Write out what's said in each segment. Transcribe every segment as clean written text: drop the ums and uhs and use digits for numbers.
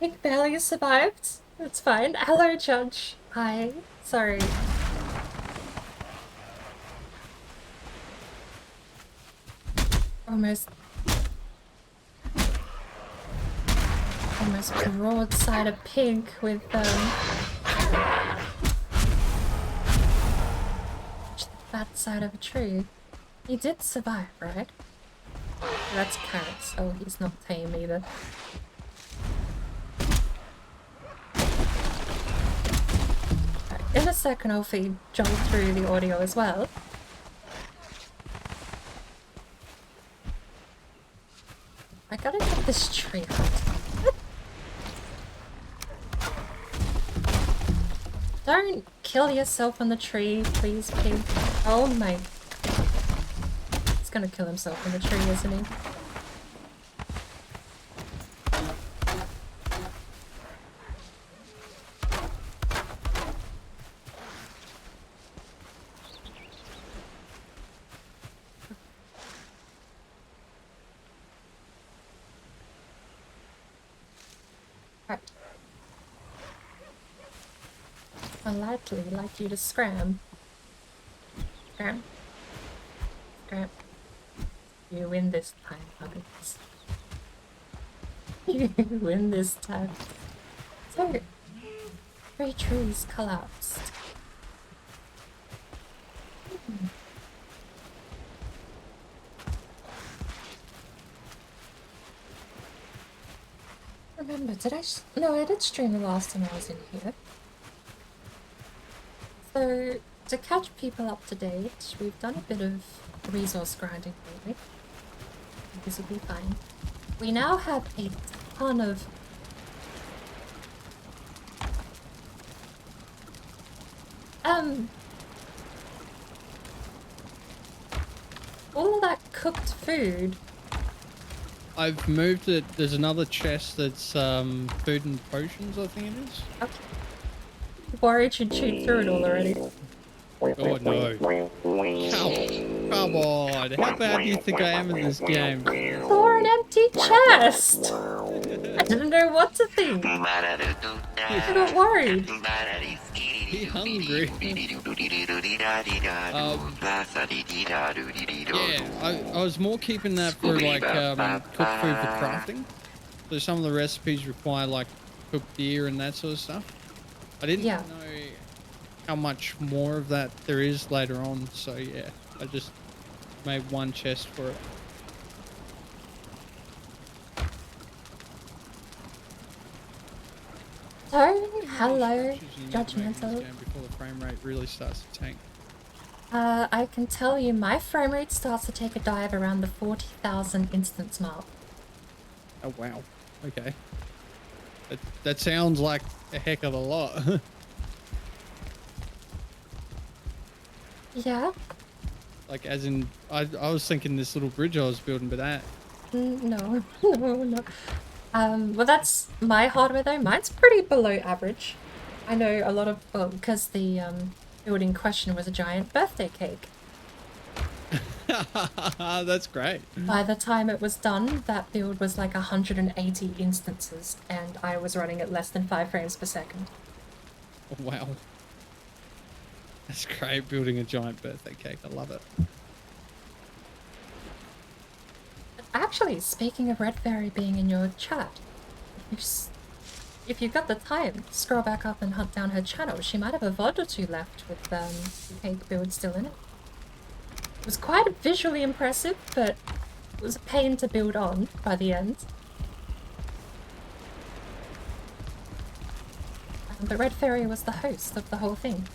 Pink barely survived. It's fine. Hello, Judge. Hi. Sorry. Almost broadside of pink with the fat side of a tree. He did survive, right? That's carrots. Oh, he's not tame either. Right, in a second, I'll feed Joel through the audio as well. I gotta get this tree out. Don't kill yourself on the tree, please, pig. Oh my. He's gonna kill himself on the tree, isn't he? Unlikely like you to scram. Scram. Scram. You win this time, Huggins. You win this time. So, 3 trees collapsed. Remember, did I? No, I did stream the last time I was in here. So, to catch people up to date, we've done a bit of resource grinding lately. This will be fine. We now have a ton of all of that cooked food. I've moved it. There's another chest that's food and potions, I think it is. Okay. Worried you'd chewed through it all already. Oh no. Come on. How bad do you think I am in this game? For an empty chest! I didn't know what to think. I got worried. Be hungry. Yeah, I was more keeping that for like cooked food for crafting. So some of the recipes require like cooked deer and that sort of stuff. I didn't know how much more of that there is later on, so yeah, I just made one chest for it. So, hello, judgmental. Before the frame rate really starts to tank. I can tell you my frame rate starts to take a dive around the 40,000 instance mark. Oh wow, okay. That sounds like a heck of a lot. Yeah? Like as in, I was thinking this little bridge I was building, but that... No, no. Well that's my hardware though. Mine's pretty below average. I know a lot of, well, because the build in question was a giant birthday cake. That's great. By the time it was done, that build was like 180 instances, and I was running at less than 5 frames per second. Oh, wow. That's great, building a giant birthday cake. I love it. Actually, speaking of Red Fairy being in your chat, if you've got the time, scroll back up and hunt down her channel. She might have a VOD or 2 left with the cake build still in it. It was quite visually impressive, but it was a pain to build on by the end. But Red Fairy was the host of the whole thing.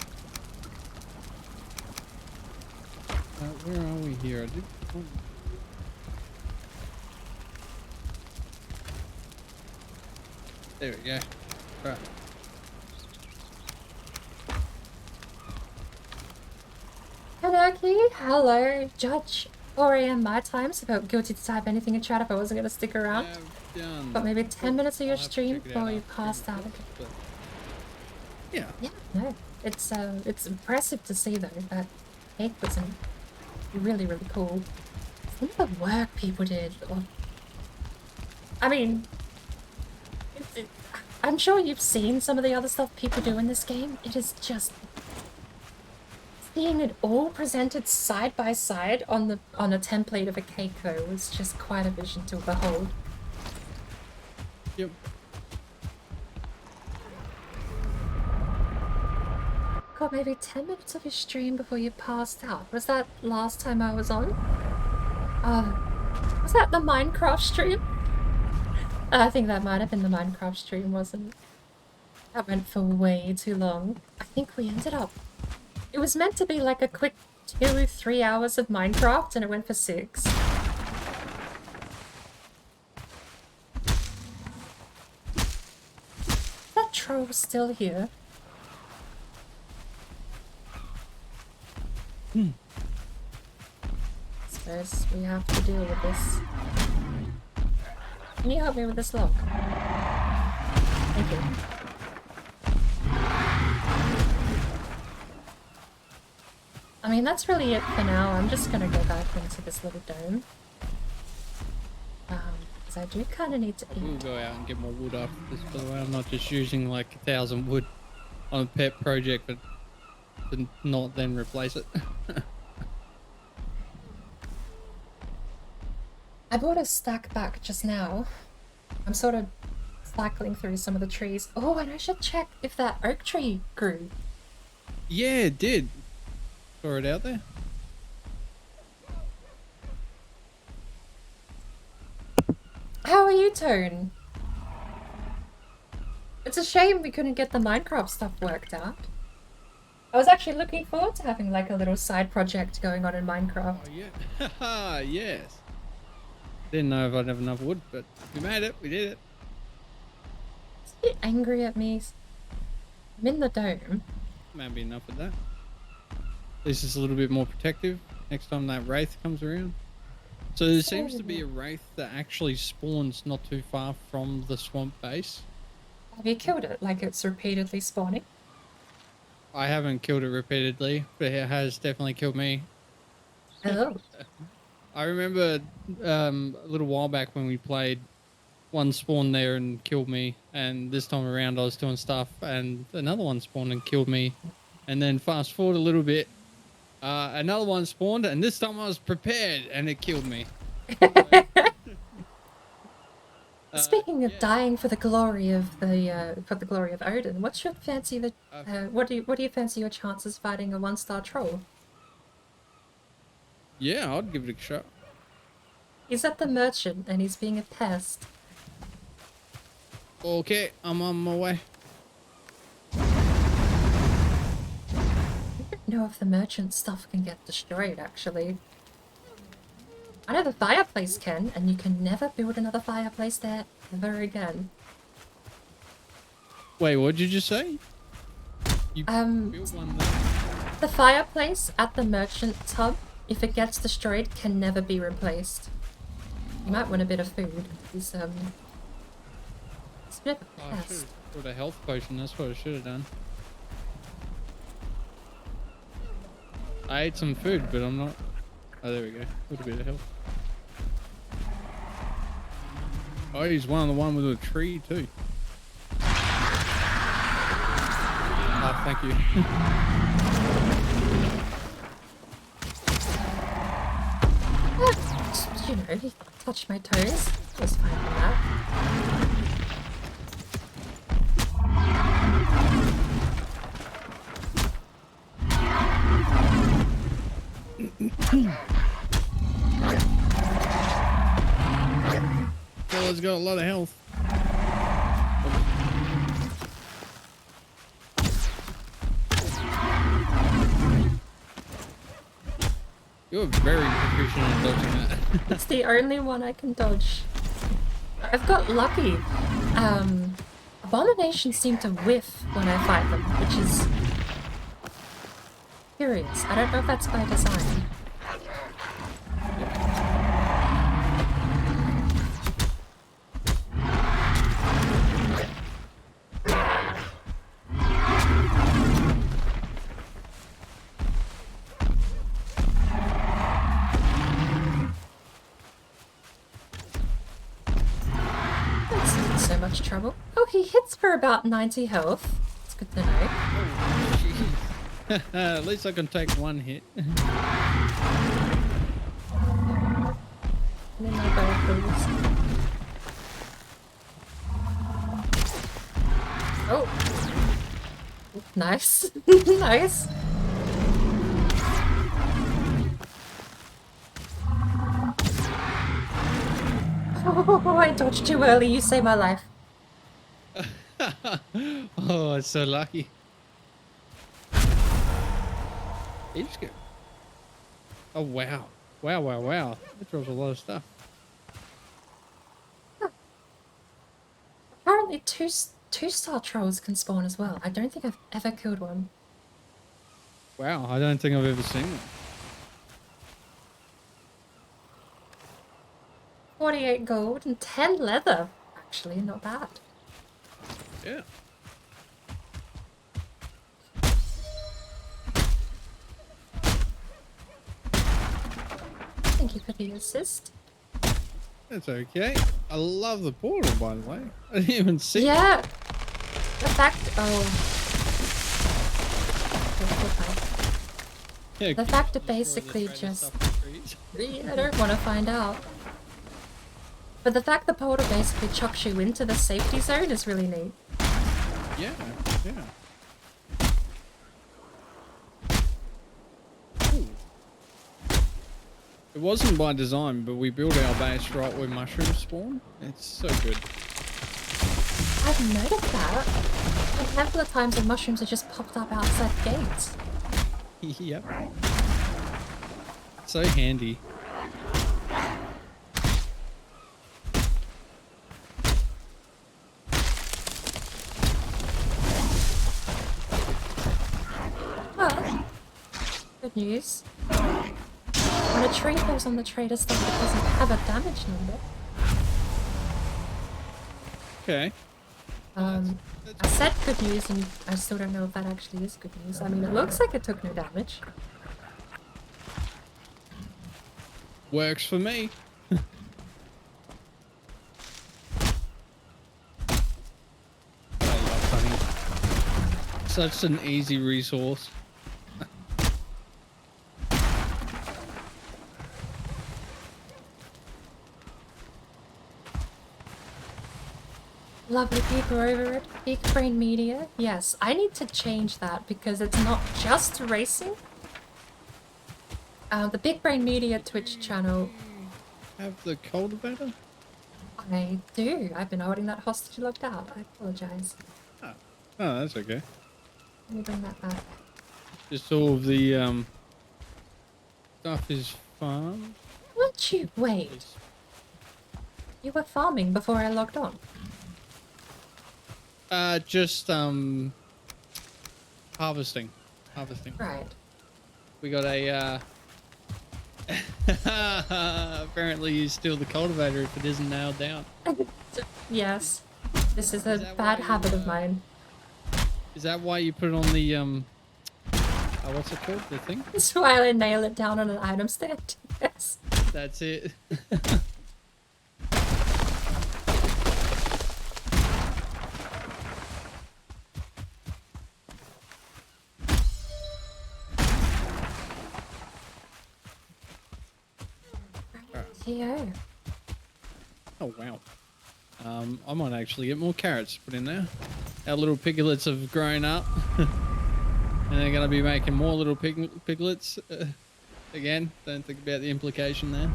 Where are we here? I did... There we go. Right. Hello, hello, Judge. 4 AM my time, so I felt guilty to type anything in chat if I wasn't going to stick around. Got maybe 10 minutes of your stream before you passed out. Yeah. Yeah, no. It's impressive to see though. That cake was really, really cool. Some of the work people did. I mean, I'm sure you've seen some of the other stuff people do in this game. It is just seeing it all presented side by side on a template of a Keiko was just quite a vision to behold. Yep. God, maybe 10 minutes of your stream before you passed out. Was that last time I was on? Was that the Minecraft stream? I think that might have been the Minecraft stream, wasn't it? That went for way too long. I think we ended up... It was meant to be like a quick 2-3 hours of Minecraft, and it went for 6. That troll still here? Suppose we have to deal with this. Can you help me with this lock? Thank you. I mean, that's really it for now. I'm just gonna go back into this little dome. Because I do kind of need to eat. We'll go out and get more wood after this, by the way. I'm not just using like 1,000 wood on a pet project, but to not then replace it. I bought a stack back just now. I'm sort of cycling through some of the trees. Oh, and I should check if that oak tree grew. Yeah, it did. Saw it out there. How are you, Tone? It's a shame we couldn't get the Minecraft stuff worked out. I was actually looking forward to having like a little side project going on in Minecraft. Oh, yeah. Haha, yes. Didn't know if I'd have enough wood, but we made it. We did it. Is he angry at me? I'm in the dome. Might be enough of that. This is a little bit more protective next time that wraith comes around. So there seems to be a wraith that actually spawns not too far from the swamp base. Have you killed it? Like it's repeatedly spawning? I haven't killed it repeatedly, but it has definitely killed me. Oh. I remember a little while back when we played, one spawned there and killed me, and this time around I was doing stuff and another one spawned and killed me, and then fast forward a little bit, another one spawned and this time I was prepared and it killed me. Speaking of dying for the glory of Odin, what's your fancy? What do you fancy your chances fighting a 1-star troll? Yeah, I'd give it a shot. He's at the merchant and he's being a pest. Okay, I'm on my way. I don't know if the merchant stuff can get destroyed, actually. I know the fireplace can, and you can never build another fireplace there ever again. Wait, what did you just say? You built one there? The fireplace at the merchant tub, if it gets destroyed, can never be replaced. You might want a bit of food. It's a bit of a I pest. should have put a health potion, that's what I should have done. I ate some food, but I'm not... Oh, there we go. A little bit of health. Oh, he's one of the one with a tree, too. Oh, thank you. You know, he touched my toes. I was fine with that. Fella's got a lot of health. You're very proficient at dodging that. It's the only one I can dodge. I've got lucky. Abominations seem to whiff when I fight them, which is curious. I don't know if that's by design. he hits for about 90 health. It's good to know. Oh, at least I can take one hit. And then they both lose. Oh. Nice. Nice. Oh, I dodged too early. You saved my life. Oh, it's so lucky. He's good. Oh, wow. Wow, wow, wow. That draws a lot of stuff. Huh. Apparently two-star trolls can spawn as well. I don't think I've ever killed one. Wow, I don't think I've ever seen one. 48 gold and 10 leather. Actually, not bad. Yeah. Thank you for the assist. That's okay. I love the portal, by the way. I didn't even see it. Yeah. The fact... Oh. Yeah, The fact that basically just... I don't want to find out. But the fact the portal basically chucks you into the safety zone is really neat. Yeah, yeah. Ooh. It wasn't by design, but we built our base right where mushrooms spawn. It's so good. I've noticed that. A handful of times when mushrooms have just popped up outside gates. Yep. So handy. Well, good news. When a tree falls on the trader stuff, it doesn't have a damage number. Okay. I said good news, and I still don't know if that actually is good news. I mean, it looks like it took no damage. Works for me. I love honey. Such an easy resource. Lovely people over at BigBrainMedia. Yes, I need to change that because it's not just racing. The BigBrainMedia Twitch channel. Have the cultivator? I do. I've been holding that hostage locked out. I apologize. Oh, oh, that's okay. Let me bring that back. Just all of the stuff is farmed. Would you wait? You were farming before I logged on. Just harvesting. Right. We got a apparently you steal the cultivator if it isn't nailed down. Yes. This is a bad habit of mine. Is that why you put it on the what's it called? The thing? That's why I nail it down on an item stand. Yes. That's it. Theo. Oh wow. I might actually get more carrots to put in there. Our little piglets have grown up. And they're going to be making more little piglets. Again, don't think about the implication there.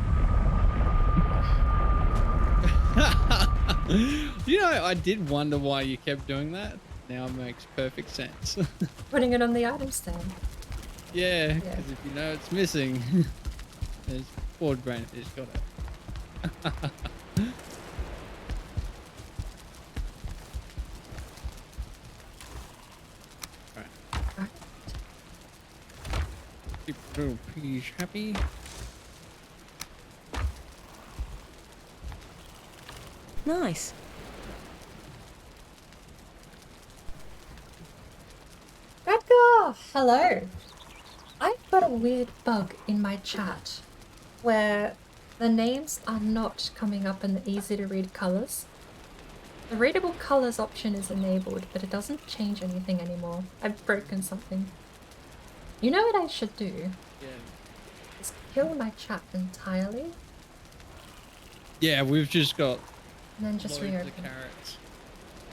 You know, I did wonder why you kept doing that. Now it makes perfect sense. Putting it on the item stand. Yeah, because if you know it's missing, there's board brain fish got it. Keep little piggies happy. Nice. Radgar! Hello. I've got a weird bug in my chat where the names are not coming up in the easy to read colors. The readable colors option is enabled, but it doesn't change anything anymore. I've broken something. You know what I should do? Yeah. Is kill my chat entirely. Yeah, we've just got And then just loads reopen. of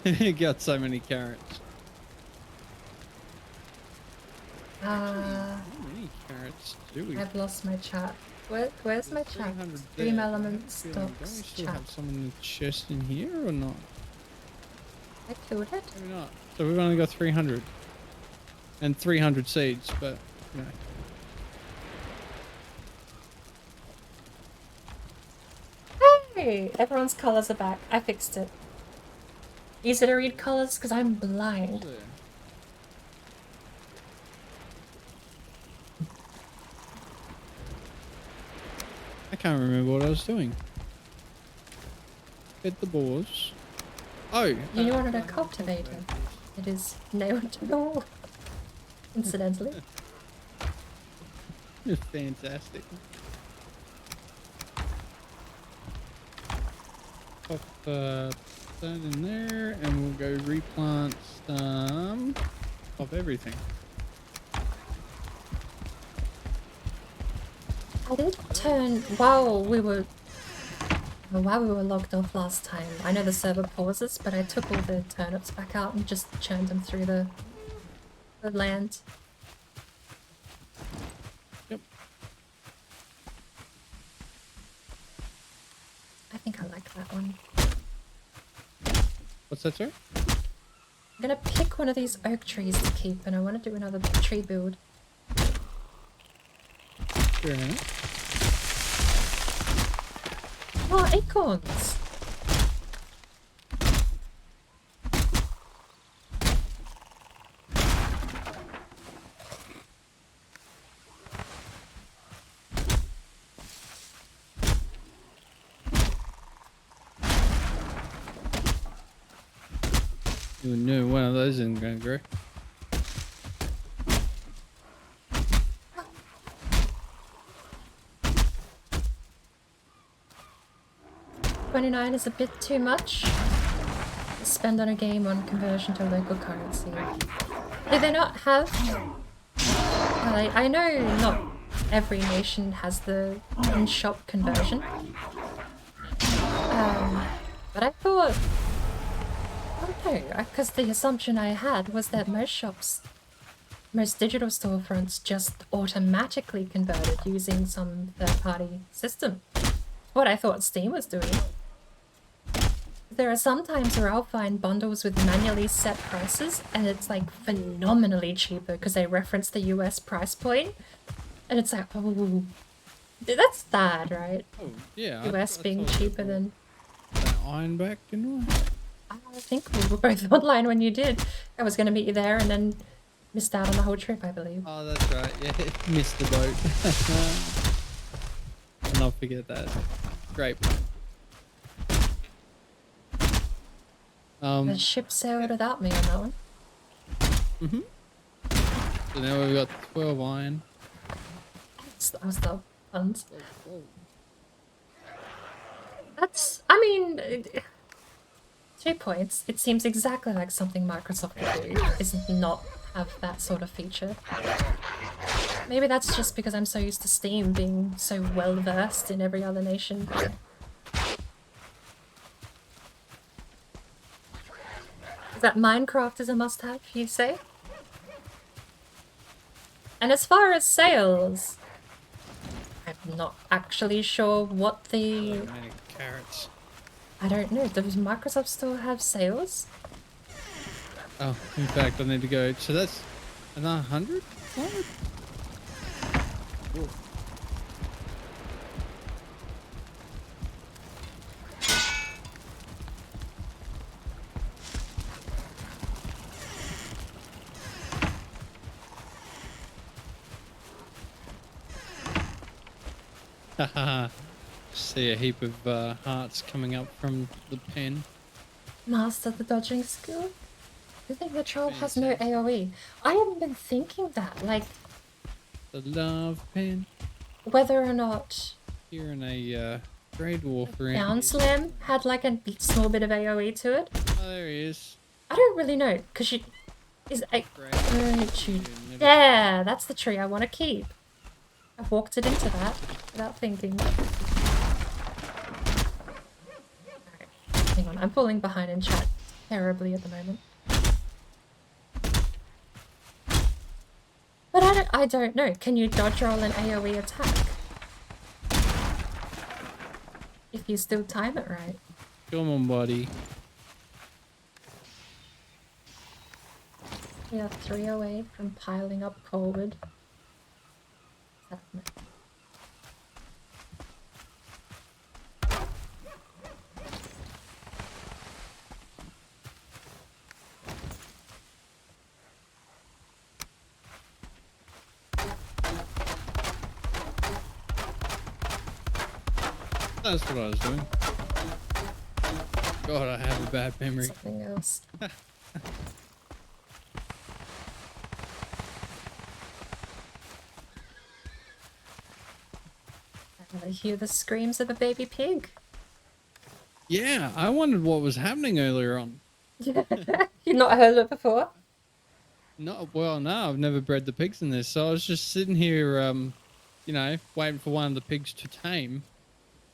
carrots. Got so many carrots. How many carrots do we? I've lost my chat. Where's my chat? 300 Stream there. elements, Don't we docs, still chat. have some in the chest in here or not? I killed it. Maybe not. So we've only got 300. And 300 seeds, but, you know. Hey! Everyone's colors are back. I fixed it. Easy to read colors because I'm blind. I can't remember what I was doing. Hit the boars. Oh! You wanted a cultivator. It is nailed to the wall. Incidentally. It's fantastic. Pop that in there, and we'll go replant some of everything. I did turn while we were logged off last time. I know the server pauses, but I took all the turnips back out and just churned them through the land. Yep. I think I like that one. What's that, sir? I'm gonna pick one of these oak trees to keep, and I want to do another tree build. Fair enough. Oh, acorns! You knew one of those isn't going to grow. 29 is a bit too much to spend on a game on conversion to local currency. Do they not have... Well, I know not every nation has the in-shop conversion. But I thought... I don't know, because the assumption I had was that most shops, most digital storefronts just automatically converted using some third-party system. What I thought Steam was doing. There are some times where I'll find bundles with manually set prices and it's like phenomenally cheaper because they reference the US price point. And it's like, oh, that's bad, right? Oh, yeah. US being cheaper than... Ironback, didn't I? I think we were both online when you did. I was going to meet you there and then missed out on the whole trip, I believe. Oh, that's right. Yeah, missed the boat. I'll not forget that. Great. The ship sailed without me on that one. Mm-hmm. So now we've got 12 iron. That was the puns. That's, I mean, 2 points. It seems exactly like something Microsoft would do, is not have that sort of feature. Maybe that's just because I'm so used to Steam being so well versed in every other nation. That Minecraft is a must-have, you say? And as far as sales, I'm not actually sure what the... Many carrots. I don't know. Does Microsoft still have sales? Oh, in fact, I need to go. So that's another 100? What? Cool. Haha. See a heap of hearts coming up from the pen. Master the dodging skill? You think the troll has no AoE? I haven't been thinking that, like... The love pen. Whether or not... Here in a Grey Dwarf room. Down Slam had like a small bit of AoE to it. Oh, there he is. I don't really know, because she is a... Great. Yeah, that's the tree I want to keep. I walked it into that without thinking. Alright, hang on, I'm falling behind in chat terribly at the moment. But I don't know. Can you dodge roll an AoE attack? If you still time it right. Come on, buddy. We are 3 away from piling up coalwood. That's what I was doing. God, I have a bad memory. Something else. I hear the screams of a baby pig. Yeah, I wondered what was happening earlier on. You've not heard of it before? No, well, no, I've never bred the pigs in this, so I was just sitting here, you know, waiting for one of the pigs to tame.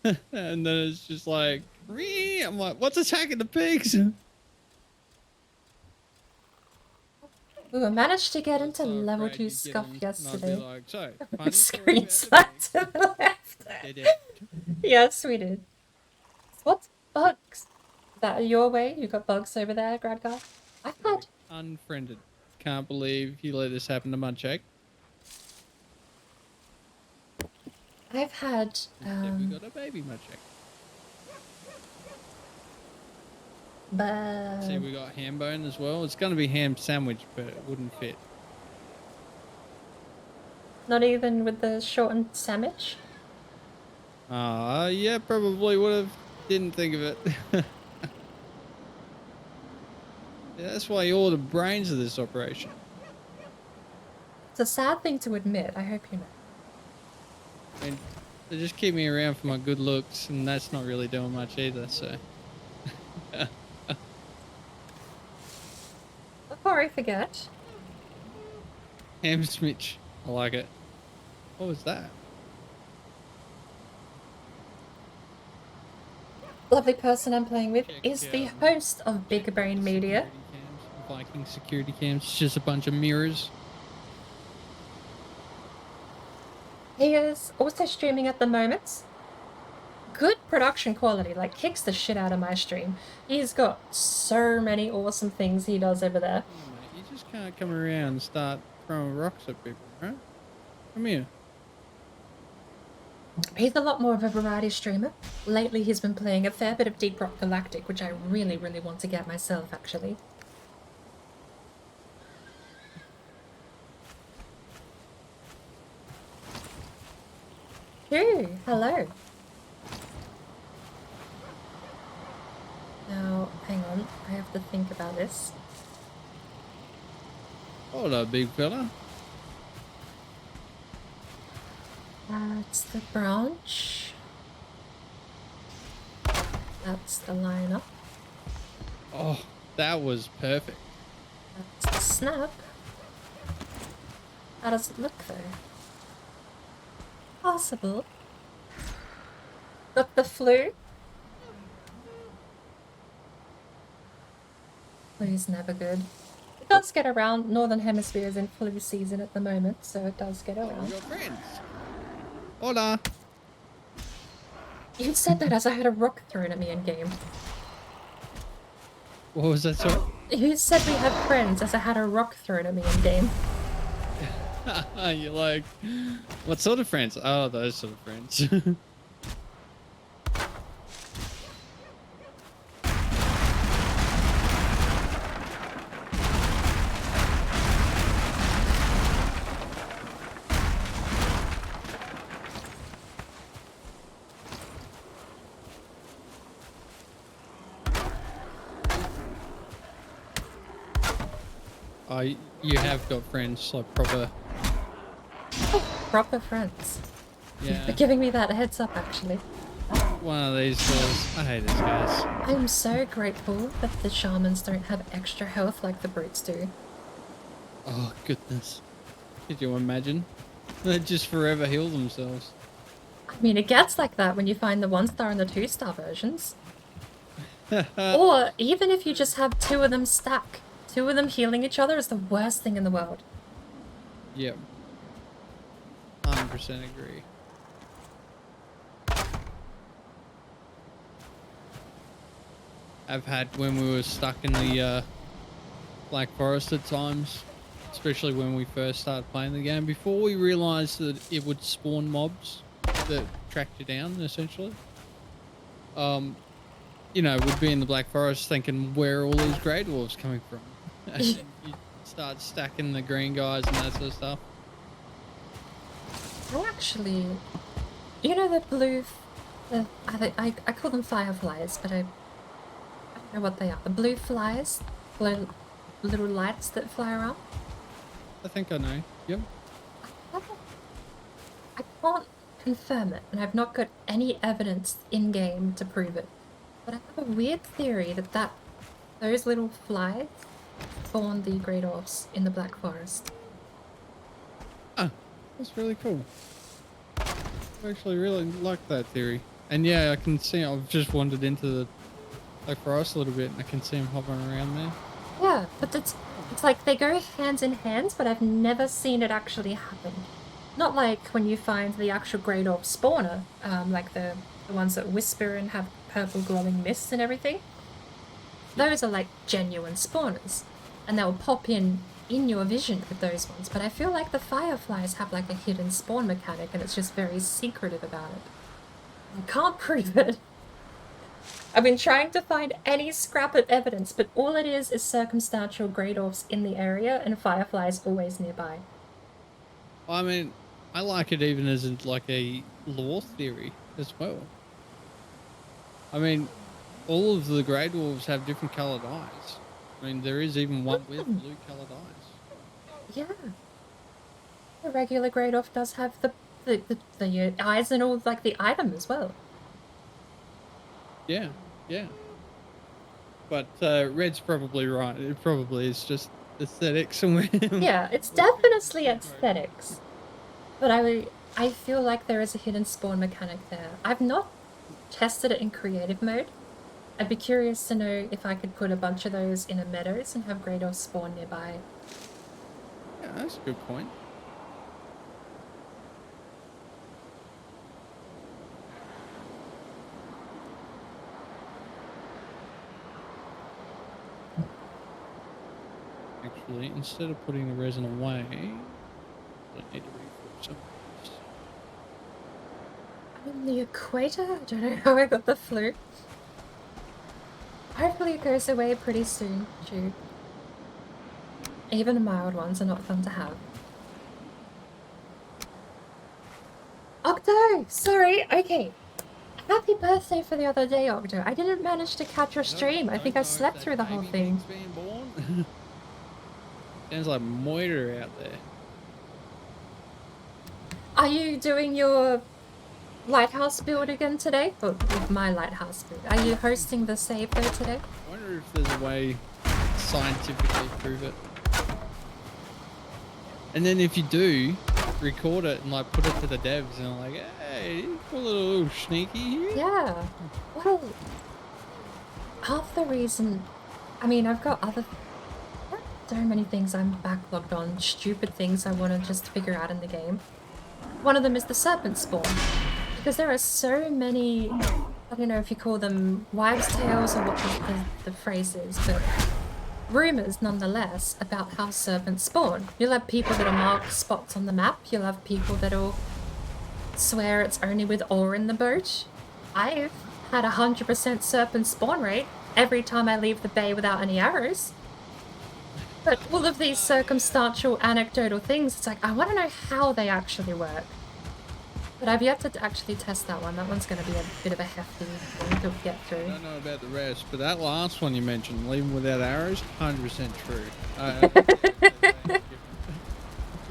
And then it's just like, "Ree!" I'm like, what's attacking the pigs? We managed to get into So level afraid 2 you'd get scuff 'em, and I'd yesterday. be like, so, Screen slide to the left. Yes, we did. What bugs? Is that your way? You got bugs over there, Gradgar? I've had... Unfriended. Can't believe you let this happen to Munchak. I've had... Instead we got a baby Munchak. See, we got ham bone as well. It's going to be ham sandwich, but it wouldn't fit. Not even with the shortened sandwich? Yeah, probably would have. Didn't think of it. Yeah, that's why you ordered brains of this operation. It's a sad thing to admit, I hope you know. I mean, they just keep me around for my good looks, and that's not really doing much either, so. Before I forget... Ham smitch. I like it. What was that? Lovely person I'm playing with Check is the out host of BigBrainMedia. Viking security cams. It's just a bunch of mirrors. He is also streaming at the moment. Good production quality, like kicks the shit out of my stream. He's got so many awesome things he does over there. Oh, mate, you just can't come around and start throwing rocks at people, right? Come here. He's a lot more of a variety streamer. Lately he's been playing a fair bit of Deep Rock Galactic, which I really, really want to get myself, actually. Ooh, hello. Now, hang on, I have to think about this. Hold up, big fella. That's the branch. That's the lineup. Oh, that was perfect. That's the snap. How does it look though? Possible. Got the flu. Flu's never good. It does get around. Northern Hemisphere is in flu season at the moment, so it does get Oh, around. your friends. Hola. You said that as I had a rock thrown at me in game. What was that, sorry? You said we had friends as I had a rock thrown at me in game. You're like, what sort of friends? Oh, those sort of friends. Oh, you have got friends, like proper. Oh, proper friends. Yeah. You're giving me that heads up, actually. one of these girls. I hate these guys. I'm so grateful that the shamans don't have extra health like the brutes do. Oh, goodness. Could you imagine? They just forever heal themselves. I mean, it gets like that when you find the 1-star and the 2-star versions. Or even if you just have 2 of them stack. 2 of them healing each other is the worst thing in the world. Yep. 100% agree. I've had when we were stuck in the Black Forest at times, especially when we first started playing the game, before we realised that it would spawn mobs that tracked you down, essentially. You know, we'd be in the Black Forest thinking, where are all these Grey Dwarves coming from? And you start stacking the green guys and that sort of stuff. I actually... You know the blue... I call them fireflies, but I don't know what they are. The blue flies? Blue little lights that fly around? I think I know. Yep. I can't confirm it, and I've not got any evidence in-game to prove it. But I have a weird theory that those little flies spawn the Grey Dwarfs in the Black Forest. Ah, that's really cool. I actually really like that theory. And yeah, I can see, I've just wandered into the Black Forest a little bit and I can see them hovering around there. Yeah, but it's like they go hands in hands, but I've never seen it actually happen. Not like when you find the actual Grey Dwarf spawner, like the ones that whisper and have purple glowing mists and everything. Those are like genuine spawners, and they'll pop in your vision with those ones, but I feel like the fireflies have like a hidden spawn mechanic and it's just very secretive about it. I can't prove it. I've been trying to find any scrap of evidence, but all it is circumstantial Grey Dwarfs in the area and fireflies always nearby. I mean, I like it even as like a lore theory as well. I mean, all of the Grey Dwarves have different coloured eyes. I mean, there is even one with blue coloured eyes. Yeah. The regular Grey Dwarf does have the eyes and all, like, the item as well. Yeah, yeah. But Red's probably right. It probably is just aesthetics. Yeah, it's definitely aesthetics. But I feel like there is a hidden spawn mechanic there. I've not tested it in creative mode. I'd be curious to know if I could put a bunch of those in a meadows and have Grey Dwarfs spawn nearby. Yeah, that's a good point. Actually, instead of putting the resin away, I need to refill some of this. I'm in the equator? I don't know how I got the flu. Hopefully it goes away pretty soon, too. Even the mild ones are not fun to have. Octo! Sorry, okay. Happy birthday for the other day, Octo. I didn't manage to catch your stream. I think I slept through the whole thing. Sounds like moiter out there. Are you doing your Lighthouse build again today? Or my Lighthouse build. Are you hosting the save though today? I wonder if there's a way to scientifically prove it. And then if you do, record it and like put it to the devs and like, hey, you put a little sneaky here. Yeah. Well, half the reason, I mean, I've got so many things I'm backlogged on, stupid things I want to just figure out in the game. One of them is the serpent spawn. Because there are so many, I don't know if you call them wives' tales or what the phrase is, but rumours nonetheless about how serpents spawn. You'll have people that'll mark spots on the map, you'll have people that'll swear it's only with ore in the boat. I've had 100% serpent spawn rate every time I leave the bay without any arrows. But all of these circumstantial, anecdotal things, it's like, I want to know how they actually work. But I've yet to actually test that one. That one's going to be a bit of a hefty thing to get through. I don't know about the rest, but that last one you mentioned, leaving without arrows, 100% true.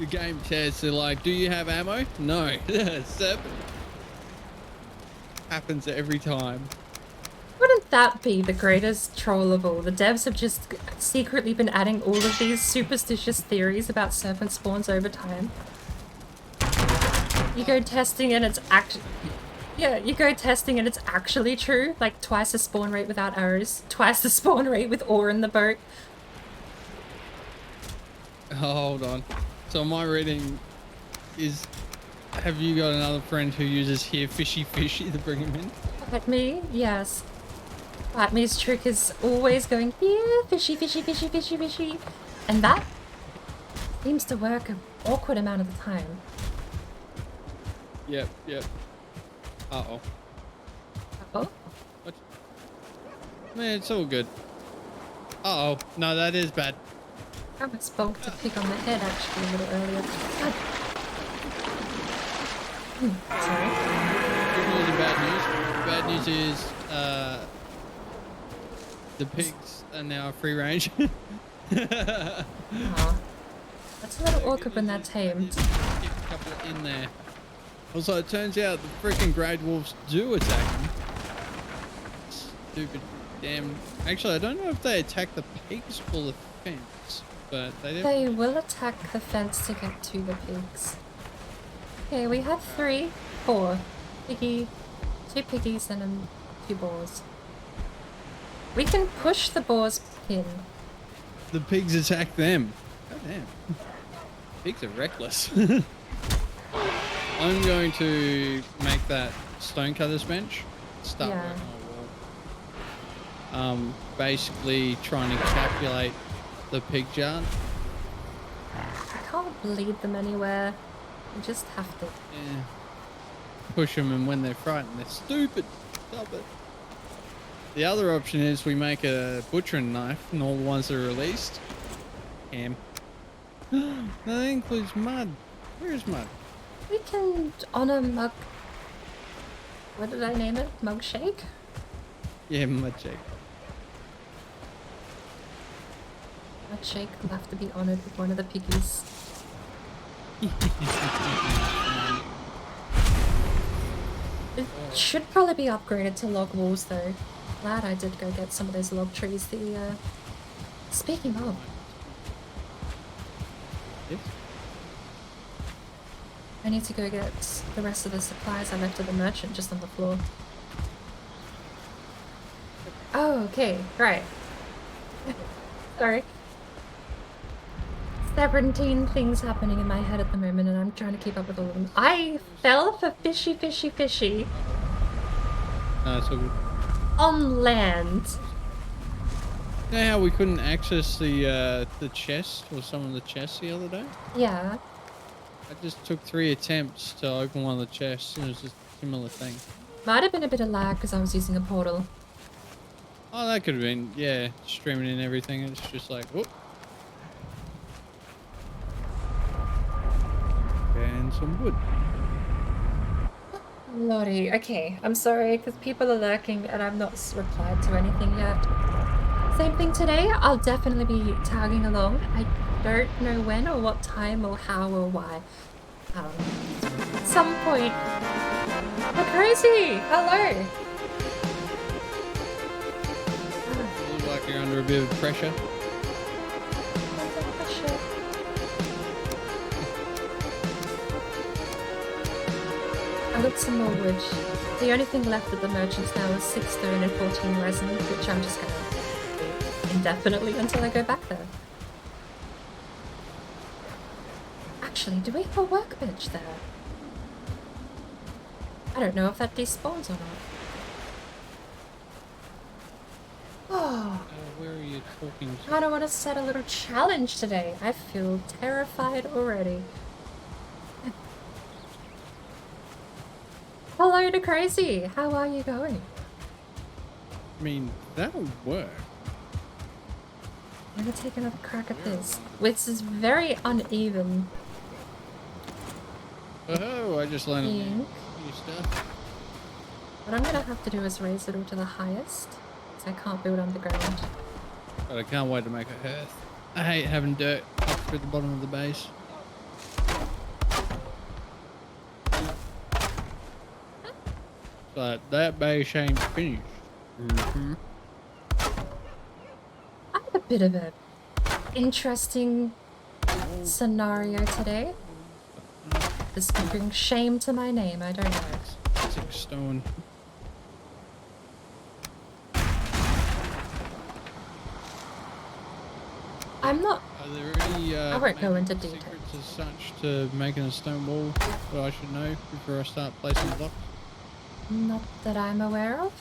The game tests, they're like, do you have ammo? No. Serpent. happens every time. Wouldn't that be the greatest troll of all? The devs have just secretly been adding all of these superstitious theories about serpent spawns over time. You go testing and it's actually true. Like twice the spawn rate without arrows, twice the spawn rate with ore in the boat. Oh, hold on. So my reading is, have you got another friend who uses here fishy to bring him in? At me? Yes. At me's trick is always going, yeah, fishy. And that seems to work an awkward amount of the time. Yep. Uh-oh. Oh? What? Man, it's all good. Uh-oh. No, that is bad. I almost bonked a pig on the head actually a little earlier. God. Sorry. Good news and bad news. Bad news is, the pigs are now free range. Aw. That's a little awkward when they're tamed. Keep a couple in there. Also, it turns out the freaking grey dwarfs do attack them. Stupid damn. Actually, I don't know if they attack the pigs or the fence, but they will attack the fence to get to the pigs. Okay, we have 4 piggy, 2 piggies and 2 boars. We can push the boars in. The pigs attack them. God damn. Pigs are reckless. I'm going to make that stonecutter's bench. Start working on a wall. Basically trying to calculate the pig yard. I can't bleed them anywhere. You just have to. Yeah. Push them, and when they're frightened, they're stupid. Stop it. The other option is we make a butchering knife, and all the ones that are released. That includes mud. Where's mud? We can honor mug. What did I name it? Mug shake? Yeah, mud shake. Mug shake will have to be honored with one of the piggies. It should probably be upgraded to log walls though. Glad I did go get some of those log trees. Speaking of. Yes? I need to go get the rest of the supplies I left at the merchant just on the floor. Oh, okay, right. Sorry. 17 things happening in my head at the moment and I'm trying to keep up with all of them. I fell for fishy. No, it's all good. On land. You know how we couldn't access the chest or some of the chests the other day? Yeah. I just took 3 attempts to open one of the chests and it was just a similar thing. Might have been a bit of lag because I was using a portal. Oh, that could have been, yeah, streaming in everything. It's just like, whoop. And some wood. Lordy, okay, I'm sorry because people are lurking and I've not replied to anything yet. Same thing today, I'll definitely be tagging along. I don't know when or what time or how or why. At some point. Oh, crazy! Hello! You look like you're under a bit of pressure. I got some more wood. The only thing left at the merchant's now is 6 stone and 14 resin, which I'm just gonna do indefinitely until I go back there. Actually, do we have a workbench there? I don't know if that despawns or not. Oh. Where are you talking to? I don't want to set a little challenge today. I feel terrified already. Hello to Crazy. How are you going? I mean, that'll work. I'm gonna take another crack at this. This is very uneven. Oh, I just learned new stuff. What I'm gonna have to do is raise it all to the highest, because I can't build underground. But I can't wait to make a hearth. I hate having dirt up through the bottom of the base. but that base ain't finished. Mm-hmm. I had a bit of a interesting scenario today. This can bring shame to my name, I don't know. 6 stone. I'm not... Are there any I won't go into detail. secrets as such to making a stone wall that I should know before I start placing blocks? Not that I'm aware of.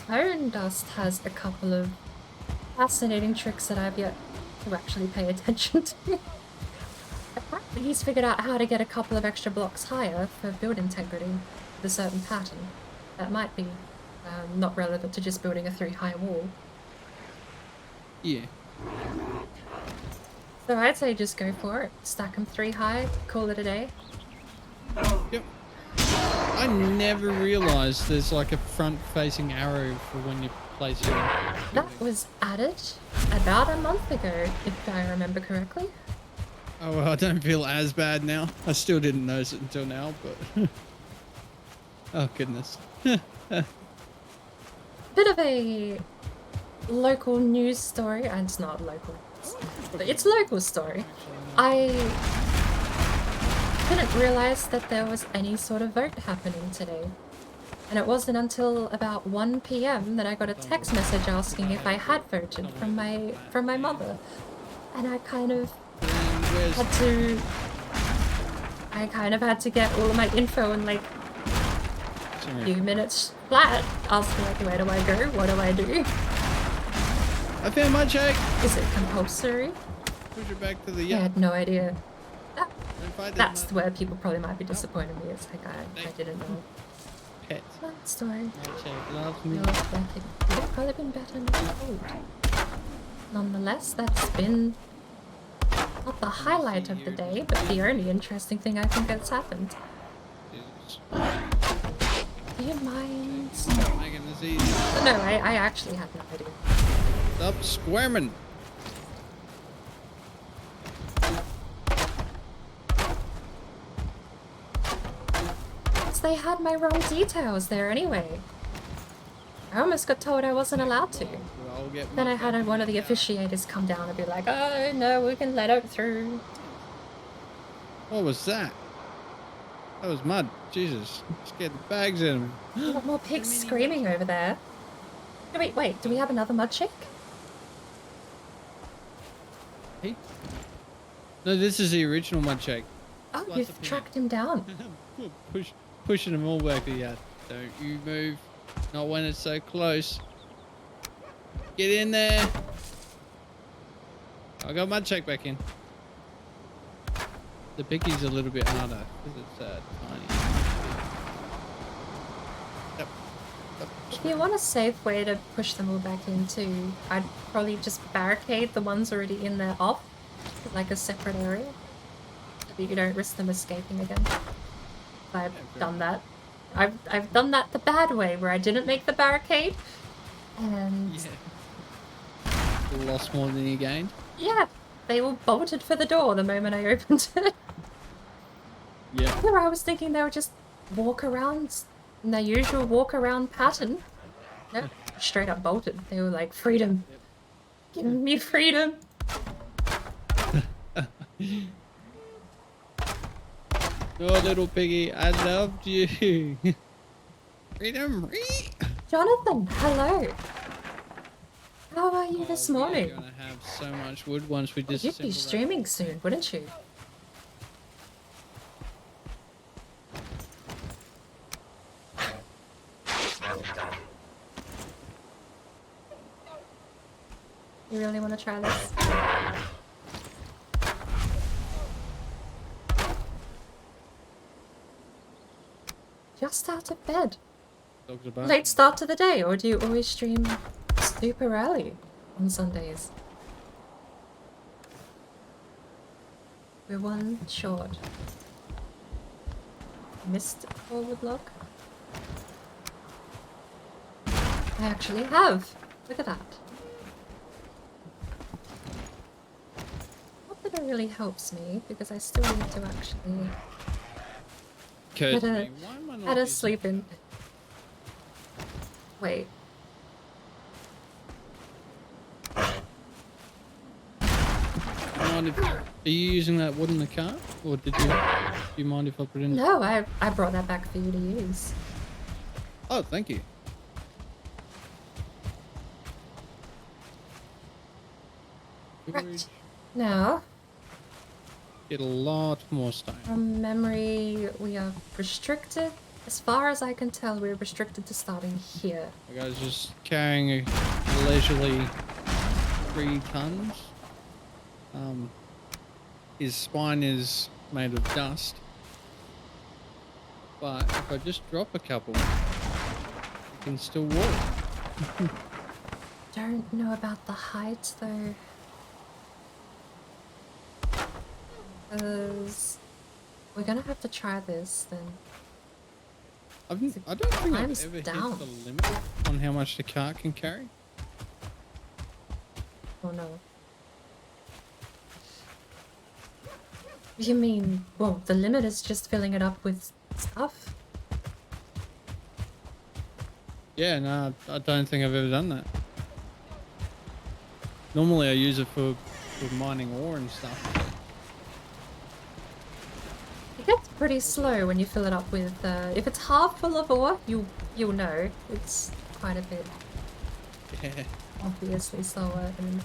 Tone Dust has a couple of fascinating tricks that I've yet to actually pay attention to. Apparently he's figured out how to get a couple of extra blocks higher for build integrity with a certain pattern. That might be not relevant to just building a 3-high wall. Yeah. So I'd say just go for it. Stack them 3 high, call it a day. Yep. I never realised there's like a front-facing arrow for when you're placing. That was added about a month ago, if I remember correctly. Oh, well, I don't feel as bad now. I still didn't notice it until now, but... oh, goodness. Bit of a local news story, and it's not local, but it's a local story. I didn't realise that there was any sort of vote happening today. And it wasn't until about 1 PM that I got a text message asking if I had voted from my mother. And I kind of had to get all of my info in like a few minutes flat, asking like, where do I go? What do I do? I found my check. Is it compulsory? Push it back to the... I had no idea. That's not... where people probably might be disappointed in me. It's like I didn't know. Pet. That story. My check loves me. It would have probably been better not told. Nonetheless, that's been not the highlight of the day, but the only interesting thing I think that's happened. Do you mind? Stop making this easy. No, I actually had no idea. Stop squirming. They had my wrong details there anyway. I almost got told I wasn't allowed to. Then I had one of the officiators come down and be like, oh no, we can let it through. What was that? That was mud. Jesus. Scared the bags in them. A lot more pigs screaming over there. Oh, wait, do we have another mud chick? Hey? No, this is the original mud shake. Oh, you've tracked him down. Pushing them all back here. Don't you move. Not when it's so close. Get in there. I got mud check back in. The picky's a little bit harder because it's tiny. Yep. If you want a safe way to push them all back in too, I'd probably just barricade the ones already in there off, like a separate area, so that you don't risk them escaping again. I've done that. I've done that the bad way, where I didn't make the barricade, and lost more than you gained. Yeah, they all bolted for the door the moment I opened it. Yeah. Where I was thinking they would just walk around in their usual walk around pattern. Nope, straight up bolted. They were like, freedom. Give me freedom. Oh, little piggy, I loved you. Freedom. Jonathan, hello. How are you this morning? We're gonna have so much wood once we disassemble. You'd be streaming soon, wouldn't you? You really want to try this? Just out of bed. Late start to the day, or do you always stream super early on Sundays? We're one short. Missed a forward lock. I actually have. Look at that. Not that it really helps me, because I still need to actually occurs to me. Why am I not Had a using sleep in. Wait. Are you using that wood in the car? Or do you mind if I put it in? No, I brought that back for you to use. Oh, thank you. Right. Now, Get a lot more stone. from memory, we are restricted. As far as I can tell, we're restricted to starting here. The guy's just carrying a leisurely 3 tons. His spine is made of dust. But if I just drop a couple, he can still walk. Don't know about the height though. Because we're gonna have to try this then. I don't think I've Time's ever down. hit the limit on how much the car can carry. Oh no. You mean, well, the limit is just filling it up with stuff? Yeah, no, I don't think I've ever done that. Normally I use it for mining ore and stuff. It gets pretty slow when you fill it up with, if it's half full of ore, you'll know. It's quite a bit Yeah. obviously slower. And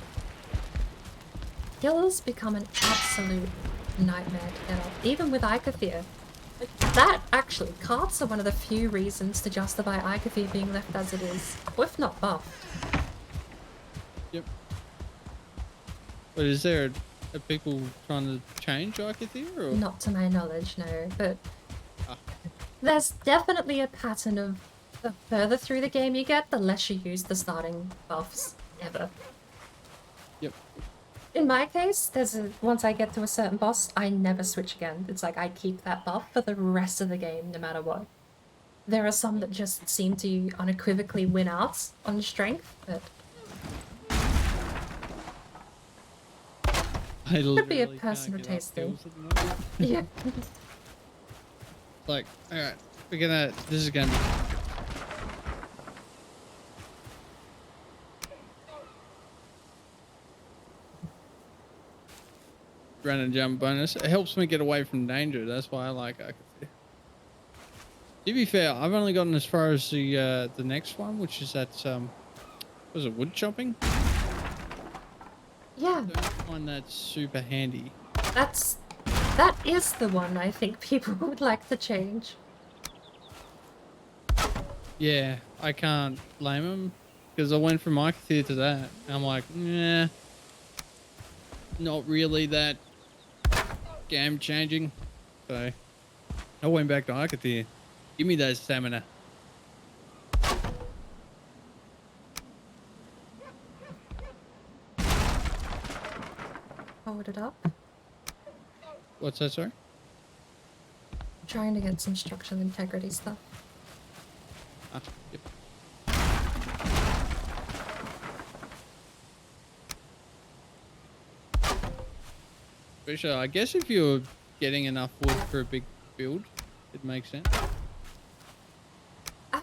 hills become an absolute nightmare to get up, even with Icathia. That, actually, carts are one of the few reasons to justify Icathia being left as it is, or if not buffed. Yep. But is there are people trying to change Icathia or? Not to my knowledge, no, but Ah. there's definitely a pattern of the further through the game you get, the less you use the starting buffs ever. Yep. In my case, once I get to a certain boss, I never switch again. It's like I keep that buff for the rest of the game, no matter what. There are some that just seem to unequivocally win out on strength, but I could be a literally personal can't get up taste thing. hills at the moment. Yeah. Like, alright, this is gonna be. Run and jump bonus. It helps me get away from danger. That's why I like Icathia. To be fair, I've only gotten as far as the next one, which is that was it wood chopping? Yeah, I don't find that super handy. that is the one I think people would like to change. Yeah, I can't blame them because I went from Icathia to that. And I'm like, nah, not really that game changing. So I went back to Icathia. Give me that stamina. Hold it up. What's that, sorry? Trying to get some structural integrity stuff. Ah, yep. For sure. I guess if you're getting enough wood for a big build, it makes sense. I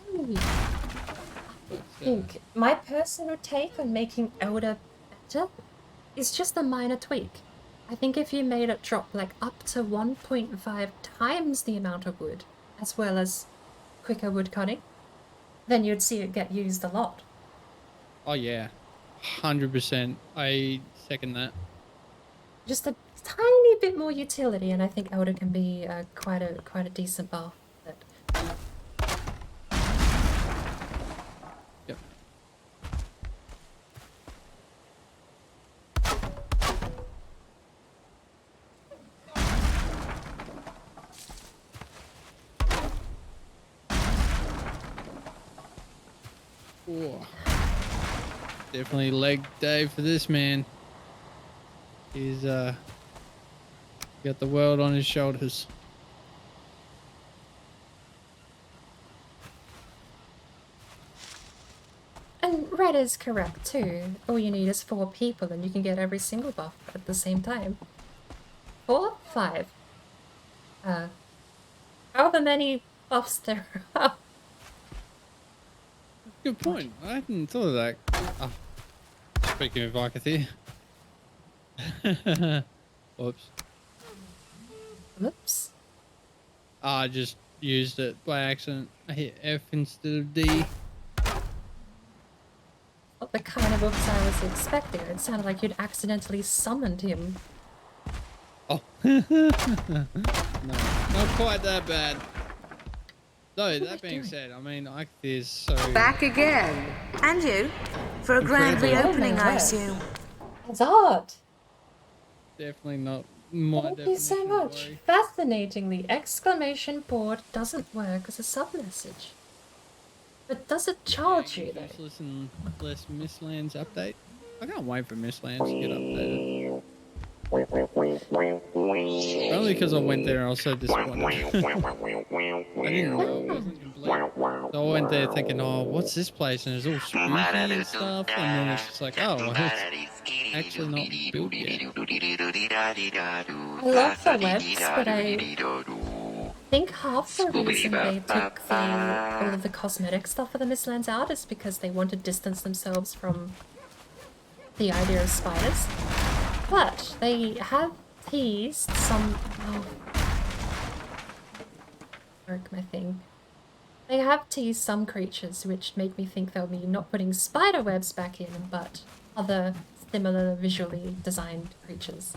think my personal take on making Elder better is just a minor tweak. I think if you made it drop like up to 1.5 times the amount of wood, as well as quicker wood cutting, then you'd see it get used a lot. Oh yeah, 100%. I second that. Just a tiny bit more utility, and I think Elder can be quite a decent buff. But Yep. Oh. Definitely leg day for this man. He's got the world on his shoulders. and Red is correct too. All you need is 4 people, and you can get every single buff at the same time. 4? 5. However however many buffs there are. Good point. I hadn't thought of that. Oh, speaking of Vicathy. Whoops. Oops. I just used it by accident. I hit F instead of D. Not the kind of oops I was expecting. It sounded like you'd accidentally summoned him. Oh. No, not quite that bad. Though, that being said, I mean, Vicathy is so... Back again. And you? For a grand Incredible. reopening, I assume. It's odd. Definitely not my Thank you so definition of much. worry. Fascinatingly, exclamation board doesn't work as a sub-message. But does it charge you though? Useless and less Mistlands update. I can't wait for Mistlands to get updated. Only because I went there and I was so disappointed. I didn't know it wasn't complete. So I went there thinking, oh, what's this place? And it's all spooky and stuff. And then it's just like, oh, it's actually not built yet. I love the webs, but I think half the reason they took all of the cosmetic stuff for the Mistlands out is because they want to distance themselves from the idea of spiders. But they have teased some... Oh. Broke my thing. They have teased some creatures which make me think they'll be not putting spider webs back in, but other similar visually designed creatures.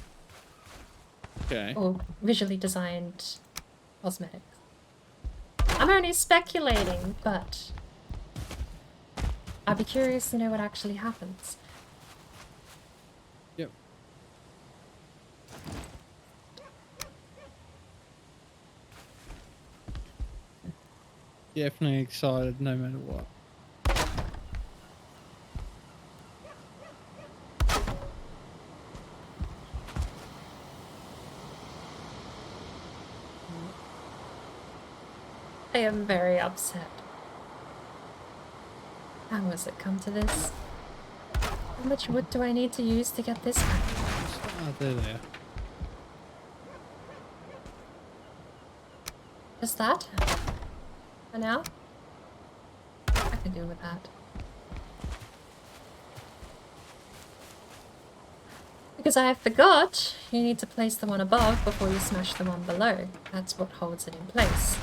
Okay. Or visually designed cosmetics. I'm only speculating, but I'd be curious to know what actually happens. Yep. Definitely excited no matter what. I am very upset. How has it come to this? How much wood do I need to use to get this back? Oh, there. Just that? For now? I can deal with that. Because I forgot, you need to place the one above before you smash the one below. That's what holds it in place.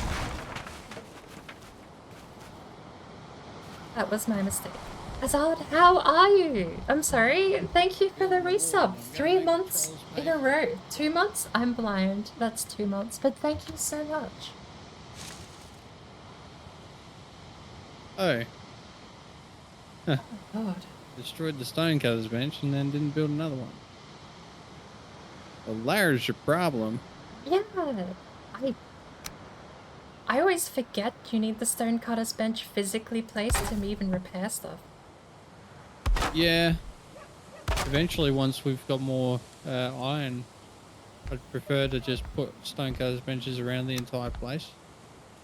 That was my mistake. Azad, how are you? I'm sorry. Thank you for the resub. 3 months in a row. 2 months? I'm blind. That's 2 months. But thank you so much. Oh. Oh, God. Destroyed the stonecutter's bench and then didn't build another one. Well, there's your problem. Yeah. I always forget you need the stonecutter's bench physically placed to even repair stuff. Yeah. Eventually, once we've got more iron, I'd prefer to just put stonecutter's benches around the entire place.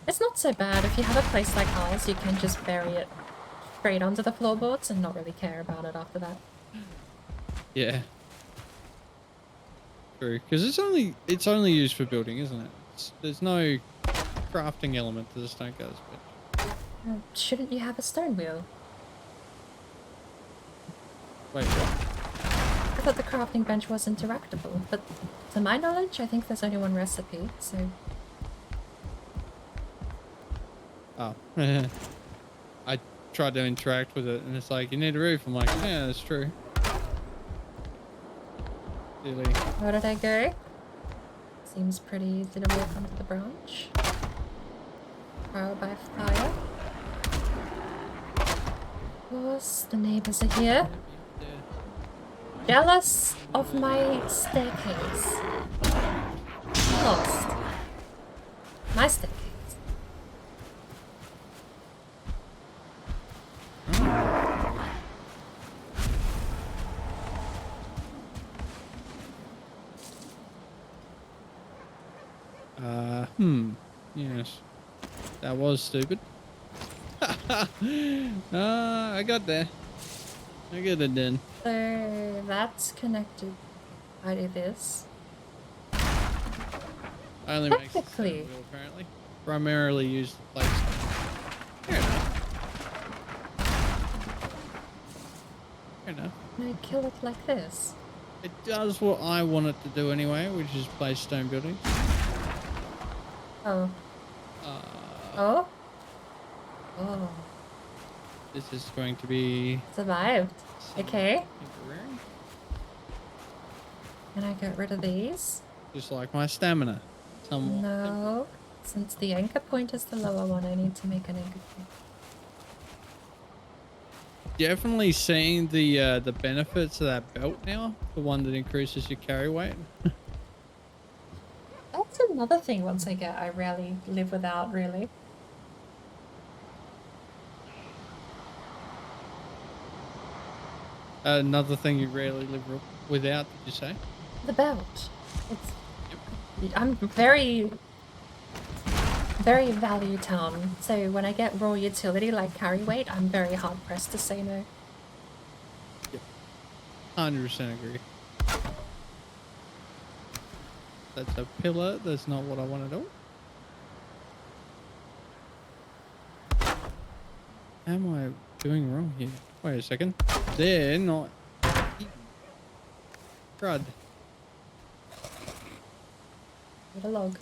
It's not so bad. If you have a place like ours, you can just bury it straight under the floorboards and not really care about it after that. Yeah. True, because it's only used for building, isn't it? There's no crafting element to the stonecutter's bench. Shouldn't you have a stone wheel? Wait, what? I thought the crafting bench was interactable, but to my knowledge, I think there's only one recipe, so... Oh. I tried to interact with it and it's like, you need a roof. I'm like, yeah, that's true. Really. Where did I go? Seems pretty easy to walk onto the branch. Trial by fire. Of course, the neighbors are here. Jealous of my staircase. Lost. My staircase. Yes. That was stupid. I got there. I get it then. So that's connected. I do this. I only makes it Technically. wheel, apparently. primarily used to place. Fair enough. Fair enough. Can I kill it like this? It does what I want it to do anyway, which is place stone buildings. Oh. Uh, Oh? Oh. This is going to be... Survived. Okay. temporary. Can I get rid of these? Just like my stamina. Somewhat. No. Since the anchor point is the lower one, I need to make an anchor point. Definitely seeing the benefits of that belt now. The one that increases your carry weight. That's another thing once I get, I rarely live without, really. Another thing you rarely live without, did you say? The belt. It's... Yep. I'm very value town, so when I get raw utility like carry weight, I'm very hard pressed to say no. Yep. 100% agree. That's a pillar. That's not what I want to do. How am I doing wrong here? Wait a second. They're not... Crud. Need a log.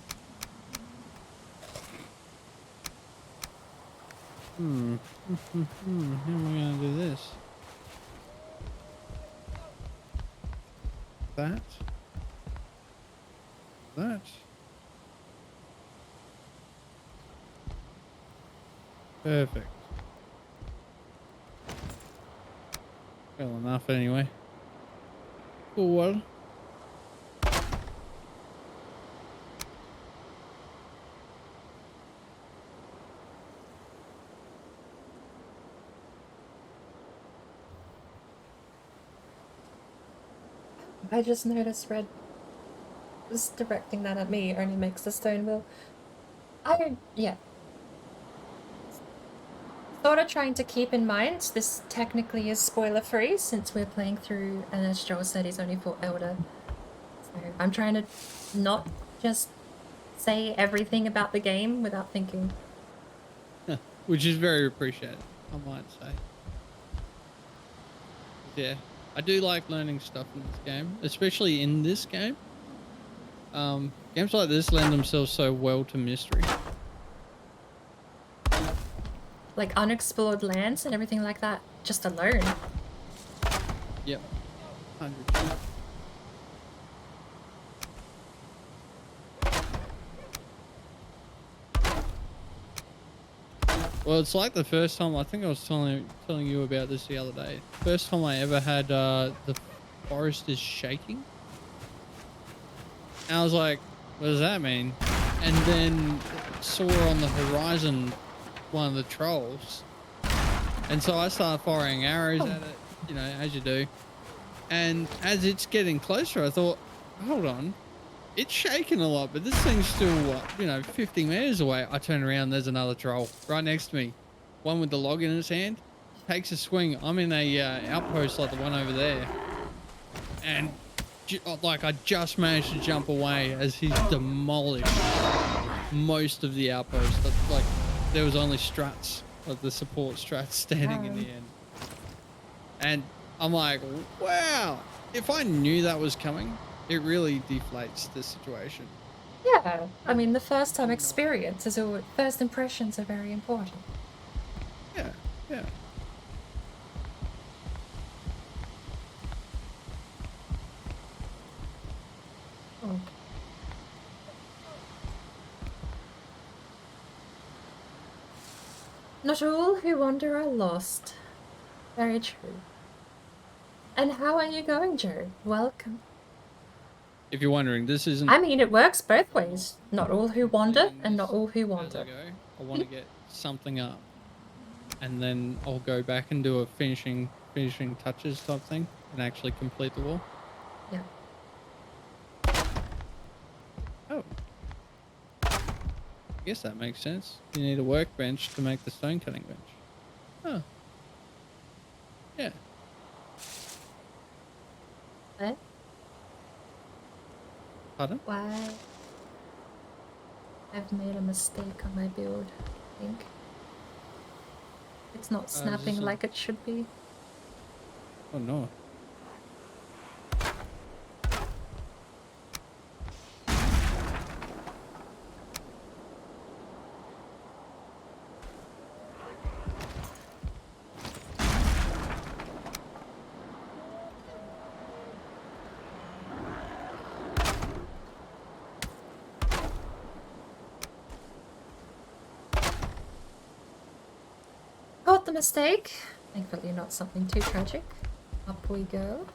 How am I going to do this? That. Perfect. Well enough anyway. Cool. I just noticed Red was directing that at me only makes the stone wheel. Yeah. Sort of trying to keep in mind this technically is spoiler free since we're playing through, and as Joel said, he's only for Elder. So I'm trying to not just say everything about the game without thinking. Which is very appreciated, I might say. Yeah, I do like learning stuff in this game, especially in this game. Games like this lend themselves so well to mystery. Like unexplored lands and everything like that, just alone. Yep, 100%. Well, it's like the first time, I think I was telling you about this the other day. First time I ever had the forest is shaking. And I was like, what does that mean? And then saw on the horizon one of the trolls. And so I started firing arrows at it, you know, as you do. And as it's getting closer, I thought, hold on. It's shaking a lot, but this thing's still, you know, 50 meters away. I turn around, there's another troll right next to me. One with the log in his hand. Takes a swing. I'm in a outpost like the one over there. And, like, I just managed to jump away as he's demolished most of the outpost. Like, there was only struts, like the support struts standing in the end. And I'm like, wow. If I knew that was coming, it really deflates the situation. Yeah, I mean the first time experience is always, first impressions are very important. Yeah, yeah. Oh. Not all who wander are lost. Very true. And how are you going, Joe? Welcome. If you're wondering, this isn't... I mean, it works both ways. Not all who wander, and not all who wander. I want to get something up, and then I'll go back and do a finishing touches type thing, and actually complete the wall. Yeah. Oh. I guess that makes sense. You need a workbench to make the stone cutting bench. Oh. Yeah. What? Pardon? Why? I've made a mistake on my build, I think. It's not snapping like it should be. Oh no. Caught the mistake. Thankfully not something too tragic. Up we go.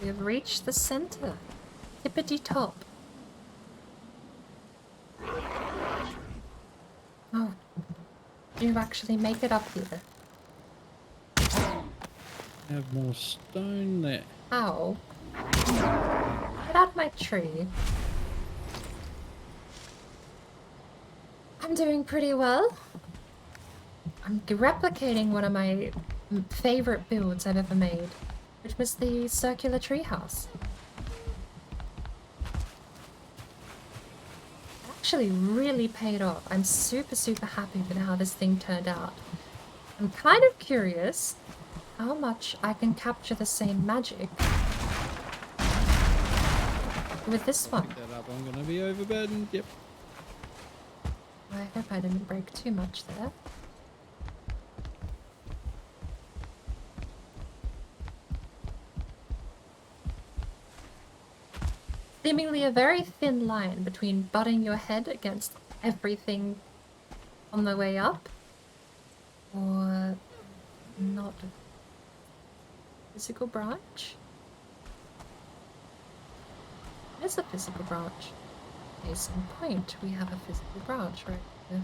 We have reached the center. Tippity top. Oh. You actually make it up here. Have more stone there. Ow. Get out of my tree. I'm doing pretty well. I'm replicating one of my favorite builds I've ever made, which was the circular treehouse. It actually really paid off. I'm super happy with how this thing turned out. I'm kind of curious how much I can capture the same magic with this one. Pick that up. I'm gonna be overburdened. Yep. I hope I didn't break too much there. Seemingly a very thin line between butting your head against everything on the way up, or not. Physical branch? There's a physical branch. Case in point, we have a physical branch right here.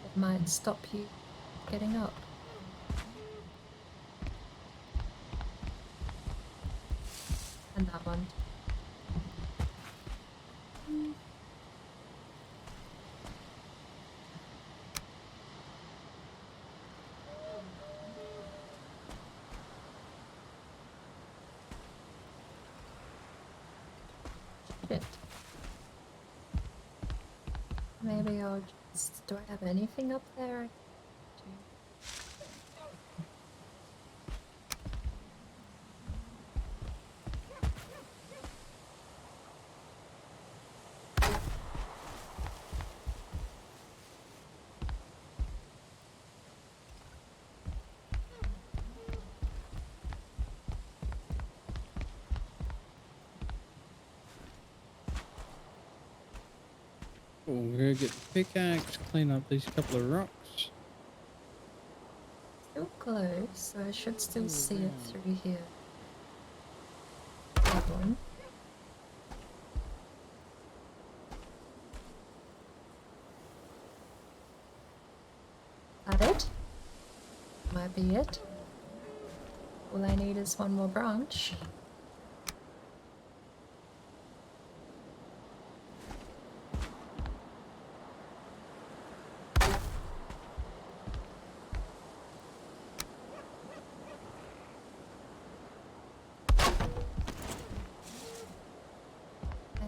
It might stop you getting up. And that one. Shit. Maybe I'll just... Do I have anything up there? I do. Oh, we're gonna get the pickaxe, clean up these couple of rocks. Still close, so I should still see it through here. That one. That it? Might be it. All I need is one more branch.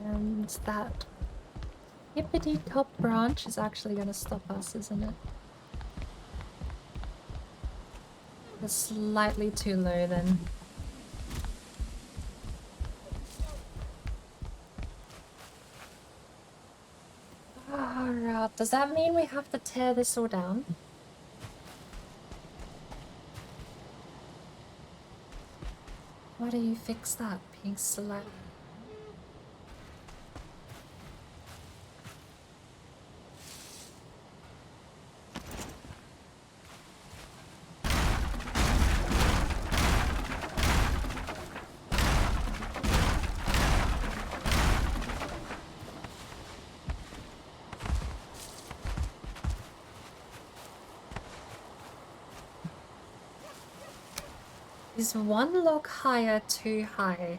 And that hippity top branch is actually going to stop us, isn't it? It's slightly too low then. Alright, does that mean we have to tear this all down? Why do you fix that? Being slightly... Is one log higher too high?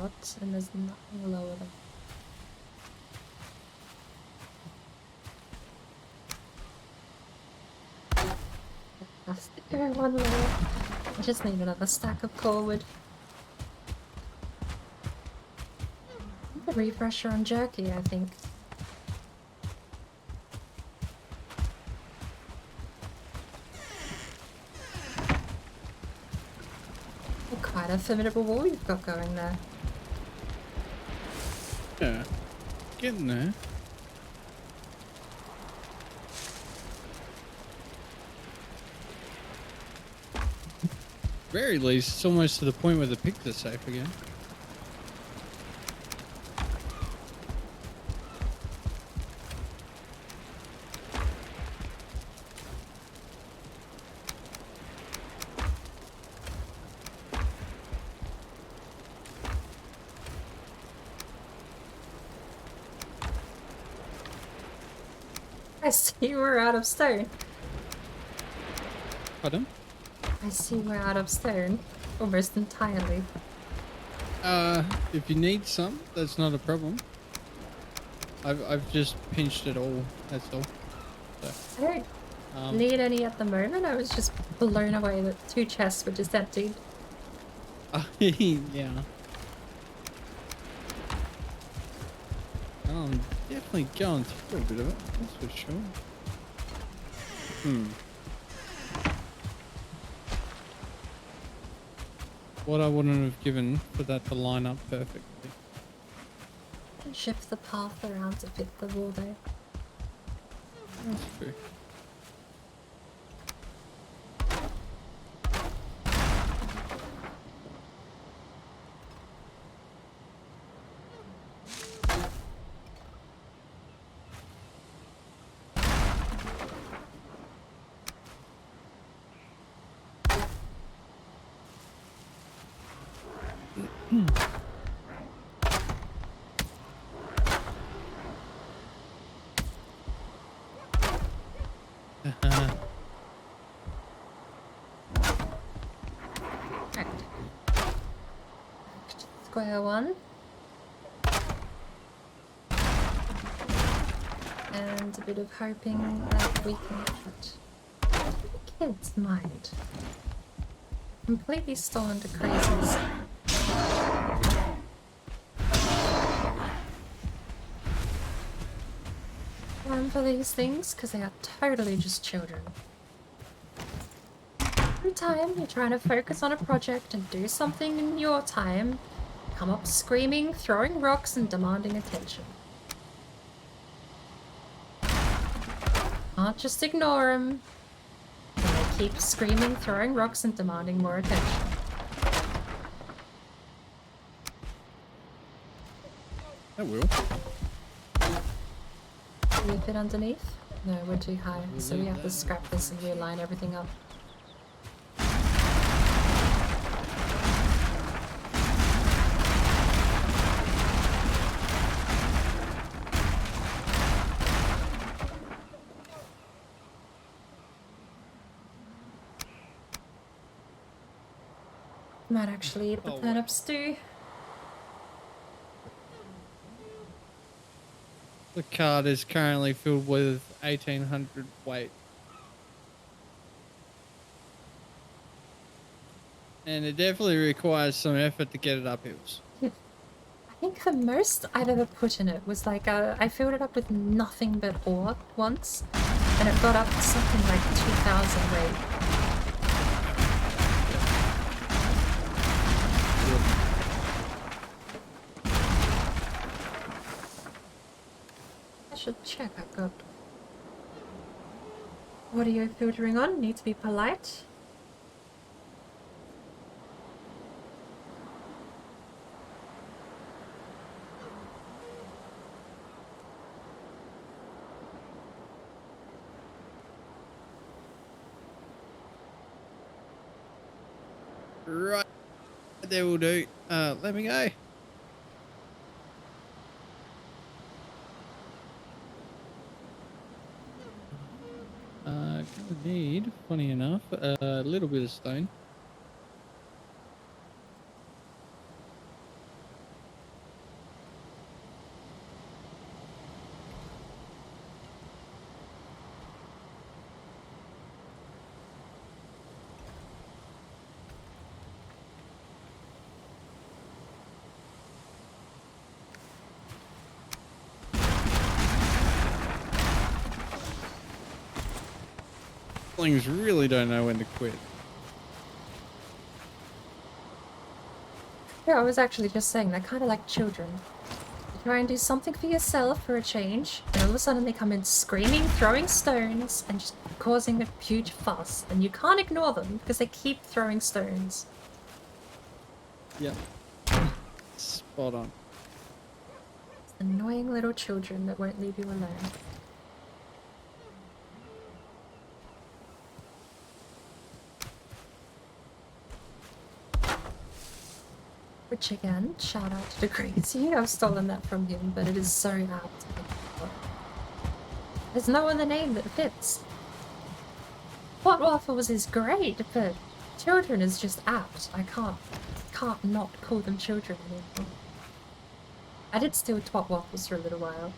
out, and there's nothing lower than. That's the one lower. I just need another stack of core wood. A refresher on jerky, I think. Quite a formidable wall you've got going there. Yeah, getting there. Very least, it's almost to the point where the pigs are safe again. I see we're out of stone. Pardon? I see we're out of stone. Almost entirely. If you need some, that's not a problem. I've just pinched it all, that's all. So, I don't need any at the moment. I was just blown away that 2 chests were just emptied. yeah. I'm definitely going through a bit of it, that's for sure. What I wouldn't have given for that to line up perfectly. And shift the path around to fit the wall though. That's true. Square one. And a bit of hoping that we can get the kids' mind. Completely stolen to crazies. Plan for these things because they are totally just children. Every time you're trying to focus on a project and do something in your time, come up screaming, throwing rocks, and demanding attention. Can't just ignore them. And they keep screaming, throwing rocks, and demanding more attention. That will. Do we fit underneath? No, we're too high, so we have to scrap this and realign everything up. Might actually eat the turnip stew. The cart is currently filled with 1800 weight. And it definitely requires some effort to get it up hills. I think the most I've ever put in it was like, I filled it up with nothing but ore once, and it got up to something like 2000 weight. I should check. I've got audio filtering on. Need to be polite. Right, there will do. Let me go. Gonna need, funny enough, a little bit of stone. Things really don't know when to quit. Yeah, I was actually just saying, they're kind of like children. You try and do something for yourself for a change, and all of a sudden they come in screaming, throwing stones, and just causing a huge fuss. And you can't ignore them because they keep throwing stones. Yep. Spot on. It's annoying little children that won't leave you alone. Which again, shout out to Crazy. I've stolen that from him, but it is so apt. There's no other name that fits. What Waffles is great, but children is just apt. I can't not call them children anymore. I did steal Twat Waffles for a little while.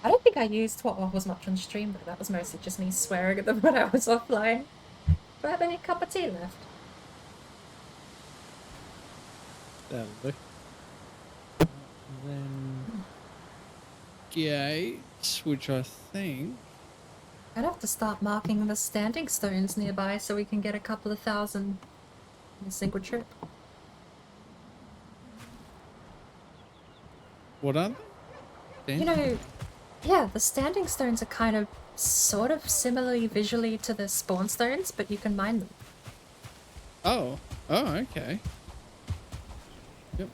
I don't think I used Twat Waffles much on stream though. That was mostly just me swearing at them when I was offline. Do I have any cup of tea left? That'll do. Then gates, which I think. I'd have to start marking the standing stones nearby so we can get a couple of thousand in a single trip. What are they? You know, yeah, the standing stones are kind of sort of similarly visually to the spawn stones, but you can mine them. Oh. Oh, okay. Yep.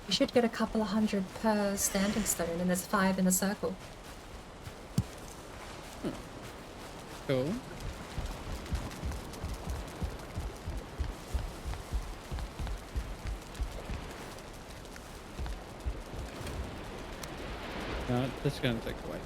You should get a couple of hundred per standing stone, and there's 5 in a circle. Cool. No, that's gonna take away.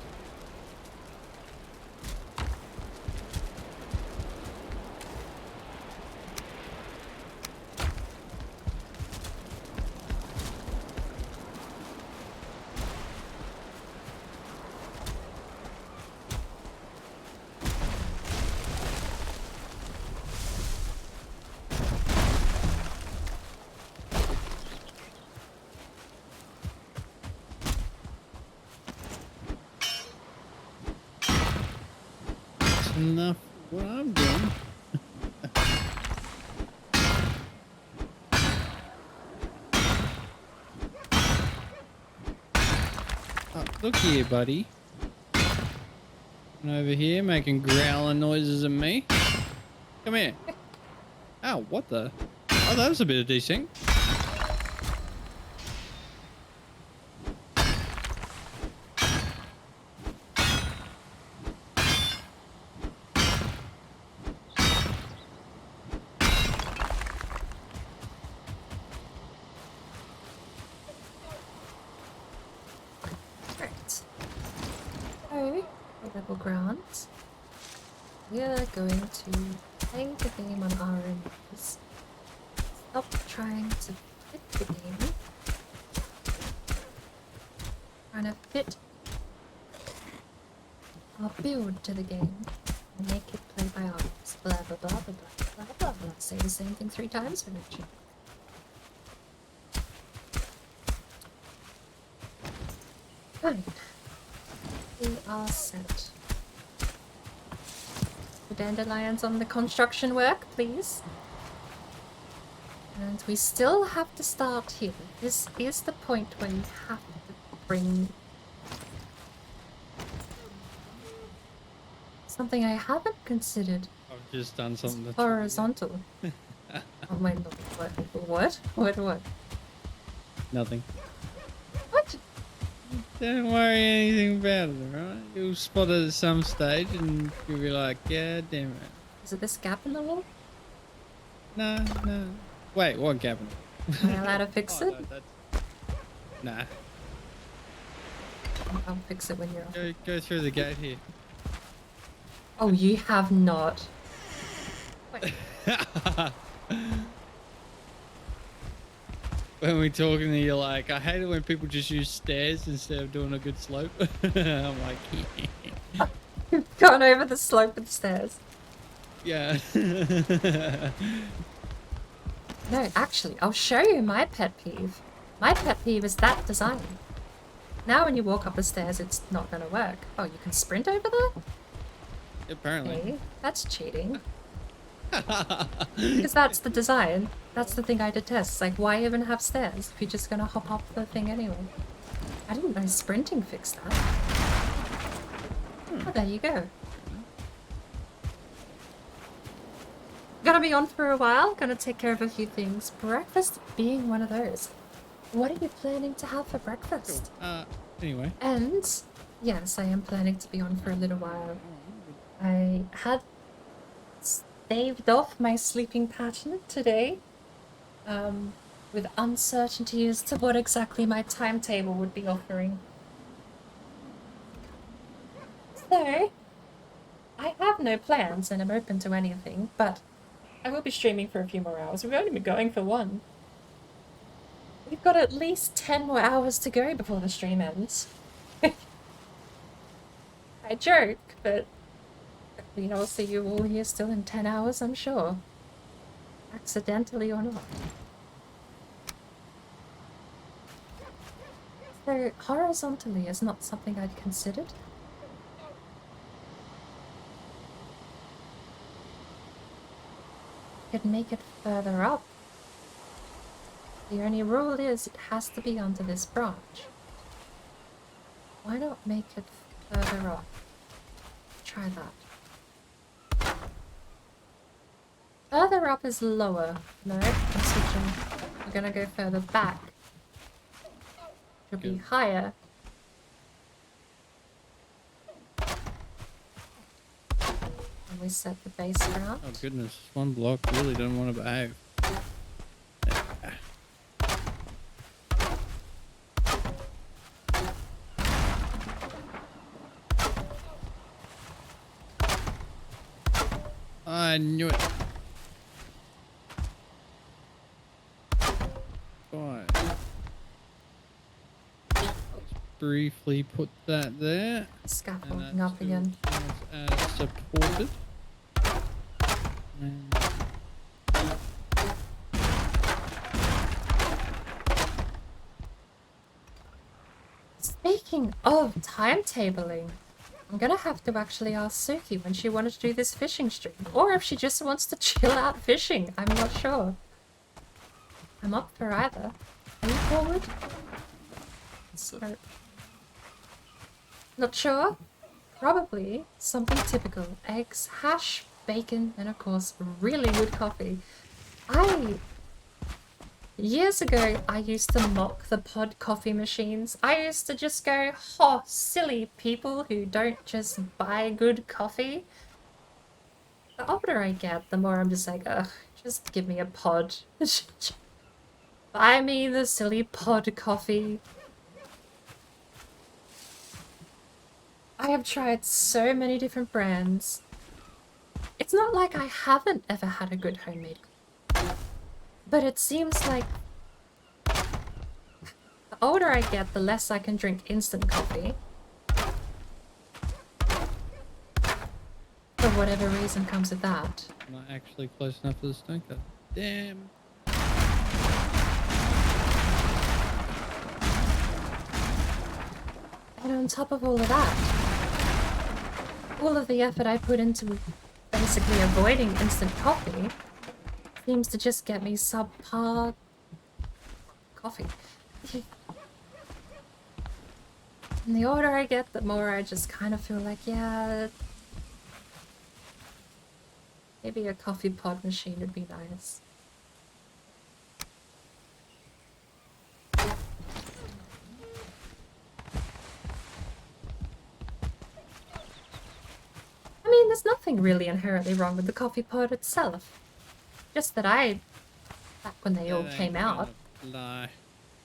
Enough what I'm doing. Oh, look here, buddy. Over here making growling noises at me. Come here. Ow, what the? Oh, that was a bit of desync. Level ground. We are going to play the game on our enemies. Stop trying to fit the game. Trying to fit our build to the game and make it play by ours. Blah blah blah blah blah blah blah blah. Say the same thing 3 times for each. Fine. We are set. The dandelions on the construction work, please. And we still have to start here. This is the point where you have to bring something I haven't considered. I've just done something that's horizontal. Oh my lord! What? What? Nothing. What? Don't worry anything about it, alright? You'll spot it at some stage and you'll be like, yeah, damn it. Is it this gap in the wall? No. Wait, what gap in it? Am I allowed to fix it? No, nah. I'll fix it when you're off. Go through the gate here. Oh, you have not. Wait. When we're talking to you, like, I hate it when people just use stairs instead of doing a good slope. I'm like, You've gone over the slope of the stairs. yeah. No, actually, I'll show you my pet peeve. My pet peeve is that design. Now when you walk up the stairs, it's not going to work. Oh, you can sprint over there? Apparently. Okay, that's cheating. Because that's the design. That's the thing I detest. It's like, why even have stairs if you're just gonna hop up the thing anyway? I didn't know sprinting fixed that. Oh, there you go. Gonna be on for a while, gonna take care of a few things. Breakfast being one of those. What are you planning to have for breakfast? Cool. Anyway. And, yes, I am planning to be on for a little while. I had staved off my sleeping pattern today, with uncertainty as to what exactly my timetable would be offering. So, I have no plans and I'm open to anything, but I will be streaming for a few more hours. We've only been going for one. We've got at least 10 more hours to go before the stream ends. I joke, but I'll see you all here still in 10 hours, I'm sure. Accidentally or not. So, horizontally is not something I'd considered. Could make it further up. The only rule is it has to be under this branch. Why not make it further up? Try that. Further up is lower. No, I'm switching. We're gonna go further back. It'll be higher. And we set the base ground. Oh goodness, one block really don't want to behave. I knew it. Fine. Let's briefly put that there. Scaffolding up again. As supported. And speaking of timetabling, I'm gonna have to actually ask Suki when she wanted to do this fishing stream, or if she just wants to chill out fishing. I'm not sure. I'm up for either. Are you forward? So, not sure? Probably something typical. Eggs, hash, bacon, and of course, really good coffee. Years ago, I used to mock the pod coffee machines. I used to just go, oh, silly people who don't just buy good coffee. The older I get, the more I'm just like, ugh, just give me a pod. Buy me the silly pod coffee. I have tried so many different brands. It's not like I haven't ever had a good homemade coffee. But it seems like the older I get, the less I can drink instant coffee. For whatever reason comes with that. not actually close enough to the stone cut. Damn. And on top of all of that, all of the effort I put into basically avoiding instant coffee seems to just get me subpar coffee. And the older I get, the more I just kind of feel like, yeah, maybe a coffee pod machine would be nice. I mean, there's nothing really inherently wrong with the coffee pod itself. Just that back when they all came out,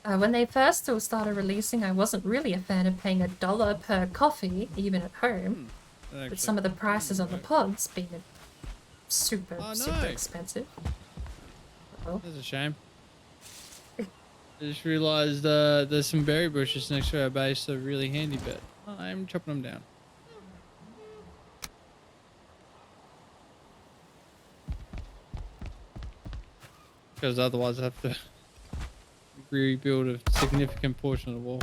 when they first all started releasing, I wasn't really a fan of paying $1 per coffee, even at home. With some of the prices on the pods being super expensive. Uh-oh. That's a shame. I just realised there's some berry bushes next to our base that are really handy, but I'm chopping them down. Because otherwise I have to rebuild a significant portion of the wall.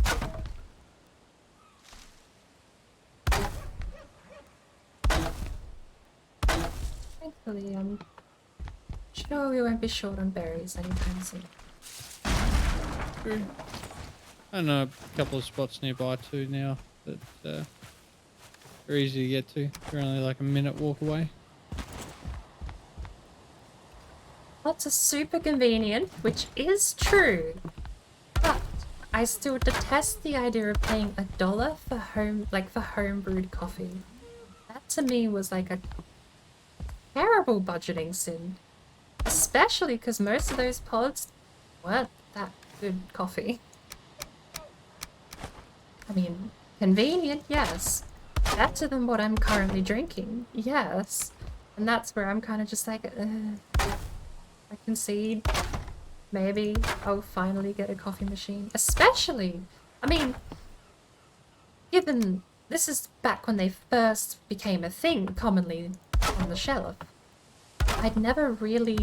Thankfully, I'm sure we won't be short on berries anytime soon. True. I know a couple of spots nearby too now that are easy to get to. They're only like a minute walk away. Lots are super convenient, which is true. But I still detest the idea of paying $1 for home brewed coffee. That to me was like a terrible budgeting sin. Especially because most of those pods weren't that good coffee. I mean, convenient, yes. Better than what I'm currently drinking, yes. And that's where I'm kind of just like, I concede. Maybe I'll finally get a coffee machine. Especially, I mean, given this is back when they first became a thing commonly on the shelf. I'd never really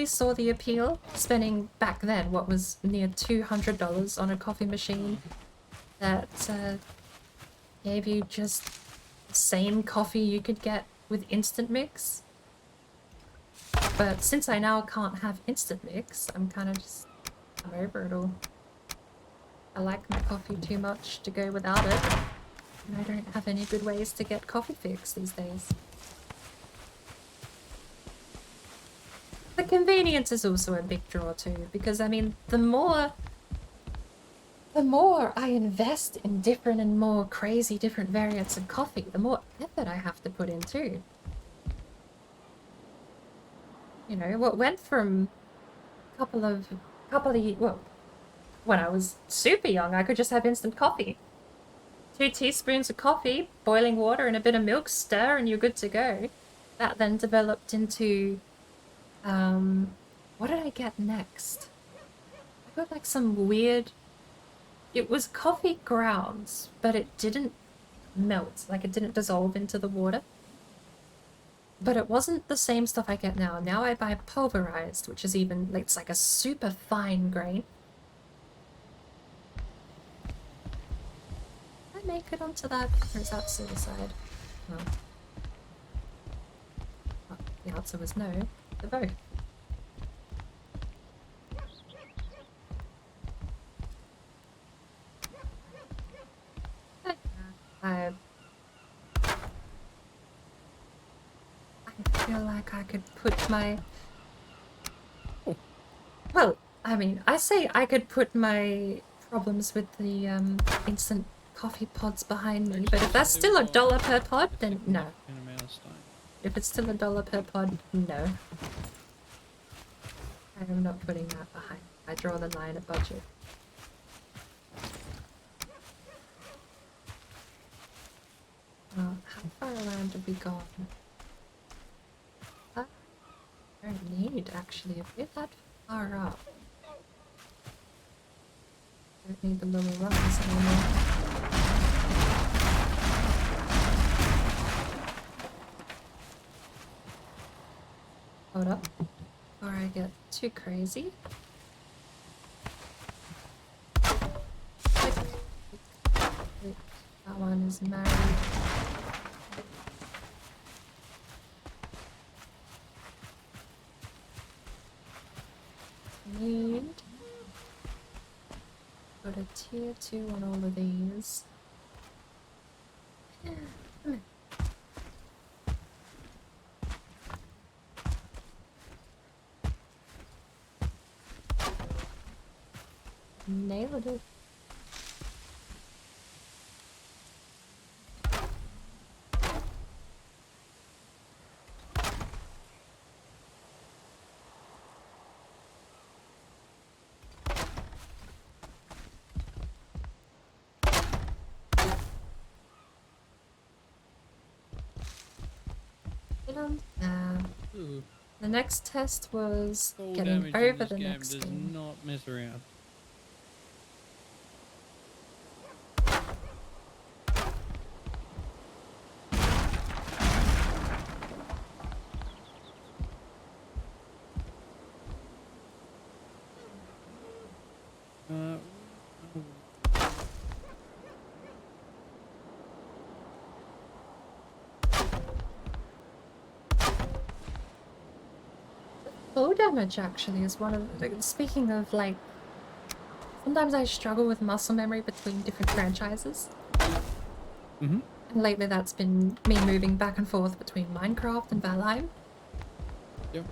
saw the appeal spending back then what was near $200 on a coffee machine that gave you just the same coffee you could get with instant mix. But since I now can't have instant mix, I'm over it all. I like my coffee too much to go without it, and I don't have any good ways to get coffee fix these days. The convenience is also a big draw too, because I mean, the more I invest in different and more crazy different variants of coffee, the more effort I have to put in too. You know, what went from well, when I was super young, I could just have instant coffee. 2 teaspoons of coffee, boiling water and a bit of milk, stir, and you're good to go. That then developed into, what did I get next? I got like some weird, it was coffee grounds, but it didn't melt, like it didn't dissolve into the water. But it wasn't the same stuff I get now. Now I buy pulverized, which is even, it's like a super fine grain. Did I make it onto that? Or is that suicide? No. Oh, the answer was no. The both. I feel like I could put my... Well, I mean, I say I could put my problems with the instant coffee pods behind me, but if that's still $1 per pod, then no. If it's still $1 per pod, no. I am not putting that behind. I draw the line at budget. Well, how far around have we gone? I don't need, actually, if we're that far up. I don't need the lower rungs anymore. Hold up, before I get too crazy. Click, click. That one is married. Need put a tier 2 on all of these. Nailed it. The next test was getting over the next does thing. Not mess around. damage actually is one of the, speaking of like, sometimes I struggle with muscle memory between different franchises. Mm-hmm. And lately that's been me moving back and forth between Minecraft and Valheim. Yep.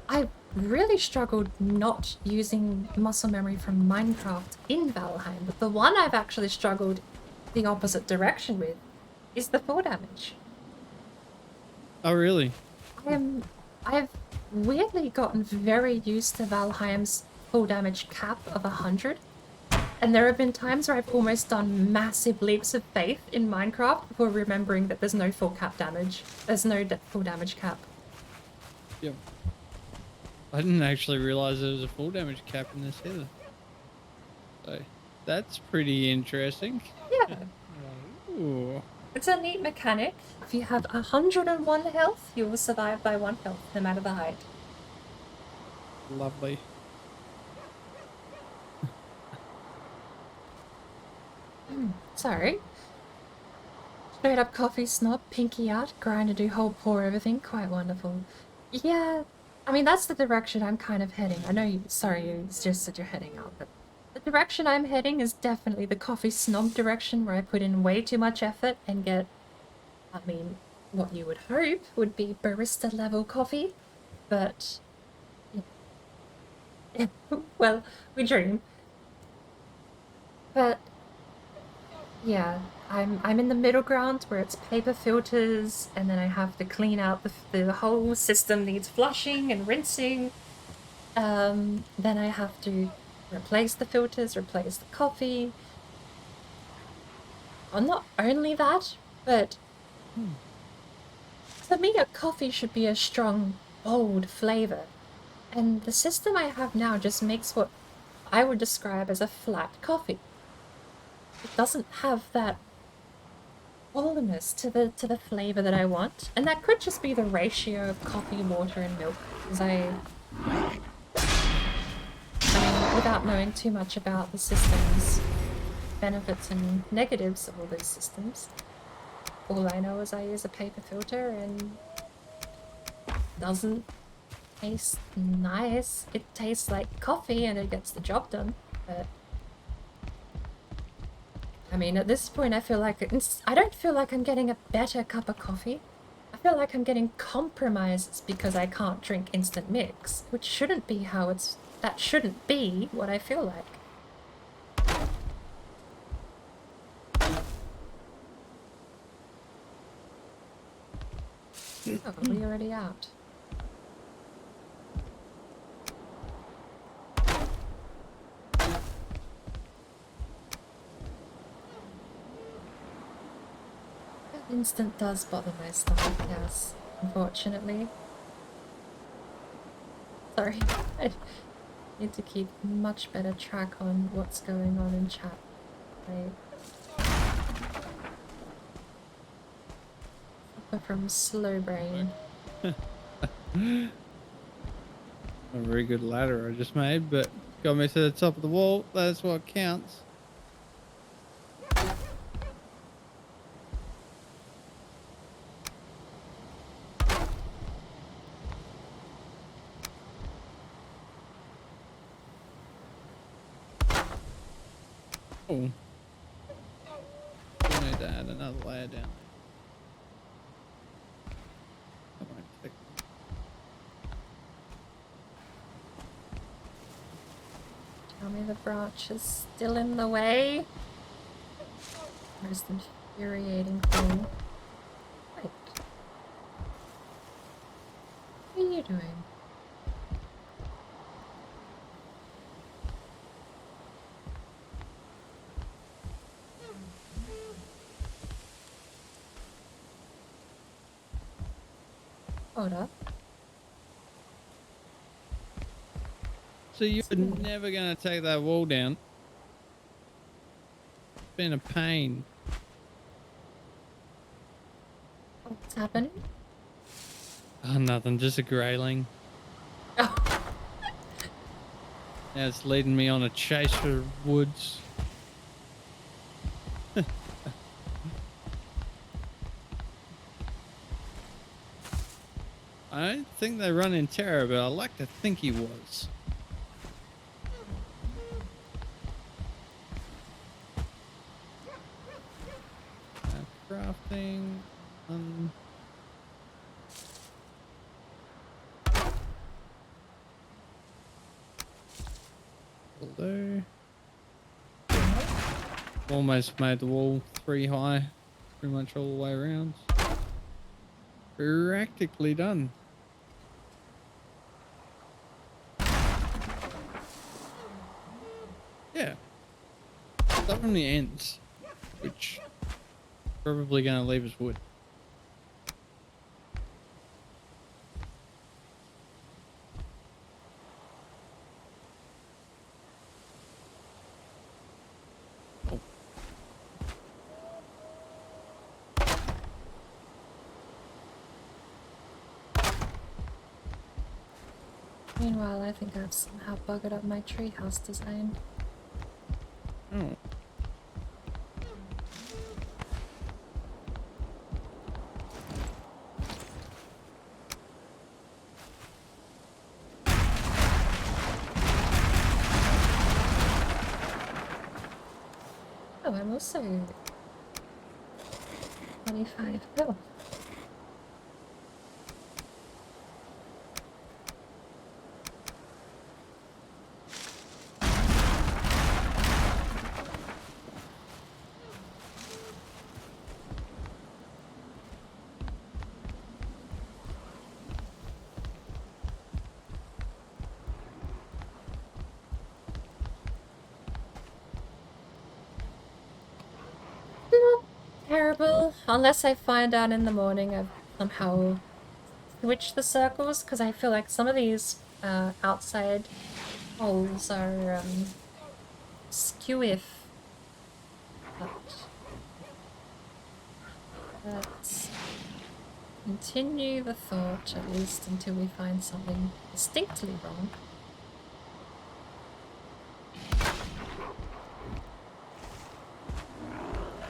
I really struggled not using muscle memory from Minecraft in Valheim, but the one I've actually struggled the opposite direction with is the fall damage. Oh, really? I've weirdly gotten very used to Valheim's full damage cap of 100. And there have been times where I've almost done massive leaps of faith in Minecraft before remembering that there's no full cap damage. There's no full damage cap. Yep. I didn't actually realize there was a full damage cap in this either. So that's pretty interesting. Yeah. Ooh. It's a neat mechanic. If you have 101 health, you will survive by 1 health, no matter the height. Lovely. Sorry. Straight up coffee snob, pinky out, grind to do whole pour everything, quite wonderful. Yeah, I mean, that's the direction I'm kind of heading. I know you, sorry, you just said you're heading out, but the direction I'm heading is definitely the coffee snob direction, where I put in way too much effort and get, I mean, what you would hope would be barista level coffee, but, yeah. Well, we dream. But, yeah, I'm in the middle ground where it's paper filters, and then I have to clean out the whole system needs flushing and rinsing. Then I have to replace the filters, replace the coffee. Well, not only that, but to me a coffee should be a strong, bold flavor. And the system I have now just makes what I would describe as a flat coffee. It doesn't have that boldness to the flavor that I want, and that could just be the ratio of coffee, water, and milk. Because I mean, without knowing too much about the system's benefits and negatives of all those systems, all I know is I use a paper filter and it doesn't taste nice. It tastes like coffee and it gets the job done, but I mean, at this point, I feel like I don't feel like I'm getting a better cup of coffee. I feel like I'm getting compromises because I can't drink instant mix, which shouldn't be how it's. That shouldn't be what I feel like. Oh, are we already out? Instant does bother my stomach, yes, unfortunately. Sorry, I need to keep much better track on what's going on in chat. Right. From Slow Brain. A very good ladder I just made, but got me to the top of the wall. That's what counts. Oh. We need to add another layer down there. I won't take Tell me the branch is still in the way. Most infuriating thing. Wait. What are you doing? Hold up. So you're never going to take that wall down. It's been a pain. What's happening? Oh, nothing. Just a grayling. Oh. Now it's leading me on a chase for woods. I don't think they run in terror, but I like to think he was. Crafting. Although almost made the wall 3 high, pretty much all the way around. Practically done. Yeah. That from the ends, which probably going to leave us wood. Meanwhile, I think I've somehow buggered up my treehouse design. Oh. Oh, I'm also 25. Oh. Terrible. Unless I find out in the morning I've somehow switched the circles, because I feel like some of these outside holes are skew-if. But let's continue the thought, at least until we find something distinctly wrong.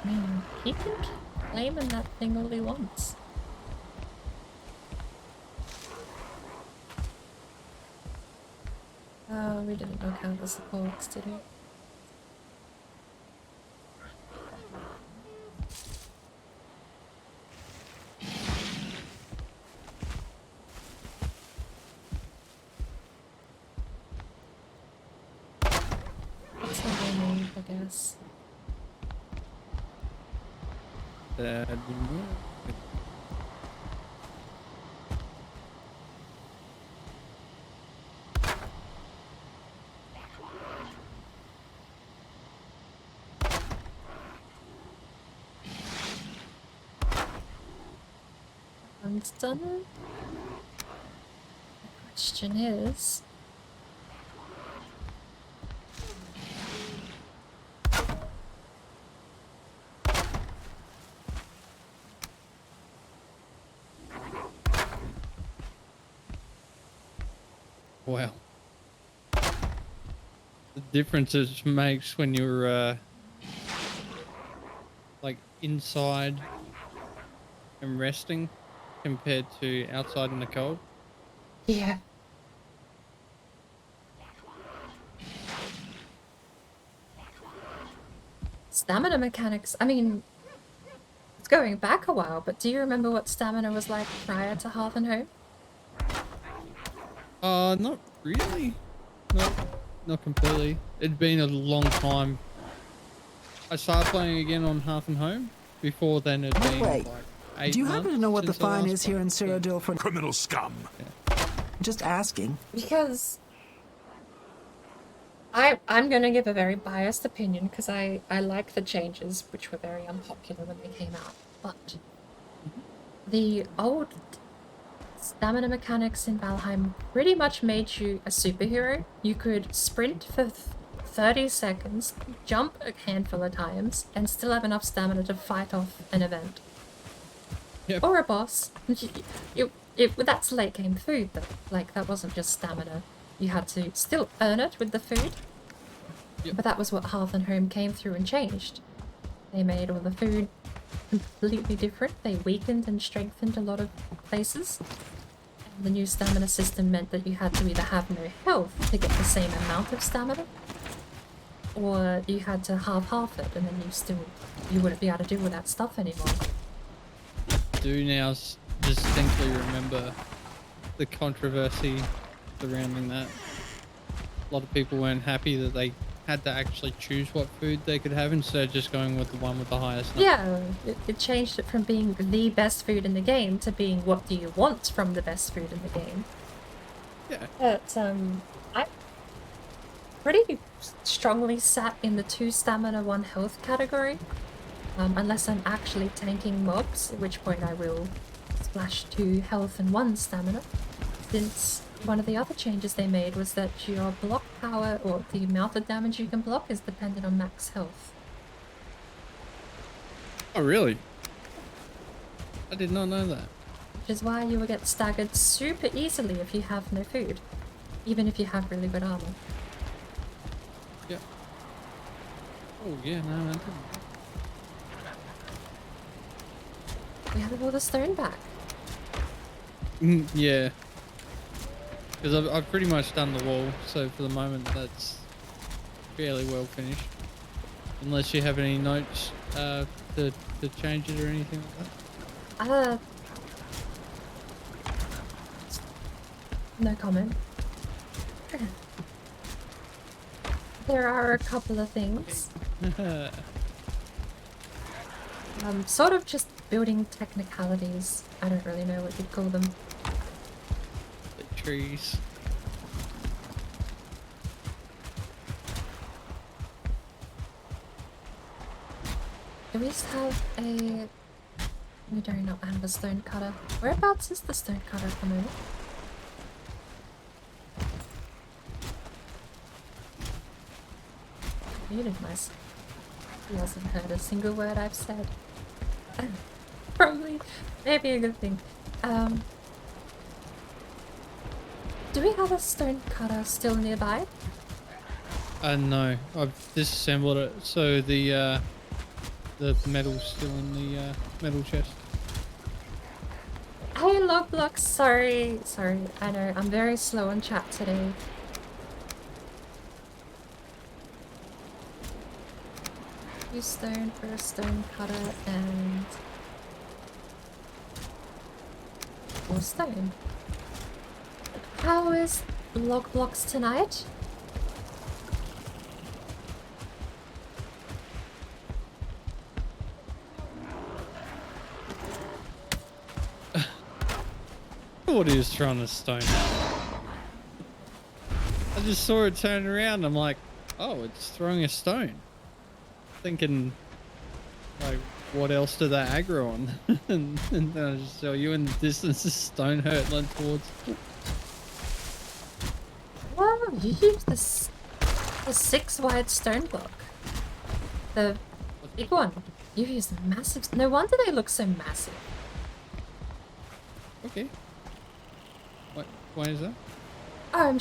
I mean, he can keep blaming that thing all he wants. Oh, we didn't knock out the supports, did we? That's what I need, I guess. That didn't work. One's done. The question is... Wow. The difference it makes when you're like inside and resting compared to outside in the cold. Yeah. Stamina mechanics, I mean, it's going back a while, but do you remember what stamina was like prior to Hearth and Home? Not really. Not completely. It'd been a long time. I started playing again on Hearth and Home. Before then, it'd been Wait, like 8 do you happen to know what the since I fine last is here in played. Cyrodiil for Criminal scum. Yeah. just asking? Because I'm going to give a very biased opinion because I like the changes, which were very unpopular when they came out. But the old stamina mechanics in Valheim pretty much made you a superhero. You could sprint for 30 seconds, jump a handful of times, and still have enough stamina to fight off an event. Yep. Or a boss. That's late game food though. Like, that wasn't just stamina. You had to still earn it with the food. Yep. But that was what Hearth and Home came through and changed. They made all the food completely different. They weakened and strengthened a lot of places. The new stamina system meant that you had to either have no health to get the same amount of stamina, or you had to half it, and then you wouldn't be able to do all that stuff anymore. Do now distinctly remember the controversy surrounding that. A lot of people weren't happy that they had to actually choose what food they could have instead of just going with the one with the highest number. Yeah, it changed it from being the best food in the game to being what do you want from the best food in the game. Yeah. But I pretty strongly sat in the 2 stamina 1 health category, unless I'm actually tanking mobs, at which point I will splash 2 health and 1 stamina, since one of the other changes they made was that your block power, or the amount of damage you can block, is dependent on max health. Oh, really? I did not know that. Which is why you will get staggered super easily if you have no food, even if you have really good armor. Yeah. Oh, yeah, no, I didn't. We have all the stone back. Yeah. Because I've pretty much done the wall, so for the moment that's fairly well finished. Unless you have any notes to change it or anything like that. No comment. There are a couple of things. Sort of just building technicalities. I don't really know what you'd call them. The trees. Do we still have a... We do not have a stone cutter. Whereabouts is the stone cutter at the moment? Muted myself. He hasn't heard a single word I've said. Probably, maybe a good thing. Do we have a stone cutter still nearby? No, I've disassembled it, so the metal's still in the metal chest. Hey, Logblock, sorry, I know, I'm very slow on chat today. Use stone for a stone cutter and... more stone. How is Logblocks tonight? What he was trying to stone. I just saw it turn around. I'm like, oh, it's throwing a stone. Thinking, like, what else do they aggro on? and then I just saw you in the distance, a stone hurtling towards. Wow, you used the 6 wide stone block. The big one. You used a massive. No wonder they look so massive. Okay. Why is that? Oh,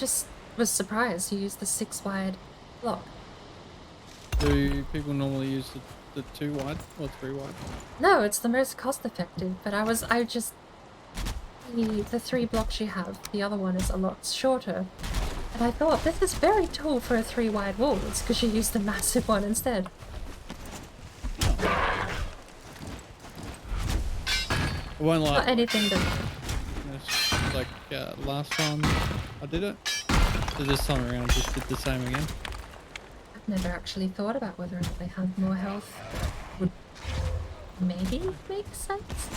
was surprised you used the 6 wide block. Do people normally use the 2 wide or 3 wide? No, it's the most cost effective, but the 3 blocks you have, the other one is a lot shorter. And I thought, this is very tall for a 3 wide wall. It's because you used the massive one instead. I won't lie. Not anything that... Like last time I did it, so this time around I just did the same again. I've never actually thought about whether or not they have more health. Would maybe make sense?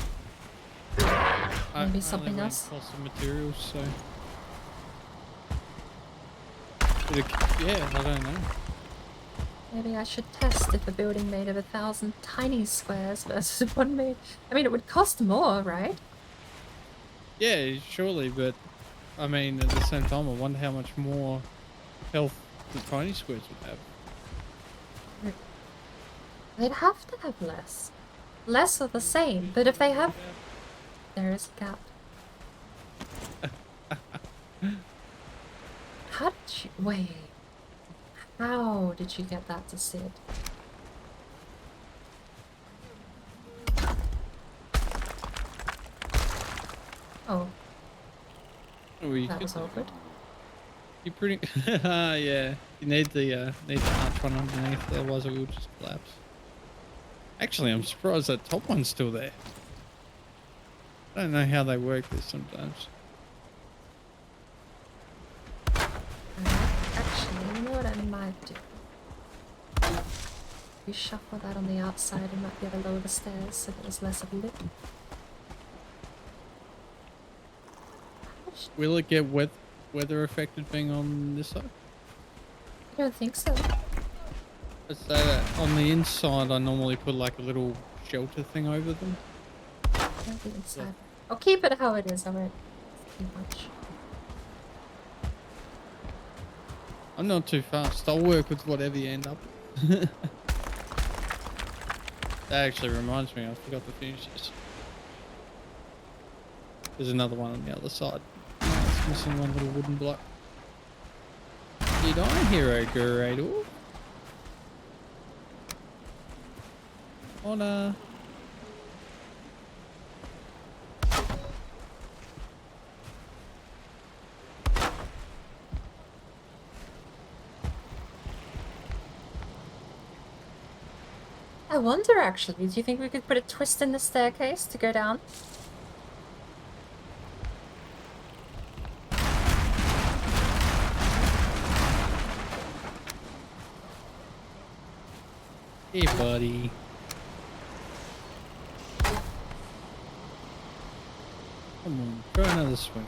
Maybe something else? Cost of materials, so... yeah, I don't know. Maybe I should test if a building made of 1,000 tiny squares versus one made... I mean, it would cost more, right? Yeah, surely, but I mean, at the same time, I wonder how much more health the tiny squares would have. They'd have to have less. Less or the same, but if they have... There is a gap. How did you... Wait. How did you get that to sit? Oh. Oh, you That could was do awkward. that. You pretty. Yeah. You need the arch one underneath, otherwise it will just collapse. Actually, I'm surprised that top one's still there. I don't know how they work this sometimes. Actually, you know what I might do? You shuffle that on the outside and might be able to lower the stairs so there's less of a lip. Will it get weather affected being on this side? I don't think so. Let's say that on the inside, I normally put like a little shelter thing over them. Not the inside. I'll keep it how it is, I won't too much. I'm not too fast. I'll work with whatever you end up with. That actually reminds me, I forgot to finish this. There's another one on the other side. It's missing one little wooden block. Did I hear a Gerado? Honor. I wonder actually, do you think we could put a twist in the staircase to go down? Hey, buddy. Come on, try another swing.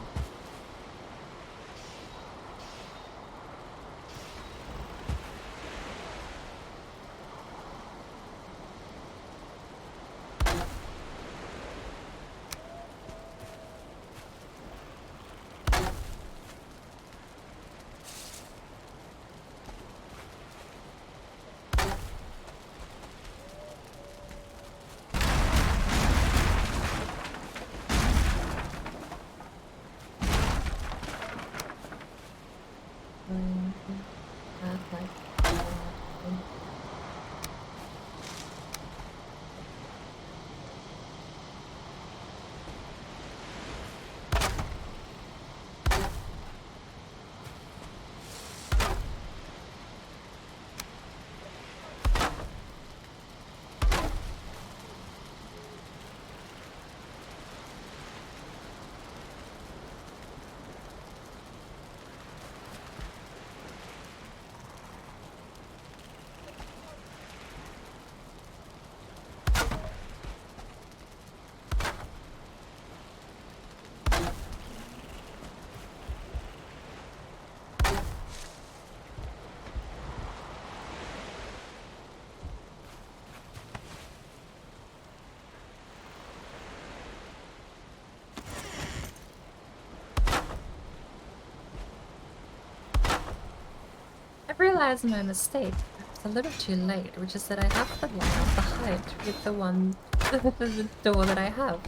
I've realised my mistake. It's a little too late, which is that I have to line up the height with the one, the door that I have.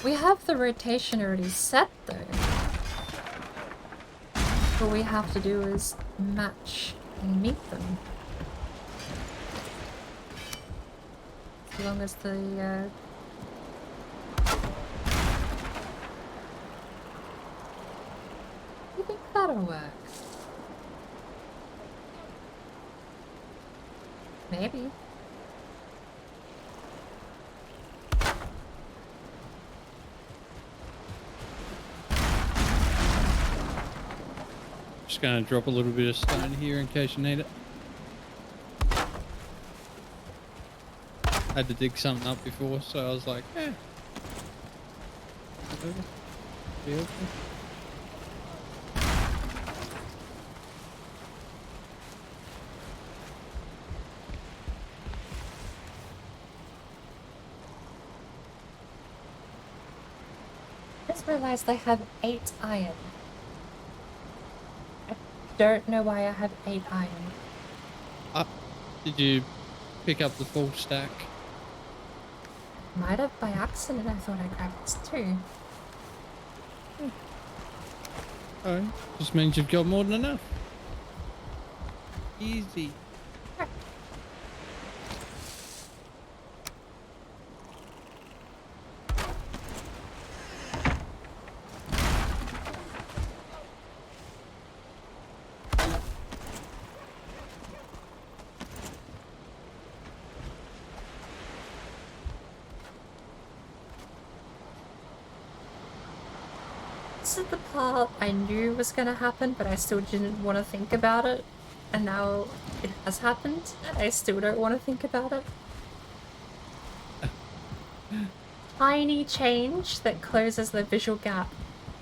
We have the rotation already set though. All we have to do is match and meet them. As long as the you think that'll work? Maybe. Just gonna drop a little bit of stone here in case you need it. Had to dig something up before, so I was like, eh. Whatever. Be okay. I just realised I have 8 iron. I don't know why I have 8 iron. Did you pick up the full stack? Might have by accident. I thought I grabbed this too. Alright, just means you've got more than enough. Easy. This is the part I knew was gonna happen, but I still didn't want to think about it. And now it has happened, and I still don't want to think about it. Tiny change that closes the visual gap,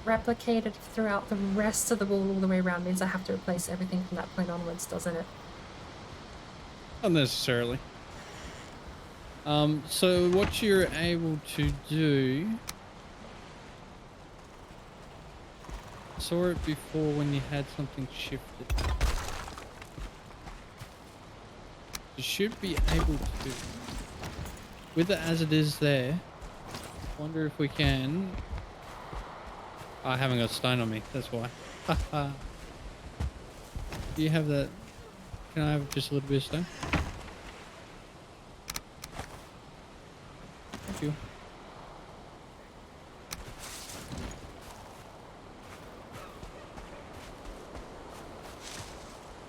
replicated throughout the rest of the wall all the way around, means I have to replace everything from that point onwards, doesn't it? Not necessarily. So what you're able to do... I saw it before when you had something shifted. You should be able to, with it as it is there, wonder if we can... I haven't got stone on me, that's why. Do you have that? Can I have just a little bit of stone? Thank you.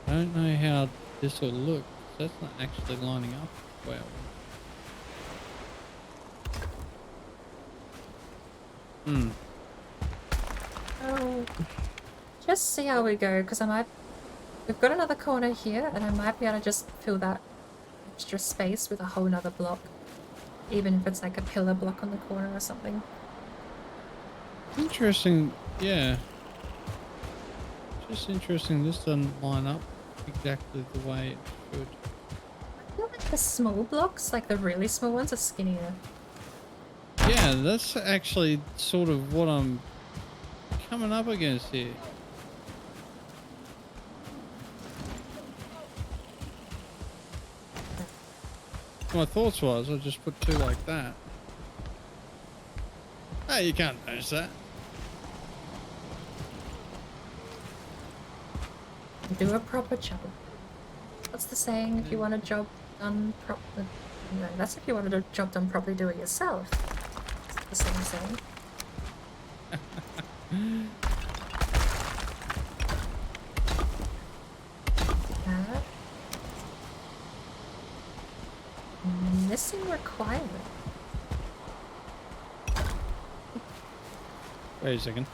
I don't know how this will look. That's not actually lining up well. Oh, just see how we go, because we've got another corner here, and I might be able to just fill that extra space with a whole nother block. Even if it's like a pillar block on the corner or something. Interesting, yeah. Just interesting, this doesn't line up exactly the way it should. I feel like the small blocks, like the really small ones, are skinnier. Yeah, that's actually sort of what I'm coming up against here. My thoughts was I just put two like that. Hey, you can't notice that. Do a proper job. What's the saying? If you want a job done properly, no, that's if you wanted a job done properly, do it yourself. It's the same saying. Missing requirement. Wait a second.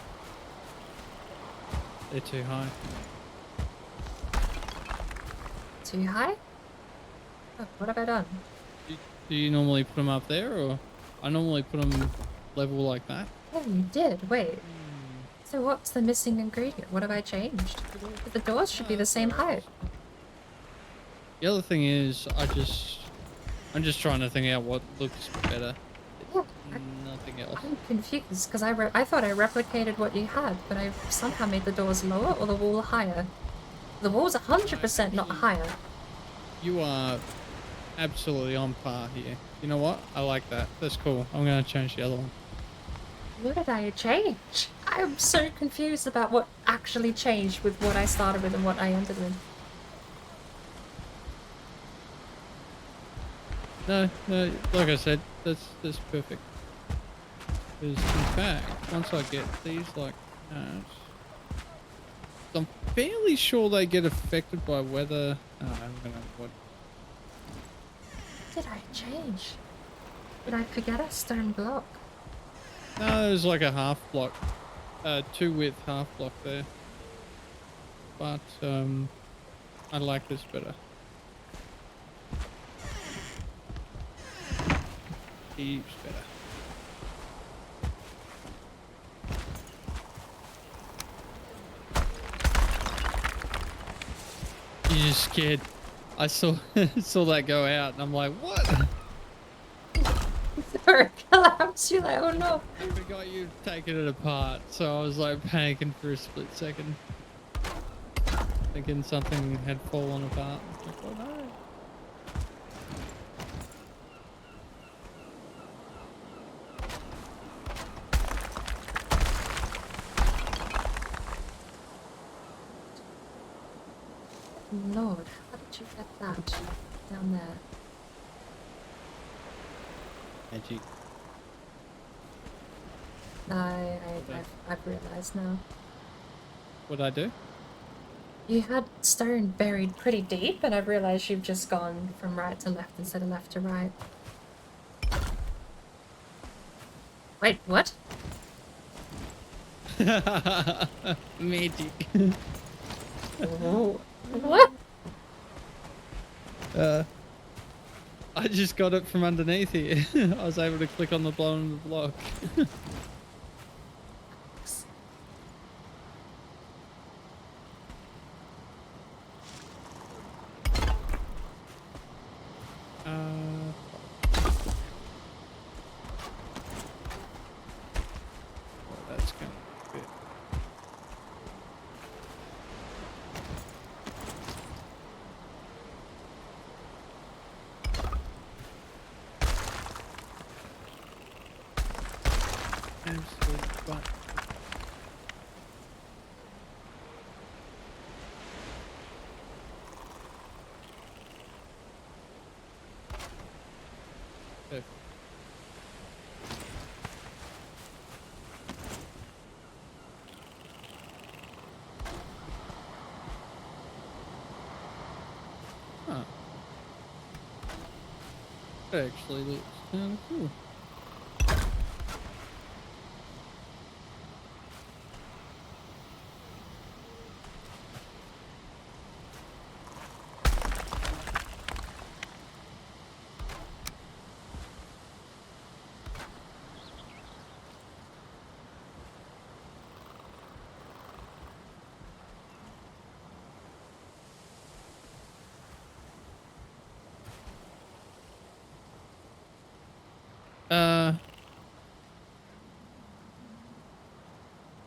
They're too high. Too high? Oh, what have I done? Do you normally put them up there, or I normally put them level like that? Oh, you did. Wait. So what's the missing ingredient? What have I changed? The doors should be the same height. The other thing is, I'm just trying to think out what looks better. Yeah, Nothing else. I'm confused because I thought I replicated what you had, but I somehow made the doors lower or the wall higher. The wall's 100% not higher. You are absolutely on par here. You know what? I like that. That's cool. I'm going to change the other one. What did I change? I'm so confused about what actually changed with what I started with and what I ended with. No, like I said, that's perfect. Because in fact, once I get these like that, I'm fairly sure they get affected by weather. Oh, I'm gonna what? What did I change? Did I forget a stone block? No, there's like a half block, 2 width half block there. But I like this better. Heaps better. You're just scared. I saw saw that go out, and I'm like, what? Or collapse, you're like, oh no. I forgot you'd taken it apart, so I was like panicking for a split second, thinking something had fallen apart. Like, oh no. Lord, how did you get that down there? Magic. I've realised now. What'd I do? You had stone buried pretty deep, and I've realised you've just gone from right to left instead of left to right. Wait, what? Magic. What? I just got it from underneath here. I was able to click on the bottom of the block. That's going to fit. Absolutely fine. Perfect. Huh. That actually looks kind of cool.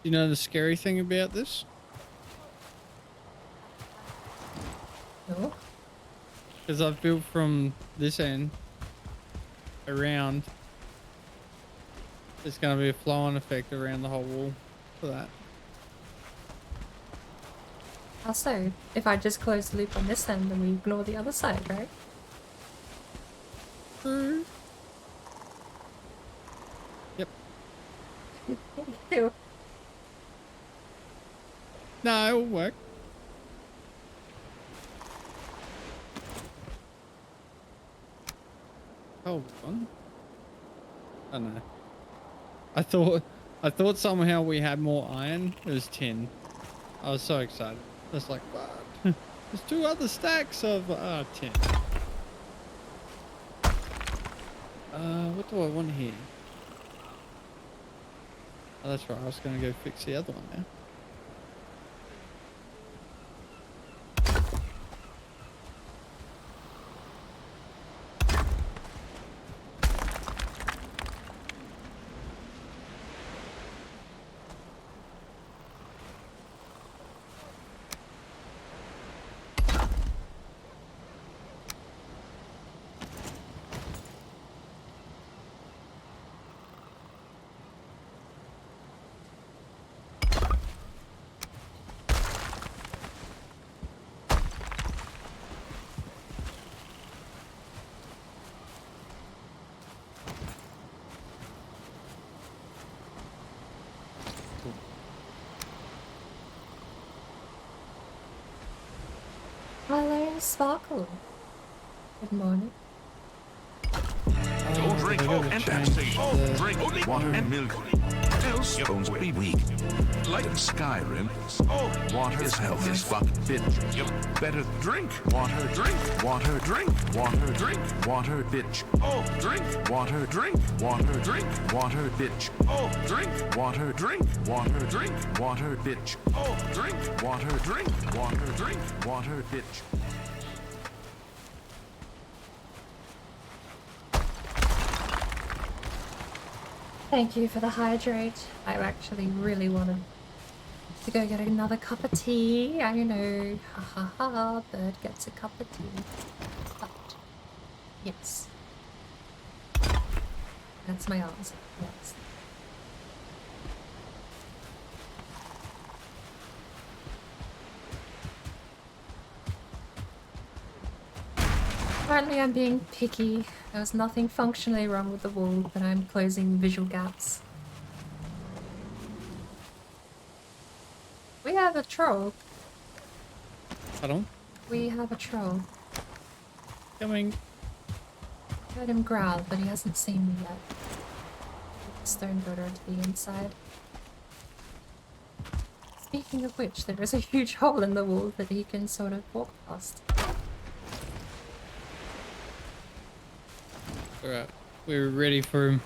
You know the scary thing about this? No. Because I've built from this end around. There's going to be a flow-on effect around the whole wall for that. Also, if I just close the loop on this end, then we ignore the other side, right? True. Yep. Ew. No, it will work. Hold on. I don't know. I thought somehow we had more iron. It was tin. I was so excited. I was like, what? There's 2 other stacks of tin. What do I want here? Oh, that's right. I was going to go fix the other one now. Hello, Sparkle. Good morning. Don't drink and that's safe. Drink only water and milk. Else bones will be weak. Like in Skyrim. Water is health is fucking fit. Better drink. Water, drink. Water, drink. Water, drink. Water, bitch. Drink. Water, drink. Water, drink. Water, bitch. Drink. Water, drink. Water, drink. Water, bitch. Drink. Water, drink. Water, drink. Water, bitch. Thank you for the hydrate. I actually really wanted to go get another cup of tea. I know, ha ha ha, bird gets a cup of tea. But, yes. That's my answer, yes. Apparently I'm being picky. There was nothing functionally wrong with the wall, but I'm closing visual gaps. We have a troll. Pardon? We have a troll. Coming. Heard him growl, but he hasn't seen me yet. Stone builder to the inside. Speaking of which, there is a huge hole in the wall that he can sort of walk past. Alright, we're ready for him.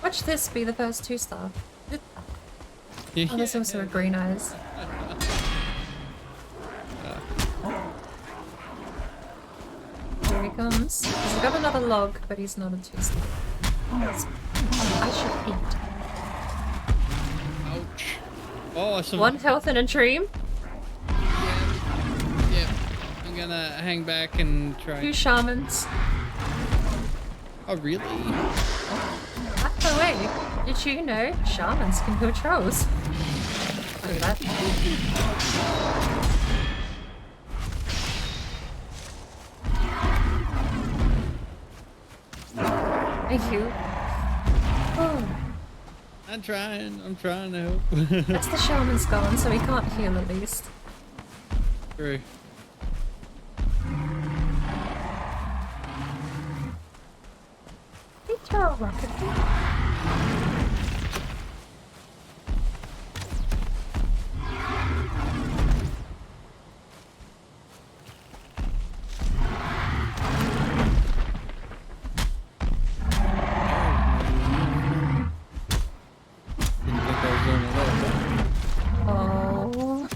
Watch this be the first 2-star. Yeah. Oh, there's also a green eyes. Here he comes. He's got another log, but he's not a 2-star. Oh, I should eat. Ouch. Oh, awesome. 1 health and a dream. Yeah. I'm gonna hang back and try. 2 shamans. Oh, really? By the way, did you know shamans can kill trolls? Look at that. Thank you. Oh, I'm trying to help. that's the shaman's gone, so he can't heal at least. True. He throw a rocket. Oh,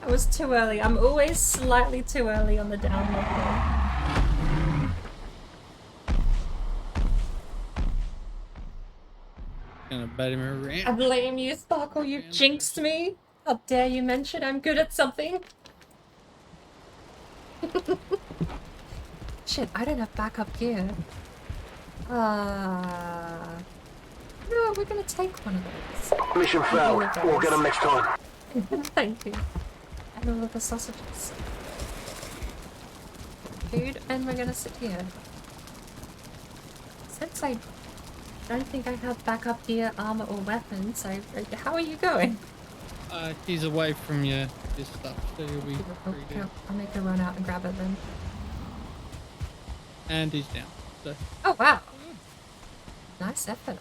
I was too early. I'm always slightly too early on the download. Gonna bat him around. I blame you, Sparkle. You jinxed me. How dare you mention I'm good at something? Shit, I don't have backup gear. No, we're gonna take one of those. Mission failed. We'll get them next time. Thank you. And all of the sausages. Food, and we're gonna sit here. Since I don't think I have backup gear, armor, or weapons, how are you going? He's away from you, this stuff, so you'll be pretty good. I'll make a run out and grab it then. And he's down. So Oh wow! Nice effort.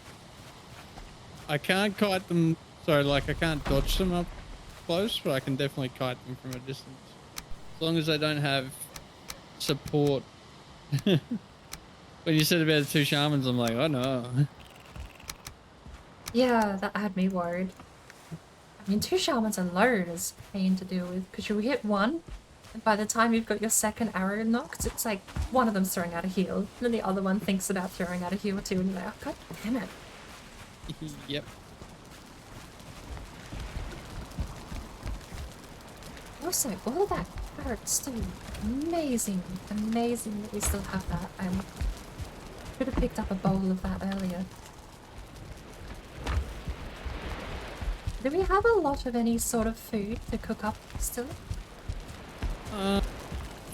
I can't kite them, sorry, like I can't dodge them up close, but I can definitely kite them from a distance. As long as I don't have support. When you said about the 2 shamans, I'm like, oh no. Yeah, that had me worried. I mean, 2 shamans alone is a pain to deal with, because you hit one, and by the time you've got your second arrow knocked, it's like one of them's throwing out a heal, and then the other one thinks about throwing out a heal too, and you're like, oh, god damn it. Yep. Also, all of that carrot stew, amazing, amazing that we still have that. I could have picked up a bowl of that earlier. Do we have a lot of any sort of food to cook up still? I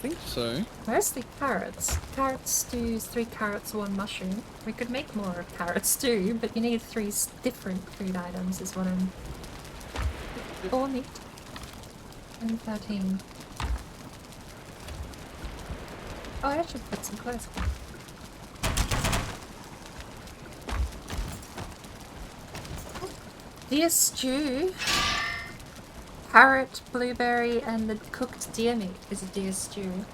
think so. Mostly carrots. Carrot stews, 3 carrots, 1 mushroom. We could make more of carrot stew, but you need 3 different food items is what I'm... 4 meat. And 13. Oh, I should put some clothes on. Deer stew. Carrot, blueberry, and the cooked deer meat is a deer stew.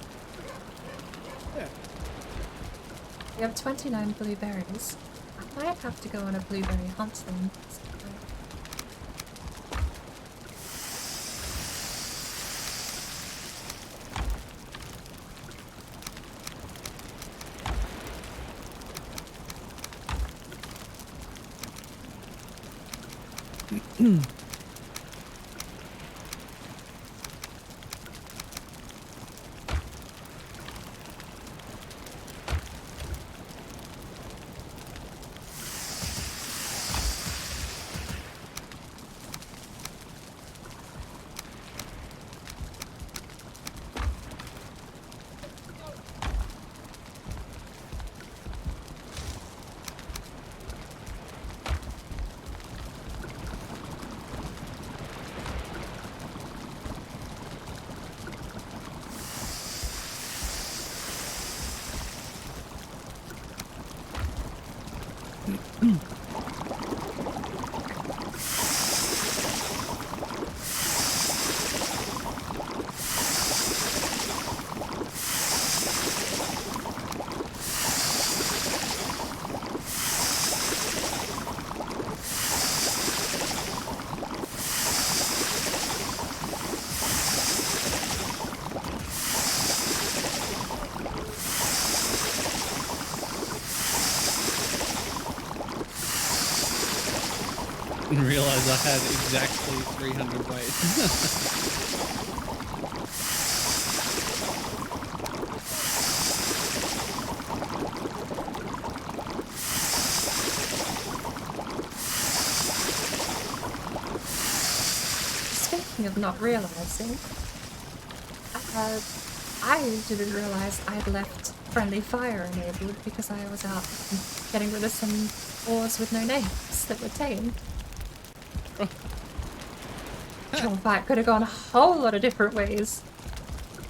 Yeah. We have 29 blueberries. I might have to go on a blueberry hunt then. didn't realize I had exactly 300 weight. Speaking of not realizing, I didn't realize I'd left friendly fire enabled because I was out getting rid of some ores with no names that were tame. Control fight could have gone a whole lot of different ways.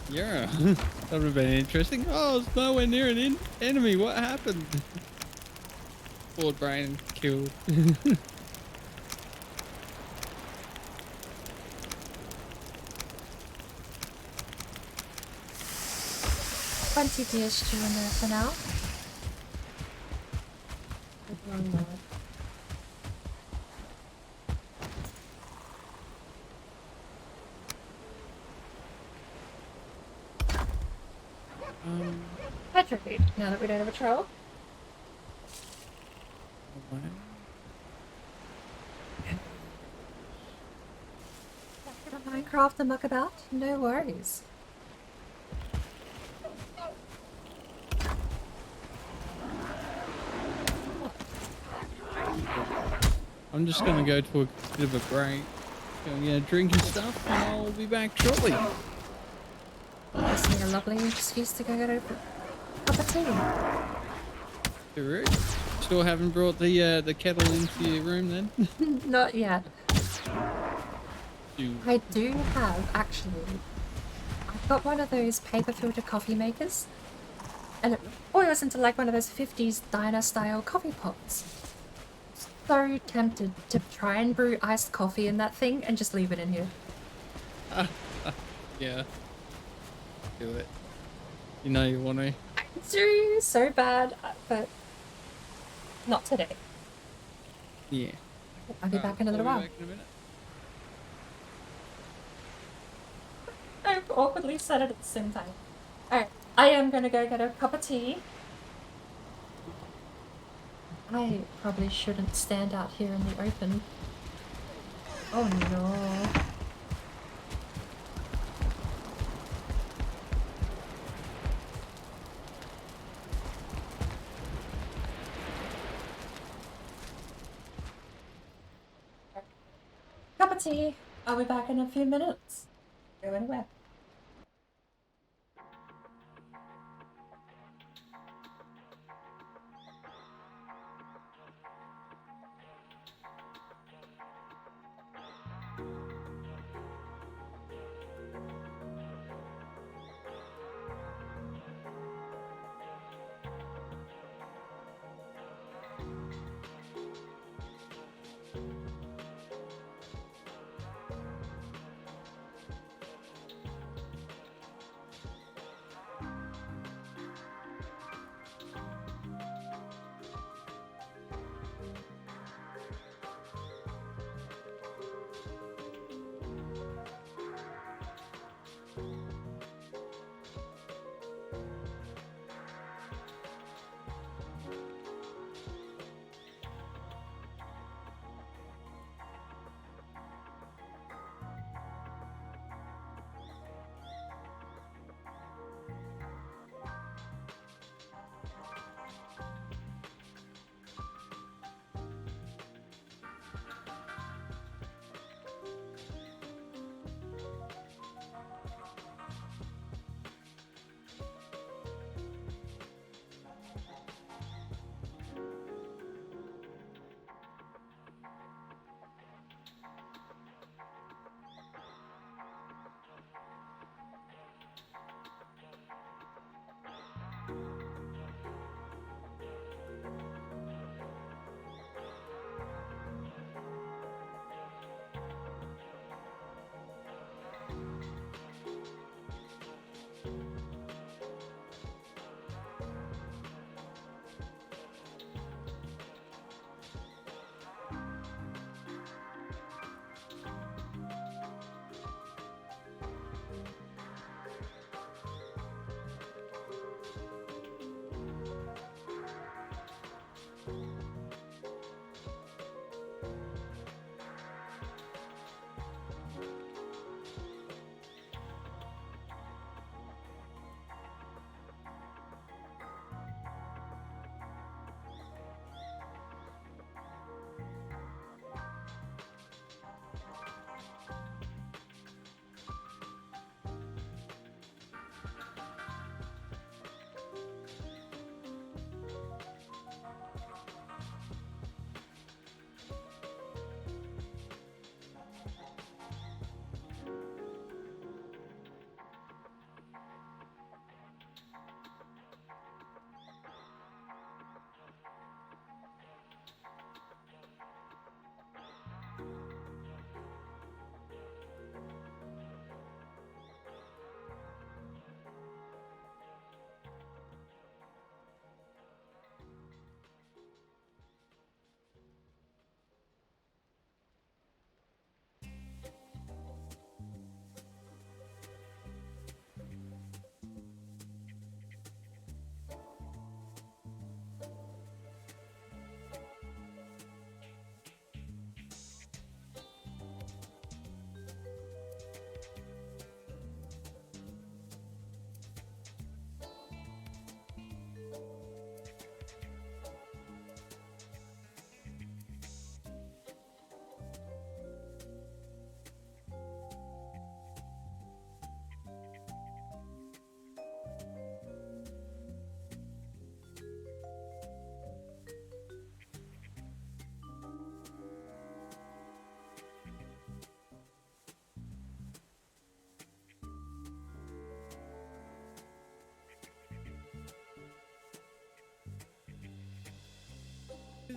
Yeah, that would have been interesting. Oh, it's nowhere near an enemy. What happened? Poor brain killed. 20 DS2 in there for now. Petrified, now that we don't have a troll. Minecraft and muck about? No worries. I'm just gonna go to a bit of a break. Gonna get a drink and stuff, and I'll be back shortly. Gives me a lovely excuse to go get a cup of tea. Correct. Still haven't brought the kettle into your room then? Not yet. You. I do have, actually. I've got one of those paper filter coffee makers. And it boils into like one of those 50s diner style coffee pots. So tempted to try and brew iced coffee in that thing and just leave it in here. Yeah. Do it. You know you want to. I do so bad, but not today. Yeah. I'll be back in a little while. Back in a minute. I've awkwardly said it at the same time. Alright, I am gonna go get a cup of tea. I probably shouldn't stand out here in the open. Oh no. Cup of tea. I'll be back in a few minutes. Go anywhere.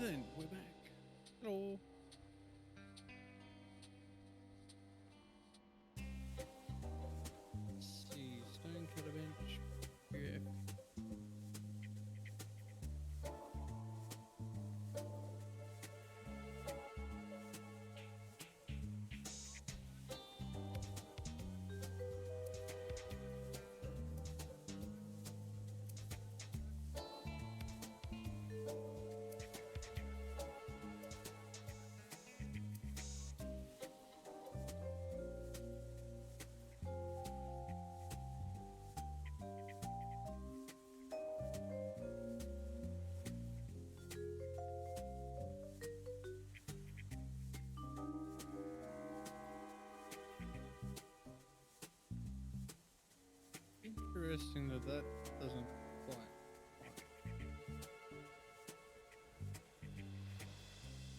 then, we're back. Hello. Let's see, stone cutter bench. Yeah. Interesting that that doesn't quite.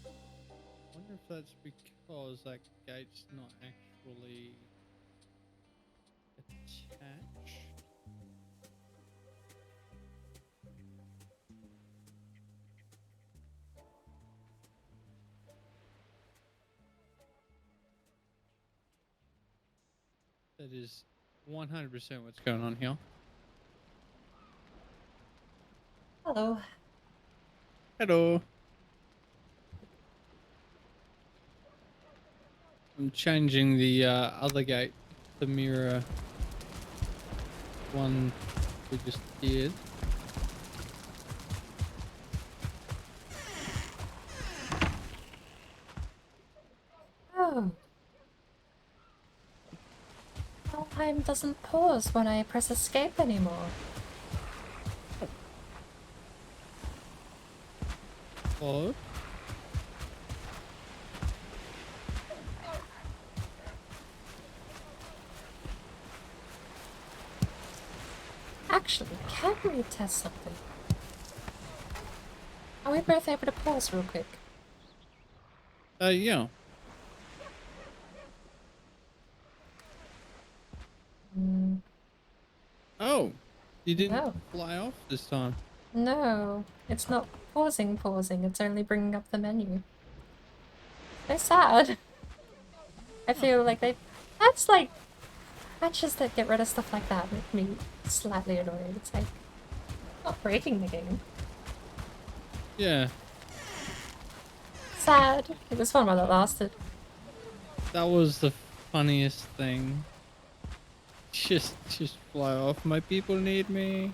I wonder if that's because that gate's not actually attached. That is 100% what's going on here. Hello. Hello. I'm changing the other gate to mirror one we just did. Oh. Valheim doesn't pause when I press escape anymore. Oh. Actually, can we test something? Are we both able to pause real quick? Yeah. Oh, you didn't No. fly off this time. No, it's not pausing, it's only bringing up the menu. So sad. I feel like that's like, patches that get rid of stuff like that make me slightly annoyed. It's like, not breaking the game. Yeah, Sad. It was fun while it lasted. that was the funniest thing. Just fly off. My people need me.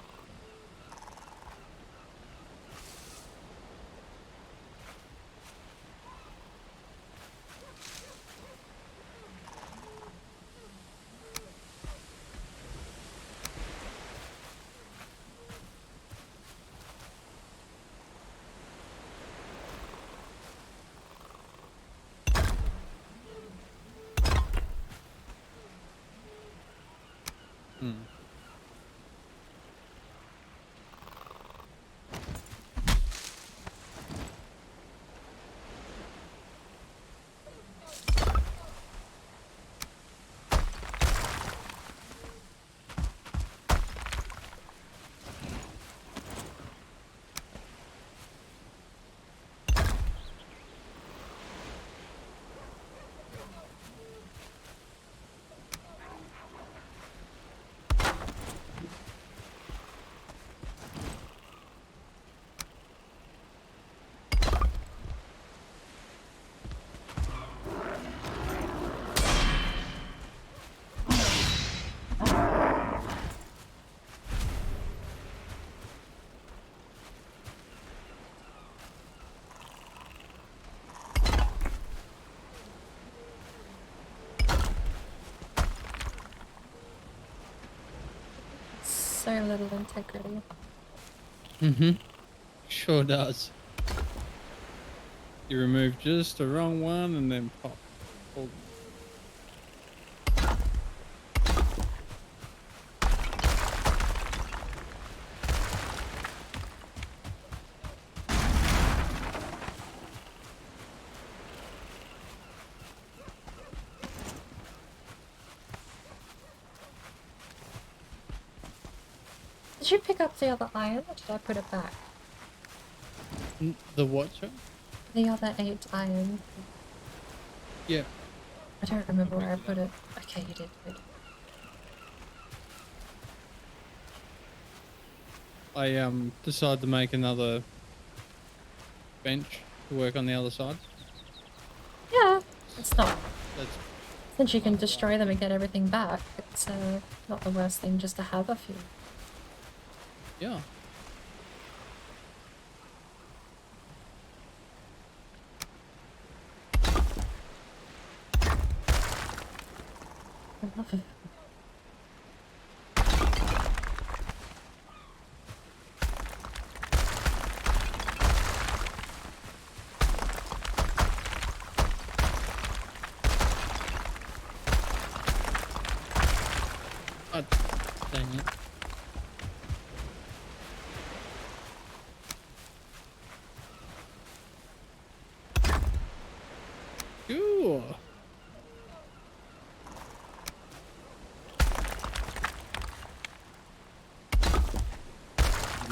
So little integrity. Mm-hmm. Sure does. You remove just the wrong one and then pop. Hold. Did you pick up the other iron or did I put it back? The what, sir? The other 8 iron. Yeah. I don't remember where I put it. Okay, you did. Good. I decided to make another bench to work on the other side. Yeah, it's not. That's Since you can destroy them and get everything back, it's not the worst thing just to have a few. yeah. I love it. Oh, dang it. Cool.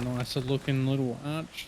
Nicer looking little arch.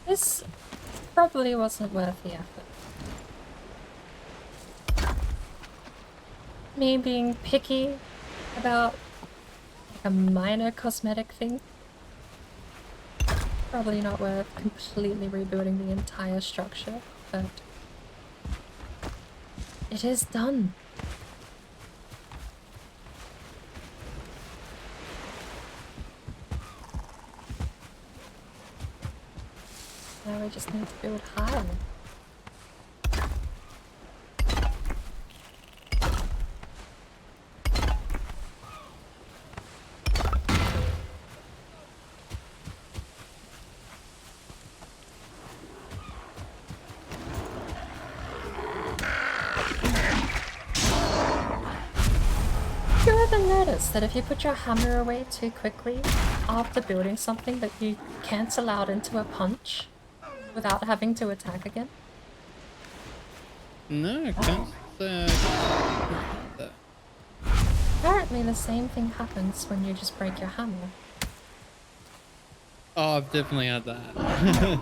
This probably wasn't worth the effort. Me being picky about like a minor cosmetic thing. Probably not worth completely rebuilding the entire structure, but it is done. Now we just need to build higher. You ever notice that if you put your hammer away too quickly after building something that you cancel out into a punch without having to attack again? No, I can't say that. Apparently the same thing happens when you just break your hammer. Oh, I've definitely had that.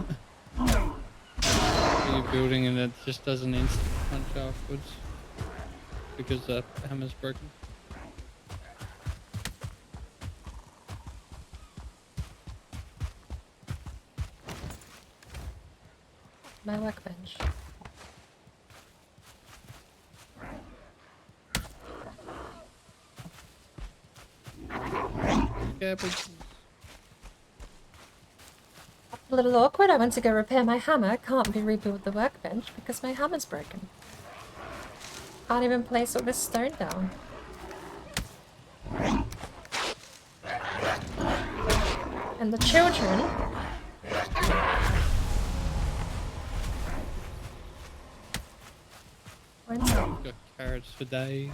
You're building and it just does an instant punch afterwards because the hammer's broken. My workbench. Yeah, but A little awkward. I went to go repair my hammer. Can't be rebuild the workbench because my hammer's broken. Can't even place all this stone down. And the children... won't stop. got carrots for days.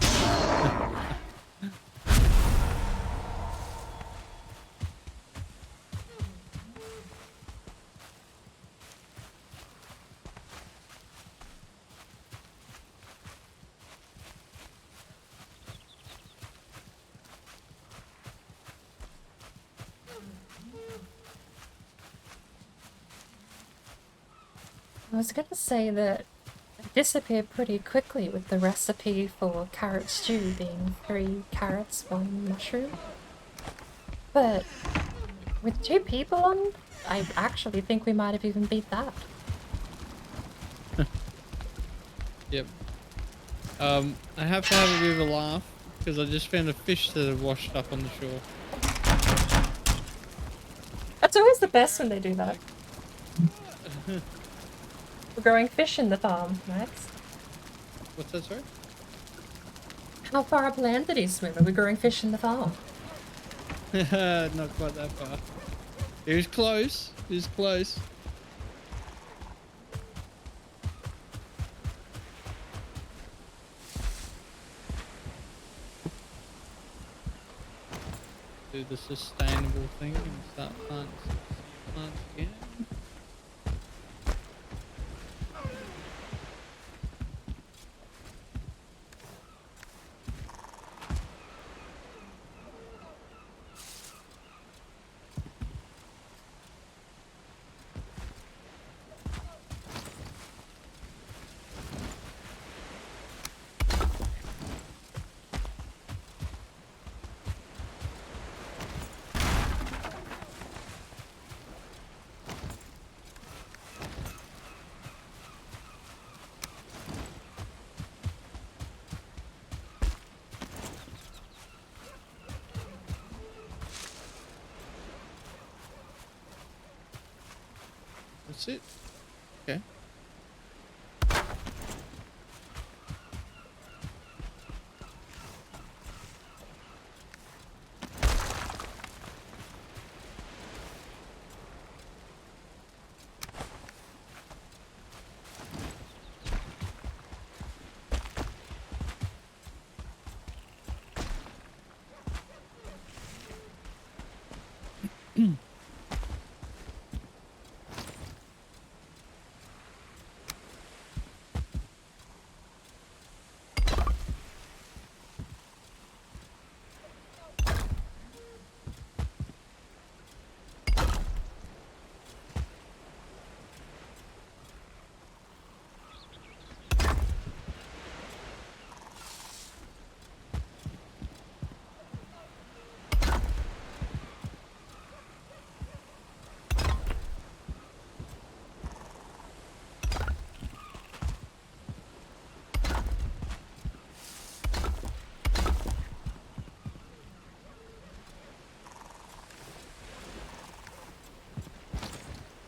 I was gonna say that they disappear pretty quickly with the recipe for carrot stew being 3 carrots, 1 mushroom. But with 2 people on, I actually think we might have even beat that. Yep. I have to have a bit of a laugh because I just found a fish that had washed up on the shore. That's always the best when they do that. We're growing fish in the farm, Max. What's that, sorry? How far upland did he swim? Are we growing fish in the farm? Not quite that far. He was close. He was close. Do the sustainable thing and start planting plants again. That's it. Okay.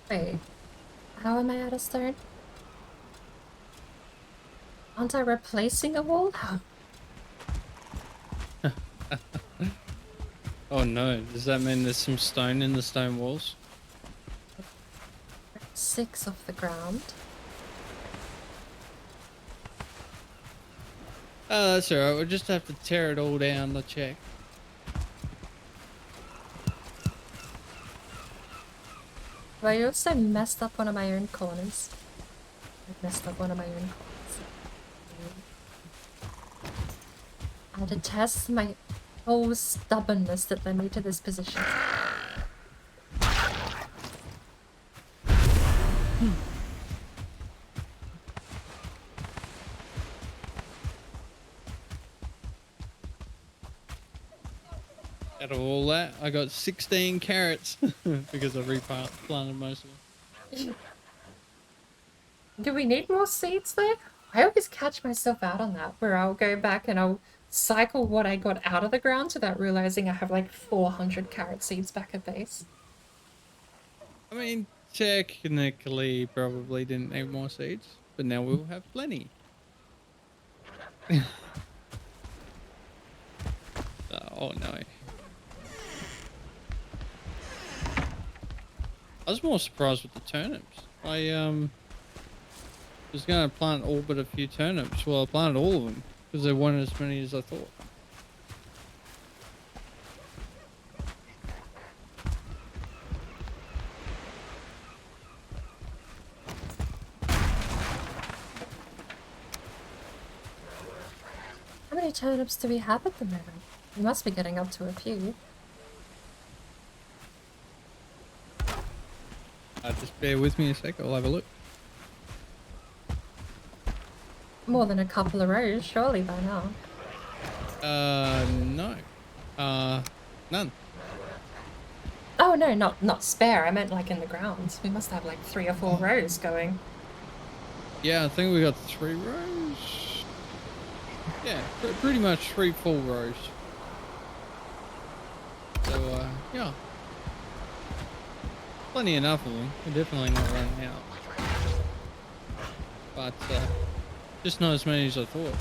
Wait, how am I out of stone? Aren't I replacing a wall? Oh no, does that mean there's some stone in the stone walls? 6 off the ground. Oh, that's alright, we'll just have to tear it all down to check. But I also messed up one of my own corners. I messed up one of my own corners. I had to test my whole stubbornness that led me to this position. Out of all that, I got 16 carrots because I replanted most of them. Do we need more seeds though? I always catch myself out on that, where I'll go back and I'll cycle what I got out of the ground without realizing I have like 400 carrot seeds back at base. I mean, technically probably didn't need more seeds, but now we'll have plenty. Oh no. I was more surprised with the turnips. I was going to plant all but a few turnips. Well, I planted all of them because there weren't as many as I thought. How many turnips do we have at the moment? We must be getting up to a few. Just bear with me a sec, I'll have a look. more than a couple of rows, surely by now. No. None. Oh no, not spare. I meant like in the grounds. We must have like 3 or 4 rows going. Yeah, I think we got 3 rows. Yeah, pretty much 3 full rows. So, yeah. Plenty enough of them. We're definitely not running out. But, just not as many as I thought.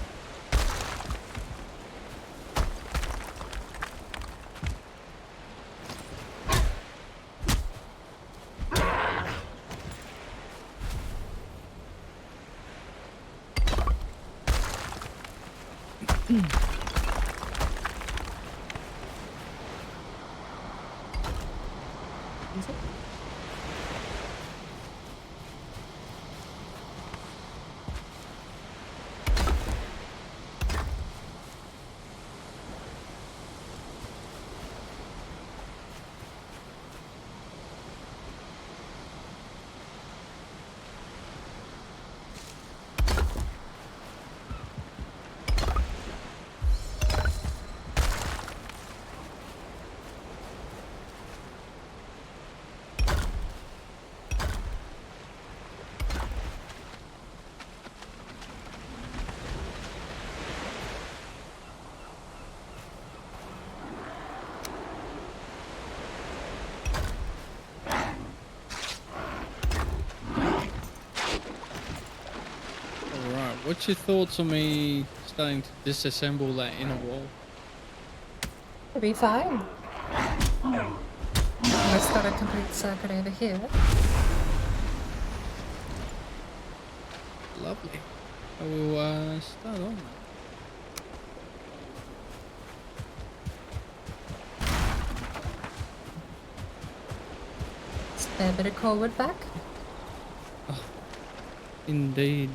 What's your thoughts on me starting to disassemble that inner wall? It'll be fine. Almost got a complete circuit over here. Lovely. I will start on that. Spare bit of core wood back. Oh, indeed.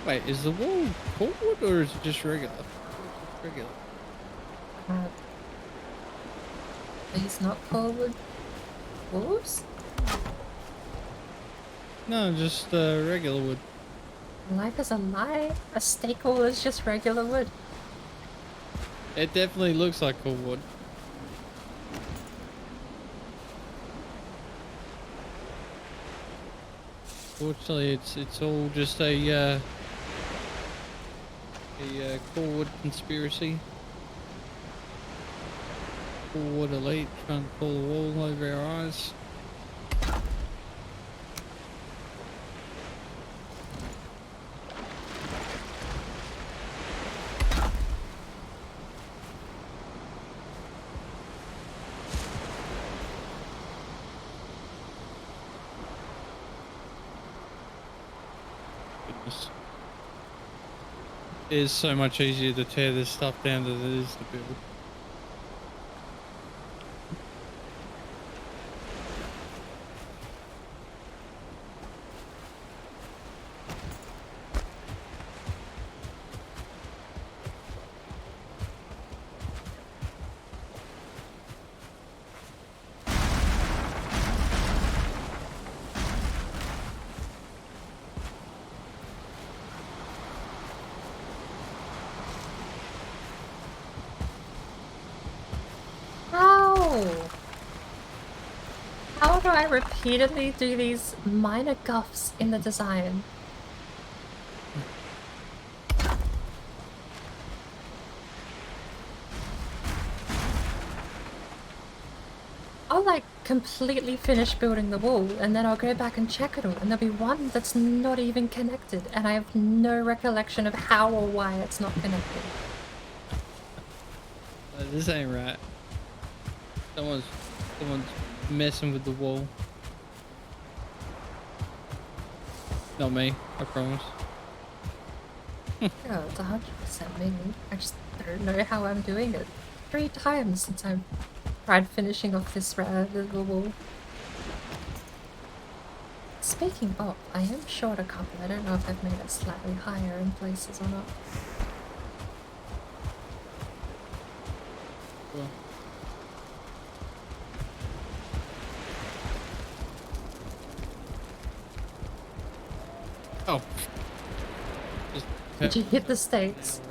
Wait, is the wall cord or is it just regular? It's regular. These not core wood walls? No, just regular wood. Life is a lie. A steak wall is just regular wood. It definitely looks like core wood. Fortunately, it's all just a core wood conspiracy. Core wood elite trying to pull the wool over our eyes. Goodness. It is so much easier to tear this stuff down than it is to build. How do I repeatedly do these minor guffs in the design? I'll like completely finish building the wall and then I'll go back and check it all and there'll be one that's not even connected and I have no recollection of how or why it's not connected. This ain't right. Someone's messing with the wall. Not me, I promise. Oh, it's 100% me. I just don't know how I'm doing it. 3 times since I've tried finishing off this little wall. Speaking of, I am short a couple. I don't know if I've made it slightly higher in places or not. Well. Oh. Just Did you hit the stakes?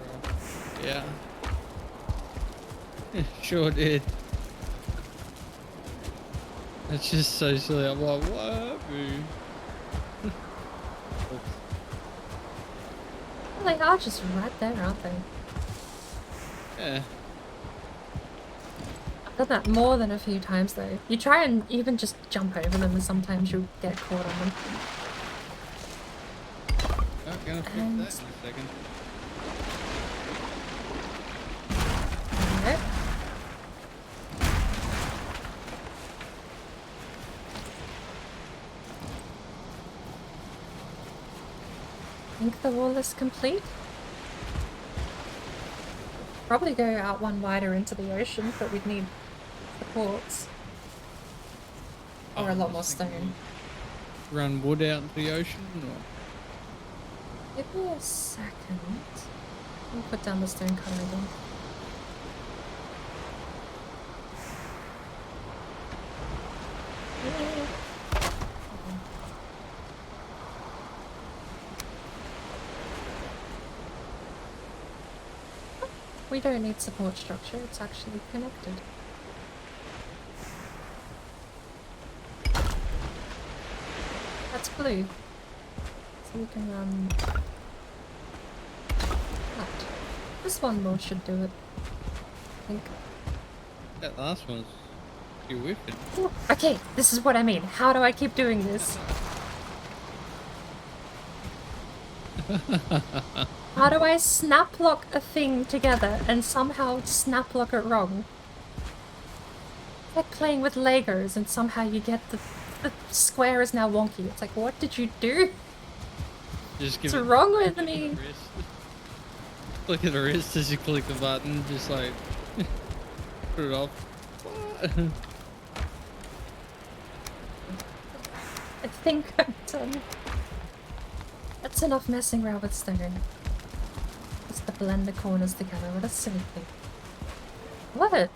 Yeah. Sure did. It's just so silly. I'm like, what? They are just right there, aren't they? Yeah. I've done that more than a few times though. You try and even just jump over them and sometimes you'll get caught on them. Oh, gonna fix that in a second. Alright. I think the wall is complete. Probably go out one wider into the ocean, but we'd need supports. Or a lot more stone. Run wood out into the ocean, or? Give me a second. I'll put down the stone cutter again. We don't need support structure, it's actually connected. That's blue. So we can that. This one more should do it. I think. That last one's you whipping. Ooh, okay, this is what I mean. How do I keep doing this? How do I snap lock a thing together and somehow snap lock it wrong? It's like playing with Legos and somehow you get the square is now wonky. It's like, what did you do? Just give What's wrong with me? Look at the wrist as you click the button, just like put it off. I think I'm done. That's enough messing around with stone. Just to blend the corners together. What a silly thing. What?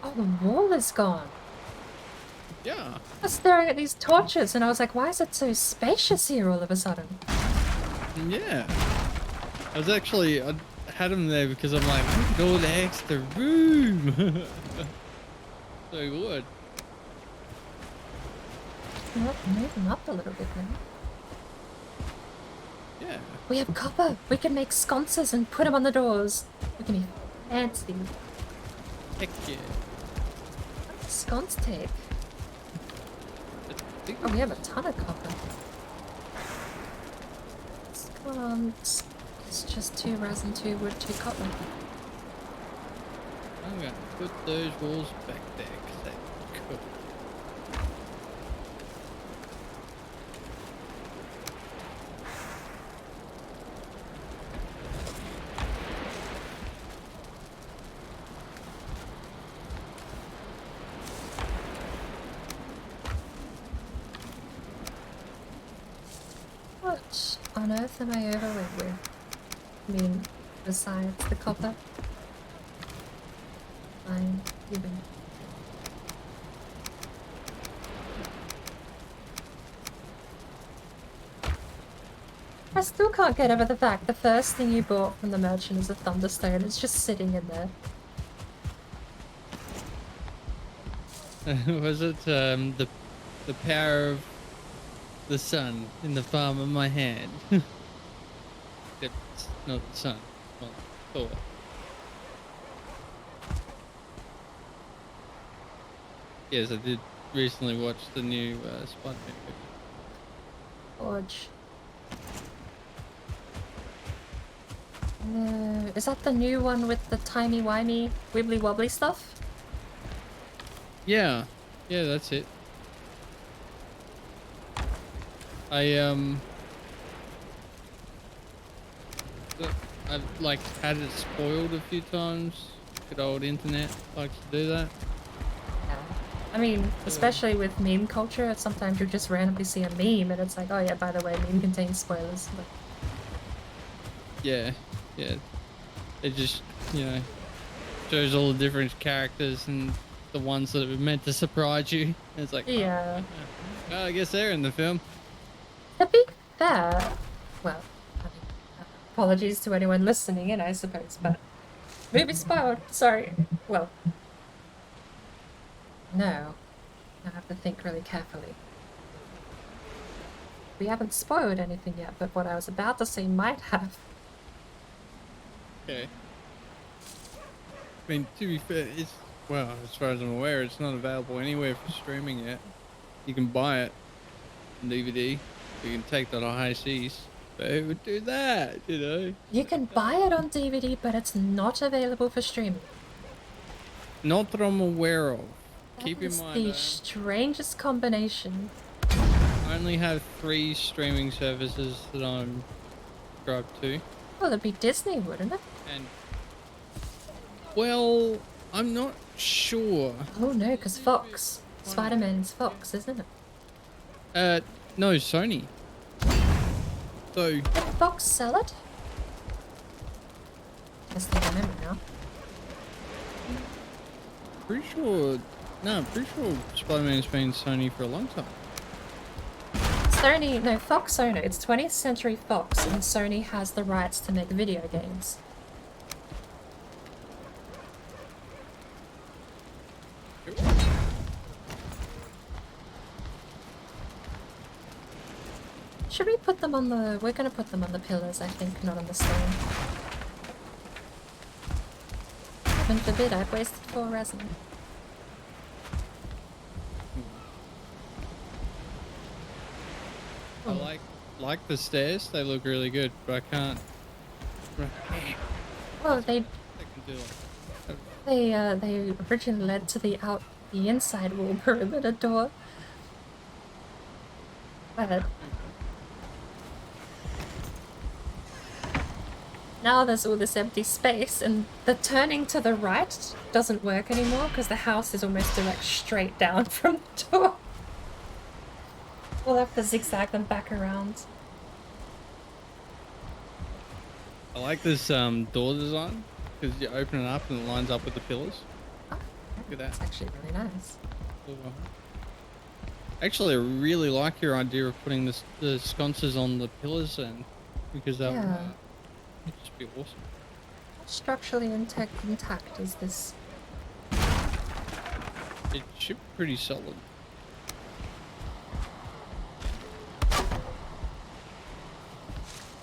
Oh, the wall is gone. Yeah. I was staring at these torches and I was like, why is it so spacious here all of a sudden? Yeah. I had them there because I'm like, look at all the extra room. So good. Move them up a little bit now. Yeah. We have copper. We can make sconces and put them on the doors. We can be fancy. Heck yeah. What's sconce take? Oh, we have a ton of copper. It's just 2 resin, 2 wood, 2 copper. I'm gonna put those walls back there because they're cool. What on earth am I overweight with? I mean, besides the copper? Fine, even. I still can't get over the fact the first thing you bought from the merchant is a thunderstone. It's just sitting in there. Was it the power of the sun in the palm of my hand? Except it's not the sun. Well, Thor. Yes, I did recently watch the new Spider-Man movie. Forge. Is that the new one with the timey-wimey, wibbly-wobbly stuff? Yeah, that's it. I've like had it spoiled a few times. Good old internet likes to do that. Yeah. I mean, especially with meme culture, sometimes you just randomly see a meme and it's like, oh yeah, by the way, meme contains spoilers. But... Yeah. It just, shows all the different characters and the ones that are meant to surprise you. It's like, yeah. oh, I guess they're in the film. To be fair, well, I mean, apologies to anyone listening in, I suppose, but movie spoiled. Sorry. Well, no. I have to think really carefully. We haven't spoiled anything yet, but what I was about to say might have. Okay. I mean, to be fair, it's, well, as far as I'm aware, it's not available anywhere for streaming yet. You can buy it on DVD. You can take that on high seas. But who would do that, you know? You can buy it on DVD, but it's not available for streaming. Not that I'm aware of. That Keep in is mind, the strangest combination. I only have 3 streaming services that I'm subscribed to. Well, it'd be Disney, wouldn't it? And, well, I'm not sure. Oh no, because Fox. Spider-Man's Fox, isn't it? No, Sony. So, Did Fox sell it? I still remember now. pretty sure, no, I'm pretty sure Spider-Man's been Sony for a long time. Sony, no, Fox own it. It's 20th Century Fox, and Sony has the rights to make video games. Should we put them on the... We're going to put them on the pillars, I think, not on the stone. Heaven forbid, I've wasted 4 resin. I like the stairs. They look really good, but I can't. Well, they They can do like. they originally led to the inside wall perimeter door. But now there's all this empty space, and the turning to the right doesn't work anymore because the house is almost direct straight down from the door. We'll have to zigzag them back around. I like this door design because you open it up and it lines up with the pillars. Oh, Look at that. that's actually really nice. Actually, I really like your idea of putting the sconces on the pillars and because that Yeah. would just be awesome. Structurally intact is this? It should be pretty solid.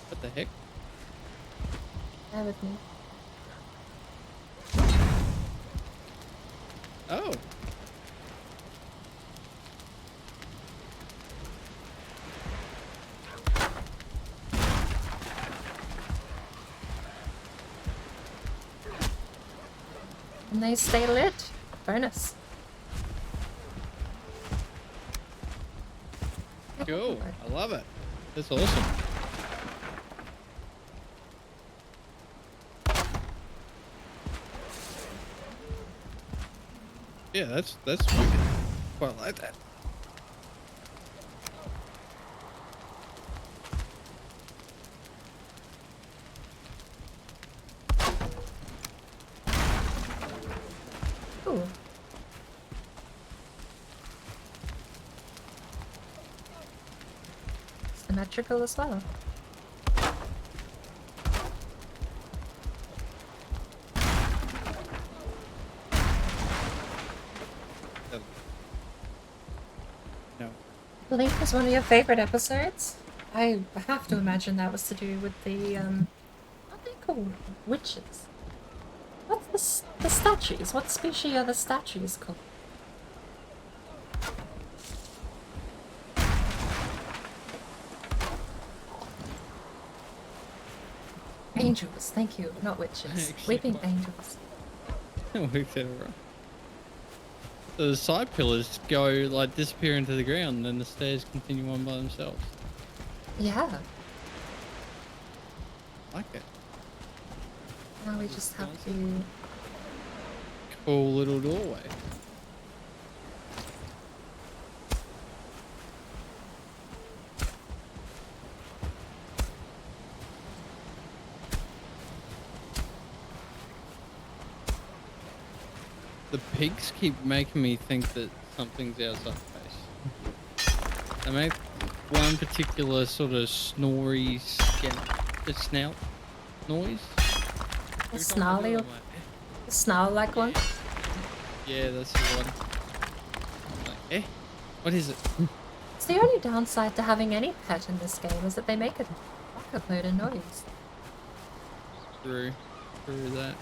What the heck? Bear with me. Oh. And they stay lit. Bonus. Cool. I love it. That's awesome. Yeah, that's wicked. Quite like that. Ooh. Symmetrical as well. No. Link was one of your favorite episodes? I have to imagine that was to do with the, what are they called? Witches. What's the statues? What species are the statues called? Angels, thank you, not witches. Actually, Weeping what? angels. Worked out right. So the side pillars go like disappear into the ground, and then the stairs continue on by themselves. Yeah. Like it. Now we just have to... Cool little doorway. The pigs keep making me think that something's outside the base. They make one particular sort of snory snout noise. A snarly, a snarl-like one. Yeah, that's the one. Like, what is it? It's the only downside to having any pet in this game is that they make a bucket load of noise. True that.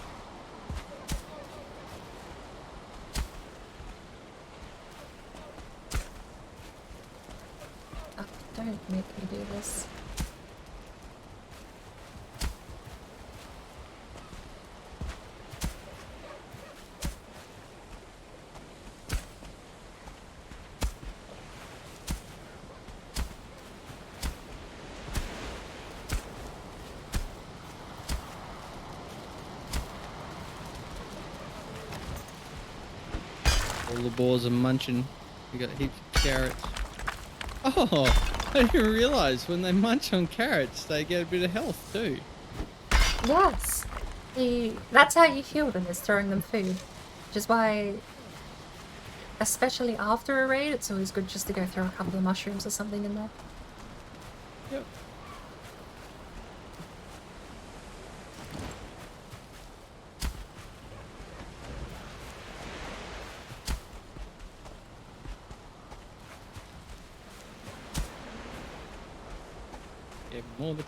Oh, don't make me do this. All the boars are munching. We got heaps of carrots. Oh, I didn't realize when they munch on carrots, they get a bit of health too. Yes. That's how you heal them, is throwing them food. Which is why, especially after a raid, it's always good just to go throw a couple of mushrooms or something in there. Yep. More the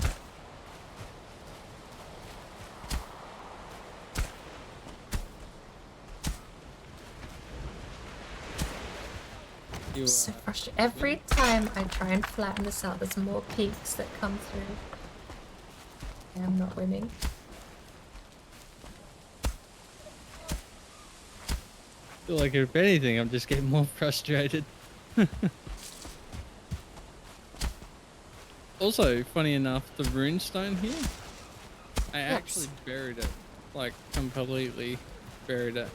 So frustrating. Every time I try and flatten this out, there's more peaks that come through. Yeah, I'm not winning. I feel like if anything, I'm just getting more frustrated. Also, funny enough, the runestone here, I actually buried it, like completely buried it.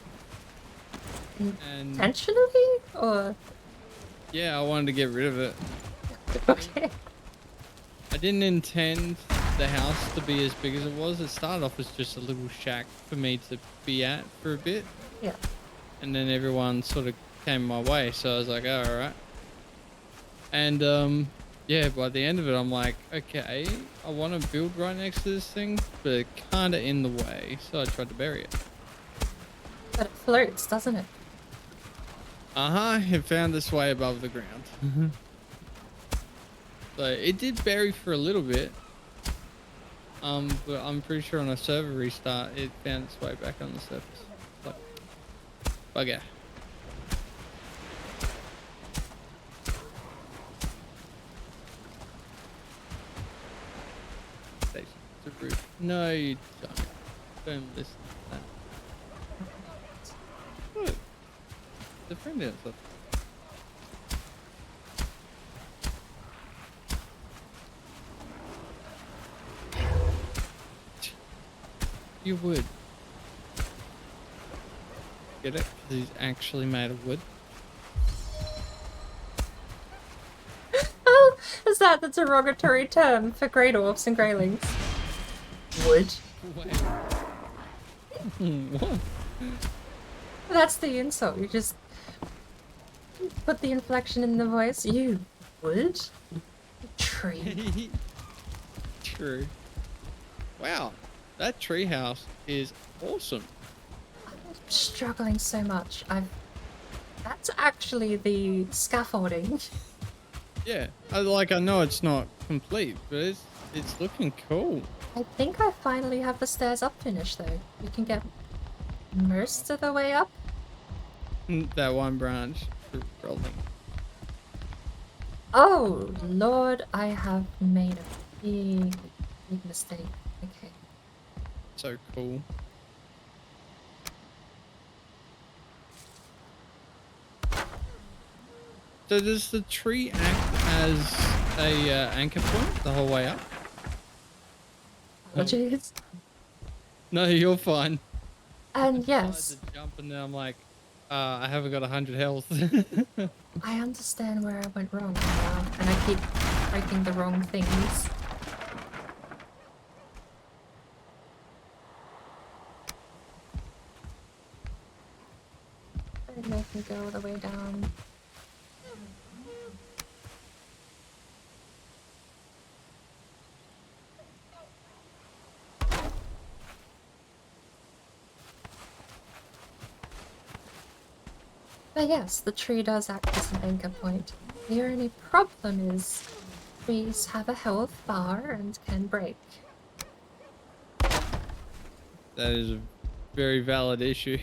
And Intentionally, or? Yeah, I wanted to get rid of it. Okay. I didn't intend the house to be as big as it was. It started off as just a little shack for me to be at for a bit. Yeah. And then everyone sort of came my way, so I was like, oh, all right. And yeah, by the end of it, I'm like, okay, I want to build right next to this thing, but it kind of in the way, so I tried to bury it. But it floats, doesn't it? It found its way above the ground. So it did bury for a little bit. But I'm pretty sure on a server restart, it found its way back on the surface. Like, bugger. The roof. No, you don't. Don't listen to that. Look, the friend outside. You would. Get it? 'Cause he's actually made of wood. Oh, is that the derogatory term for grey dwarfs and greylings? Wood. What? That's the insult. You just put the inflection in the voice. You would? Tree. True. Wow, that treehouse is awesome. I'm struggling so much. That's actually the scaffolding. Yeah, I know it's not complete, but it's looking cool. I think I finally have the stairs up finished though. You can get most of the way up. That one branch rolling. Oh Lord, I have made a big mistake. Okay. So cool. So does the tree act as a anchor point the whole way up? Apologies. No, you're fine. And yes. I jump and then I'm like, I haven't got 100 health. I understand where I went wrong now, and I keep breaking the wrong things. Don't make me go all the way down. But yes, the tree does act as an anchor point. The only problem is trees have a health bar and can break. That is a very valid issue.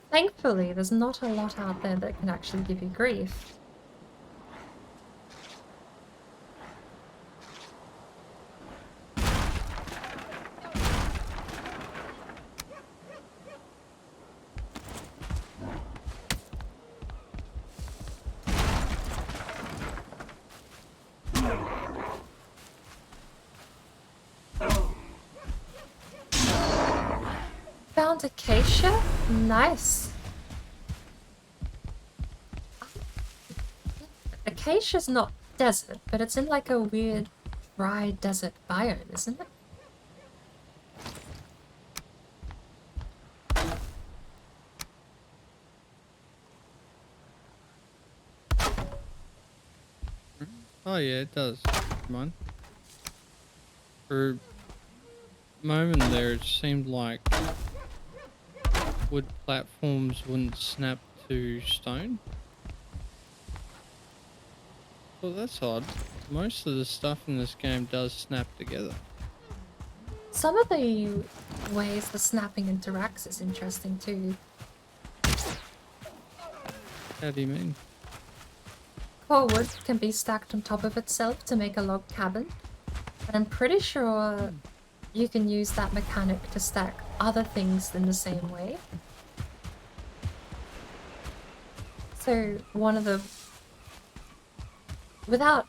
Thankfully, there's not a lot out there that can actually give you grief. Found acacia? Nice. Acacia's not desert, but it's in like a weird dry desert biome, isn't it? Oh yeah, it does. Come on. For a moment there, it seemed like wood platforms wouldn't snap to stone. Well, that's odd. Most of the stuff in this game does snap together. Some of the ways the snapping interacts is interesting too. How do you mean? Core wood can be stacked on top of itself to make a log cabin, but I'm pretty sure you can use that mechanic to stack other things in the same way. So one of the... Without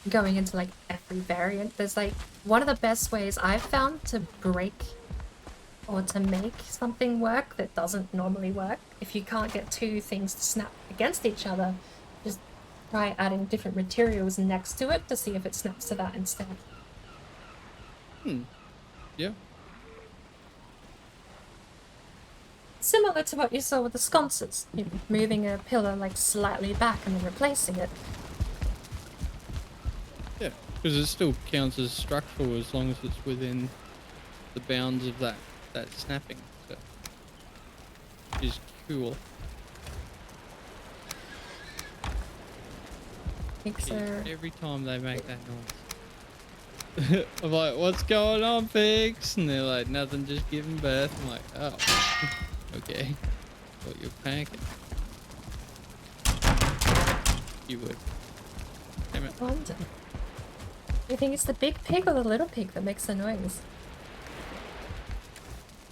going into like every variant, there's like one of the best ways I've found to break or to make something work that doesn't normally work. If you can't get two things to snap against each other, just try adding different materials next to it to see if it snaps to that instead. Yeah. Similar to what you saw with the sconces, you know, moving a pillar like slightly back and then replacing it. Yeah, because it still counts as structural as long as it's within the bounds of that snapping. So, which is cool. Every time they make that noise. I'm like, what's going on, pigs? And they're like, nothing, just giving birth. I'm like, oh, okay. Thought you're panicking. You would. Damn it. I wonder. You think it's the big pig or the little pig that makes the noise?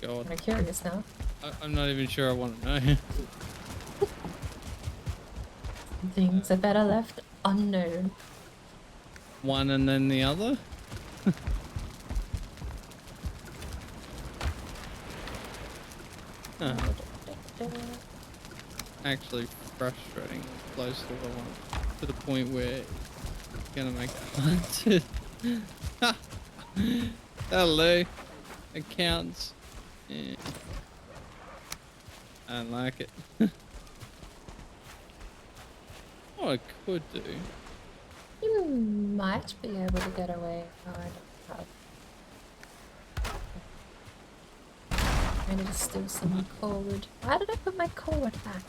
God. I'm curious now. I'm not even sure I want to know. Things are better left unknown. One and then the other? Huh. Actually frustrating, close to what I want. To the point where it's gonna make it hard to... That'll do. It counts. Yeah. I don't like it. What I could do... You might be able to get away. Oh, I don't know. I need to steal some cord. Why did I put my cord back?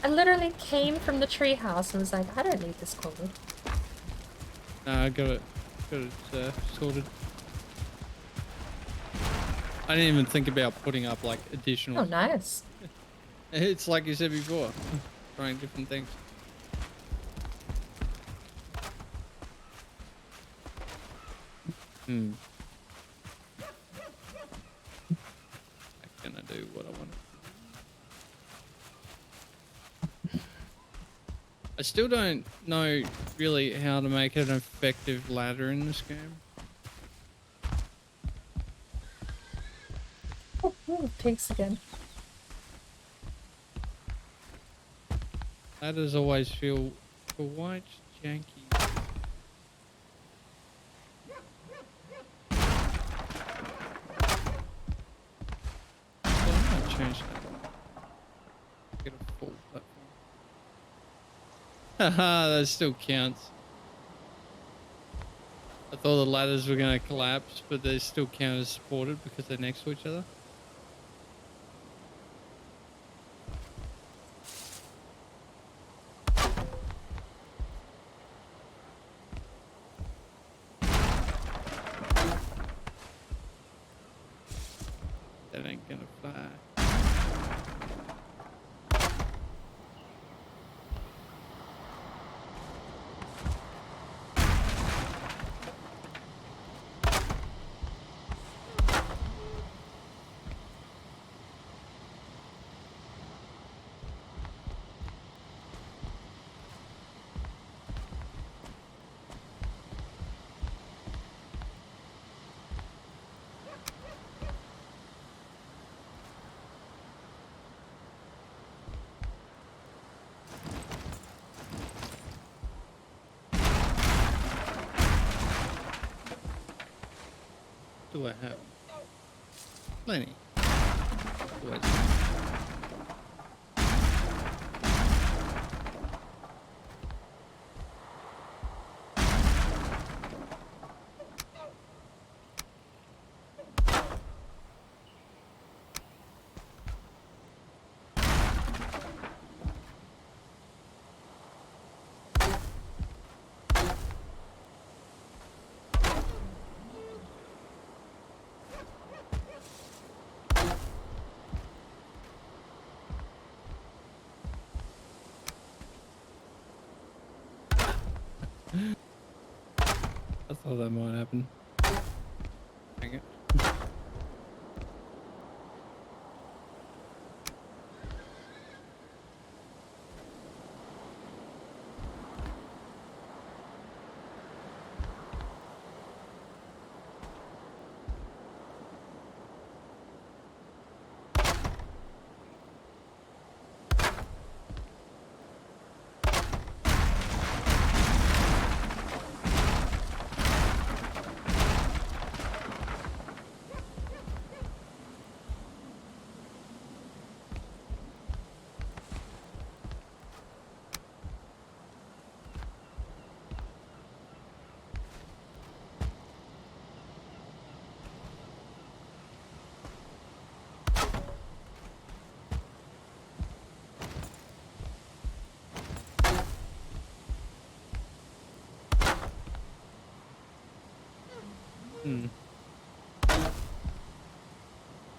I literally came from the treehouse and was like, I don't need this cord. I got it sorted. I didn't even think about putting up like additional... Oh, nice. It's like you said before, trying different things. I'm gonna do what I want. I still don't know really how to make an effective ladder in this game. Oh, pigs again. Ladders always feel quite janky. Change that. Get a full platform. Haha, that still counts. I thought the ladders were going to collapse, but they're still counter supported because they're next to each other. That ain't gonna fly. Do I have plenty? Wait. I thought that might happen. Dang it.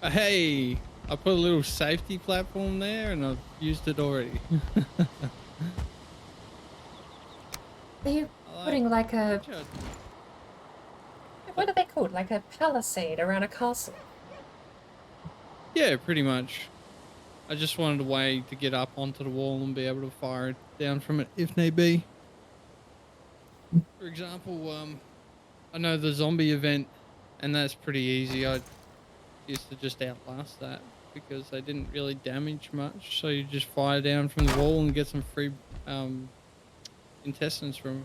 Hey, I put a little safety platform there and I've used it already. Are you putting like a... Sure. What are they called? Like a palisade around a castle? Yeah, pretty much. I just wanted a way to get up onto the wall and be able to fire it down from it if need be. For example, I know the zombie event, and that's pretty easy. I used to just outlast that because they didn't really damage much. So you just fire down from the wall and get some free intestines from.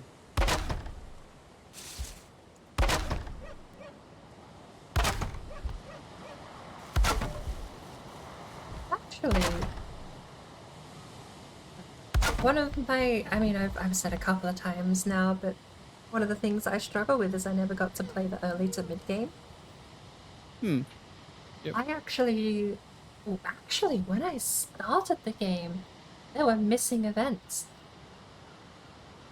Actually, one of my, I mean, I've said a couple of times now, but one of the things I struggle with is I never got to play the early to mid game. Yep. I actually, when I started the game, there were missing events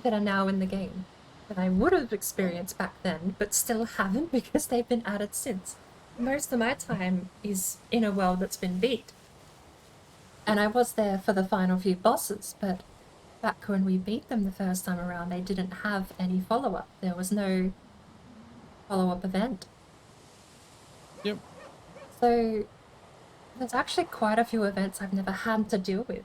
that are now in the game that I would have experienced back then, but still haven't because they've been added since. Most of my time is in a world that's been beat. And I was there for the final few bosses, but back when we beat them the first time around, they didn't have any follow-up. There was no follow-up event. Yep. So there's actually quite a few events I've never had to deal with.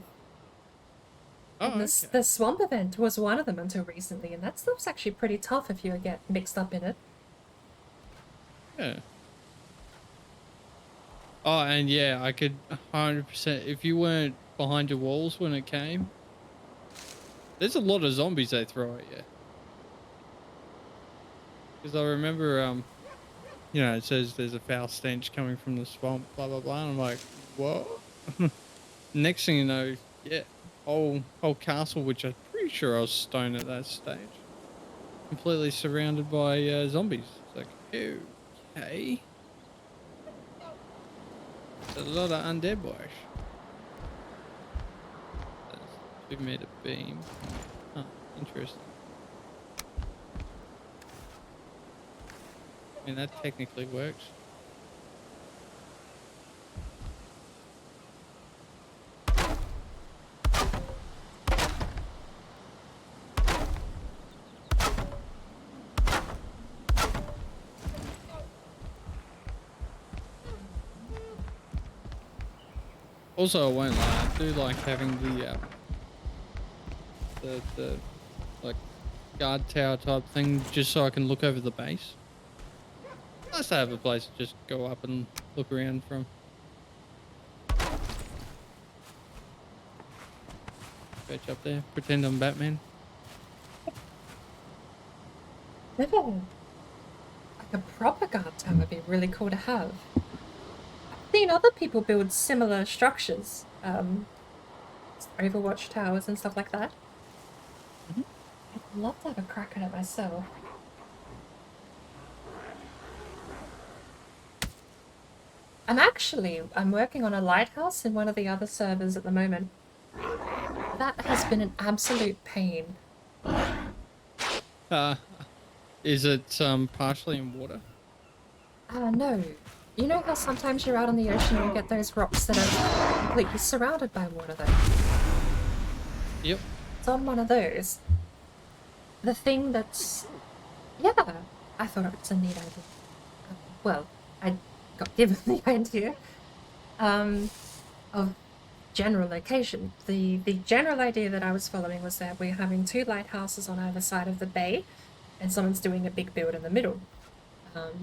Oh, And okay. the swamp event was one of them until recently, and that stuff's actually pretty tough if you get mixed up in it. Yeah. Oh, and yeah, I could 100%. If you weren't behind your walls when it came, there's a lot of zombies they throw at you. Because I remember, you know, it says there's a foul stench coming from the swamp, blah blah blah. And I'm like, what? Next thing you know, yeah, whole castle, which I'm pretty sure I was stoned at that stage. completely surrounded by zombies. It's like, okay. It's a lot of undead boys. That's 2-meter beam. Huh, interesting. I mean, that technically works. Also, I won't lie, I do like having the like guard tower type thing, just so I can look over the base. Nice to have a place to just go up and look around from. Perch up there, pretend I'm Batman. No. Like a proper guard tower would be really cool to have. I've seen other people build similar structures. Overwatch towers and stuff like that. I'd love to have a crack at it myself. I'm working on a lighthouse in one of the other servers at the moment. That has been an absolute pain. Is it partially in water? No. You know how sometimes you're out on the ocean and you get those rocks that are completely surrounded by water though? Yep. It's on one of those. The thing that's... Yeah, I thought it was a neat idea. Well, I got given the idea of general location. The general idea that I was following was that we're having 2 lighthouses on either side of the bay and someone's doing a big build in the middle.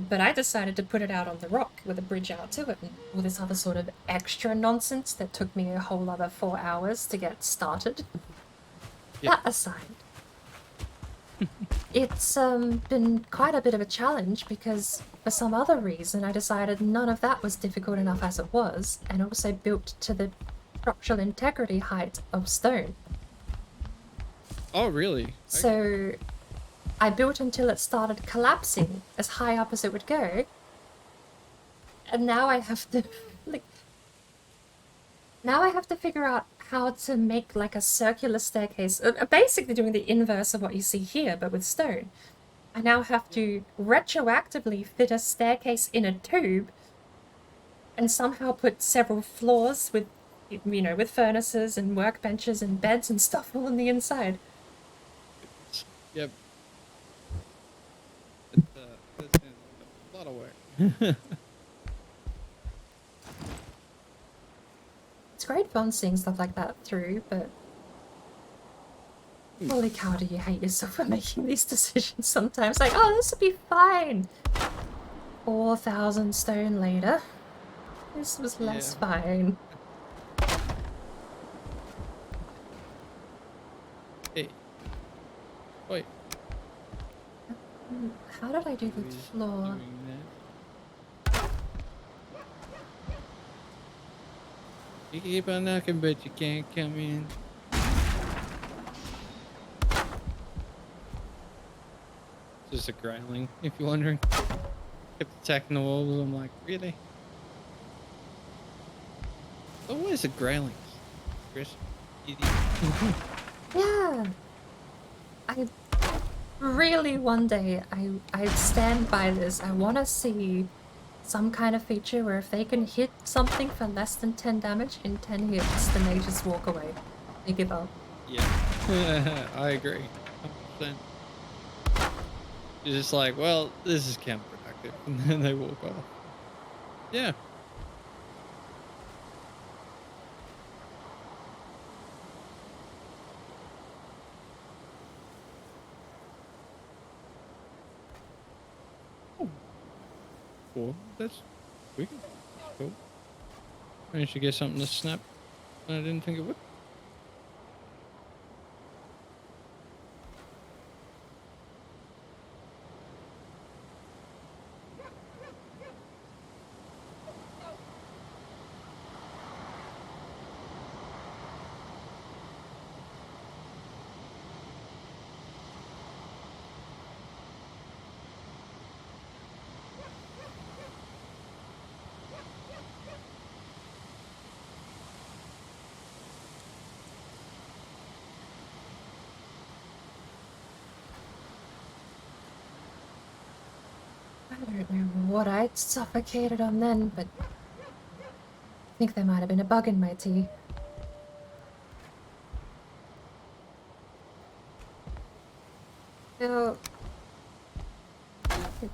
But I decided to put it out on the rock with a bridge out to it and all this other sort of extra nonsense that took me a whole other 4 hours to get started. Yep. That aside, it's been quite a bit of a challenge because for some other reason I decided none of that was difficult enough as it was, and also built to the structural integrity height of stone. Oh, really? Okay. So I built until it started collapsing as high up as it would go, and now I have to figure out how to make like a circular staircase, basically doing the inverse of what you see here, but with stone. I now have to retroactively fit a staircase in a tube and somehow put several floors with, you know, with furnaces and workbenches and beds and stuff all on the inside. Yep. That's a lot of work. It's great fun seeing stuff like that through, but holy cow, do you hate yourself for making these decisions sometimes? Like, oh, this would be fine. 4,000 stone later, this was less fine. Hey. Wait. How did I do the floor? You keep on knocking, but you can't come in. Just a growling, if you're wondering. Kept attacking the walls. I'm like, really? Oh, what is a growling? Chris? Yeah. I really one day I stand by this. I want to see some kind of feature where if they can hit something for less than 10 damage in 10 hits, then they just walk away. They give up. Yeah, I agree. 100%. You're just like, well, this is counterproductive, and then they walk off. Yeah. Cool. That's cool. Managed to get something to snap when I didn't think it would. don't know what I'd suffocated on then, but I think there might have been a bug in my tea. No.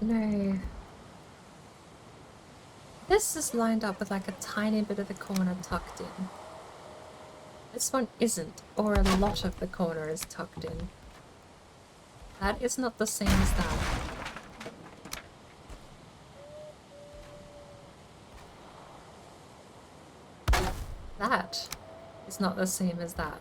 No. This is lined up with like a tiny bit of the corner tucked in. This one isn't, or a lot of the corner is tucked in. That is not the same as that. That is not the same as that.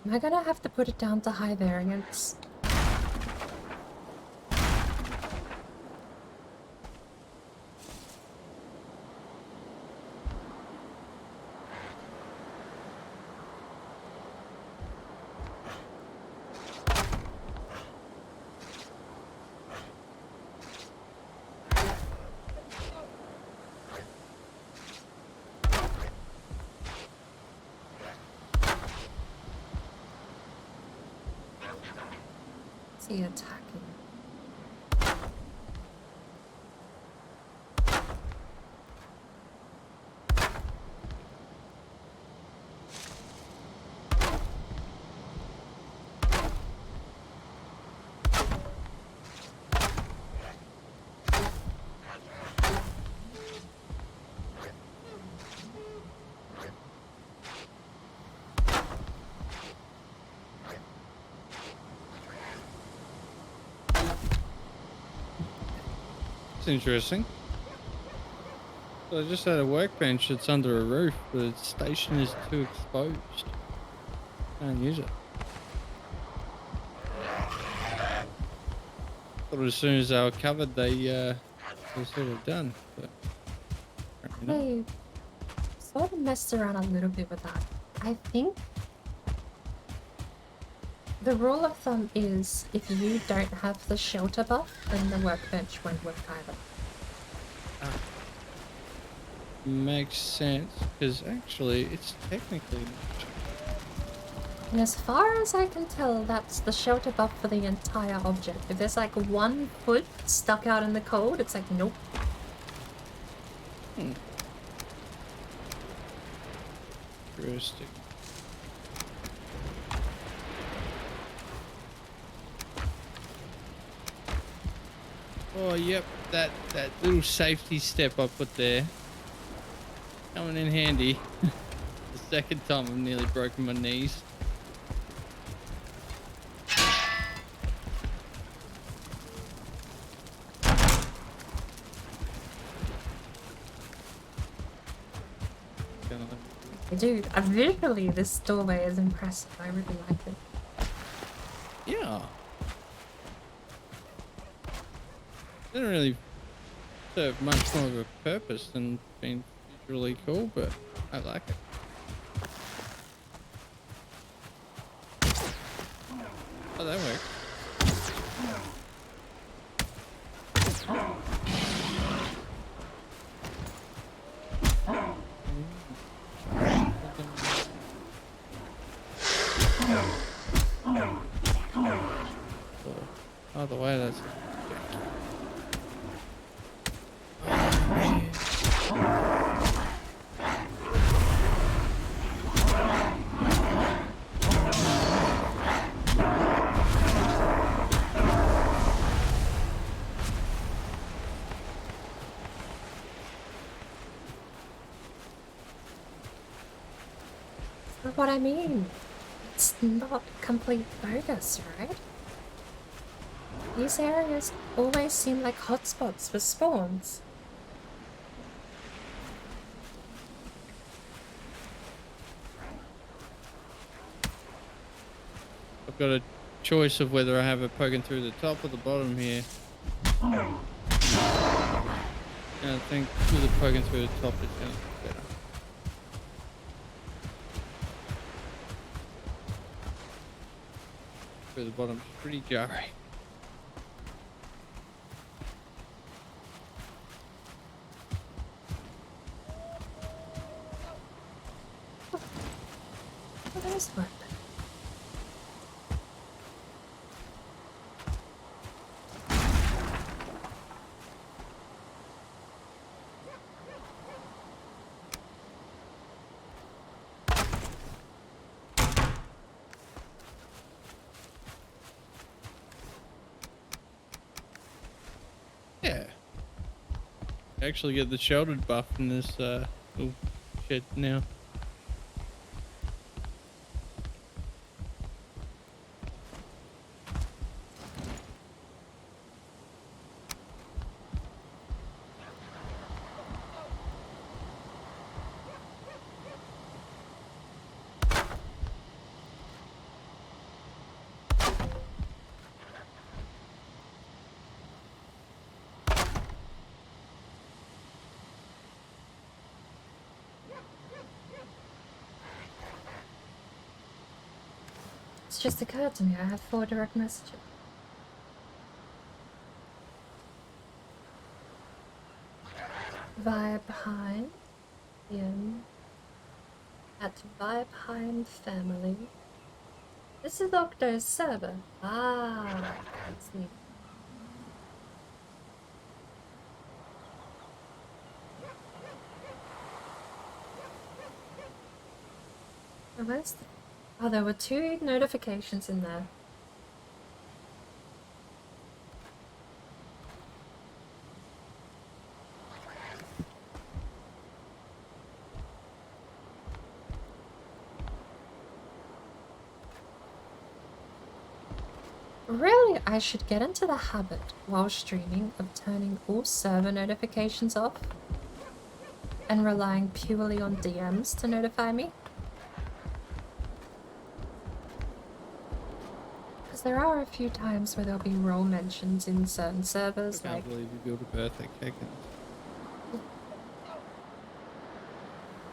Am I gonna have to put it down to high variance? Is he attacking? It's interesting. So I just had a workbench that's under a roof, but the station is too exposed. Can't use it. Thought as soon as they were covered, they were sort of done. But apparently not. I sort of messed around a little bit with that. I think the rule of thumb is if you don't have the shelter buff, then the workbench won't work either. Makes sense, because actually it's technically not. And as far as I can tell, that's the shelter buff for the entire object. If there's like 1 foot stuck out in the cold, it's like, nope. Interesting. Oh, yep, that little safety step I put there. Coming in handy. The second time I've nearly broken my knees. Dude, visually this doorway is impressive. I really like it. Yeah. Didn't really serve much more of a purpose than being visually cool, but I like it. Oh, that works. Oh, the way that's... That's what I mean. It's not complete bogus, right? These areas always seem like hotspots for spawns. I've got a choice of whether I have it poking through the top or the bottom here. And I think with it poking through the top it's going to be better. Through the bottom's pretty jarring. Nice work. Yeah. Actually get the sheltered buff in this little shed now. It's just occurred to me I have 4 direct messages. Valheim, at Valheim family. This is Octo's server. Ah, that's neat. Oh, where's the... Oh, there were 2 notifications in there. Really, I should get into the habit while streaming of turning all server notifications off and relying purely on DMs to notify me. Because there are a few times where there'll be role mentions in certain servers, I can't believe you built a birthday cake.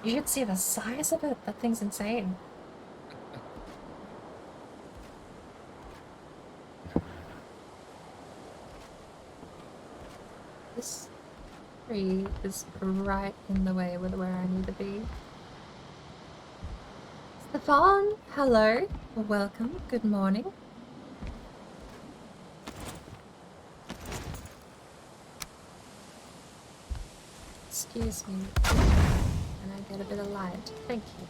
You should see the size of it. That thing's insane. This tree is right in the way with where I need to be. Stefan, hello. Welcome. Good morning. Excuse me. Can I get a bit of light? Thank you.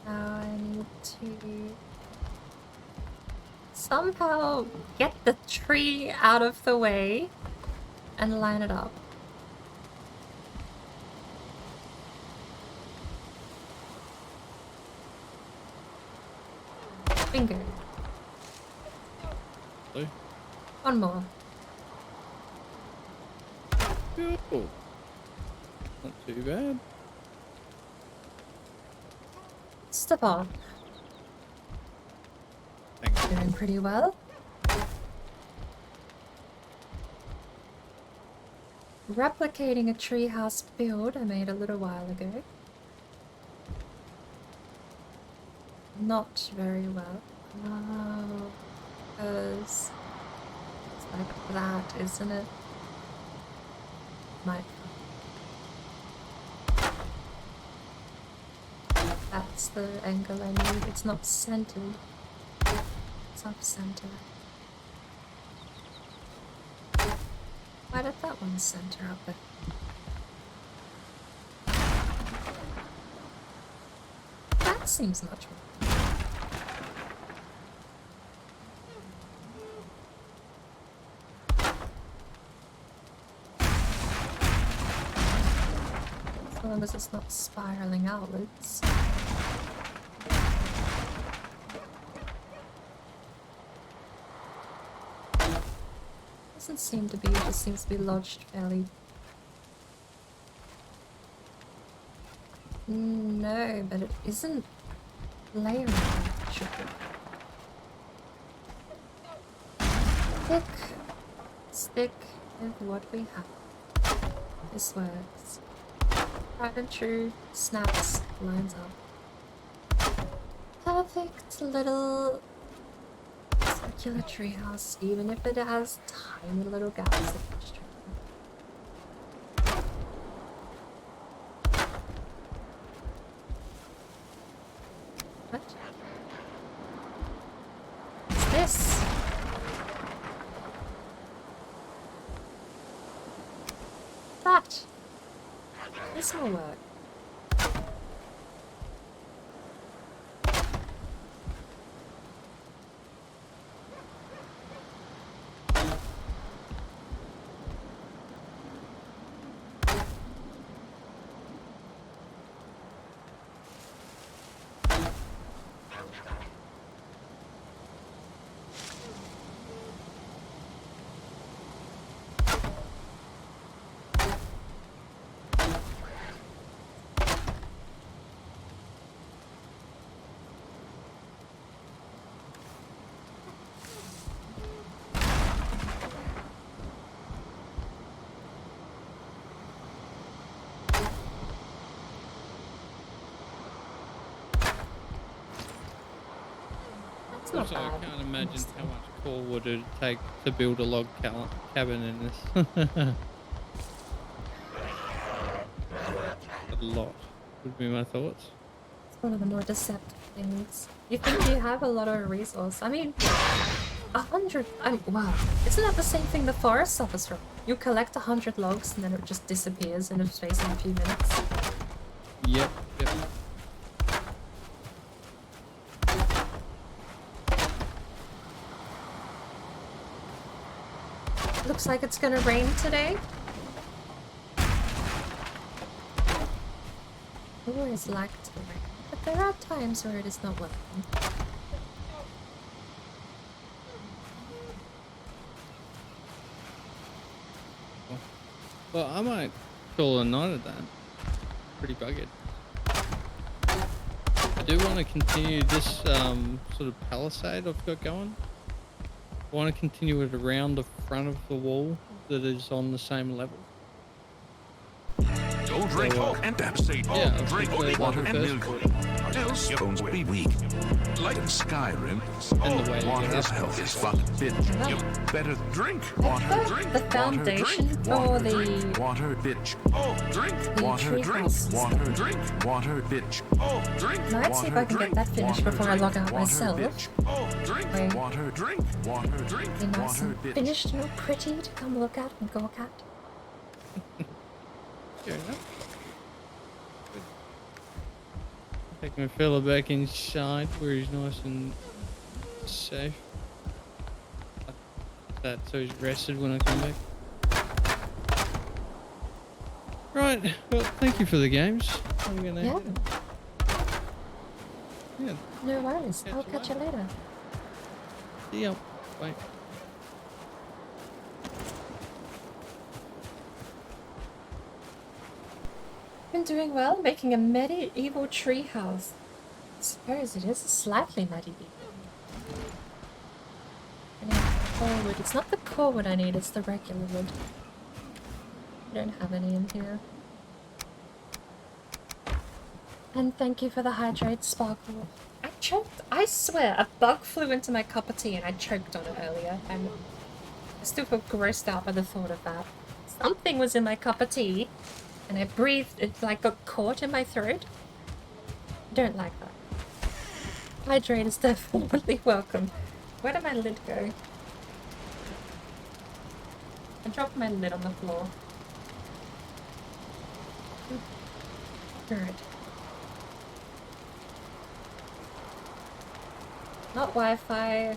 Now I need to somehow get the tree out of the way and line it up. Bingo. Blue. One more. Cool. Not too bad. Stefan. Thanks. Doing pretty well. Replicating a treehouse build I made a little while ago. Not very well. Oh, because it's like that, isn't it? Might. That's the angle I need. It's not centered. It's off center. Why did that one center up there? That seems much more. As long as it's not spiraling outwards. Doesn't seem to be, it just seems to be lodged fairly. No, but it isn't layering. It should be. Stick with what we have. This works. Tried and true, snaps, lines up. Perfect little Regular treehouse, even if it has tiny little gaps in each tree. What? What's this? That. This will work. Also, I can't imagine how much coal would it take to build a log cabin in this. A lot would be my thoughts. It's one of the more deceptive things. You think you have a lot of resource. I mean, 100. Wow. Isn't that the same thing the Forest suffers from? You collect 100 logs and then it just disappears in a space of a few minutes. Yep. Looks like it's gonna rain today. Always like to rain, but there are times where it is not working. Well, I might call a night at that. Pretty buggered. I do want to continue this sort of palisade I've got going. I want to continue it around the front of the wall that is on the same level. Don't drink and say yeah, drink water and milk. Else your bones will be weak. Like in Skyrim, And the way water's health is fucking fit. You better drink water, drink The foundation for the water, bitch. Oh, drink water, drink treehouse. water, drink water, bitch. Oh, drink Might see if I can get that finished before I log out myself. Oh, drink Wait. water, drink water, drink Be nice water, and bitch. finished and all pretty to come look at and gawk at. Fair enough. Take my fella back inside where he's nice and safe. That so he's rested when I come back. Right, well, thank you for the games. I'm gonna Yeah. yeah, No worries. Catch I'll you catch you later. see ya. Bye. Been doing well, making a medieval treehouse. I suppose it is slightly medieval. I need core wood. It's not the core wood I need, it's the regular wood. I don't have any in here. And thank you for the hydrate, Sparkle. I choked. I swear, a bug flew into my cup of tea and I choked on it earlier. And I still feel grossed out by the thought of that. Something was in my cup of tea. And I breathed, it like got caught in my throat. Don't like that. Hydrate is definitely welcome. Where did my lid go? I dropped my lid on the floor. Alright. Not Wi-Fi.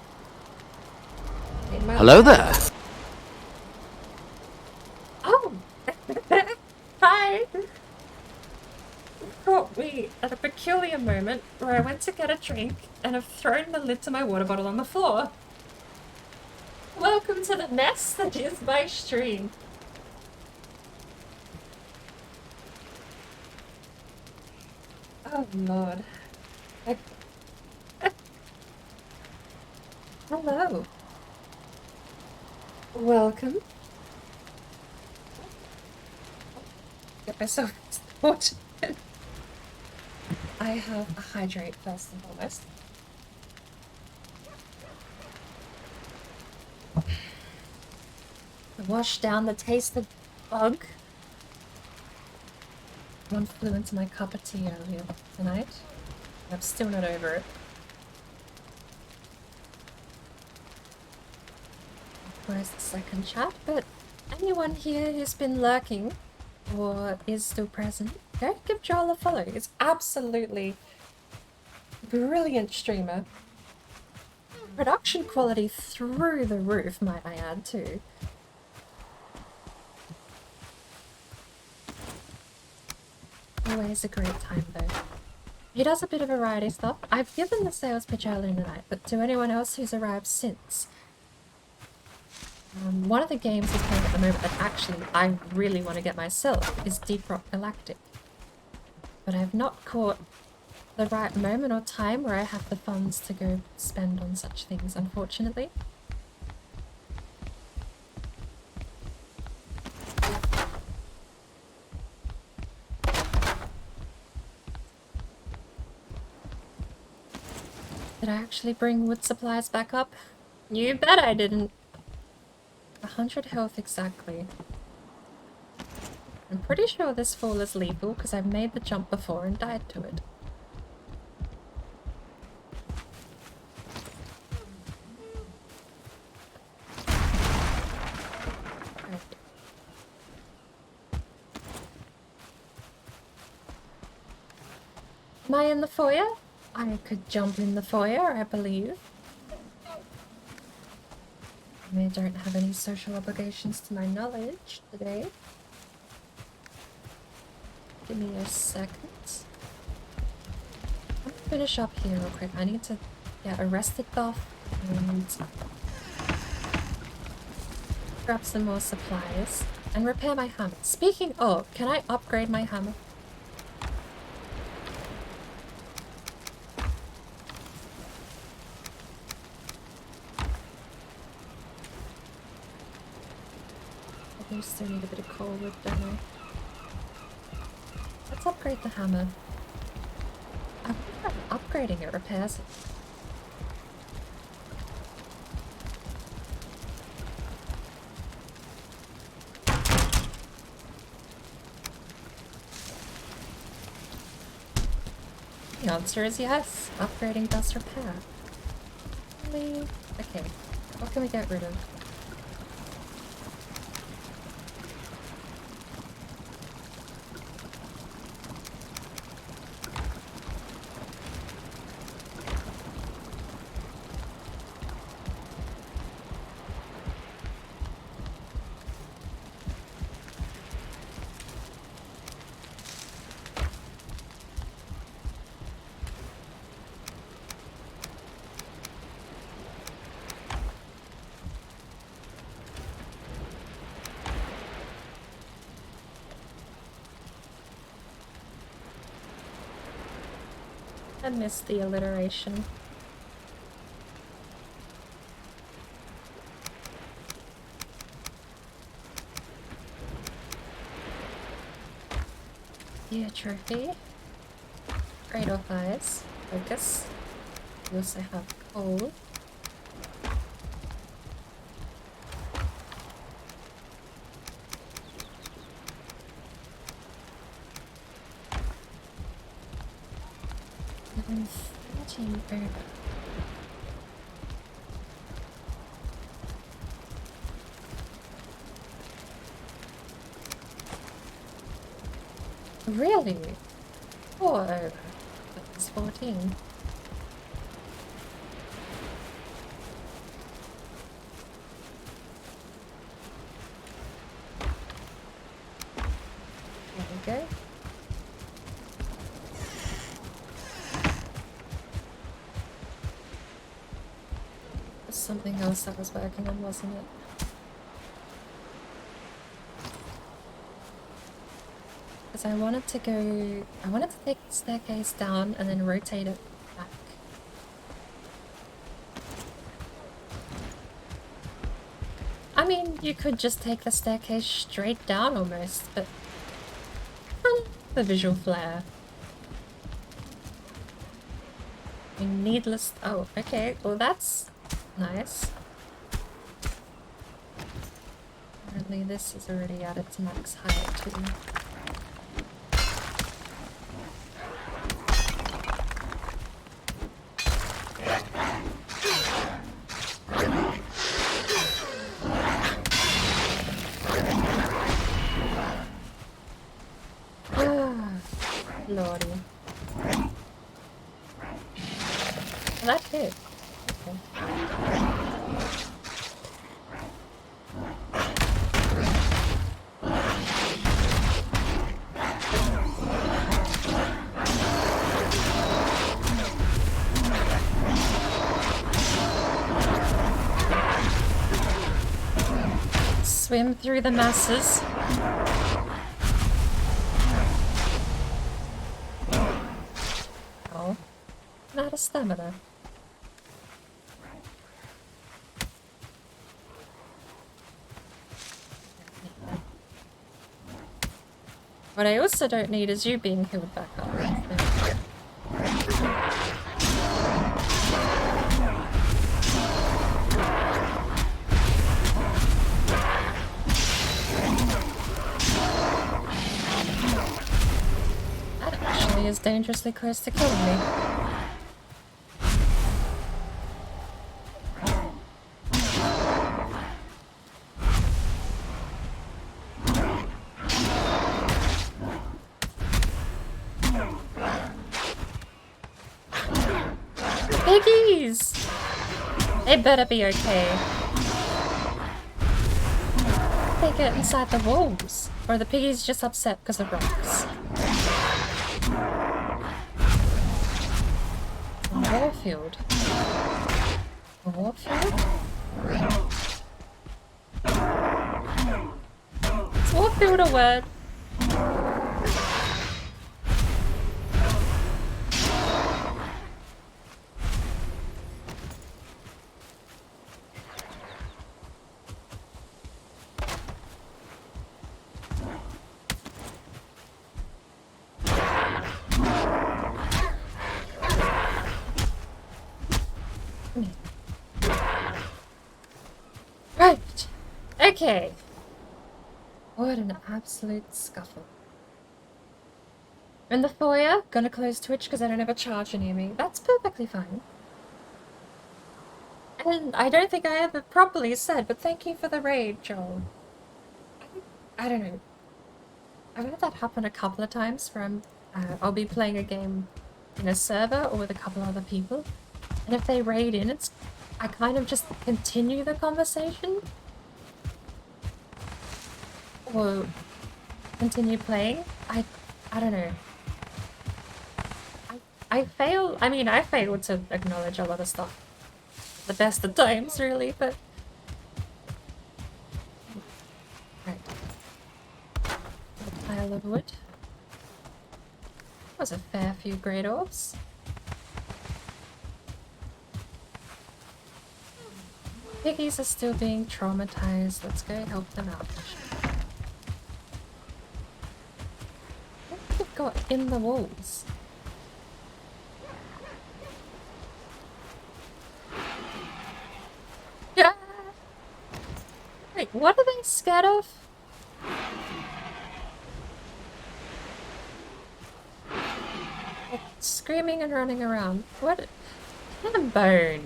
Hello there. Oh! Hi! You caught me at a peculiar moment where I went to get a drink and I've thrown the lid to my water bottle on the floor. Welcome to the mess that is my stream. Oh lord. Hello. Welcome. Get myself sorted. I have a hydrate first and foremost. Wash down the taste of bug. One flew into my cup of tea earlier tonight. I'm still not over it. Where's the second chat? But anyone here who's been lurking or is still present, go give Joel a follow. It's absolutely brilliant streamer. Production quality through the roof, might I add, too. Always a great time, though. He does a bit of variety stuff. I've given the sales pitch earlier in the night, but to anyone else who's arrived since, one of the games he's playing at the moment that actually I really want to get myself is Deep Rock Galactic. But I've not caught the right moment or time where I have the funds to go spend on such things, unfortunately. Did I actually bring wood supplies back up? You bet I didn't. 100 health exactly. I'm pretty sure this fall is lethal because I've made the jump before and died to it. Am I in the foyer? I could jump in the foyer, I believe. I don't have any social obligations to my knowledge today. Give me a second. I'm gonna finish up here real quick. I need to get a rested buff and grab some more supplies and repair my hammer. Speaking of, can I upgrade my hammer? I still need a bit of coal wood, don't I? Let's upgrade the hammer. I wonder if upgrading it repairs it. The answer is yes. Upgrading does repair. Really? Okay. What can we get rid of? I missed the alliteration. Yeah, trophy. Great off eyes. Focus. We also have coal. Really? 4 over. That's 14. There we go. There's something else that was working on, wasn't it? I wanted to take the staircase down and then rotate it back. I mean, you could just take the staircase straight down almost, but the visual flair. Needless. Oh, okay. Well, that's nice. Unfortunately, this is already at its max height too. Lordy. Well, that hit. Okay. Swim through the masses. Oh, not a stamina. What I also don't need is you being healed back up. That actually is dangerously close to killing me. Piggies! They better be okay. They get inside the walls. Or are the piggies just upset because of rocks? A warfield. A warfield? Is warfield a word? Right. Okay. What an absolute scuffle. In the foyer, gonna close Twitch because I don't have a charger near me. That's perfectly fine. And I don't think I ever properly said, but thank you for the raid, Joel. I don't know. I've had that happen a couple of times where I'll be playing a game in a server or with a couple other people. And if they raid in, I kind of just continue the conversation. Or continue playing. I don't know. I fail to acknowledge a lot of stuff. The best of times, really, but... Right. A pile of wood. That was a fair few great orbs. Piggies are still being traumatized. Let's go help them out. What have you got in the walls? Yeah. Wait, what are they scared of? Like, screaming and running around. What? Bone.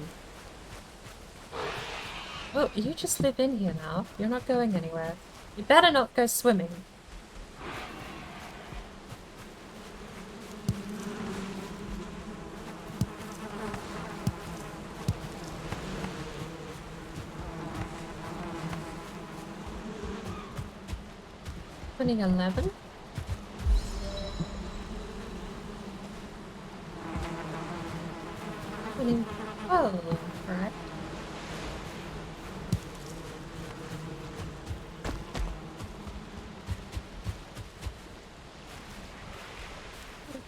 Well, you just live in here now. You're not going anywhere. You better not go swimming. Winning 11? Winning 12, right?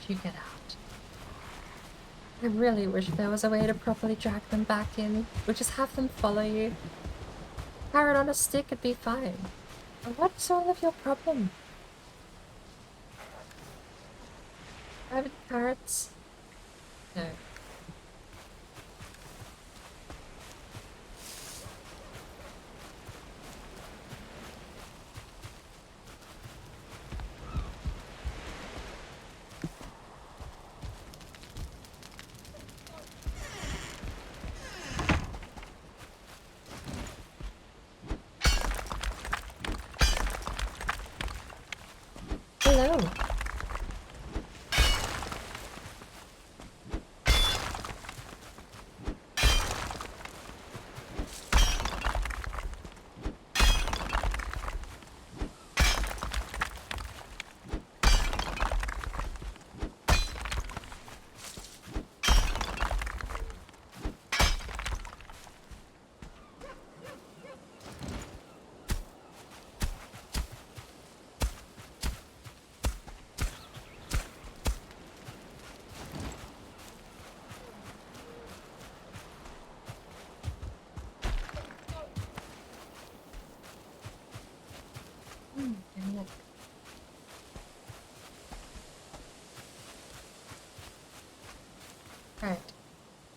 You get out. I really wish there was a way to properly drag them back in, or just have them follow you. Carrot on a stick would be fine. But what's all of your problem? Rabbit carrots? No.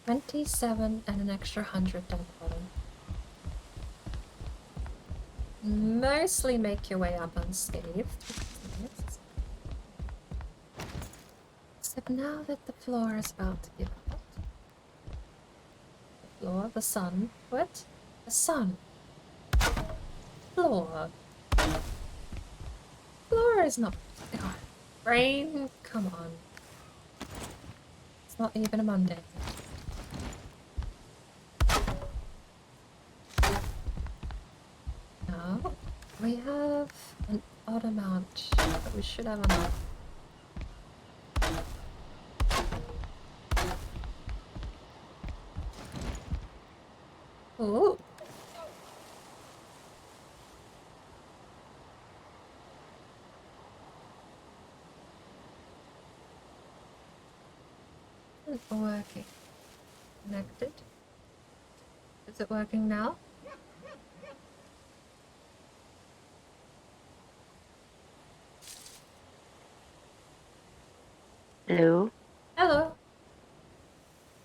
27 and an extra 100 down the bottom. Mostly make your way up unscathed. Except now that the floor is about to give out. The floor, the sun. What? The sun. Floor. Floor is not... God. Brain, come on. It's not even a Monday. Now, we have an odd amount, but we should have enough. Ooh. Isn't working. Connected. Is it working now? Hello? Hello.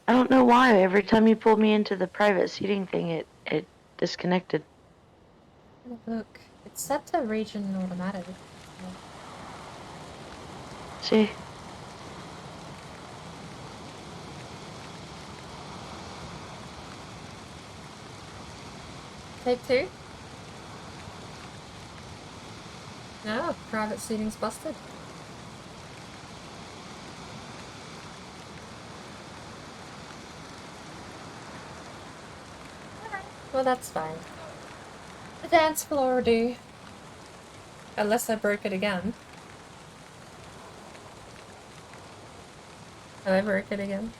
I don't know why. Every time you pulled me into the private seating thing, it disconnected. Look, it's set to region automatic. See? Take two? No, private seating's busted. Alright, well that's fine. The dance floor will do. Unless I broke it again. Have I broke it again?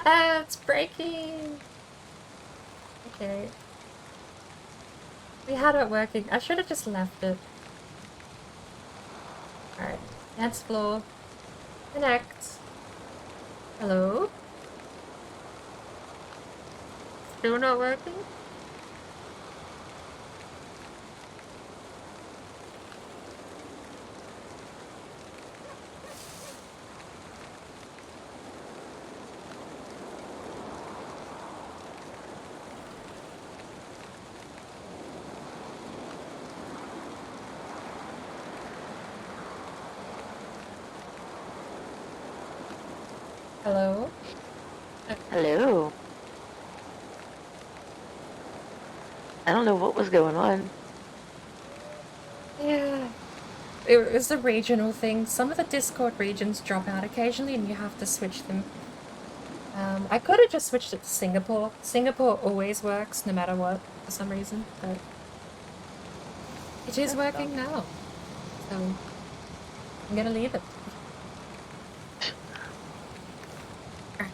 Ah, it's breaking! Okay. We had it working. I should have just left it. Alright. Dance floor. Connect. Hello? Still not working? Hello? Hello? I don't know what was going on. Yeah. It was a regional thing. Some of the Discord regions drop out occasionally and you have to switch them. I could have just switched it to Singapore. Singapore always works, no matter what, for some reason, but it is working now. So, I'm gonna leave it.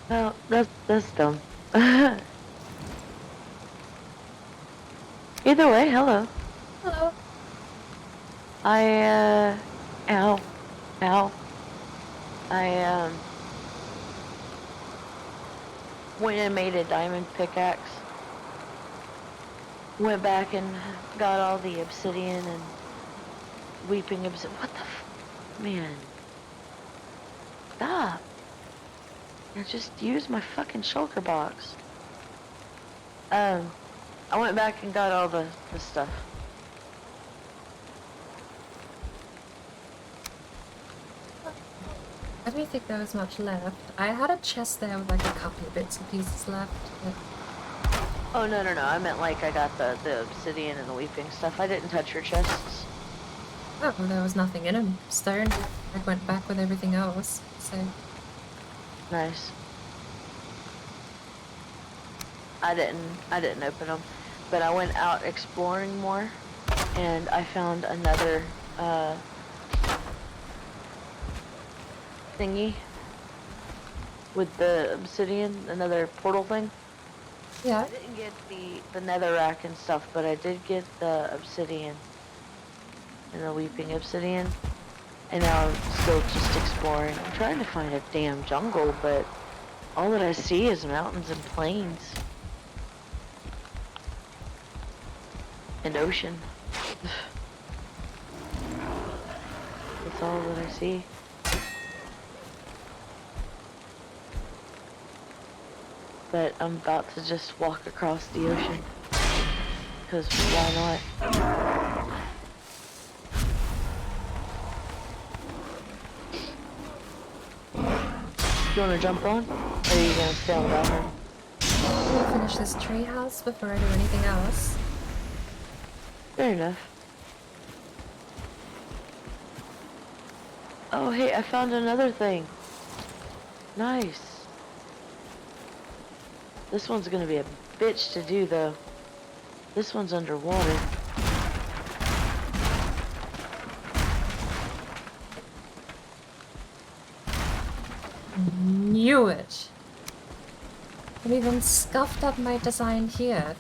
Well, that's dumb. Either way, hello. Hello. Ow. Ow. I, went and made a diamond pickaxe. Went back and got all the obsidian and weeping obsidian. What the man? Stop. I just used my fucking shulker box. I went back and got all the stuff. I don't think there was much left. I had a chest there with like a couple of bits and pieces left. But... Oh, no. I meant like I got the obsidian and the weeping stuff. I didn't touch your chests. Oh, well, there was nothing in them. Stone. I went back with everything else, so... Nice. I didn't open them, but I went out exploring more, and I found another, thingy with the obsidian, another portal thing. Yeah. I didn't get the netherrack and stuff, but I did get the obsidian and the weeping obsidian, and now I'm still just exploring. I'm trying to find a damn jungle, but all that I see is mountains and plains and ocean. That's all that I see. But I'm about to just walk across the ocean. Because why not? You wanna jump on? Or are you gonna stay on the valheim? We'll finish this treehouse before I do anything else. Fair enough. Oh hey, I found another thing. Nice. This one's gonna be a bitch to do though. This one's underwater. Knew it. I've even scuffed up my design here.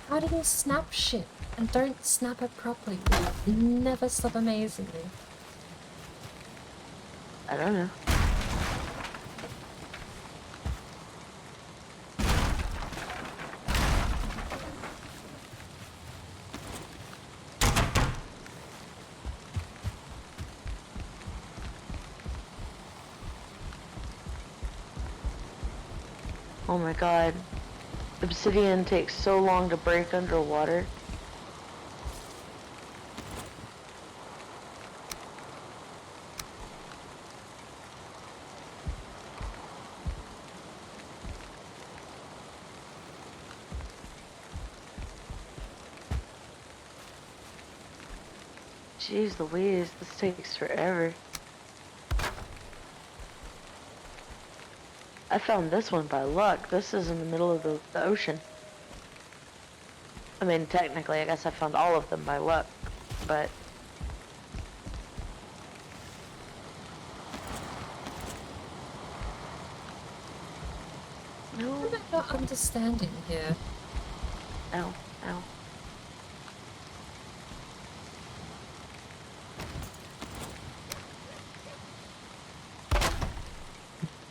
How do you snap shit and don't snap it properly? You never stop amazing me. I don't know. Oh my god. Obsidian takes so long to break underwater. Jeez Louise, this takes forever. I found this one by luck. This is in the middle of the ocean. I mean, technically, I guess I found all of them by luck, but... What am I not understanding here? Ow, ow.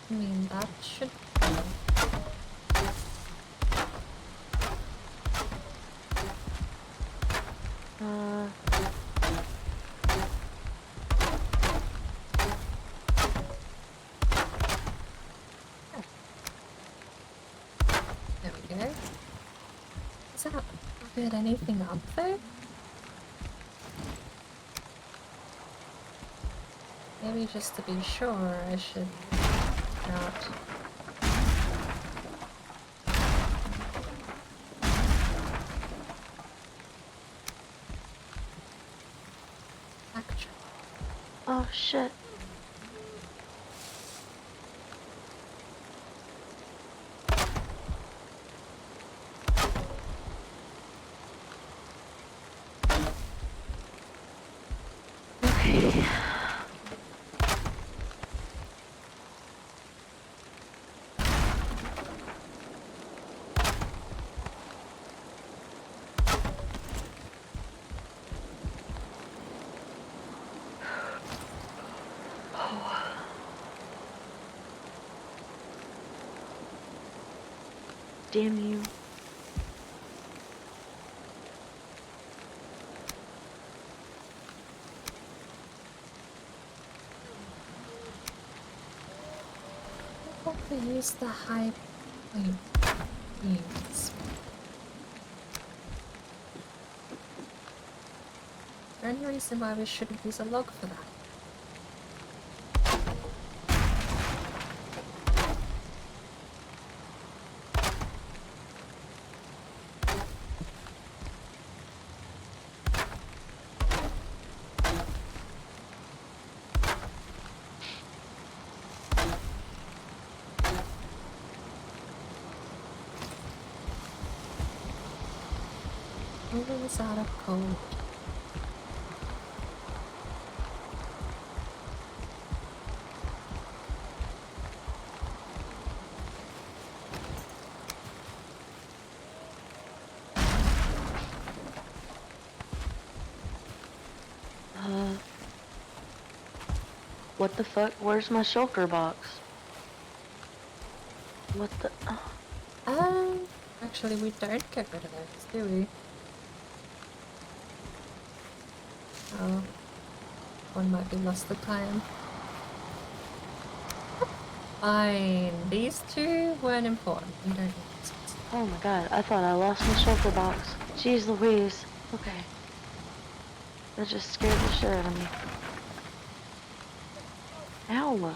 I mean, that should... There we go. Is that good anything up there? Maybe just to be sure, I should not. Actually. Oh shit. Okay. Damn you. I hope they use the high point beams. Is there any reason why we shouldn't use a log for that? Always out of cold. What the fuck? Where's my shulker box? What the... Actually we don't get rid of those, do we? Oh. One might be lost to time. Fine. These two weren't important. You don't need this. Oh my god, I thought I lost my shelter box. Jeez Louise. Okay. That just scared the shit out of me. Ow.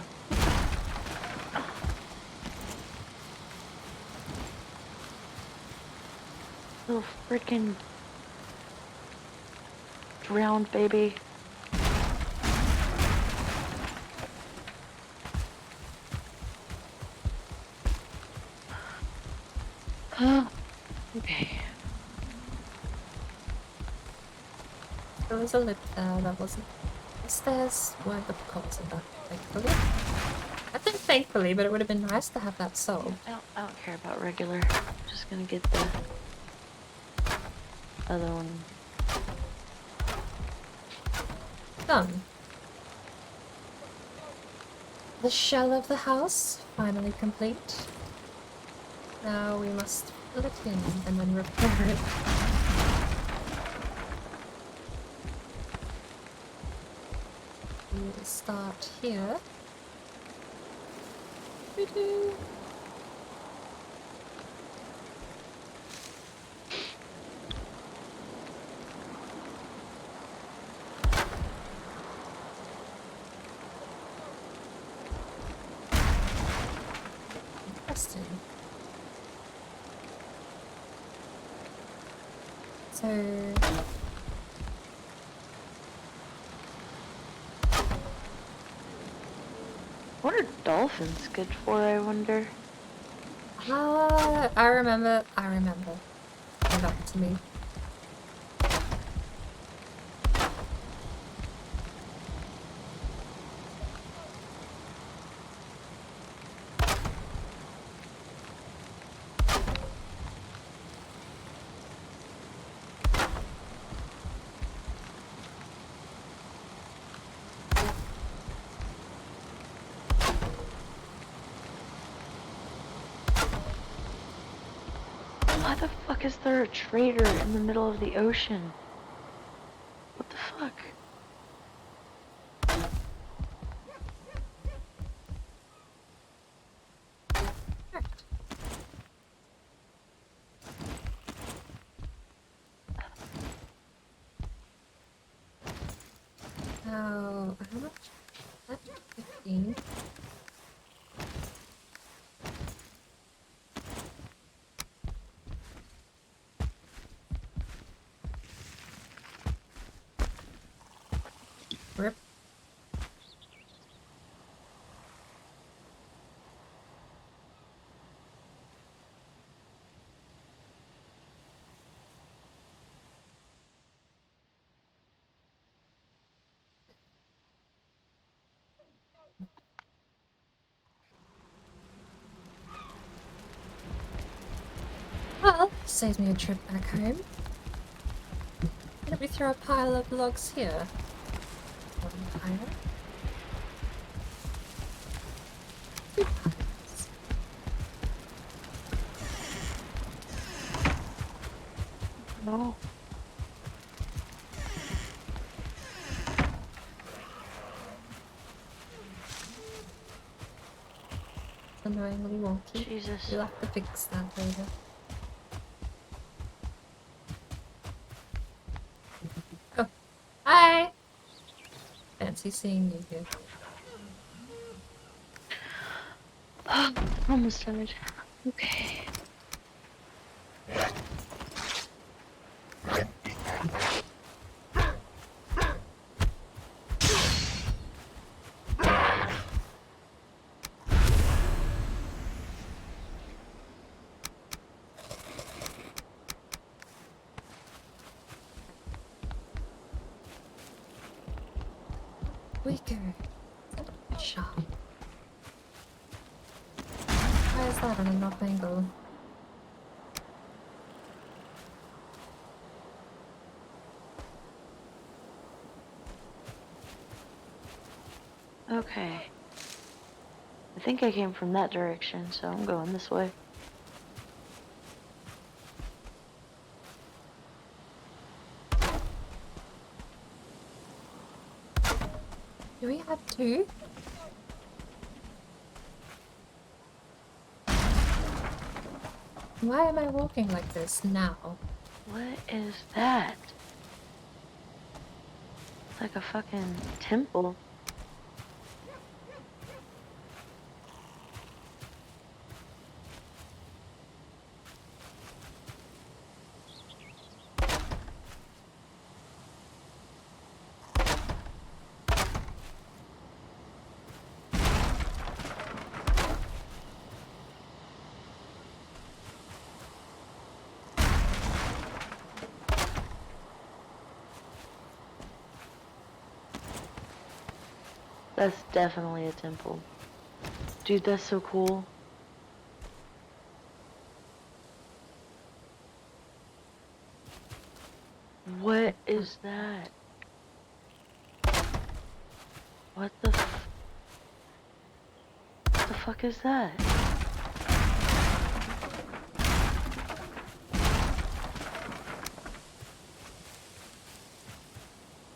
Little freaking drowned baby. Okay. There was a lip there that wasn't. The stairs weren't the cause of that, thankfully. I think thankfully, but it would have been nice to have that solved. I don't care about regular. I'm just gonna get the other one. Done. The shell of the house, finally complete. Now we must fill it in and then repair it. We'll start here. Doo-doo. Interesting. So What are dolphins good for, I wonder? I remember. Give that to me. Why the fuck is there a trader in the middle of the ocean? What the fuck? Now, how much? That's 15. Rip. Well, saves me a trip back home. Why don't we throw a pile of logs here? One pile. Two piles. No. Annoyingly wonky. Jesus. You'll have to fix that later. Oh, hi! Fancy seeing you here. Almost died. Okay. Weaker. Sharp. Why is that on an off angle? Okay. I think I came from that direction, so I'm going this way. Do we have two? Why am I walking like this now? What is that? It's like a fucking temple. That's definitely a temple. Dude, that's so cool. What is that? What the fuck is that?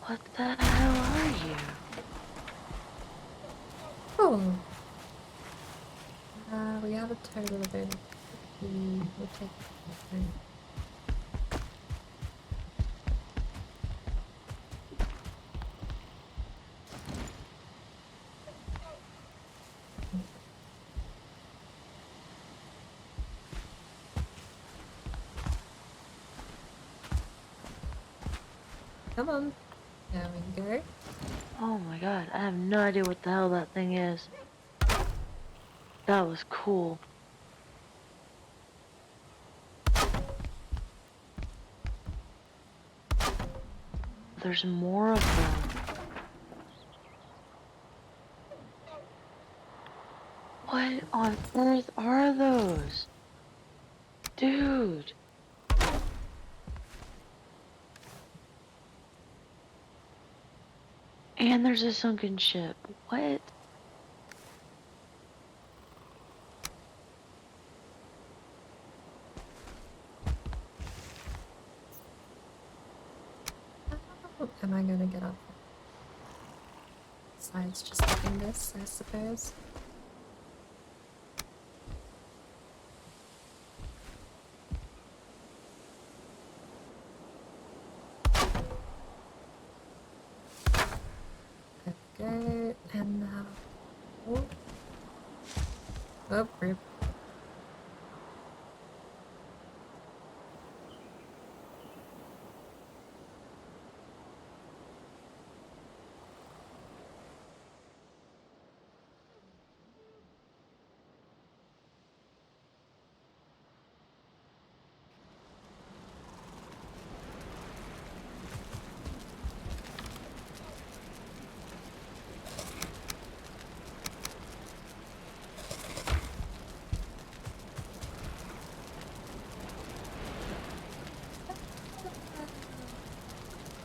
What the hell are you? Oh. We have a total of over 50. We'll take it. Come on. There we go. Oh my god, I have no idea what the hell that thing is. That was cool. There's more of them. What on earth are those? Dude. And there's a sunken ship. What? Am I gonna get up? Besides just doing this, I suppose. Okay, and now. Oh, oh, rip.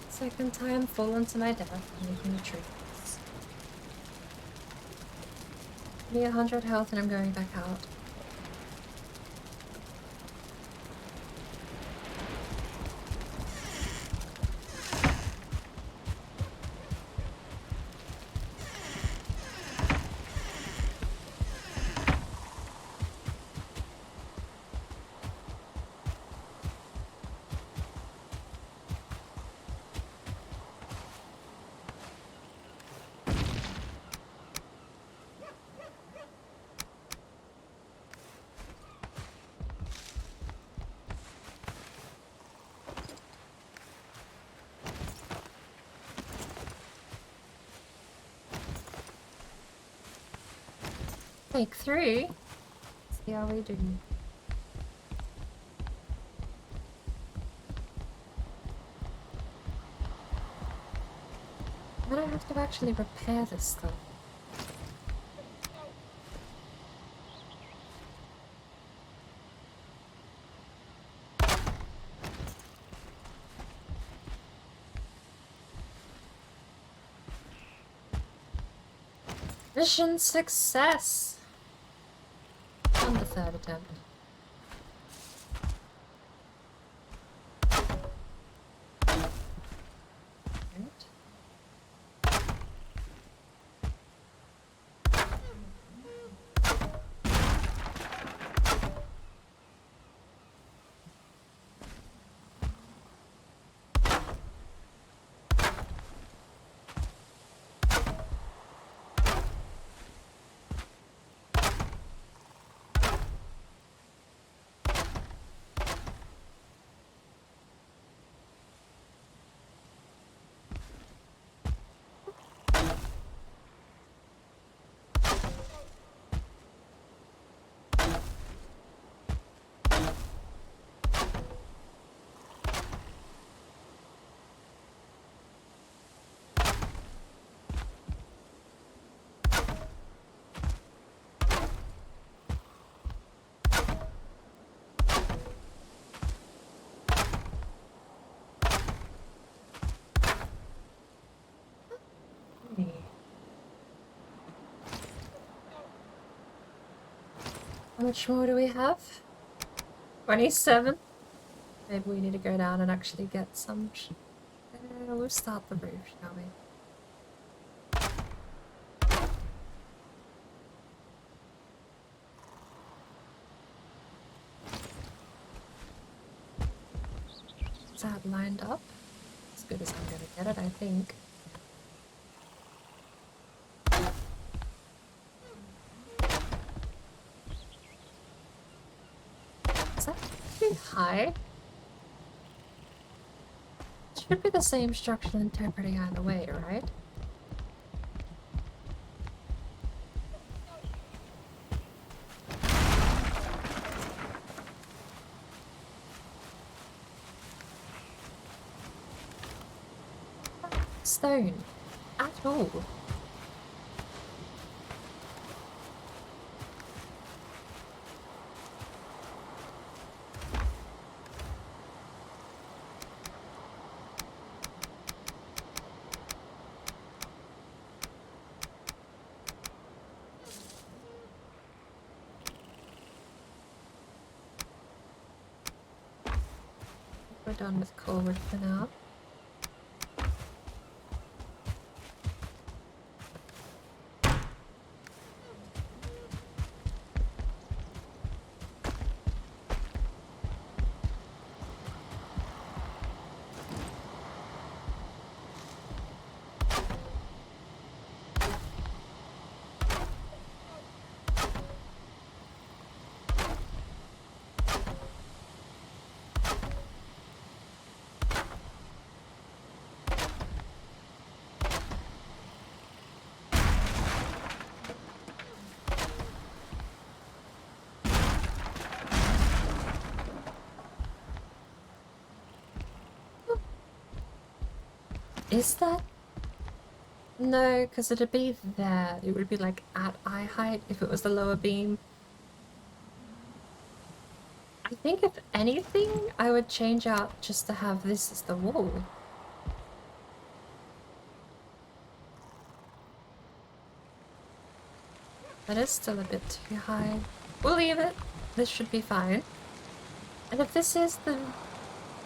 Second time fallen to my death, making trees. Give me 100 health and I'm going back out. Take 3. See how we do. Then I have to actually repair this stuff. Mission success! On the 3rd attempt. Right. How much more do we have? 27? Maybe we need to go down and actually get some... we'll start the roof, shall we? Is that lined up? As good as I'm gonna get it, I think. Is that too high? It should be the same structural integrity either way, right? Stone at all. We're done with Corwood for now. Is that? No, because it'd be there. It would be like at eye height if it was the lower beam. I think if anything, I would change out just to have this as the wall. That is still a bit too high. We'll leave it. This should be fine. And if this is the...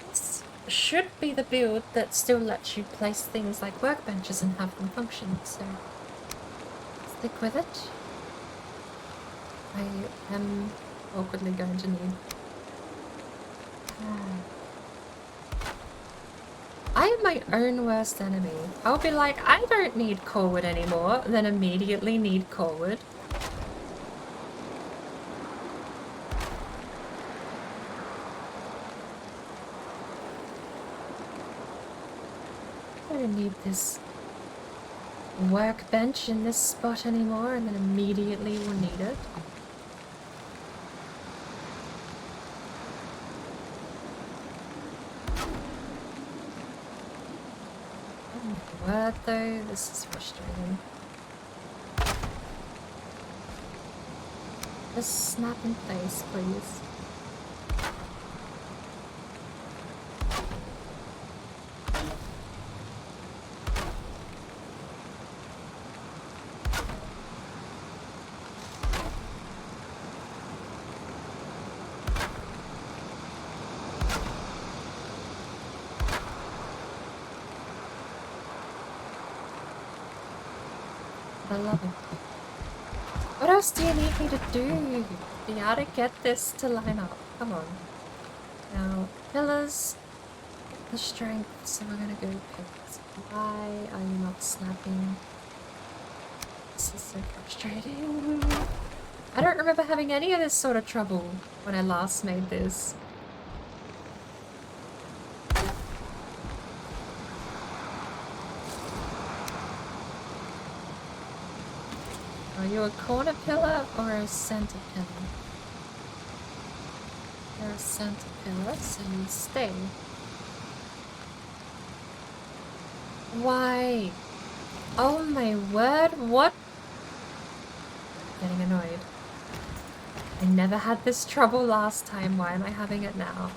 This should be the build that still lets you place things like workbenches and have them function, so... stick with it. I am awkwardly going to need... I am my own worst enemy. I'll be like, I don't need Corwood anymore, then immediately need Corwood. I don't need this workbench in this spot anymore, and then immediately will need it. Word though, this is frustrating. Just snap in place, please. I love it. What else do you need me to do? Be able to get this to line up. Come on. Now, pillars, the strength, so we're gonna go pillars. Why are you not snapping? This is so frustrating. I don't remember having any of this sort of trouble when I last made this. Are you a corner pillar or a center pillar? You're a center pillar, so you stay. Why? Oh my word, what? Getting annoyed. I never had this trouble last time, why am I having it now?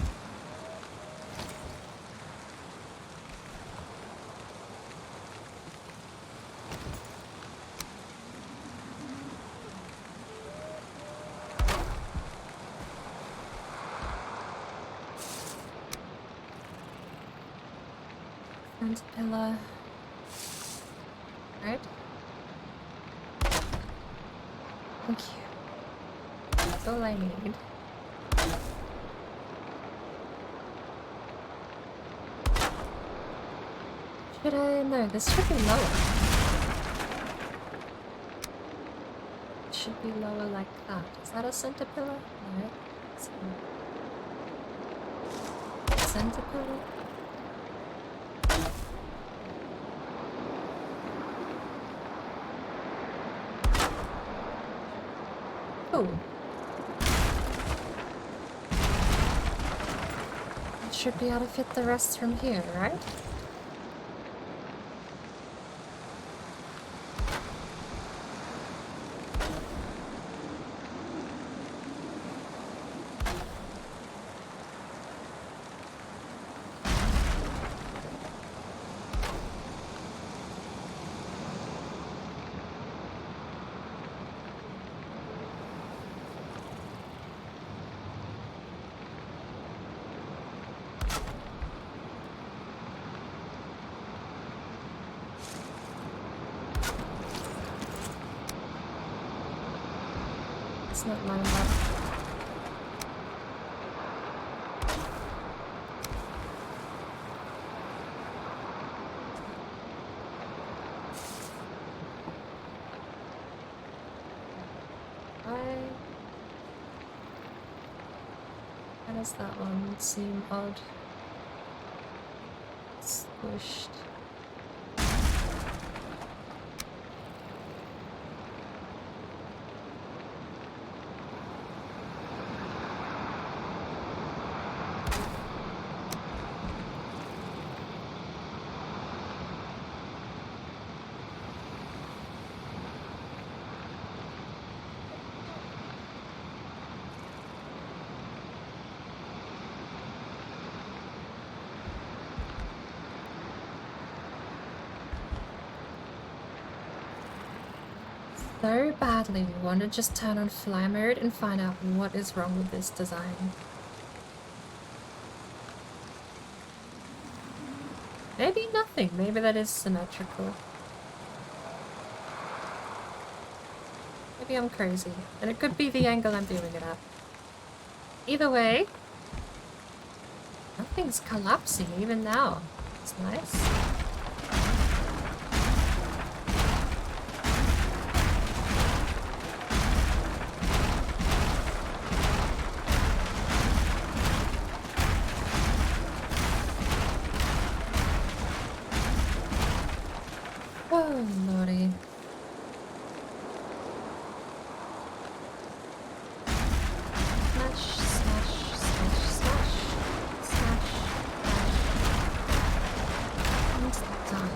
Caterpillar. Right? Thank you. That's all I need. Should I? No, this should be lower. It should be lower like that. Is that a center pillar? No. It's a center pillar? Oh. It should be able to fit the rest from here, right? It's not lined up. How does that one seem odd? Squished. So badly we want to just turn on fly mode and find out what is wrong with this design. Maybe nothing, maybe that is symmetrical. Maybe I'm crazy, and it could be the angle I'm doing it at. Either way, nothing's collapsing even now. It's nice. Oh, lordy. Smash, smash, smash, smash, smash, smash. And done.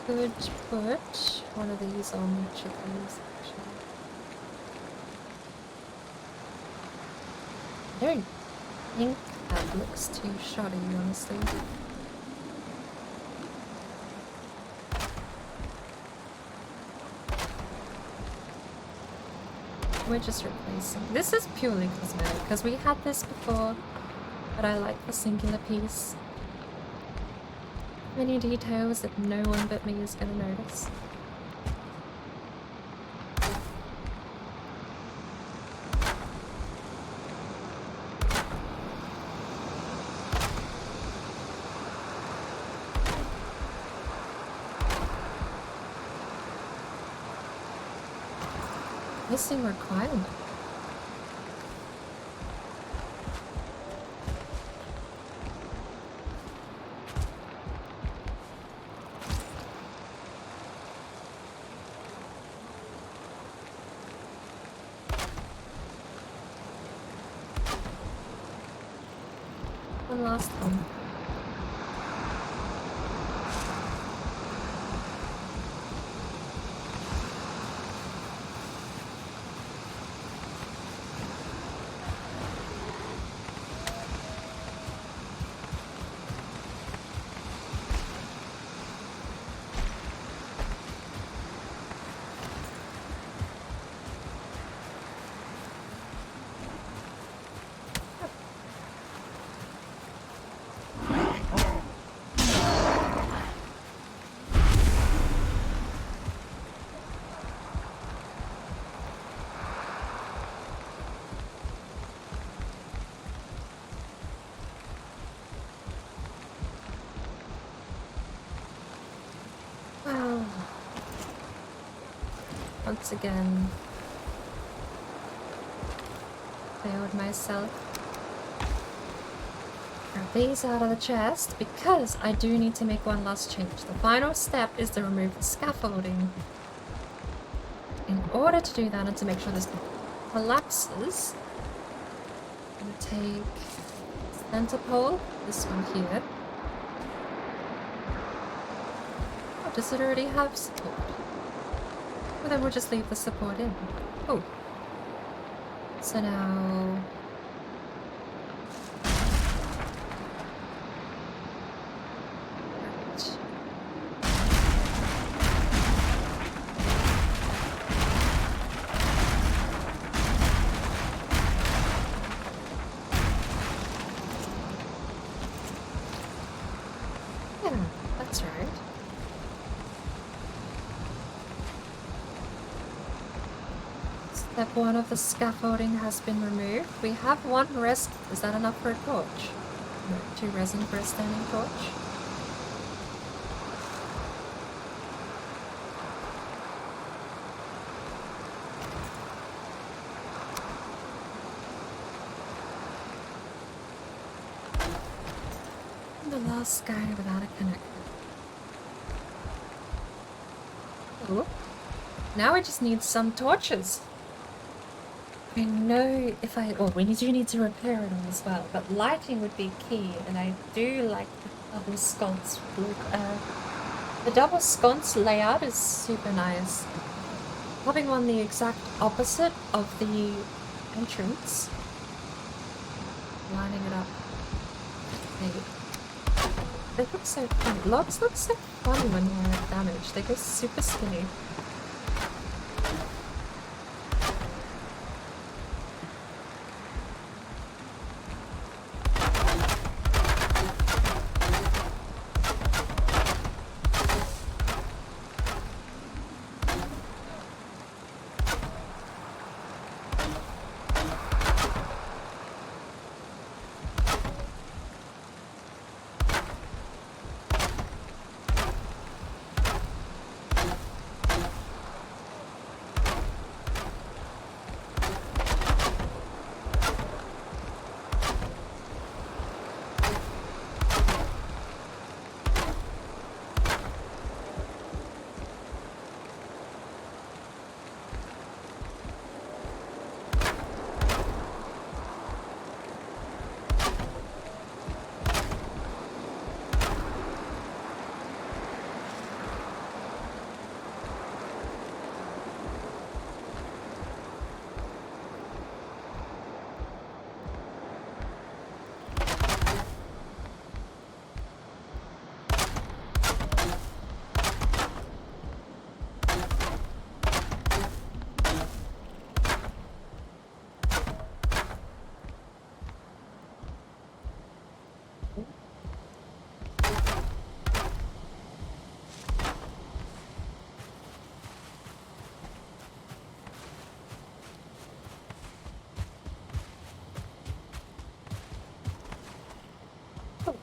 Could put one of these on the chickens, actually. I don't think that looks too shoddy, honestly. We're just replacing. This is purely cosmetic because we had this before, but I like the singular piece. Many details that no one but me is going to notice. Missing requirement. One last one. Once again, failed myself. Grab these out of the chest because I do need to make one last change. The final step is to remove the scaffolding. In order to do that and to make sure this collapses, I'm going to take center pole, this one here. Oh, does it already have support? Well, then we'll just leave the support in. Oh. So now... Right. Yeah, that's right. Step 1 of the scaffolding has been removed. We have one rest. Is that enough for a torch? No, 2 resin for a standing torch. And the last guy without a connector. Oh. Now we just need some torches. I know if I... Oh, we do need to repair it all as well, but lighting would be key, and I do like the double sconce look. The double sconce layout is super nice. Having one the exact opposite of the entrance. Lining it up. They look so funny. Logs look so funny when they're damaged. They go super skinny.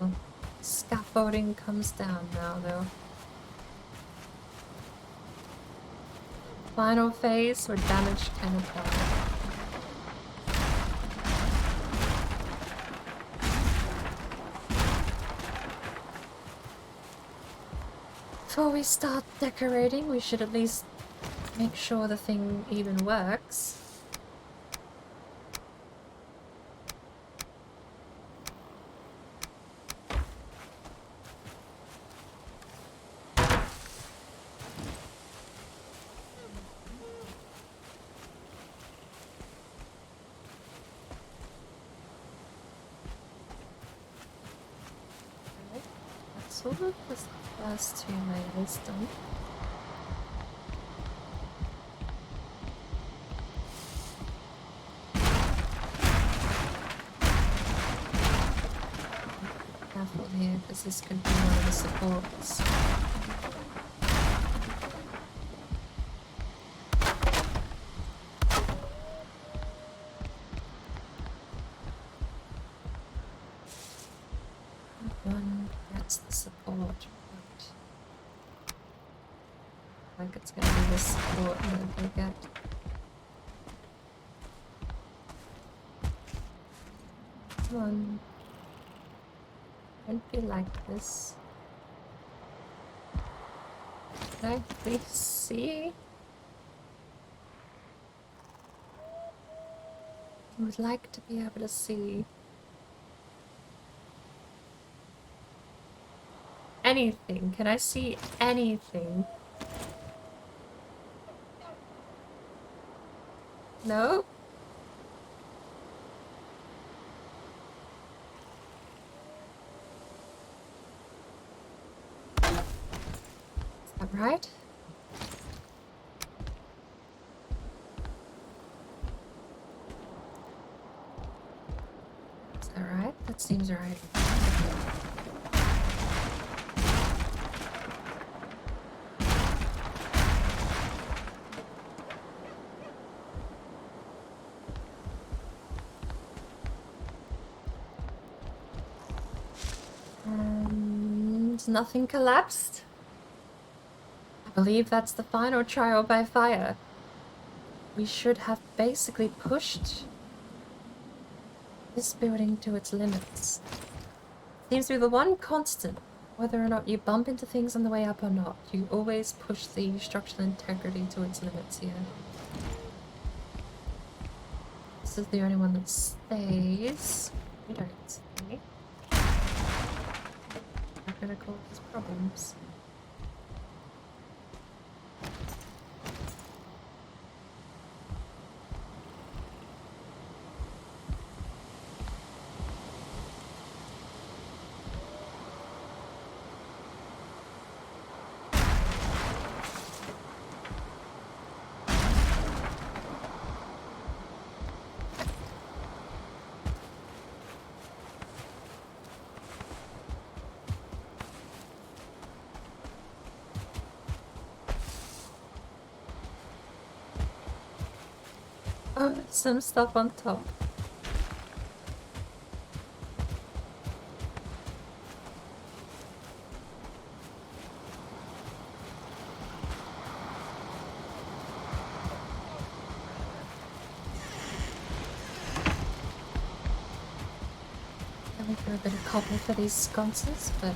Oh, scaffolding comes down now, though. Final phase where damage can apply. Before we start decorating, we should at least make sure the thing even works. Sort of the first 2 layers done. Careful here, because this could be one of the supports. One, that's the support. Right. Like it's gonna be this important that they get. Come on. Don't be like this. Can I please see? I would like to be able to see. Anything. Can I see anything? No? Is that right? Is that right? That seems right. Nothing collapsed. I believe that's the final trial by fire. We should have basically pushed this building to its limits. Seems to be the one constant, whether or not you bump into things on the way up or not. You always push the structural integrity to its limits here. This is the only one that stays. We don't stay. Not gonna cause problems. Oh, some stuff on top. Going for a bit of copper for these sconces, but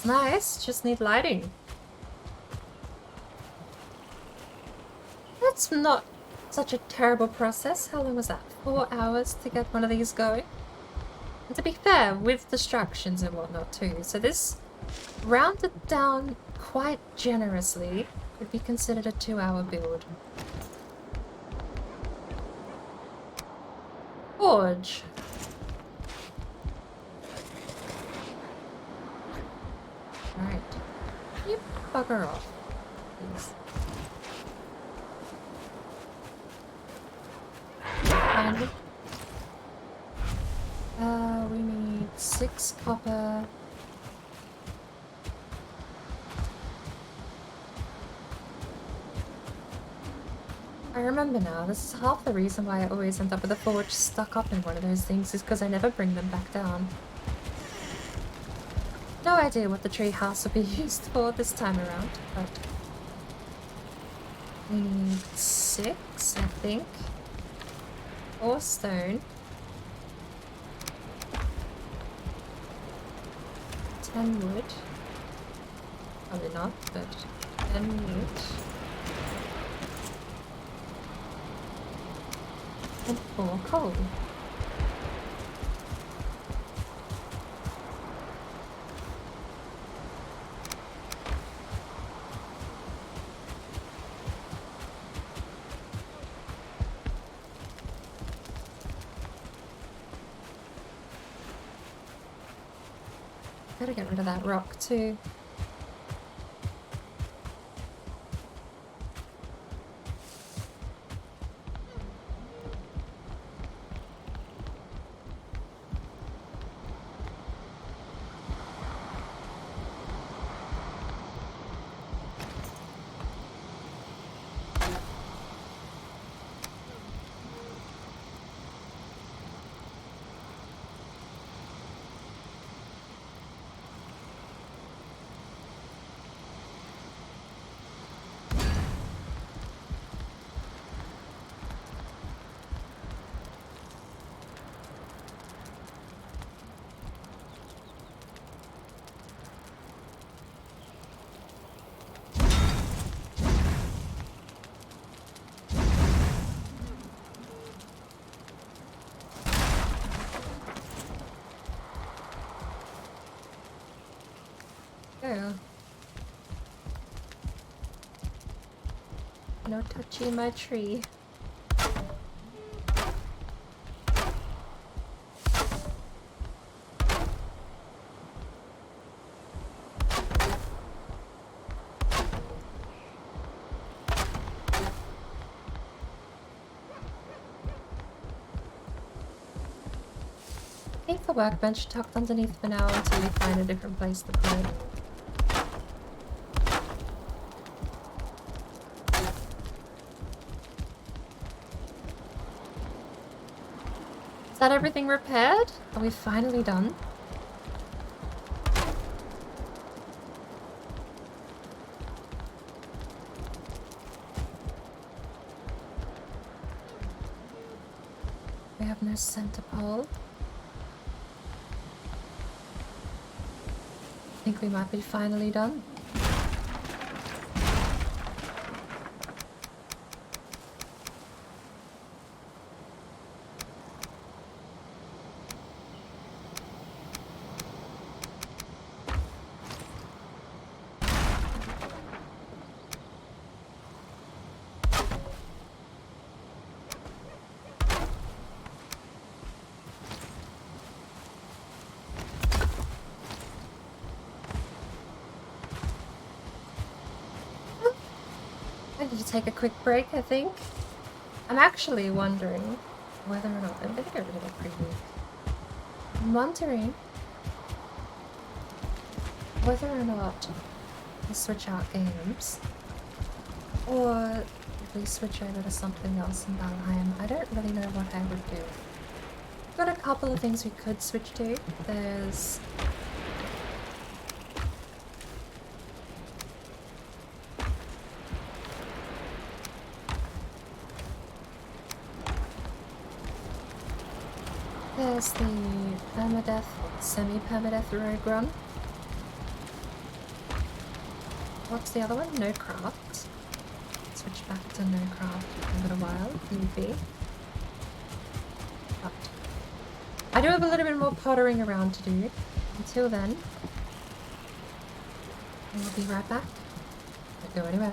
it's nice, just need lighting. That's not such a terrible process. How long was that? 4 hours to get one of these going? And to be fair, with distractions and whatnot too. So this, rounded down quite generously, could be considered a 2-hour build. Forge. Right. You bugger off, please. And we need 6 copper. I remember now, this is half the reason why I always end up with a forge stuck up in one of those things, is because I never bring them back down. No idea what the tree house will be used for this time around, but we need 6, I think. 4 stone. 10 wood. Probably not, but 10 wood. And 4 coal. Gotta get rid of that rock too. Oh. No touching my tree. I think the workbench tucked underneath for now until we find a different place to put it. Is that everything repaired? Are we finally done? We have no center pole. I think we might be finally done. I need to take a quick break, I think. I'm actually wondering whether or not... I'm gonna get rid of the preview. I'm wondering whether or not we switch out games or if we switch over to something else in Valheim. I don't really know what I would do. We've got a couple of things we could switch to. There's... There's the permadeath, semi-permadeath rogue run. What's the other one? No craft. Switch back to no craft for a little while, if need be. But I do have a little bit more pottering around to do. Until then, we'll be right back. Don't go anywhere.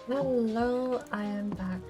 Hello, I am back.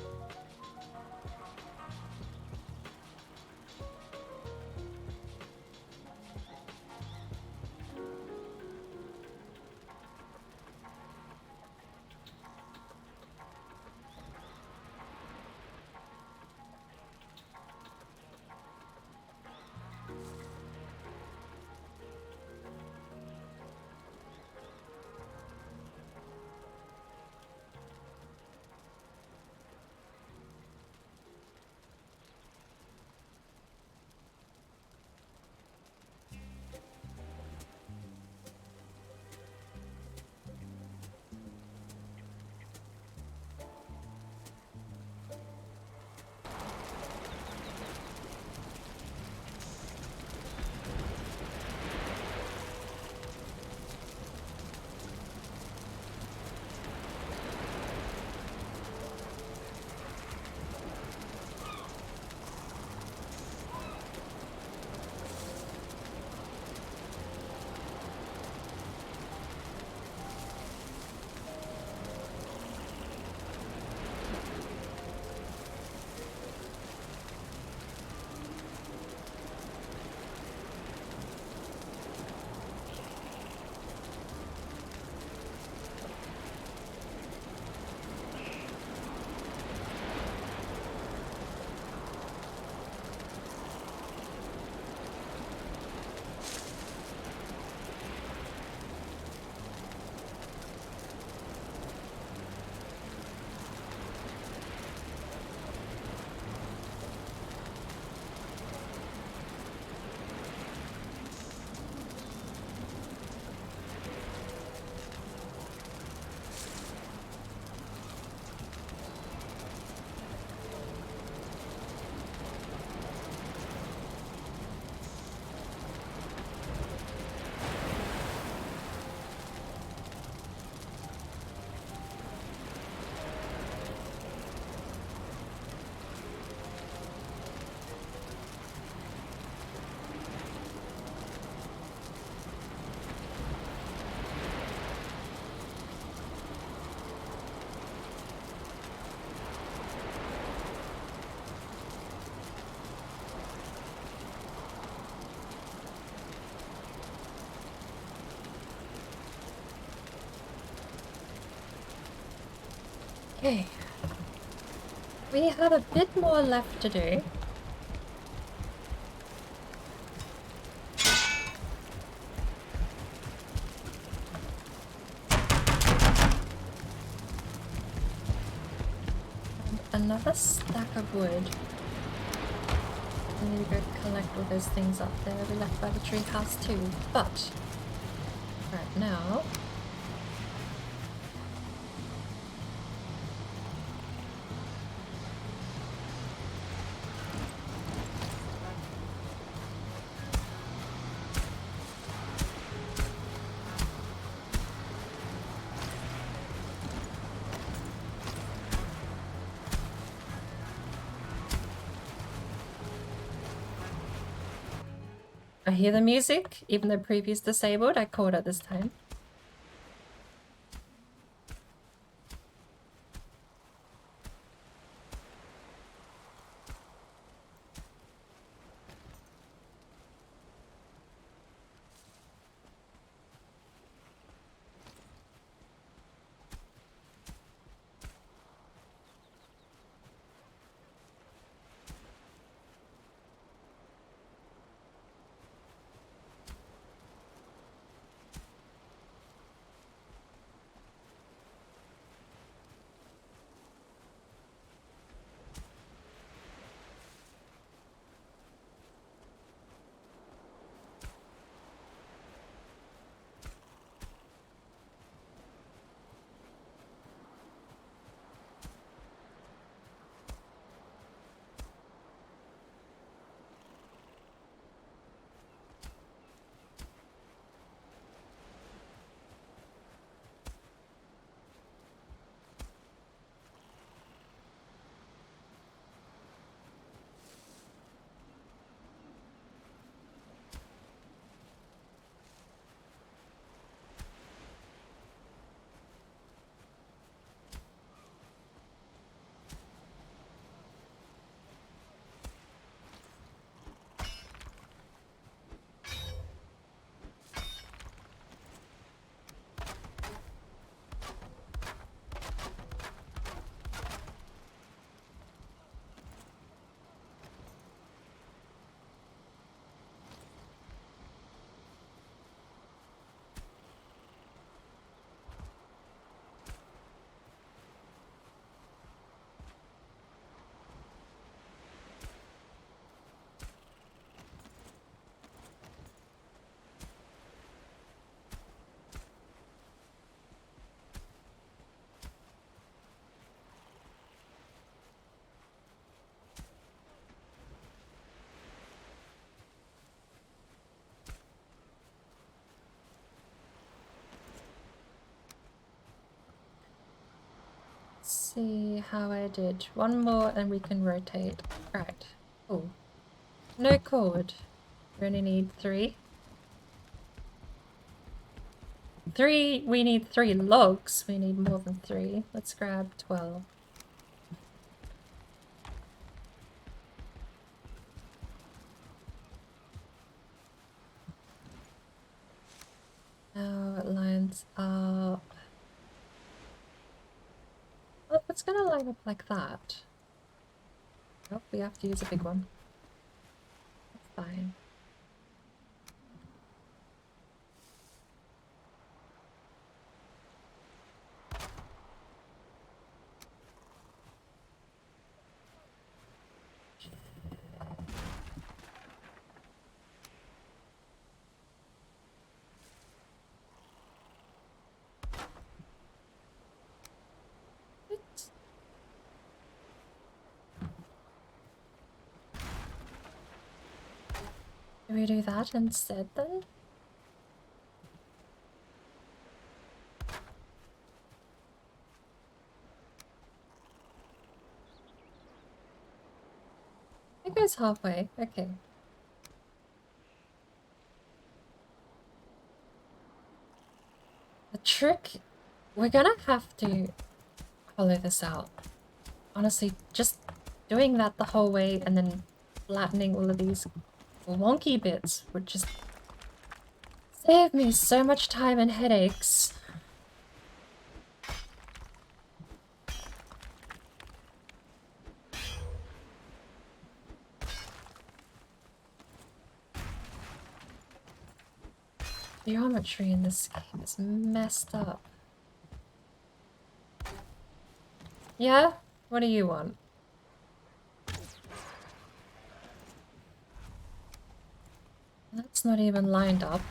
Okay. We have a bit more left to do. And another stack of wood. I need to go collect all those things up there we left by the tree house too. But right now, I hear the music, even though previous disabled, I caught it this time. see how I did. One more and we can rotate. Right. Oh. No cord. We only need 3. 3, we need 3 logs. We need more than 3. Let's grab 12. Now it lines up. Well, it's gonna line up like that. Nope, we have to use a big one. That's fine. Do we do that instead then? It goes halfway, okay. The trick, we're gonna have to hollow this out. Honestly, just doing that the whole way and then flattening all of these wonky bits would just save me so much time and headaches. Geometry in this game is messed up. Yeah? What do you want? That's not even lined up.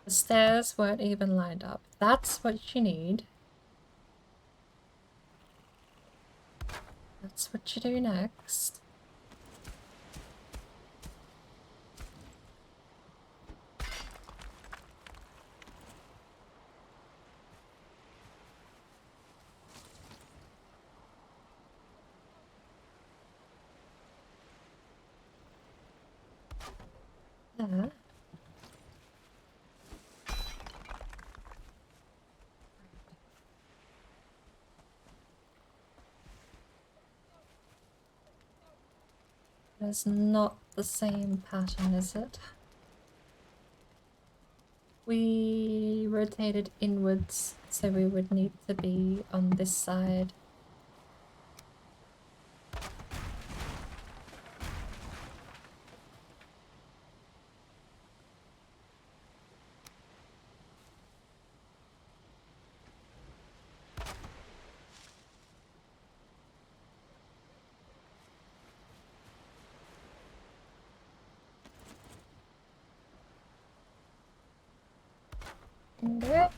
The stairs weren't even lined up. That's what you need. That's what you do next. There. It's not the same pattern, is it? We rotated inwards, so we would need to be on this side. No,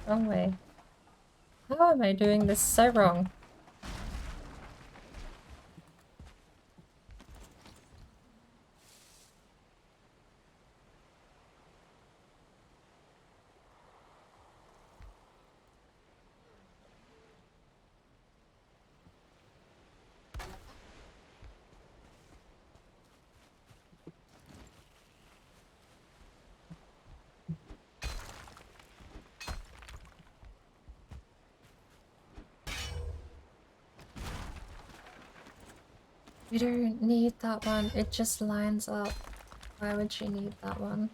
wrong way. How am I doing this so wrong? You don't need that one, it just lines up. Why would you need that one?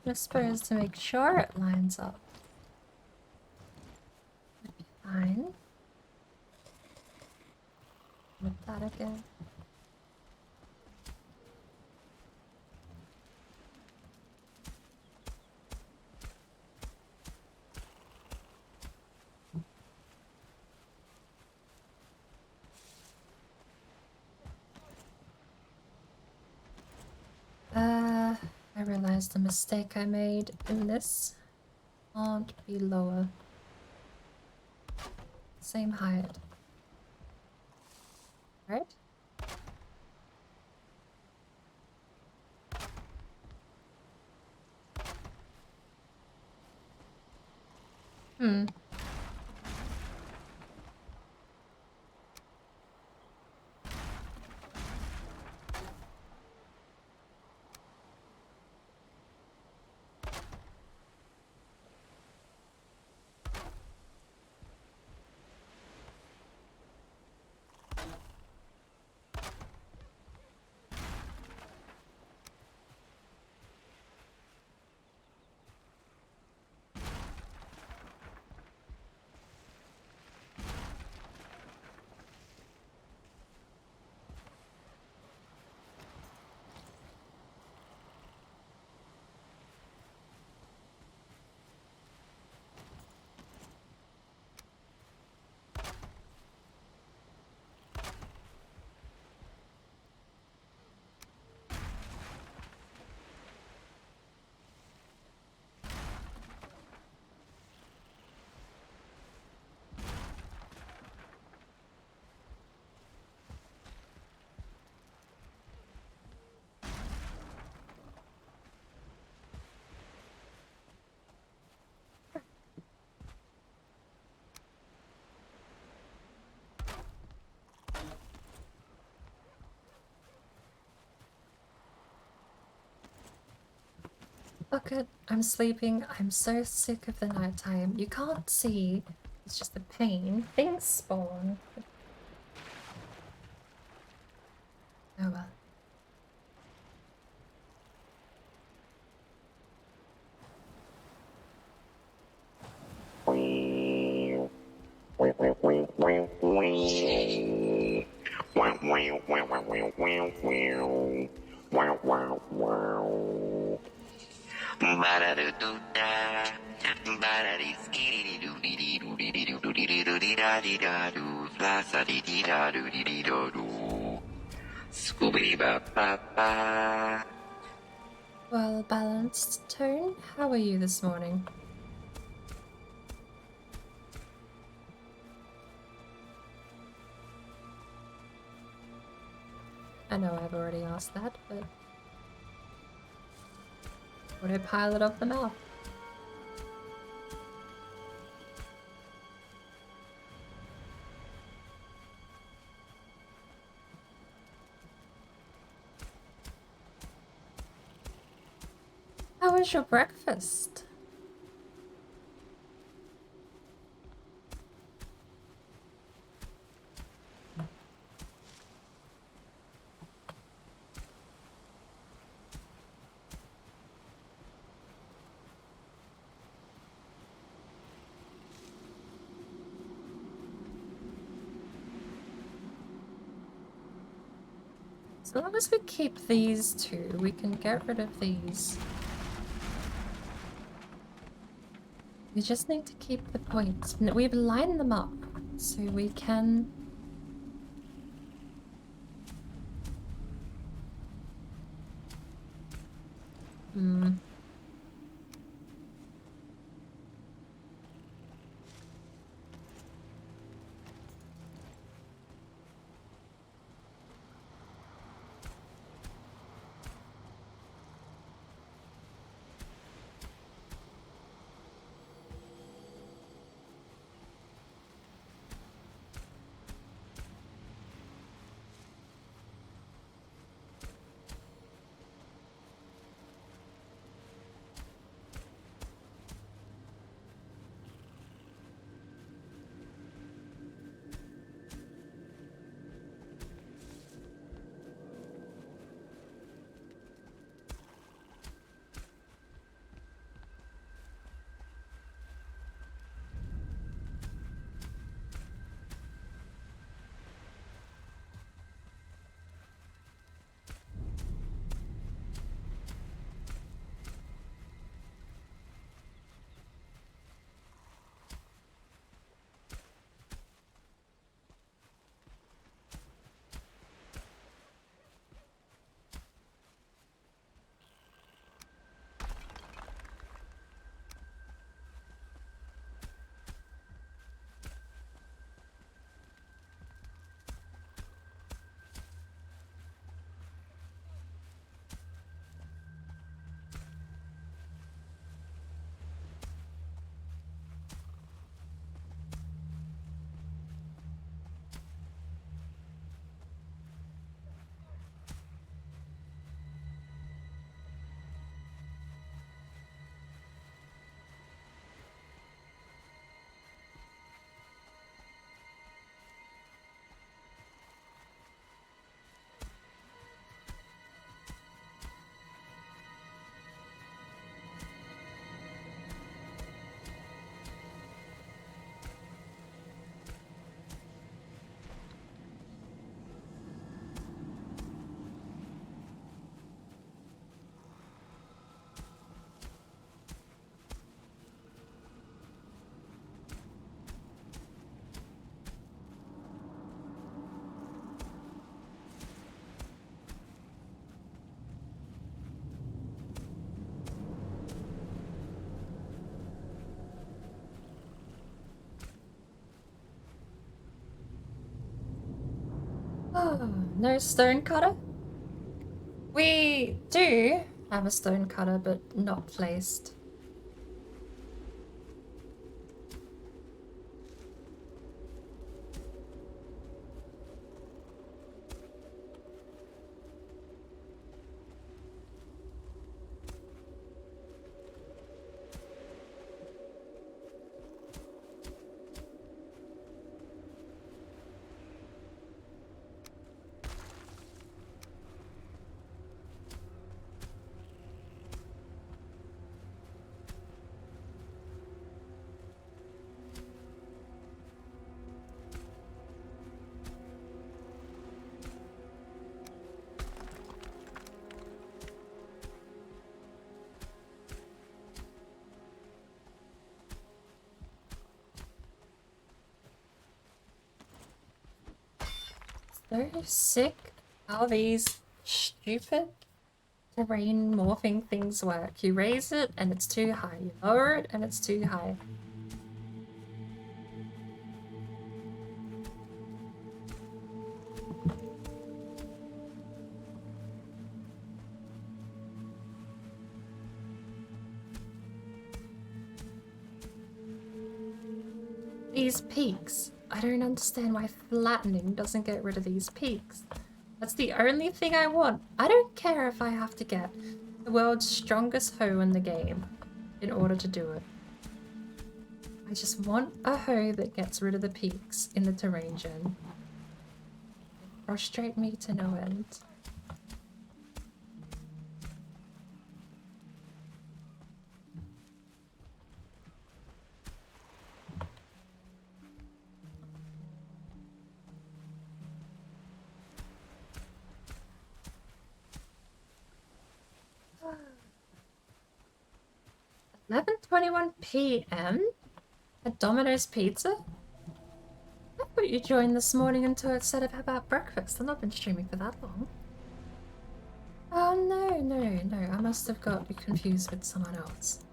I suppose to make sure it lines up. Would be fine. With that again. realized the mistake I made in this. Can't be lower. Same height. Right? Hmm. Bucket, I'm sleeping. I'm so sick of the nighttime. You can't see. It's just the pain. Things spawn. Oh well. Well, balanced tone, how are you this morning? I know I've already asked that, but autopilot of the mouth. How was your breakfast? As long as we keep these two, we can get rid of these. We just need to keep the points. We've lined them up, so we can... Oh, no stone cutter? We do have a stone cutter, but not placed. So sick how these stupid terrain morphing things work. You raise it and it's too high. You lower it and it's too high. These peaks. I don't understand why flattening doesn't get rid of these peaks. That's the only thing I want. I don't care if I have to get the world's strongest hoe in the game in order to do it. I just want a hoe that gets rid of the peaks in the terrain gen. They frustrate me to no end. "11:21 p.m. at Domino's Pizza? I thought you joined this morning until it said about breakfast. I've not been streaming for that long." Oh, no. I must have got you confused with someone else.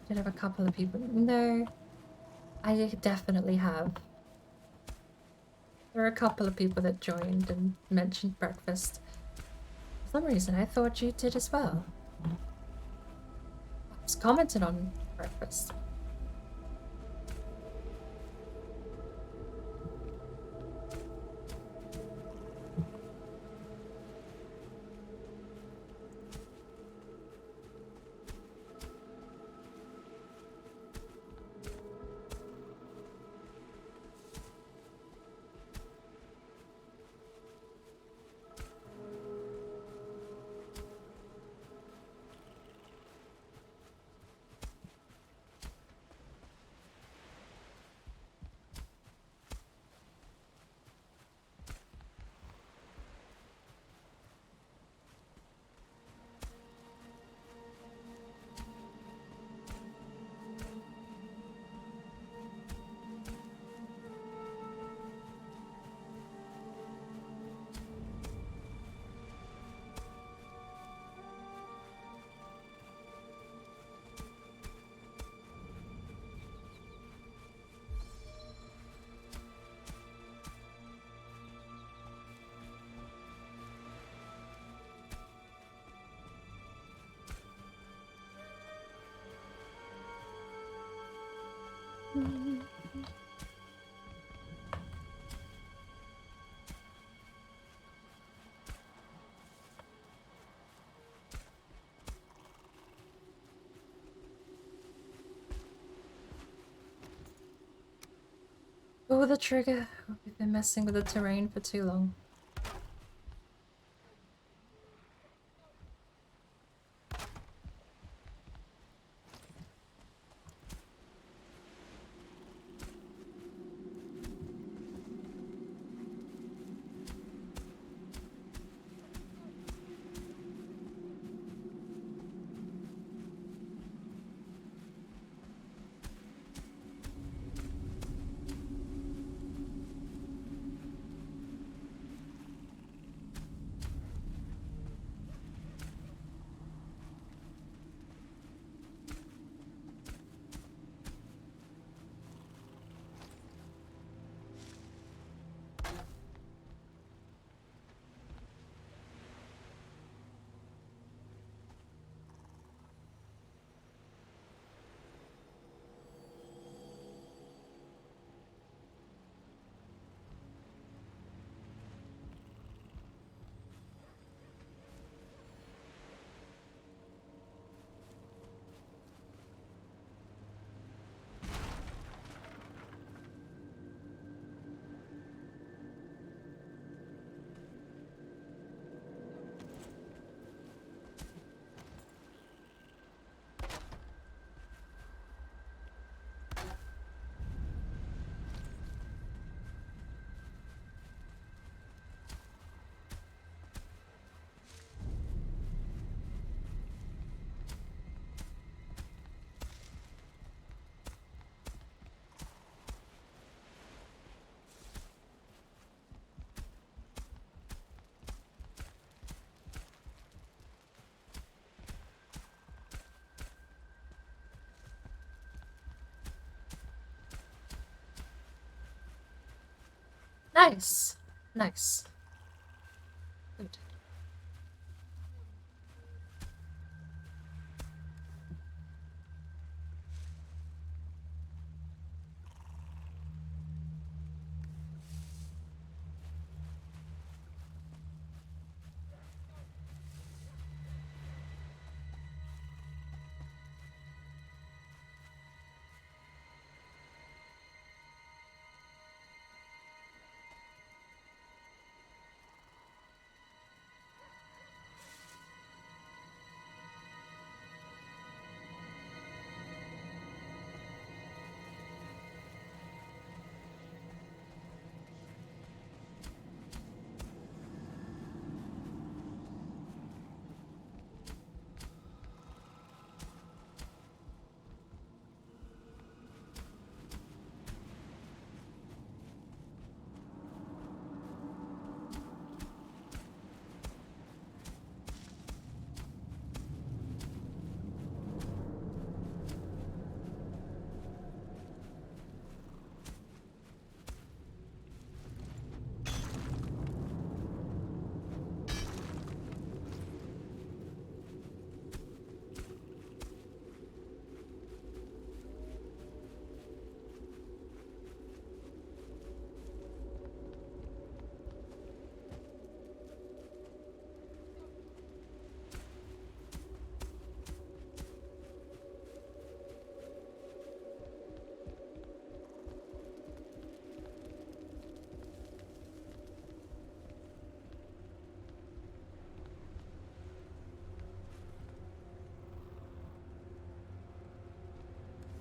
Did have a couple of people. No, I definitely have. There were a couple of people that joined and mentioned breakfast. For some reason, I thought you did as well. I was commented on breakfast. Pull the trigger. We've been messing with the terrain for too long. Nice. Nice. Good.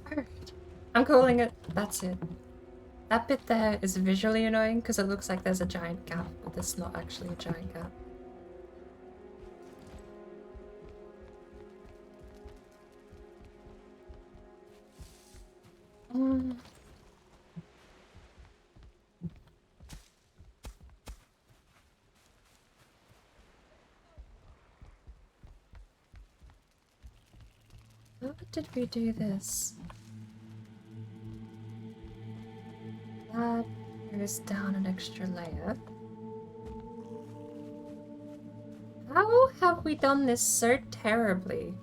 Perfect. I'm calling it. That's it. That bit there is visually annoying because it looks like there's a giant gap, but there's not actually a giant gap. How did we do this? That goes down an extra layer. How have we done this so terribly?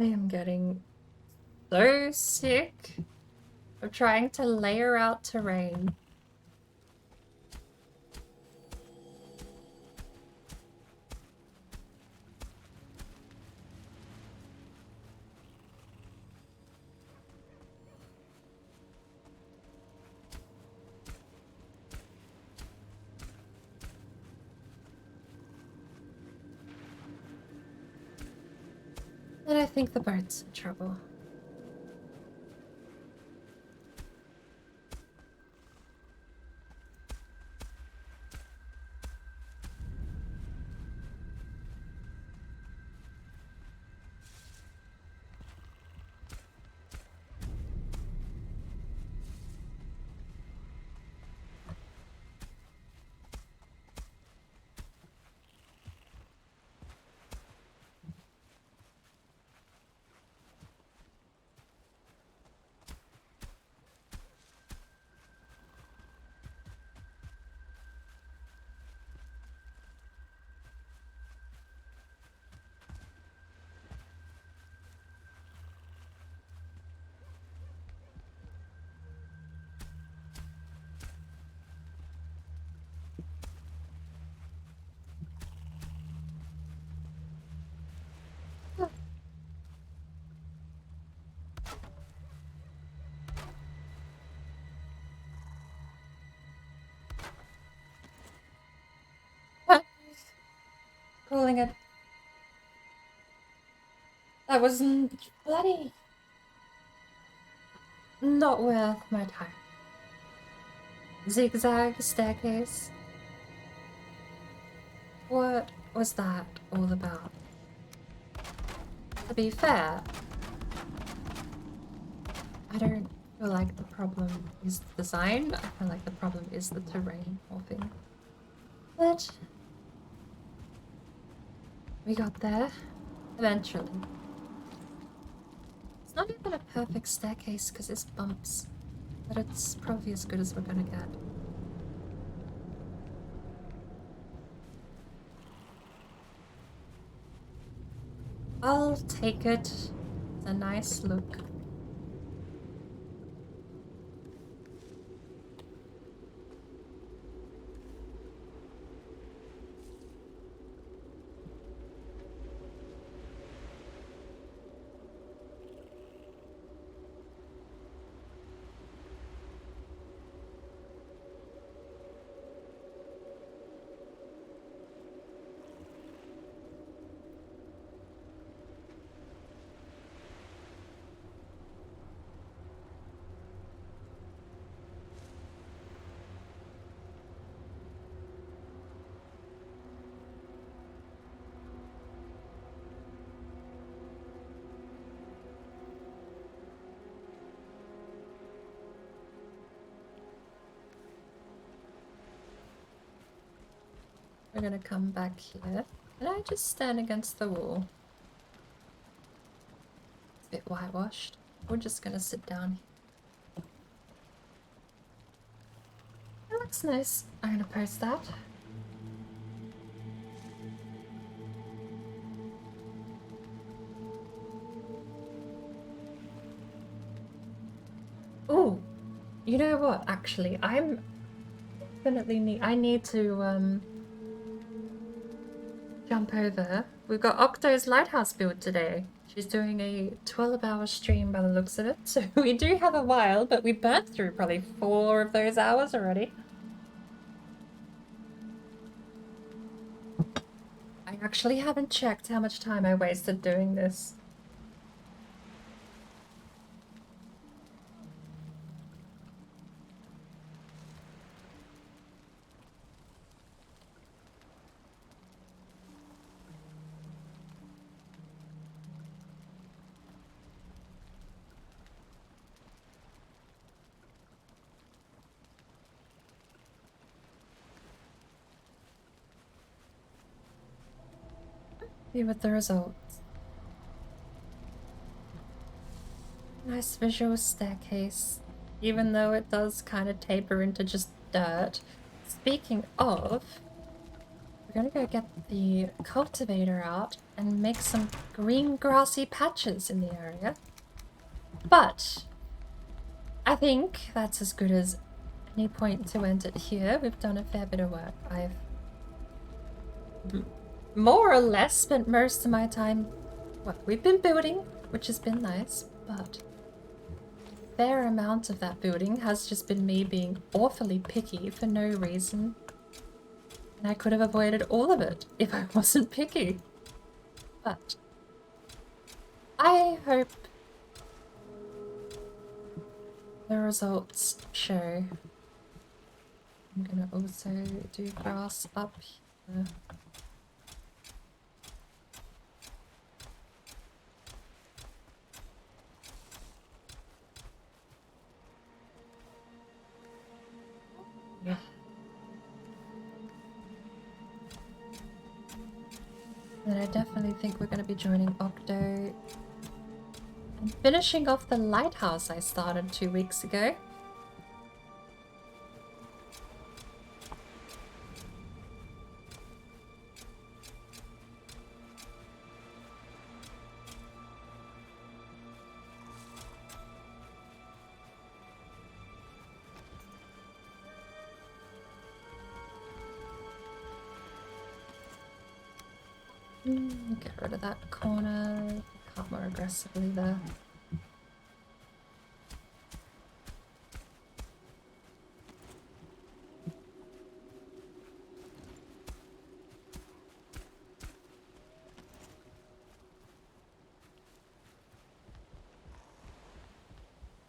I am getting so sick of trying to layer out terrain. And I think the bird's in trouble. What? Calling it. That was bloody not worth my time. Zigzag staircase. What was that all about? To be fair, I don't feel like the problem is the design. I feel like the problem is the terrain morphing. But we got there eventually. It's not even a perfect staircase because it's bumps, but it's probably as good as we're gonna get. I'll take it. It's a nice look. We're gonna come back here. Can I just stand against the wall? It's a bit whitewashed. We're just gonna sit down here. That looks nice. I'm gonna post that. Oh, you know what? Actually, I'm definitely I need to jump over. We've got Octo's Lighthouse build today. She's doing a 12-hour stream by the looks of it, so we do have a while, but we burnt through probably 4 of those hours already. I actually haven't checked how much time I wasted doing this. See what the results. Nice visual staircase, even though it does kind of taper into just dirt. Speaking of, we're gonna go get the cultivator out and make some green grassy patches in the area. But I think that's as good as any point to end it here. We've done a fair bit of work. I've more or less spent most of my time, well, we've been building, which has been nice, but a fair amount of that building has just been me being awfully picky for no reason. And I could have avoided all of it if I wasn't picky. But I hope the results show. I'm gonna also do grass up here. Yeah. And I definitely think we're going to be joining Octo and finishing off the Lighthouse I started 2 weeks ago. Get rid of that corner. Cut more aggressively there.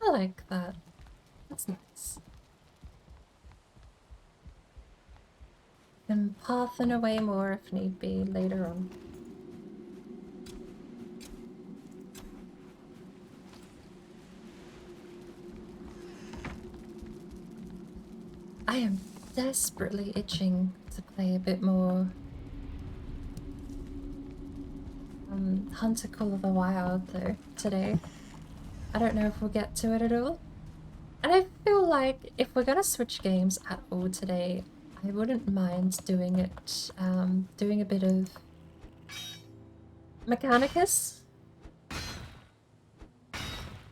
I like that. That's nice. Can pathen away more if need be later on. I am desperately itching to play a bit more Hunter Call of the Wild though today. I don't know if we'll get to it at all. And I feel like if we're gonna switch games at all today, I wouldn't mind doing it, doing a bit of Mechanicus.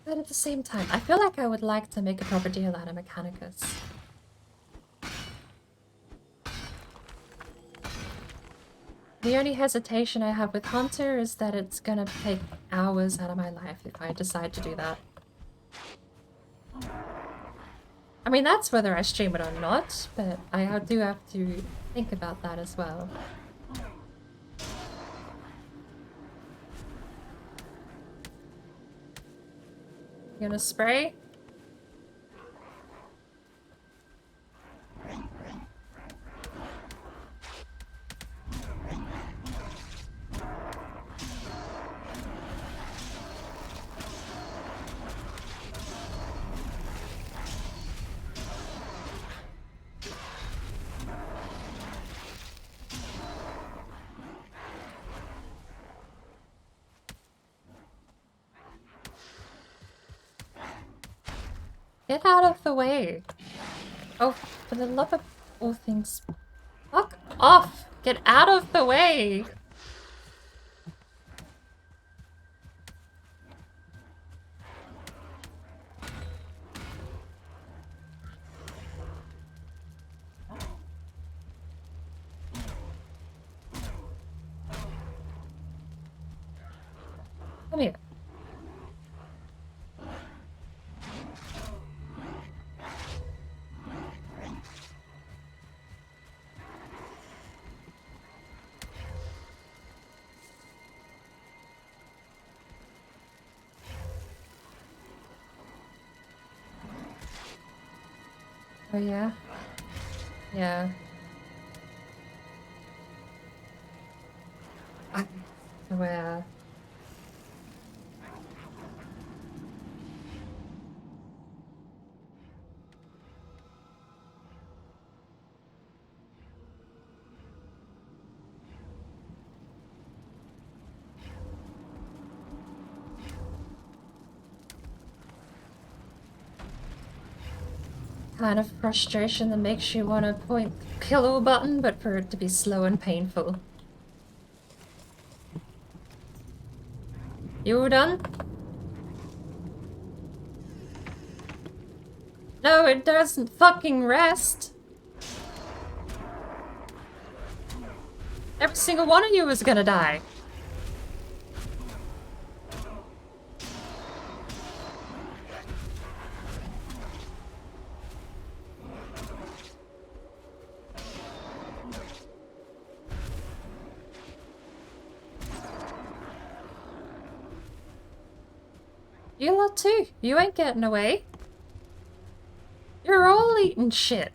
But at the same time, I feel like I would like to make a proper deal out of Mechanicus. The only hesitation I have with Hunter is that it's gonna take hours out of my life if I decide to do that. I mean, that's whether I stream it or not, but I do have to think about that as well. You gonna spray? Get out of the way. Oh, for the love of all things. Fuck off! Get out of the way! Come here. Oh yeah? Yeah. Where? Kind of frustration that makes you want to point the kill button, but for it to be slow and painful. You all done? No, it doesn't fucking rest. Every single one of you is gonna die. You lot too. You ain't getting away. You're all eating shit.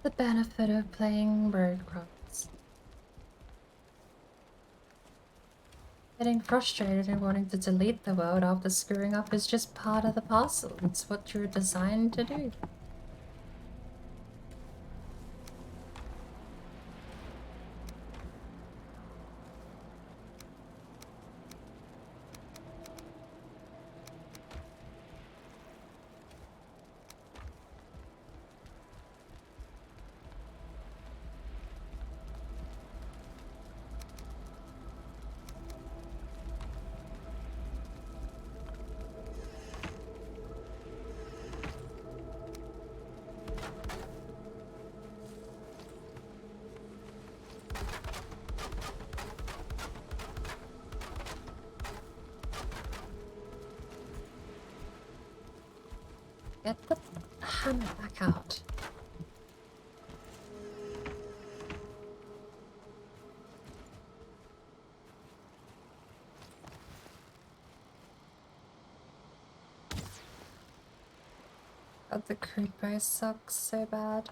The benefit of playing breadcrumbs. Getting frustrated and wanting to delete the world after screwing up is just part of the parcel. It's what you're designed to do. Get the hammer back out. God, the creeper sucks so bad.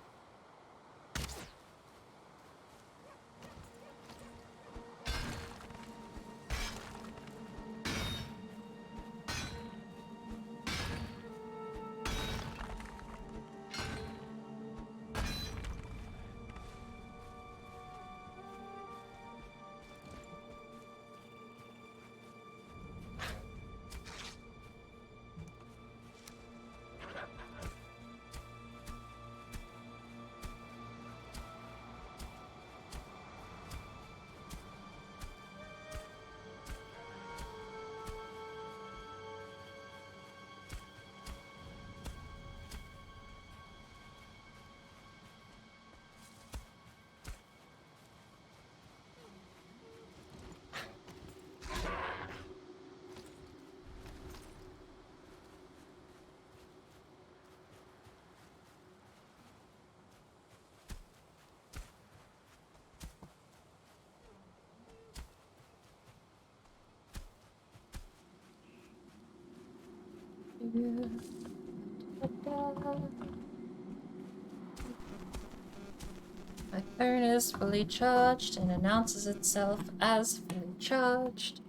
My phone is fully charged and announces itself as fully charged.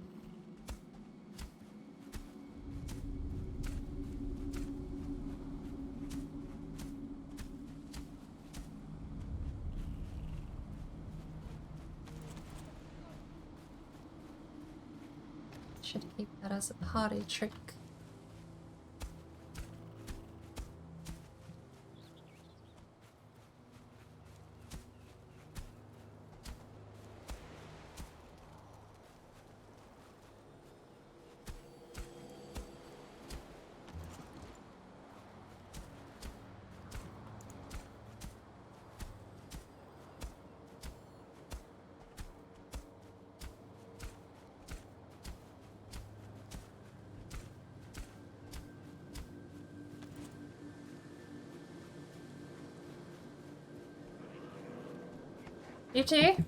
Should keep that as a party trick. You too?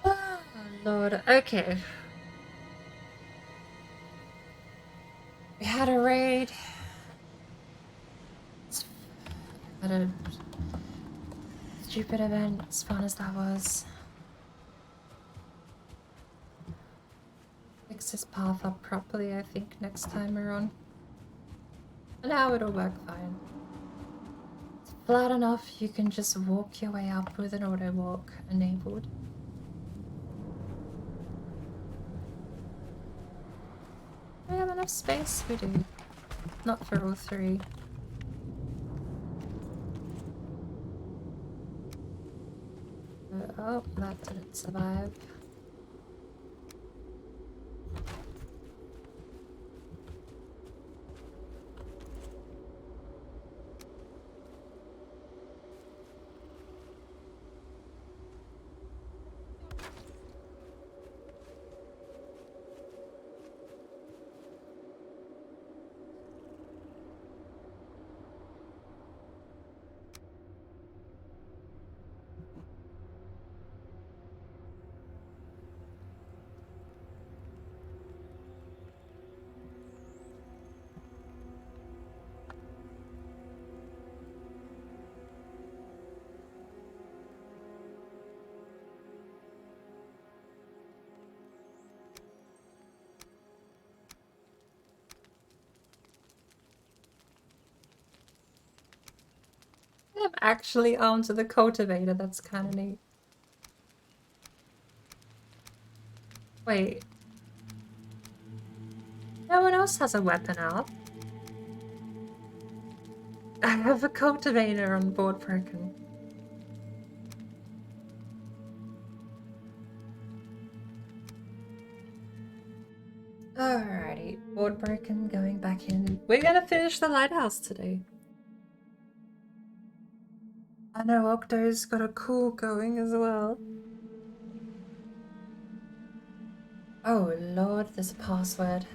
Oh, Lord. Okay. We had a raid. Had a stupid event, as fun as that was. Fix this path up properly, I think, next time around. And now it'll work fine. It's flat enough, you can just walk your way up with an auto walk enabled. We have enough space, we do. Not for all three. Oh, that didn't survive. I'm actually onto the cultivator, that's kind of neat. Wait. No one else has a weapon out. I have a cultivator on board broken. Alrighty, board broken, going back in. We're gonna finish the lighthouse today. I know Octo's got a cool going as well. Oh lord, there's a password.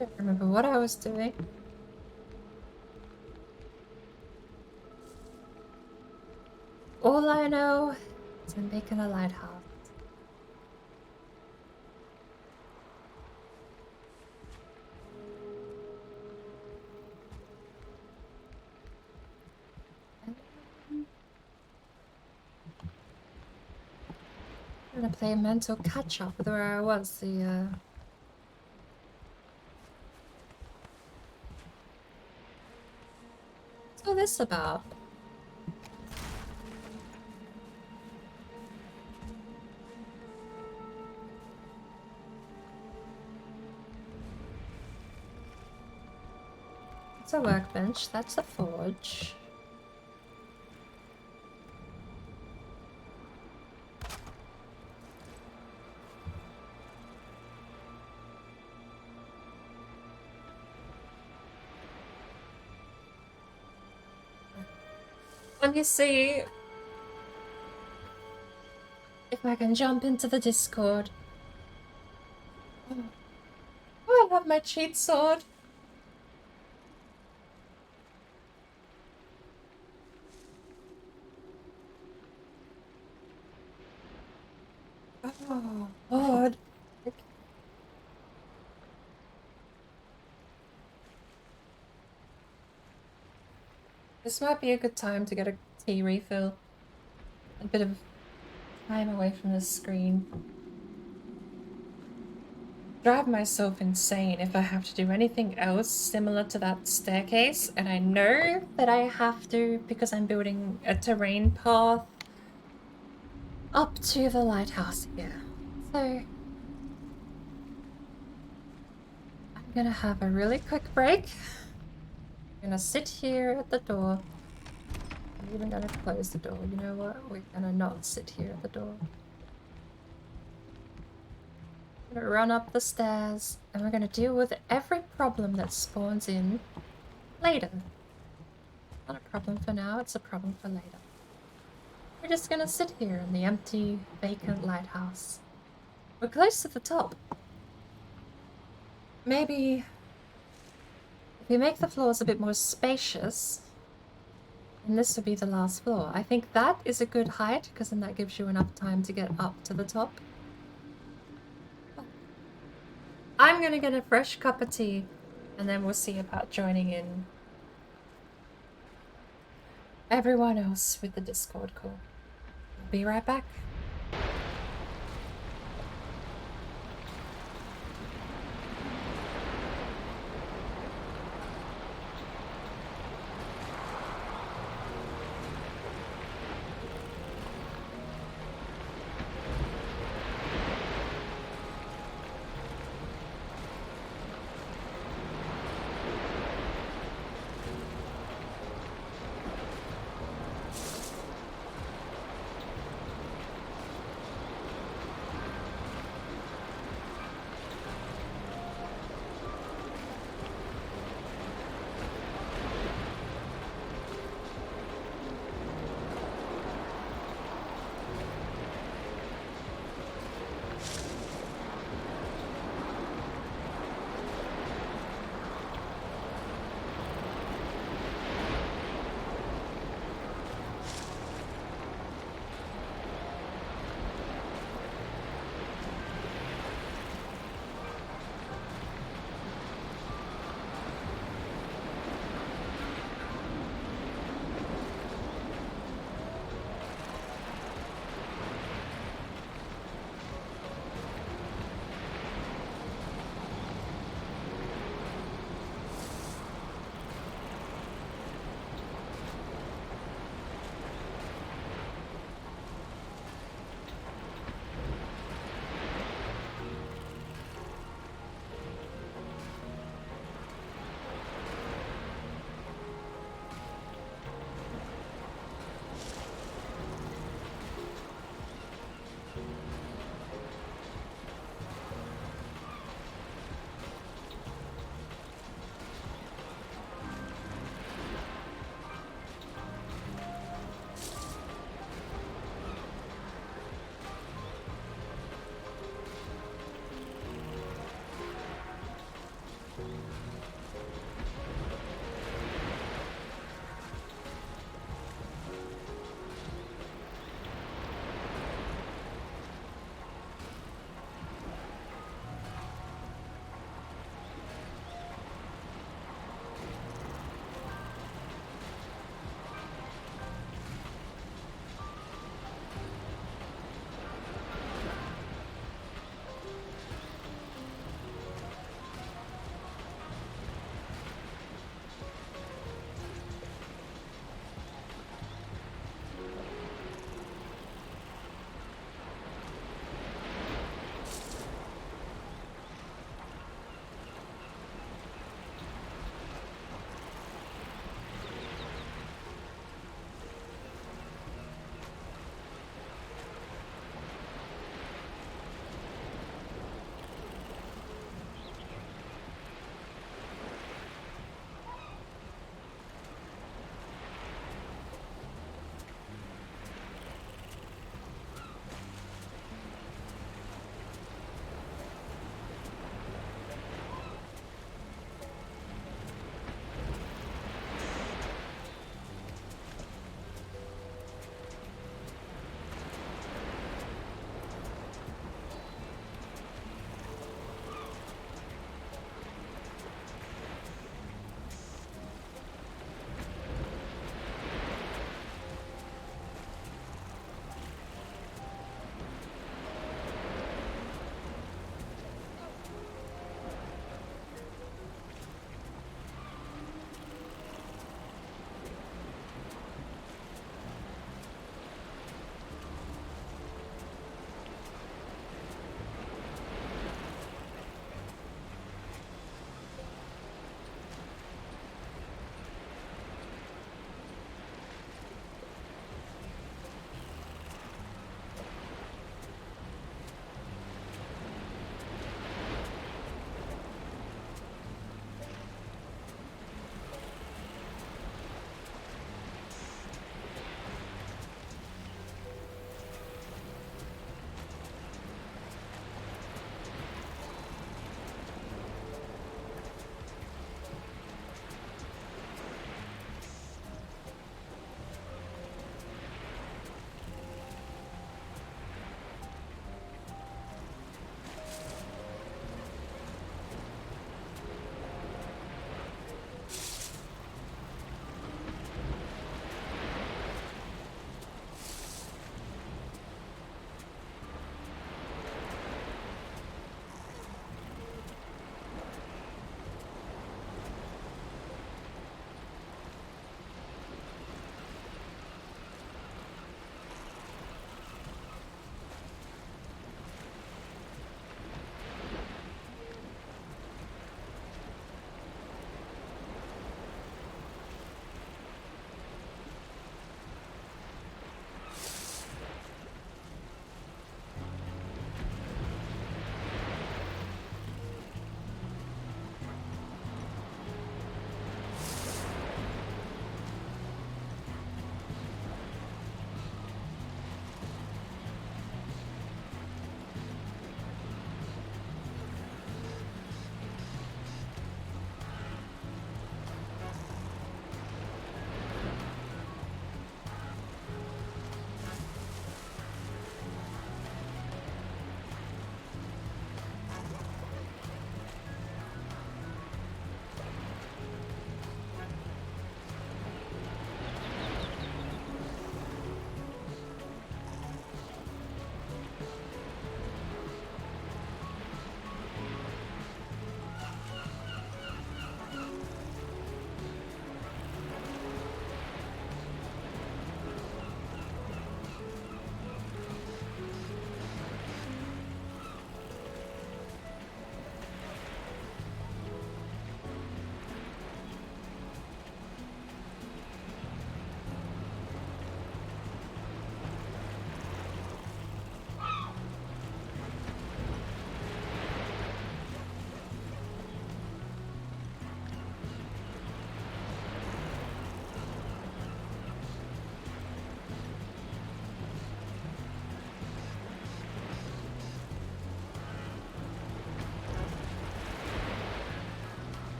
I don't remember what I was doing. All I know is I'm making a lighthouse. I'm gonna play a mental catch up with where I was. What's all this about? It's a workbench. That's a forge. Let me see if I can jump into the Discord. Oh, I love my cheat sword. Oh, God. This might be a good time to get a tea refill. A bit of time away from the screen. Drive myself insane if I have to do anything else similar to that staircase, and I know that I have to because I'm building a terrain path up to the lighthouse here. So I'm gonna have a really quick break. I'm gonna sit here at the door. I'm even gonna close the door. You know what? We're gonna not sit here at the door. I'm gonna run up the stairs and we're gonna deal with every problem that spawns in later. Not a problem for now, it's a problem for later. We're just gonna sit here in the empty, vacant lighthouse. We're close to the top. Maybe if we make the floors a bit more spacious, and this would be the last floor. I think that is a good height because then that gives you enough time to get up to the top. I'm gonna get a fresh cup of tea and then we'll see about joining in everyone else with the Discord call. I'll be right back.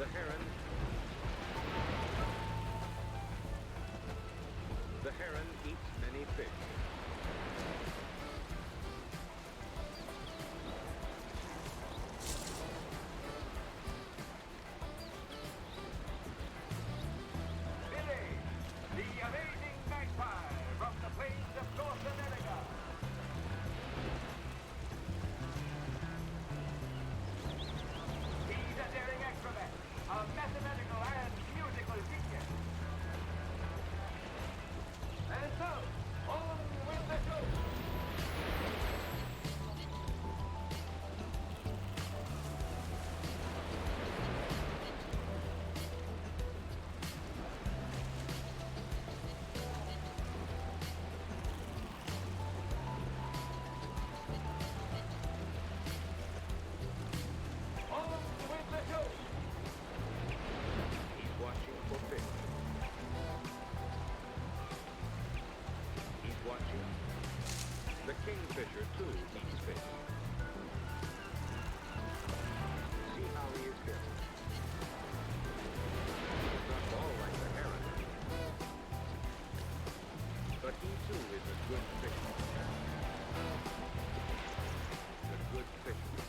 The heron. The heron eats many fish. Billy, the amazing magpie from the plains of North America. He's a daring acrobat, a mathematical and musical genius. And so, on with the show. On with the show. He's watching for fish. He's watching. The kingfisher, too, eats fish. See how he is built. He's not all like the heron. But he, too, is a good fisher. A good fisher.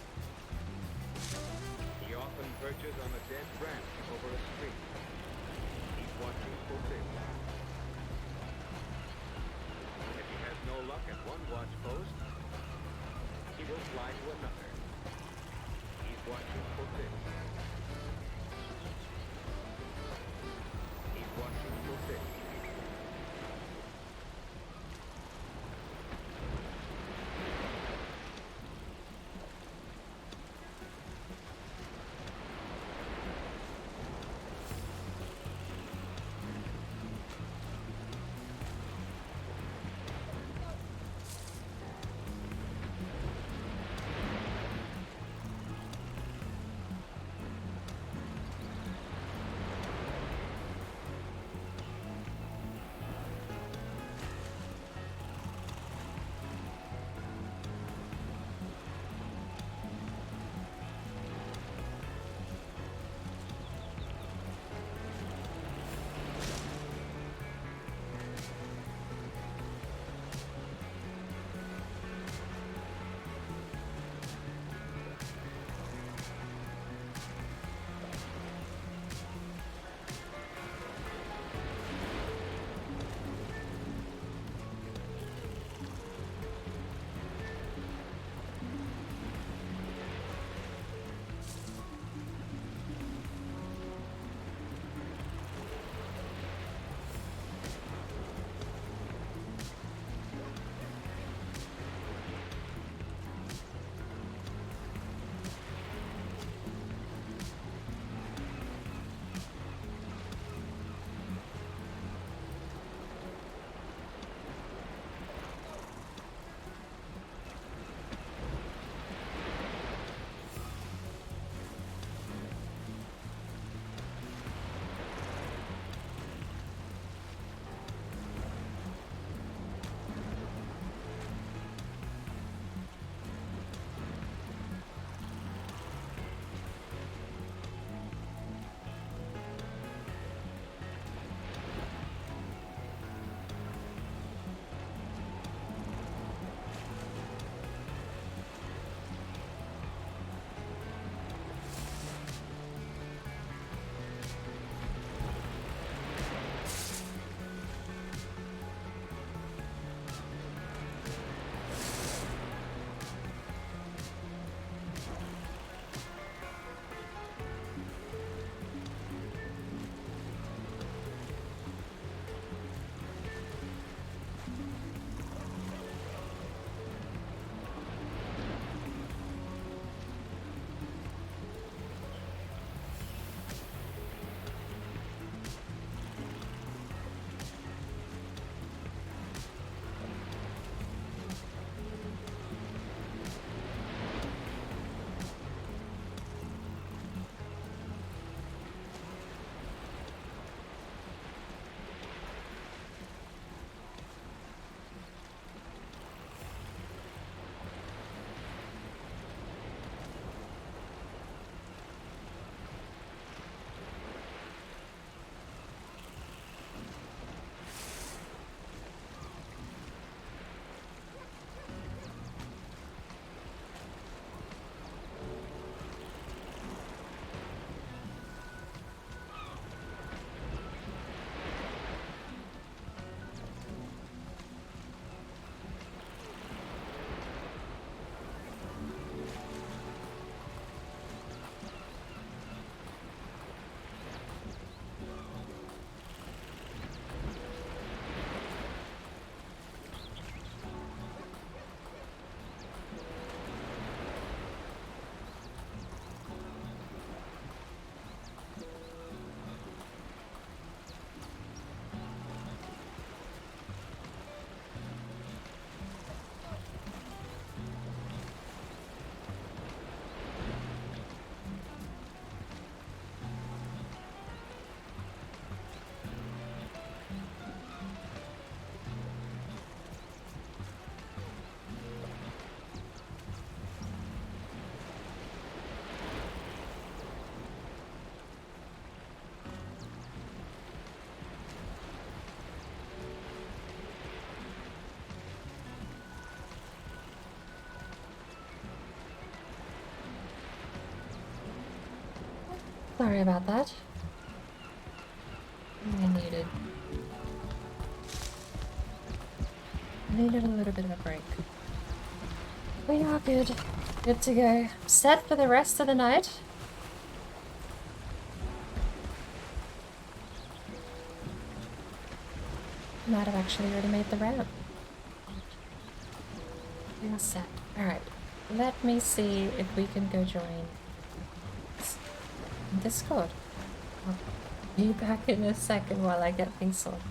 He often perches on a dead branch over a stream. He's watching for fish. If he has no luck at one watch post, he will fly to another. He's watching for fish. He's watching for fish. Sorry about that. I needed a little bit of a break. We are good. Good to go. Set for the rest of the night. Might have actually already made the ramp. We are set. Alright. Let me see if we can go join Discord. I'll be back in a second while I get things sorted.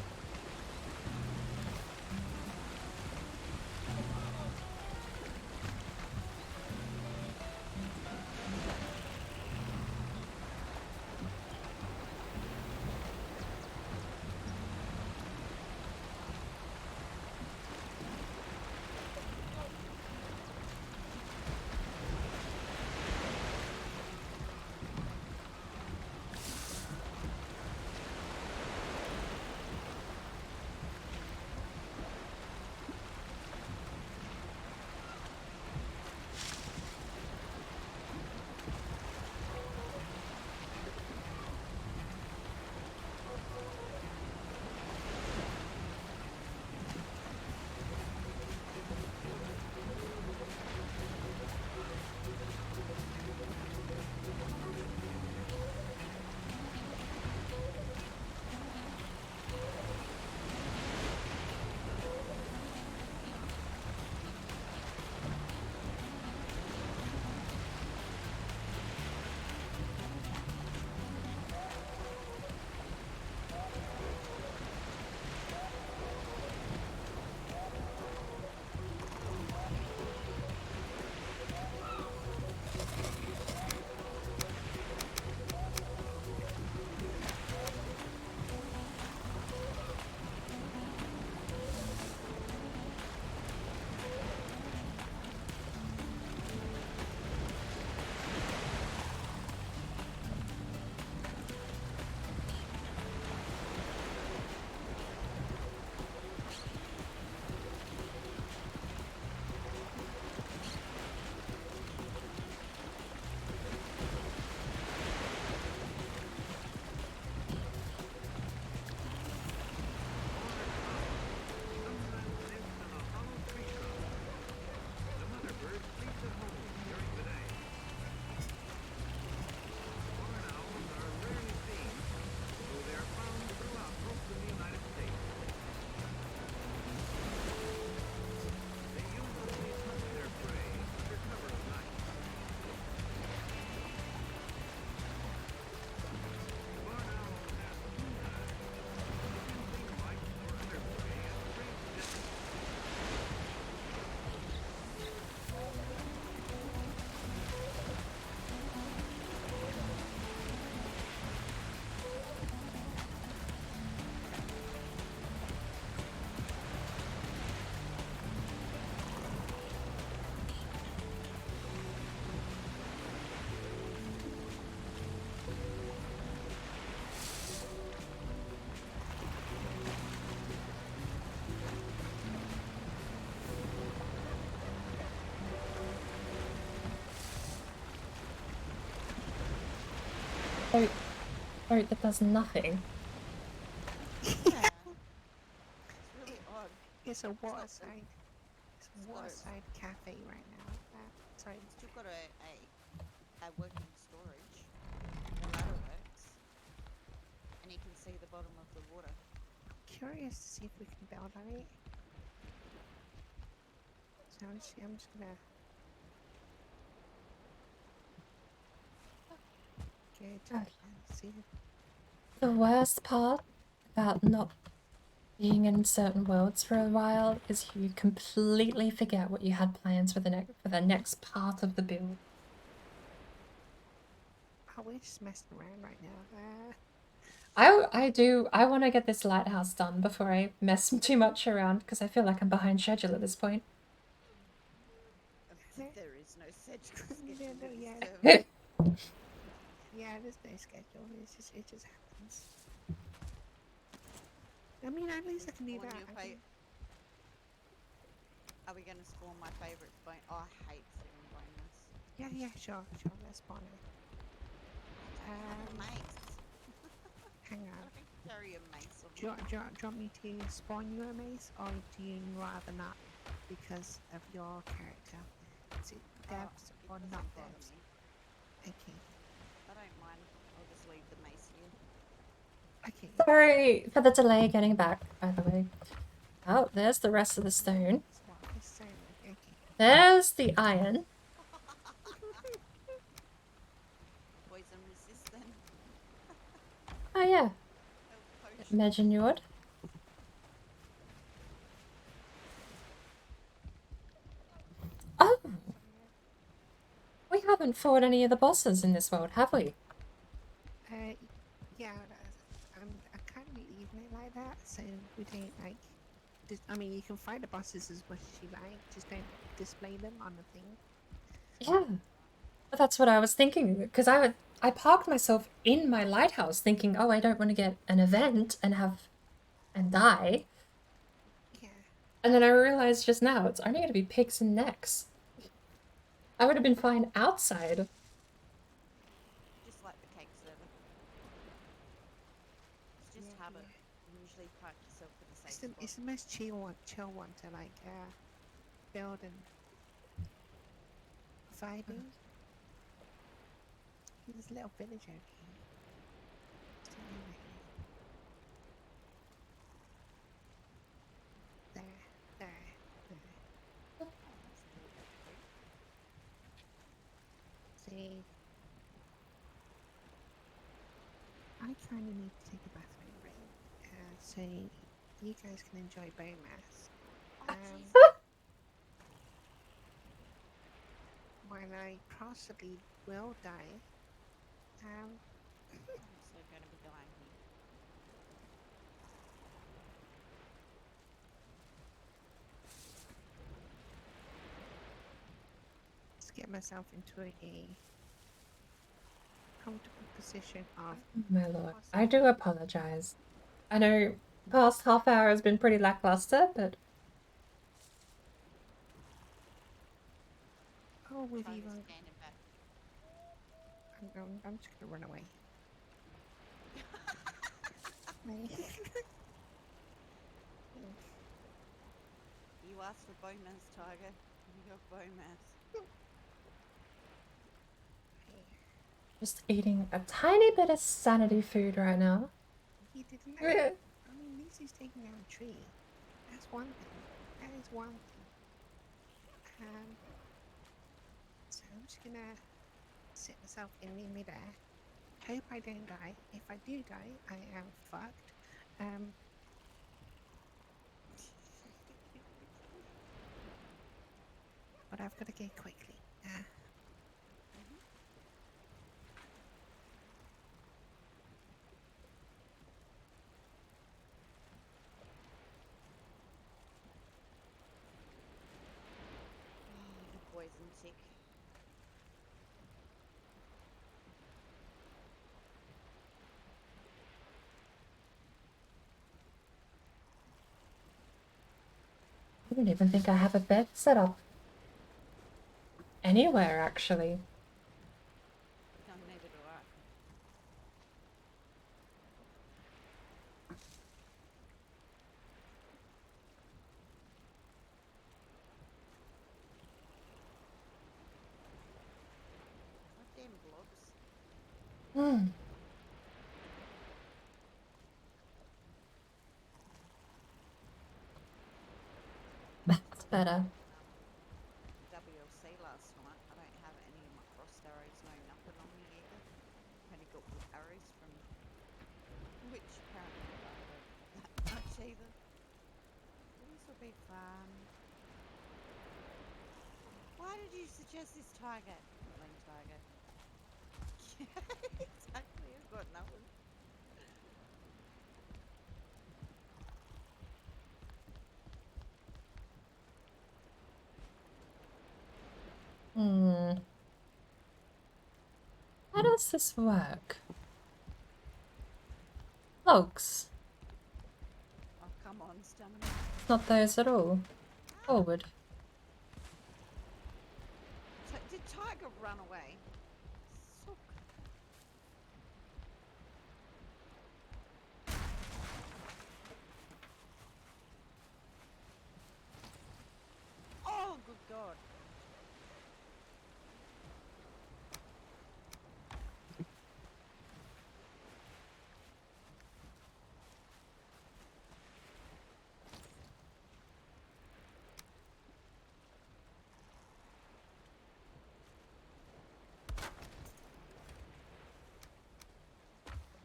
Oh, that does nothing. Yeah. It's really odd. It's a waterside. It's a waterside cafe right now. Sorry. It's still got a working storage. The ladder works. And you can see the bottom of the water. Curious to see if we can build on it. So I'm just gonna get and see. The worst part about not being in certain worlds for a while is you completely forget what you had plans for the next part of the build. Oh, we're just messing around right now. I want to get this lighthouse done before I mess too much around because I feel like I'm behind schedule at this point. There is no schedule. Yeah, yeah, there's no schedule. It just happens. I mean, at least I can do that. Are we going to spawn my favourite bone? Oh, I hate spawn bonus. Yeah, sure, that's fine. My carry a mace on Do you, me. do, you, do you want me to spawn you a mace, or do you rather not because of your character? Is it devs It or doesn't not bother devs? me. Okay. I don't mind. I'll just leave the mace here. Okay. Sorry for the delay getting back, by the way. Oh, there's the rest of the stone. Okay. There's the iron. Poison resistant. Oh yeah, Health potion. imagine you would. Oh! We haven't fought any of the bosses in this world, have we? Yeah, I can't really even it like that, so we don't like. I mean, you can fight the bosses as much as you like, just don't display them on the thing. Yeah. But that's what I was thinking, because I parked myself in my lighthouse thinking, oh, I don't want to get an event and die. Yeah. And then I realized just now it's only going to be pigs and necks. I would have been fine outside. Just like the cake server. It's just habit. Usually park yourself in the safe spot. It's the most chill one to like build and vibing. This little village over here. Still over here. There. See, I kind of need to take a bathroom break, so you guys can enjoy biomass. When I possibly will die, I'm also going to be dying here. let's get myself into a comfortable position of. My lord, I do apologize. I know past half hour has been pretty lackluster, but... Oh, with Trying you, to stand it back. I'm just gonna run away. You asked for bowmass, Tiger. You got bowmass. Just eating a tiny bit of sanity food right now. He didn't. Yeah. I mean, at least he's taking down a tree. That's one thing. That is one thing. So I'm just gonna sit myself in midair. Hope I don't die. If I do die, I am fucked. But I've got to go quickly. The poison tick. I don't even think I have a bed set up anywhere, actually. No, neither do I. Goddamn blobs. That's better. WLC last night. I don't have any of my crossed arrows, no nothing on me either. Only got wood arrows from which apparently I don't have that much either. This will be fun. Why did you suggest this tiger? Lame tiger. Exactly, I've got nothing. How does this work? Logs. Oh, come on, stamina. Not those at all. Forward. Did tiger run away? So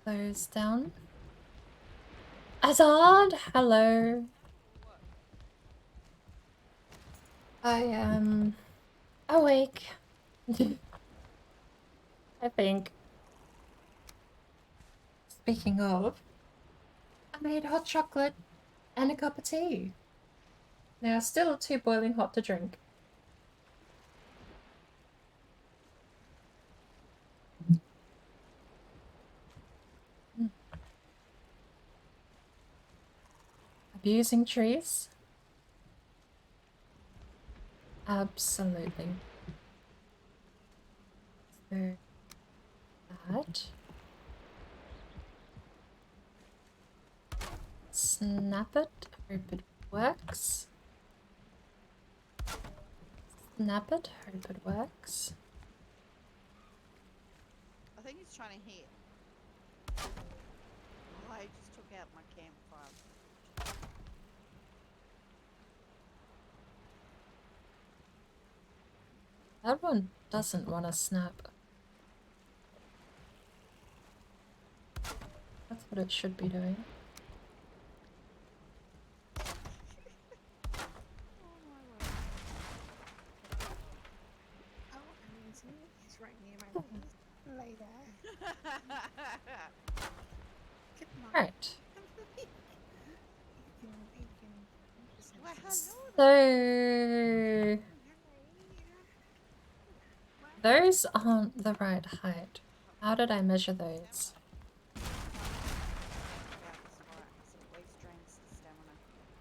those down. Azad, hello. I am awake. I think. Speaking of, I made hot chocolate and a cup of tea. They are still too boiling hot to drink. Abusing trees? Absolutely. So that. Snap it. Hope it works. Snap it. Hope it works. I think he's trying to hit. Oh, I just took out my campfire. That one doesn't want to snap. That's what it should be doing. It's right near my face. Lay there. Right. Well, So those aren't the right height. How did I measure those? I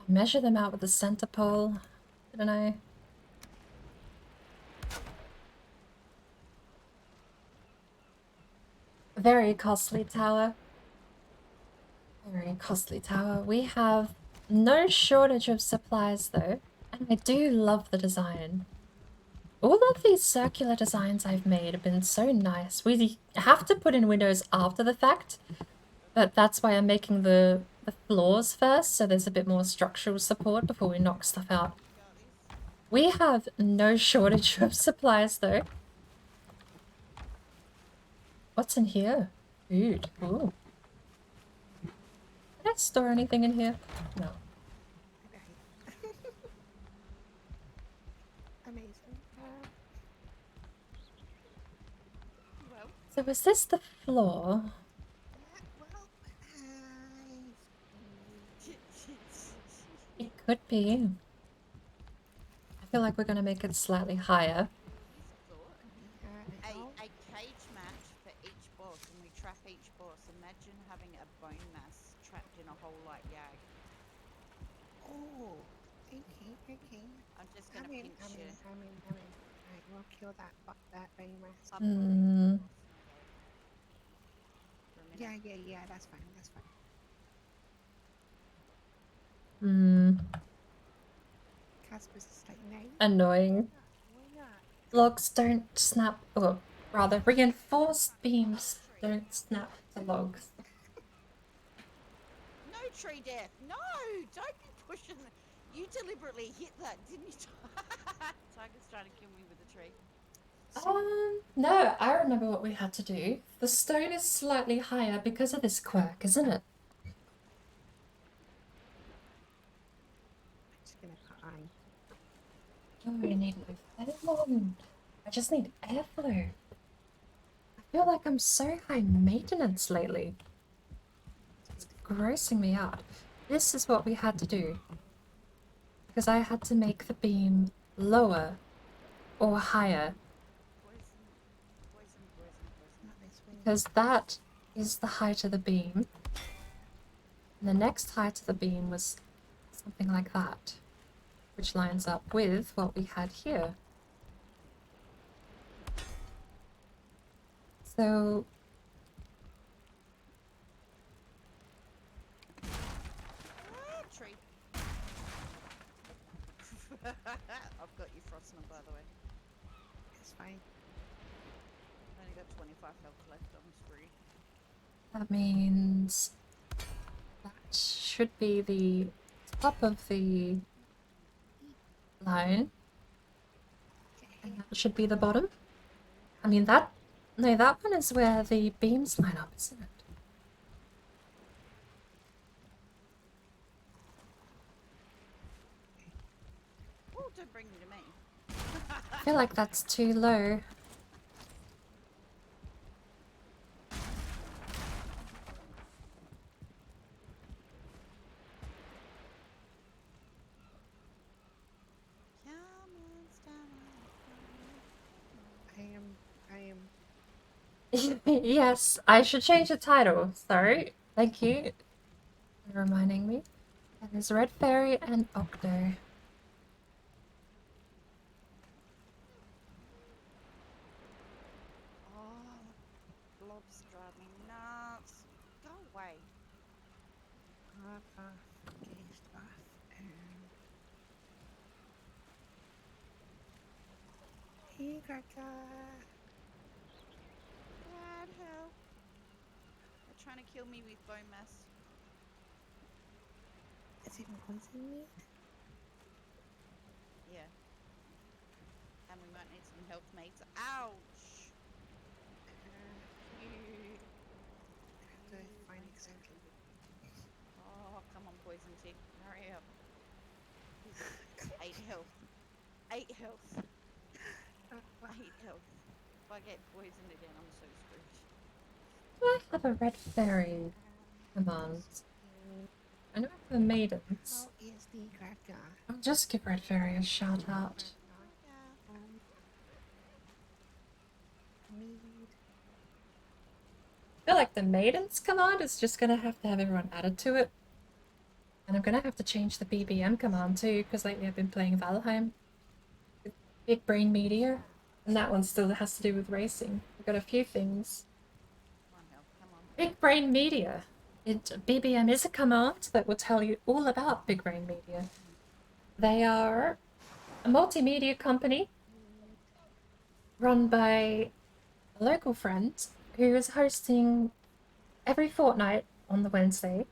measure them out with the center pole, didn't I? Very costly tower. Very costly tower. We have no shortage of supplies though, and I do love the design. All of these circular designs I've made have been so nice. We have to put in windows after the fact, but that's why I'm making the floors first, so there's a bit more structural support before we knock stuff out. We have no shortage of supplies though. What's in here? Food. Ooh. Can I store anything in here? No. Amazing. So is this the floor? It could be. I feel like we're going to make it slightly higher. A cage match for each boss, and we trap each boss. Imagine having a bone mass trapped in a hole like Yag. Oh, okay. I'm just gonna pinch you. Right, we'll kill that bone mass. Yeah, that's fine. Casper's just like, no. Annoying. Why not? Logs don't snap, or rather, reinforced beams don't snap to logs. No tree death. No, don't be pushing. You deliberately hit that, didn't you? Tiger's trying to kill me with a tree. No, I remember what we had to do. The stone is slightly higher because of this quirk, isn't it? I'm just gonna put on. Oh, I need my fan. I just need airflow. I feel like I'm so high maintenance lately. It's grossing me out. This is what we had to do. Because I had to make the beam lower or higher. Because that is the height of the beam. And the next height of the beam was something like that, which lines up with what we had here. So Tree. I've got you, Frostman, by the way. It's fine. I only got 25 health left. I'm free. that means that should be the top of the line. And that should be the bottom. I mean that, no, that one is where the beams line up, isn't it? don't bring them to me. I feel like that's too low. I am. Yes, I should change the title. Sorry. Thank you for reminding me. And there's Red Fairy and Octo. Oh, blobs drive me nuts. Go away. Hey, Gaga. Dad, help. They're trying to kill me with bone mass. Is it poison me? Yeah. And we might need some health mates. Ouch! I have to find exactly. Oh, come on, poison tick. Hurry up. 8 health. 8 health. 8 health. If I get poisoned again, I'm so screwed. Do I have a Red Fairy command? I know I have a Maidens. How is the Gaga? I'll just give Red Fairy a shout out. I feel like the Maidens command is just gonna have to have everyone added to it. And I'm gonna have to change the BBM command too, because lately I've been playing Valheim with BigBrainMedia, and that one still has to do with racing. I've got a few things. BigBrainMedia. BBM is a command that will tell you all about BigBrainMedia. They are a multimedia company run by a local friend who is hosting every fortnight on the Wednesday.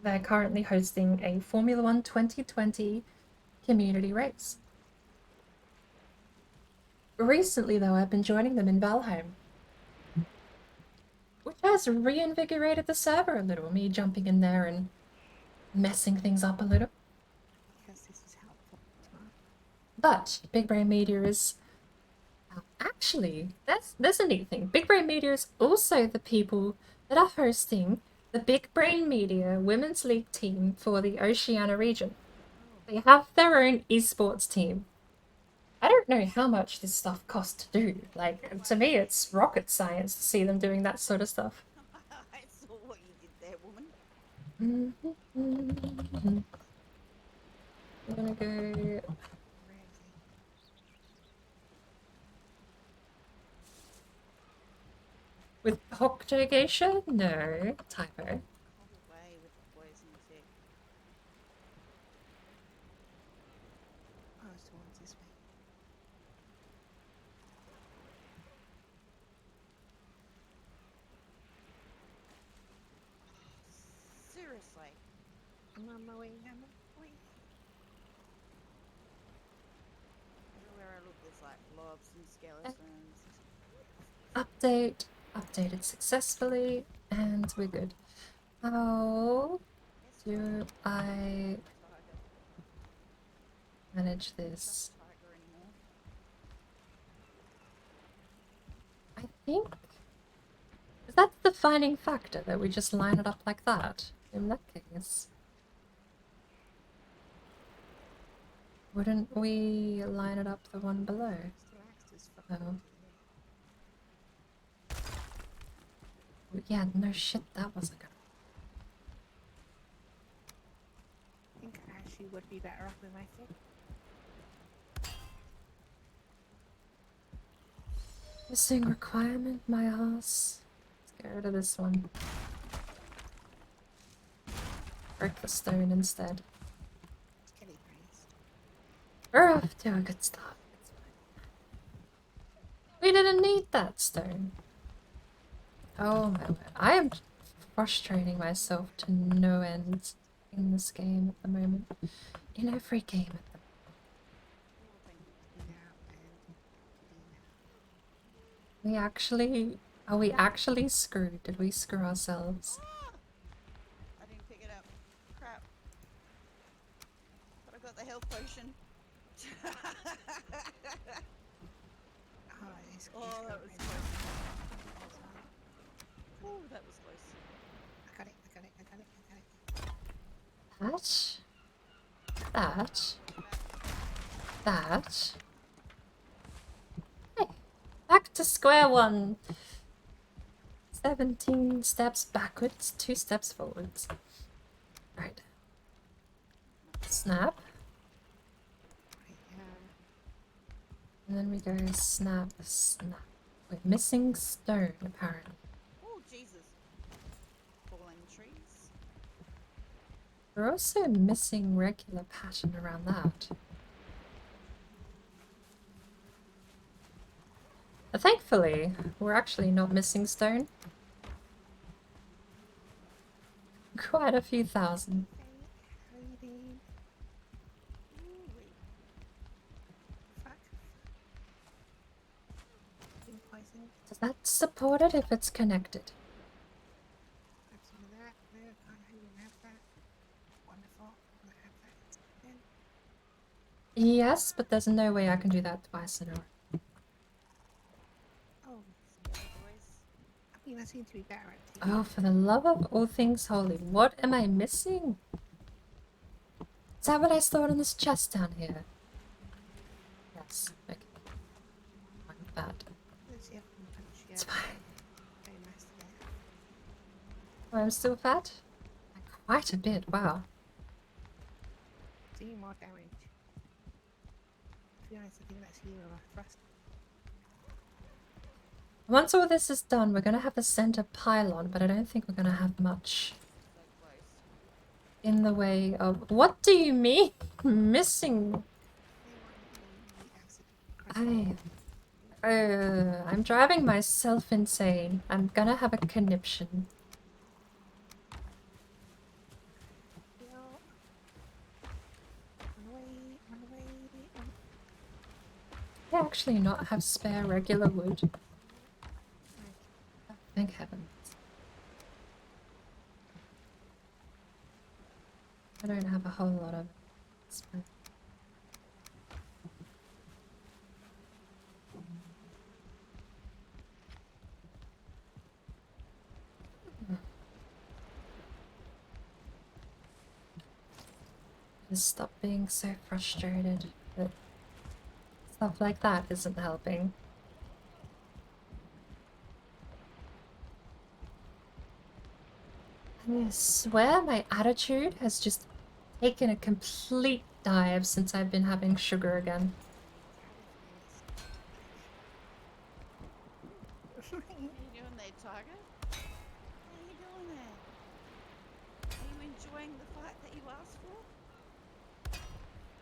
They're currently hosting a Formula 1 2020 community race. Recently, though, I've been joining them in Valheim, which has reinvigorated the server a little, me jumping in there and messing things up a little. Because this is helpful. But BigBrainMedia is actually, that's a neat thing. BigBrainMedia is also the people that are hosting the BigBrainMedia Women's League team for the Oceania region. They have their own esports team. I don't know how much this stuff costs to do. Like, to me, it's rocket science to see them doing that sort of stuff. I saw what you did there, woman. I'm gonna go... With Octo Geisha? No, typo. Away with the poison tick. Oh, it's towards this way. Seriously. I'm on my way. I'm on my way. Everywhere I look, there's like blobs and skeletons. Update. Updated successfully. And we're good. How do I manage this? I think... Is that the defining factor, that we just line it up like that? In that case... Wouldn't we line it up the one below? Oh. Yeah, no shit, that wasn't gonna... I think I actually would be better off with my fit. Missing requirement, my ass. Let's get rid of this one. Break the stone instead. We're off to a good start. It's fine. We didn't need that stone. Oh my word. I am frustrating myself to no end in this game at the moment. In every game at the moment. Are we actually screwed? Did we screw ourselves? I didn't pick it up. Crap. But I got the health potion. It's Oh, that was close. Oh, that was close. I got it, I got it, I got it, I got it. That. Hey, back to square one. 17 steps backwards, 2 steps forwards. Right. Snap. And then we go snap, snap. We're missing stone, apparently. Oh, Jesus. Falling trees. We're also missing regular pattern around that. But thankfully, we're actually not missing stone. Quite a few thousand. How you doing? Fuck. Been poisoned. Does that support it if it's connected? Grab some of that. There, can't even have that. Wonderful. I'm gonna have that then. Yes, but there's no way I can do that twice in a row. Oh, I mean, I seem to be better at it. Oh, for the love of all things holy, what am I missing? Is that what I stored in this chest down here? Yes, okay. I'm bad. Let's see if I can punch you. It's fine. Very nice there. Oh, I'm still fat? Quite a bit, wow. Doing more damage. To be honest, I think that's you or thrust. Once all this is done, we're gonna have the center pylon, but I don't think we're gonna have much in the way of... What do you mean? Missing? I'm driving myself insane. I'm gonna have a conniption. I actually not have spare regular wood. Oh, thank heavens. I don't have a whole lot of spare. Just stop being so frustrated that stuff like that isn't helping. I swear my attitude has just taken a complete dive since I've been having sugar again. How you doing there, Tiger? How you doing there? Are you enjoying the fight that you asked for?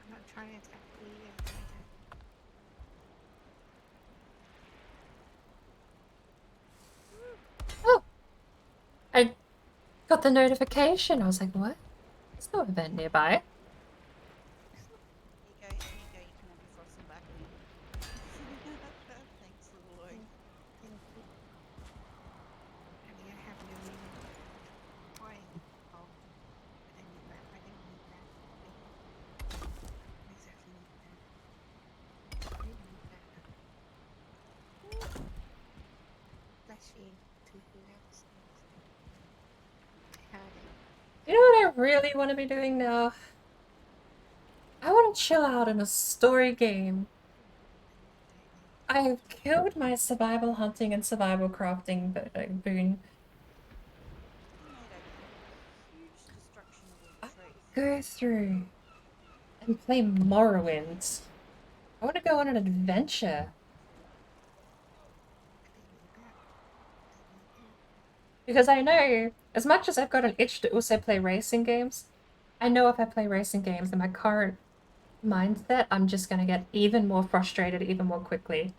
I'm not trying to attack you. Oh! I got the notification. I was like, what? There's no event nearby. Here you go, you can have your frosting back again. Thanks, little Lloyd. Thank you. I mean, I have no reason why. Oh, I didn't need that. I didn't need that. I exactly need that. I didn't need that. Bless you. To relax. I had it. You know what I really want to be doing now? I want to chill out in a story game. I've killed my survival hunting and survival crafting boon. Go through and play Morrowind. I want to go on an adventure. Because I know, as much as I've got an itch to also play racing games, I know if I play racing games in my current mindset, I'm just going to get even more frustrated even more quickly.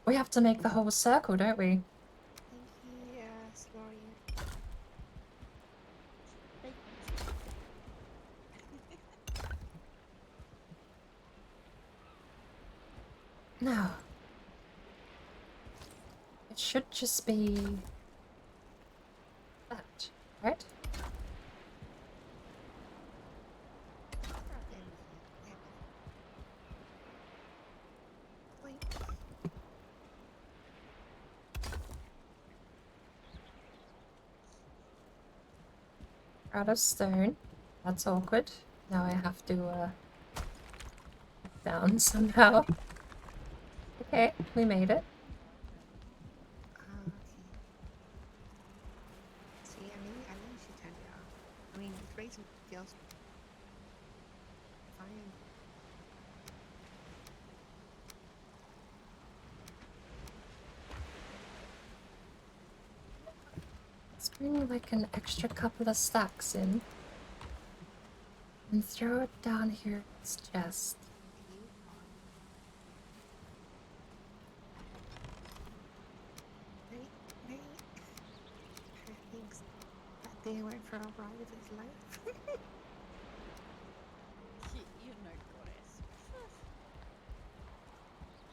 We have to make the whole circle, don't we? Sorry. No. It should just be that. Right? Out of stone. That's awkward. Now I have to, down somehow. Okay, we made it. Okay. See, I knew she turned it off. I mean, the raising feels fine. Let's bring like an extra couple of stacks in. And throw it down here in this chest. Right? I think that day went for a ride of his life. You know, goddess.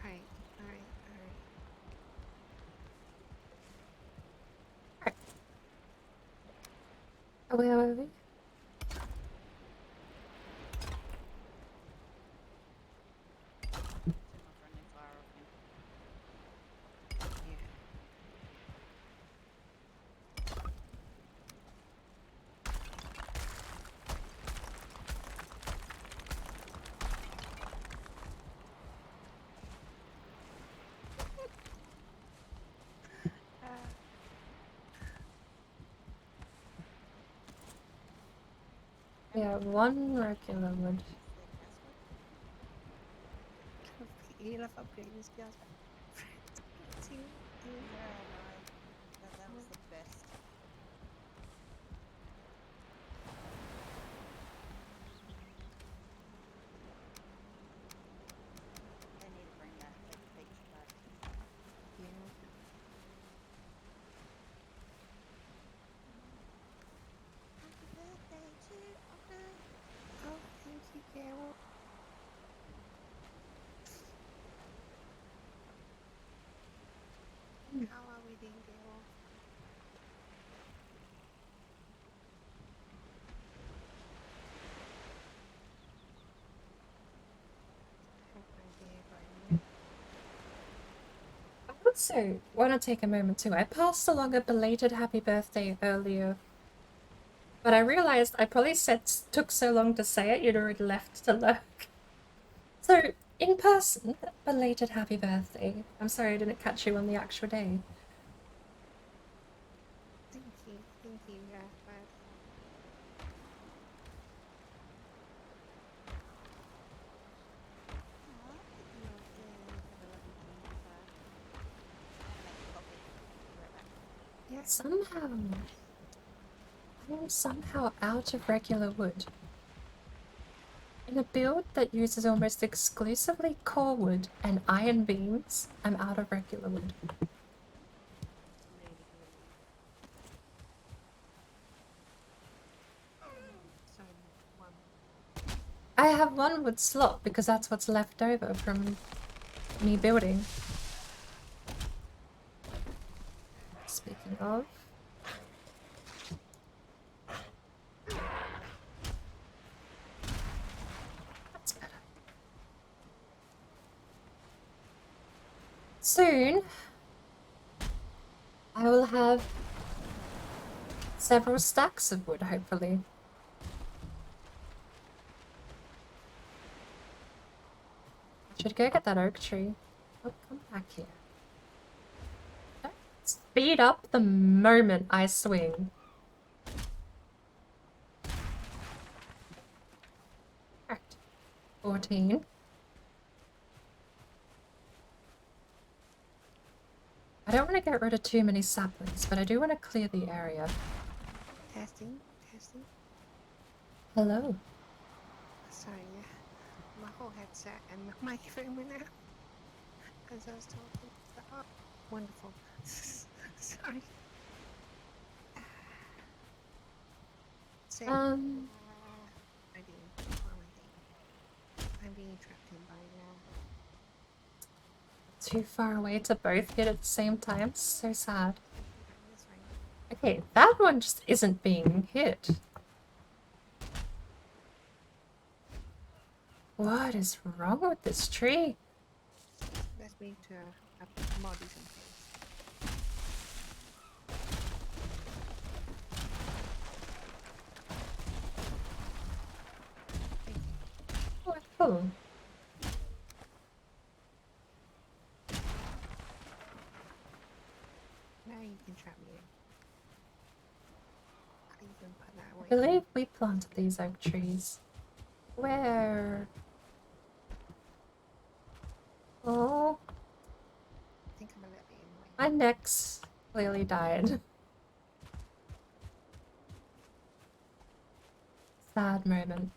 Alright. Oh, wait. Turn my friendly fire off him. Yeah. We have one regular wood. He left upgrading his skills. See? Yeah, no. That was the best. They need to bring that feature back. Yeah. Happy birthday to Octo. Oh, thank you, Carol. How are we doing, Carol? I also want to take a moment too. I passed along a belated happy birthday earlier. But I realized I probably took so long to say it, you'd already left to lurk. So, in person, belated happy birthday. I'm sorry I didn't catch you on the actual day. Thank you, yeah, but Yeah, somehow I am somehow out of regular wood. In a build that uses almost exclusively core wood and iron beams, I'm out of regular wood. I have one wood slot because that's what's left over from me building. Speaking of... That's better. Soon, I will have several stacks of wood, hopefully. I should go get that oak tree. Oh, come back here. Speed up the moment I swing. Alright. 14. I don't want to get rid of too many saplings, but I do want to clear the area. testing. Hello. Sorry, yeah. My whole headset and the microphone went out as I was talking. So, oh, wonderful. Sorry. So, I'm being trapped in by Too far away to both hit at the same time. So sad. That's right. Okay, that one just isn't being hit. What is wrong with this tree? Let's move to a more decent place. Oh, cool. Now you can trap me in. I'll even put that away. I believe we planted these oak trees. Where? Oh, I think I'm a little bit in the way. my neck's clearly died. Sad moment.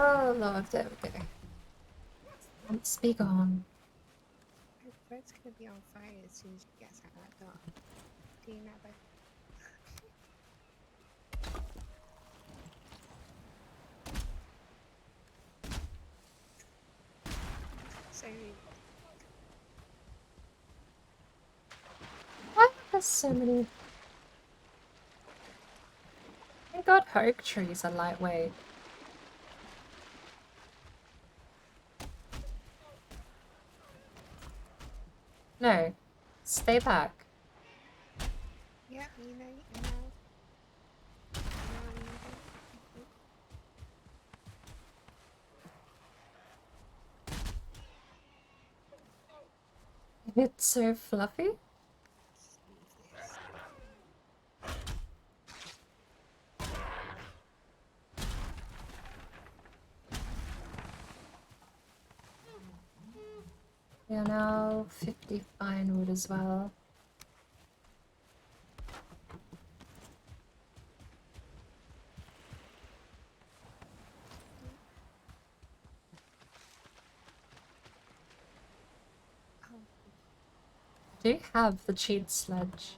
Oh Lord, there we go. Let's be gone. My bird's gonna be on fire as soon as she gets out of that door. Do you know that? Sorry. Why are there so many? Thank God oak trees are lightweight. No, stay back. Yeah, you know, you know. You know what you do? It's so fluffy. Just leave this. We are now 50 fine wood as well. Oh, Do you have the cheat sledge?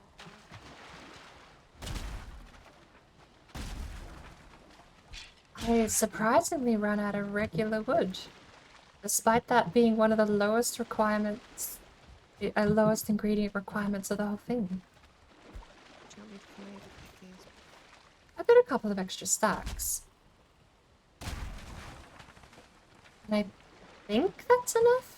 I surprisingly run out of regular wood, despite that being one of the lowest requirements, lowest ingredient requirements of the whole thing. do you want me to come over quickly? I've got a couple of extra stacks. And I think that's enough?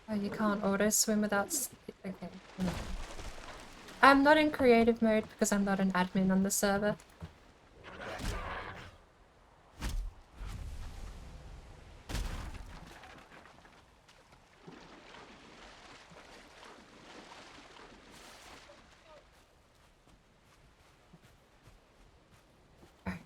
Oh, you can't auto swim without. Okay. No. I'm not in creative mode because I'm not an admin on the server. Alright.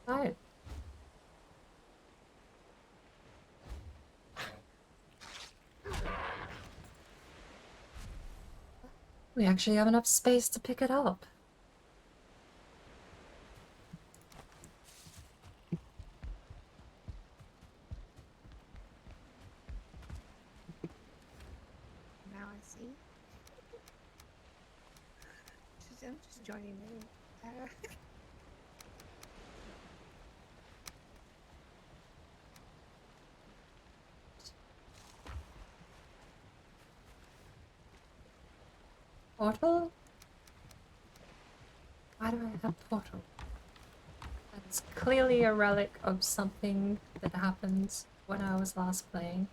Right. We actually have enough space to pick it up. Now I see. I'm just joining in. Portal? Why do I have portal? It's clearly a relic of something that happened when I was last playing.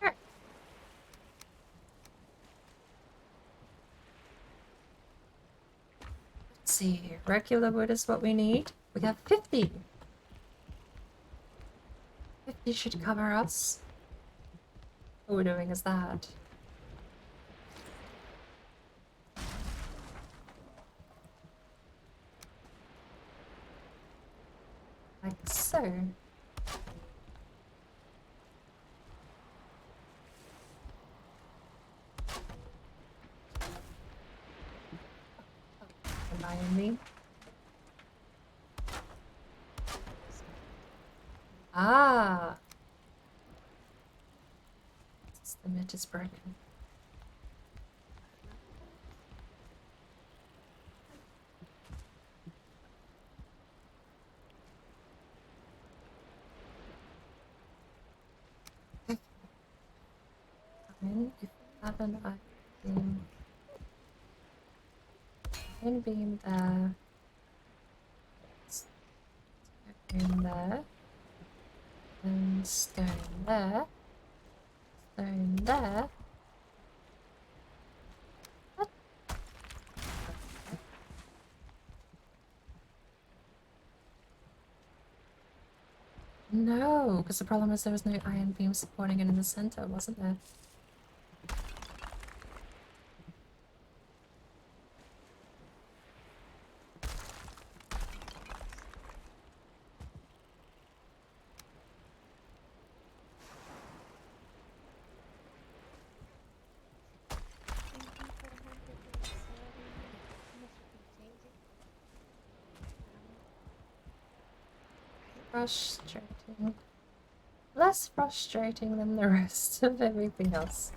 Alright. Let's see, regular wood is what we need. We have 50! 50 should cover us. All we're doing is that. Like so. Rely on me. Ah! The net is broken. If we have an iron beam there, stone there, and stone there, stone there. What? No, because the problem is there was no iron beam supporting it in the center, wasn't there? Frustrating. Less frustrating than the rest of everything else.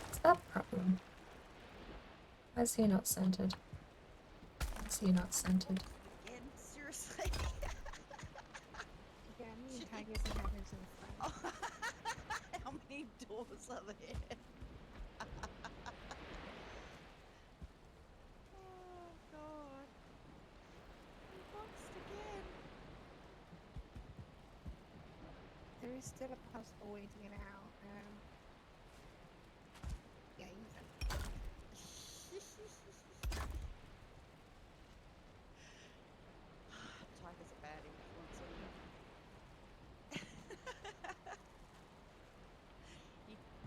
What's that problem? Why is he not centered? Why is he not centered? Again, seriously. Yeah, me and Tigers and Haggers in the front. Oh, how many doors are there? Oh god. We boxed again. There is still a possible way to get out. Yeah, use it. Tiger's a bad influence on you.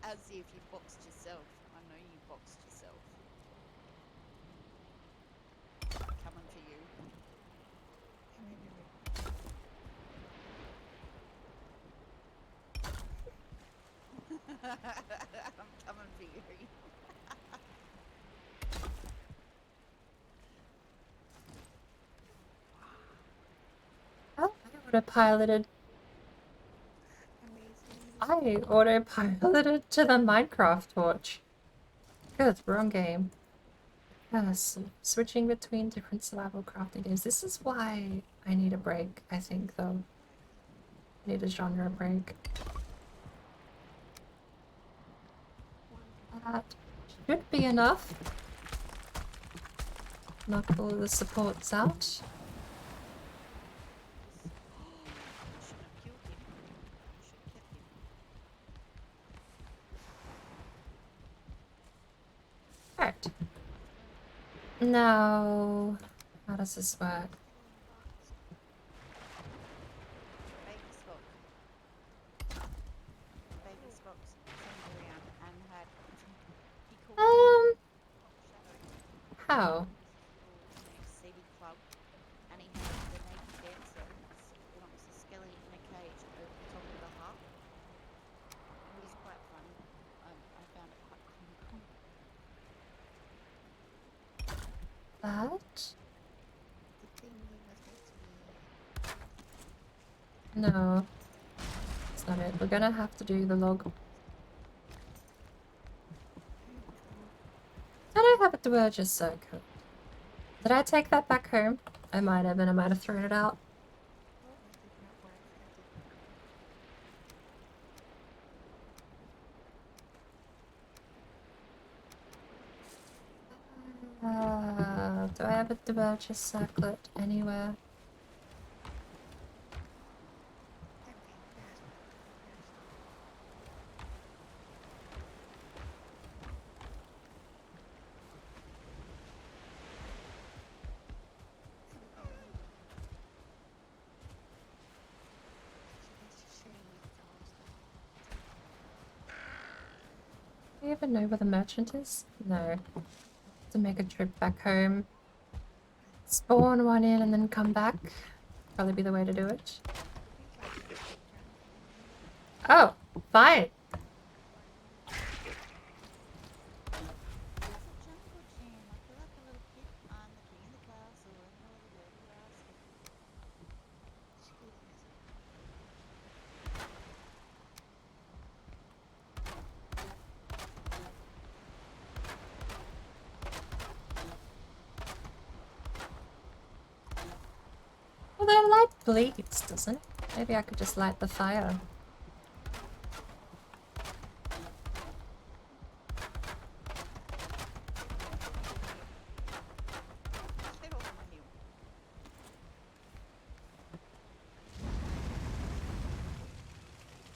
As if you boxed yourself. I know you boxed yourself. Coming for you. I'm coming for you. Oh, I autopiloted. I autopiloted to the Minecraft torch. Good, wrong game. Yes, switching between different survival crafting games. This is why I need a break, I think, though. I need a genre break. That should be enough. Knock all the supports out. Alright. Now, how does this work? How? CD club, and he had the naked dancer, and it was a skeleton in a cage over the top of the hut. It was quite fun. I found it quite comical. That? No. That's not it. We're gonna have to do the log. What the word just so cool. Did I take that back home? I might have, and I might have thrown it out. Do I have a Dwurge circlet anywhere? Do you even know where the merchant is? No. To make a trip back home. Spawn one in and then come back. Probably be the way to do it. Oh, fine. Well, that light bleeds, doesn't it? Maybe I could just light the fire.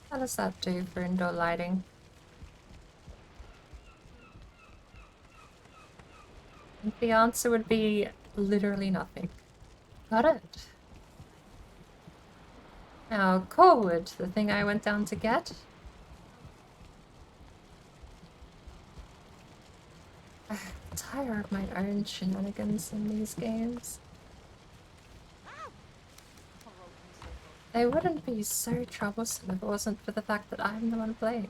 How does that do for indoor lighting? I think the answer would be literally nothing. Got it. Now, Corwood, the thing I went down to get. I'm tired of my own shenanigans in these games. They wouldn't be so troublesome if it wasn't for the fact that I'm the one playing.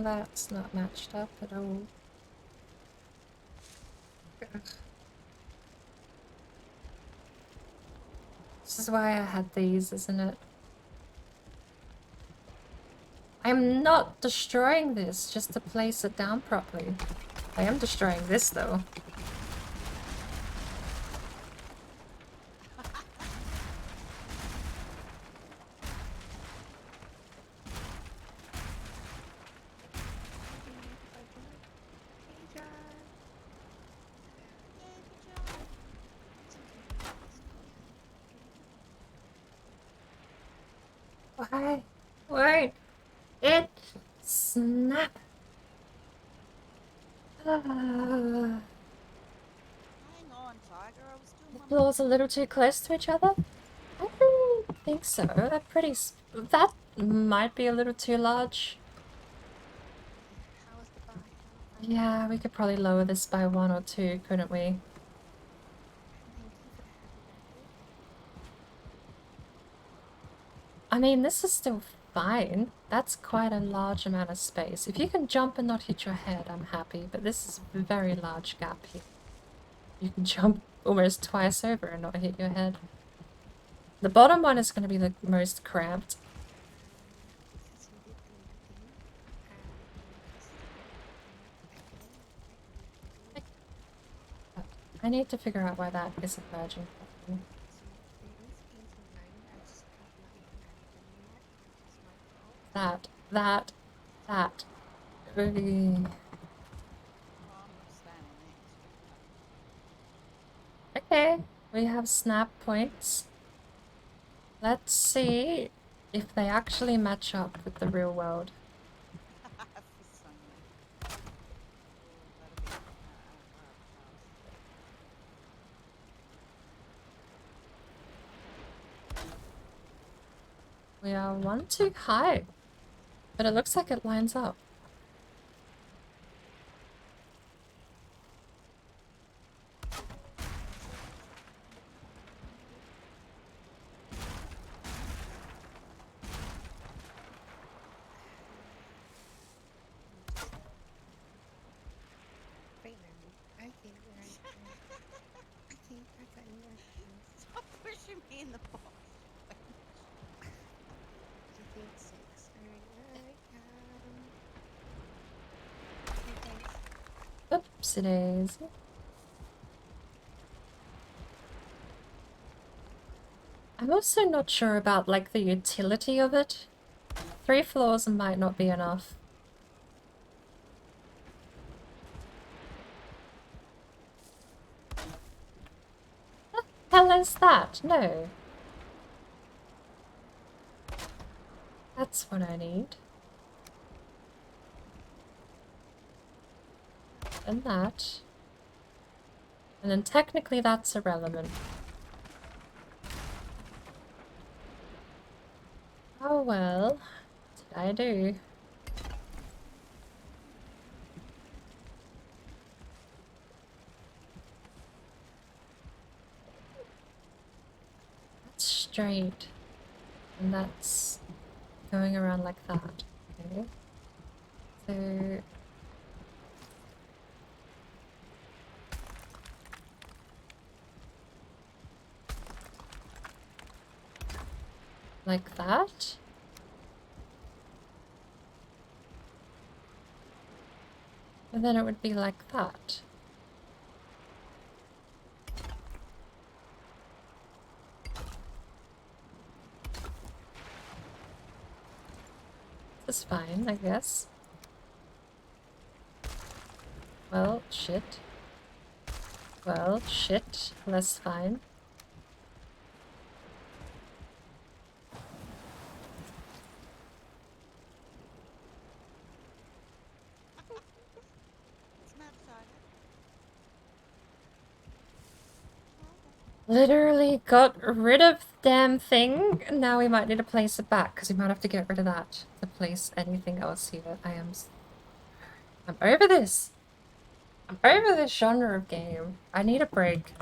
That's not matched up at all. Ugh. This is why I had these, isn't it? I'm not destroying this just to place it down properly. I am destroying this though. Why? Wait! It snap! The floors a little too close to each other? I don't think so. They're pretty. That might be a little too large. Yeah, we could probably lower this by 1 or 2, couldn't we? I mean, this is still fine. That's quite a large amount of space. If you can jump and not hit your head, I'm happy, but this is a very large gap here. You can jump almost twice over and not hit your head. The bottom one is going to be the most cramped. I need to figure out why that isn't merging properly. That. Okay, we have snap points. Let's see if they actually match up with the real world. We are one too high, but it looks like it lines up. Stop pushing me in the box. Oopsie daisy. I'm also not sure about like the utility of it. 3 floors might not be enough. What the hell is that? No. That's what I need. And that. And then technically that's irrelevant. Oh well. What did I do? That's straight. And that's going around like that. Okay. So like that. And then it would be like that. This is fine, I guess. Well, shit. Well, shit. Less fine. Literally got rid of the damn thing. Now we might need to place it back because we might have to get rid of that to place anything else here. I'm over this. I'm over this genre of game. I need a break.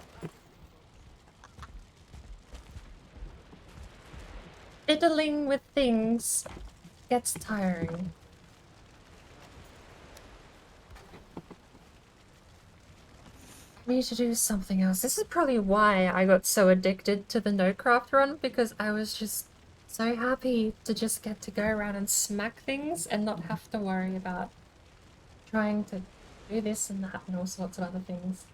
Fiddling with things gets tiring. I need to do something else. This is probably why I got so addicted to the no-craft run, because I was just so happy to just get to go around and smack things and not have to worry about trying to do this and that and all sorts of other things.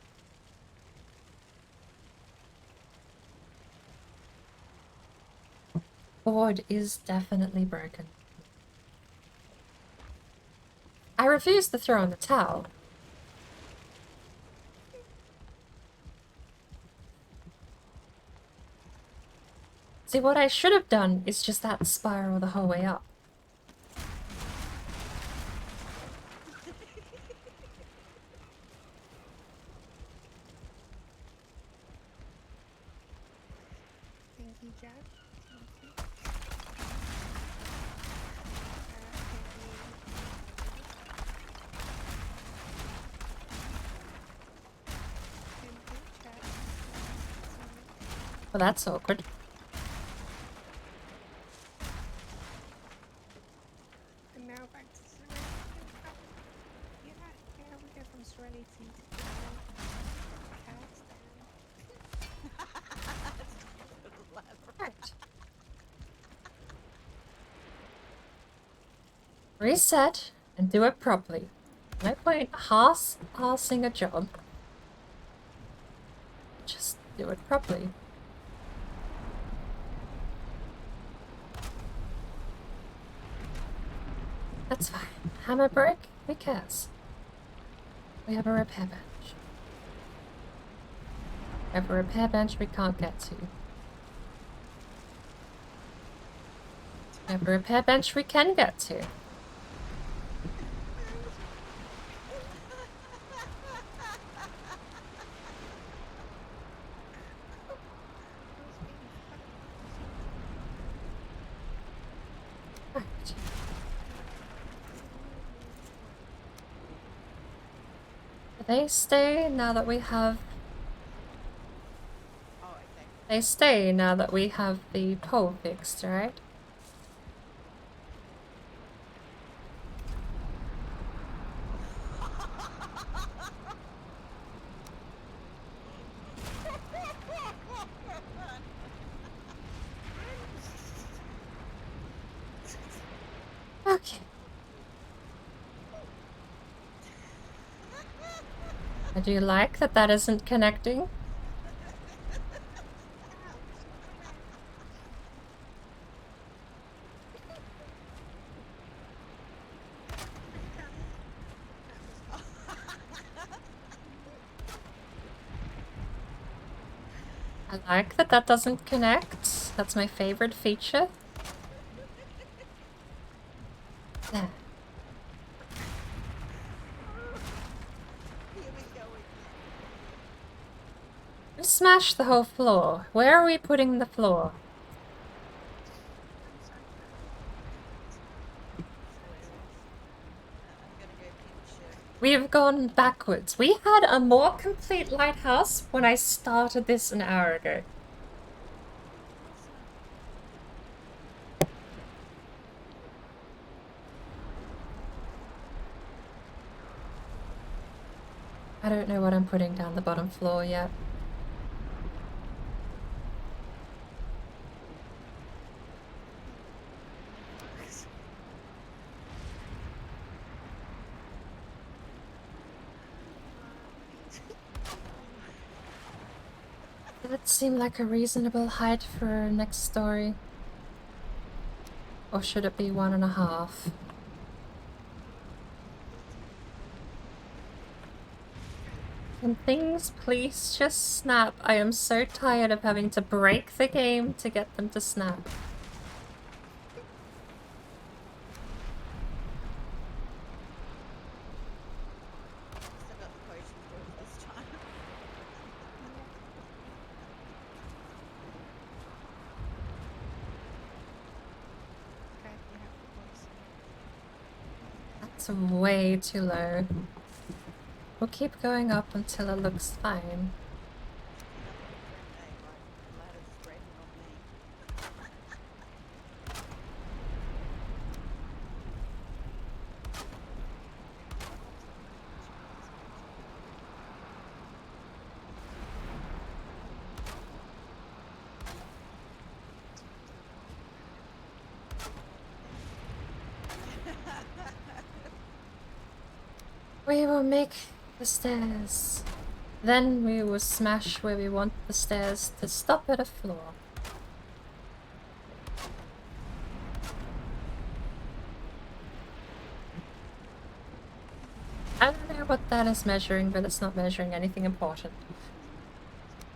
Board is definitely broken. I refuse to throw in the towel. See, what I should have done is just that spiral the whole way up. Thank you, Jack. Well, that's awkward. And now back to Serenity. Yeah, we go from Serenity to cast Right. Reset and do it properly. No point half-assing a job. Just do it properly. That's fine. Hammer broke? Who cares? We have a repair bench. We have a repair bench we can't get to. have a repair bench we can get to. Right. They stay now that we have... They stay now that we have the pole fixed, right? Okay. I do like that that isn't connecting. I like that that doesn't connect. That's my favorite feature. There. We smashed the whole floor. Where are we putting the floor? We have gone backwards. We had a more complete lighthouse when I started this an hour ago. I don't know what I'm putting down the bottom floor yet. That seemed like a reasonable height for next story. Or should it be 1.5? Can things please just snap? I am so tired of having to break the game to get them to snap. That's way too low. We'll keep going up until it looks fine. We will make the stairs. Then we will smash where we want the stairs to stop at a floor. I don't know what that is measuring, but it's not measuring anything important.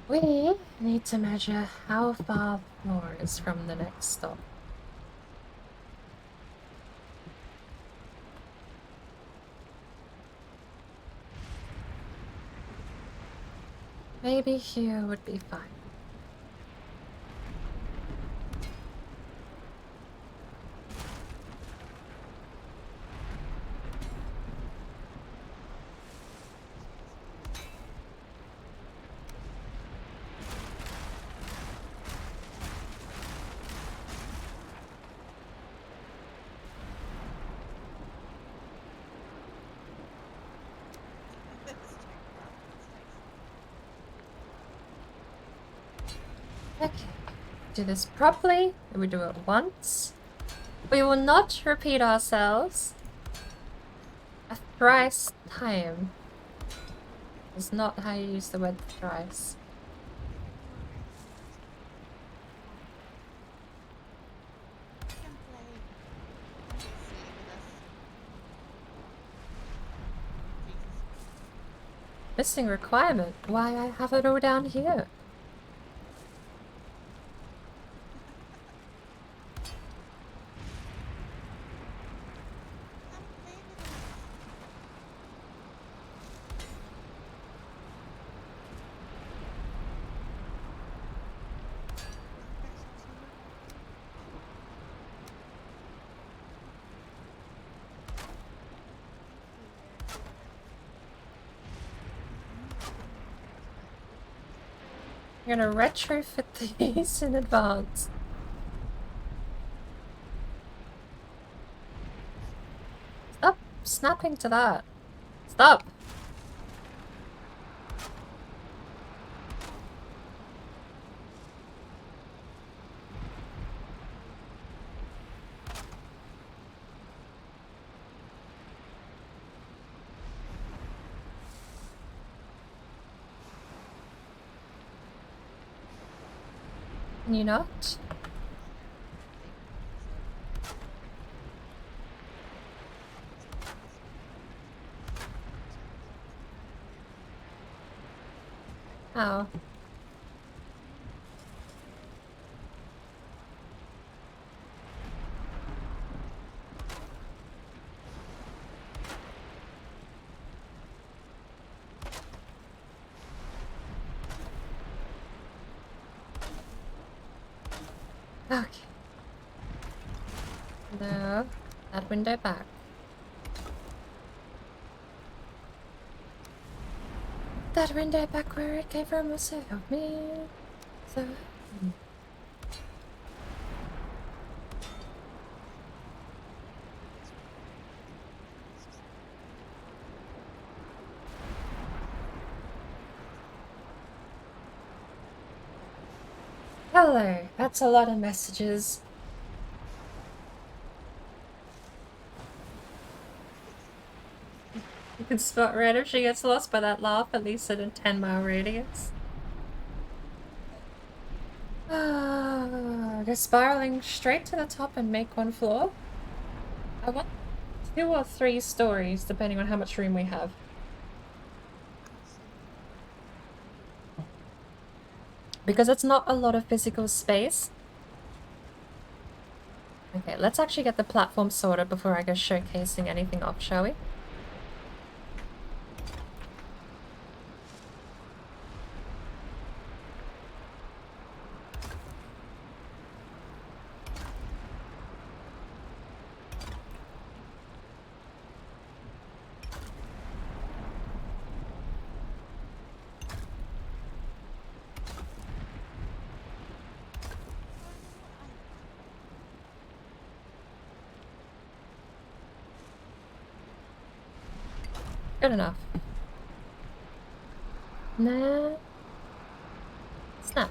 We need to measure how far the floor is from the next stop. Maybe here would be fine. Okay, do this properly, and we do it once. We will not repeat ourselves a thrice time. Is not how you use the word thrice. Missing requirement? Why, I have it all down here. You're gonna retrofit these in advance. Stop snapping to that. Stop! Can you not? How? Okay. No, that window back. That window back where it came from also helped me. So. Hello, that's a lot of messages. You can spot Red if she gets lost by that laugh, at least in a 10-mile radius. Go spiraling straight to the top and make one floor. I want 2 or 3 stories, depending on how much room we have. Because it's not a lot of physical space. Okay, let's actually get the platform sorted before I go showcasing anything off, shall we? Good enough. Nah. Snap.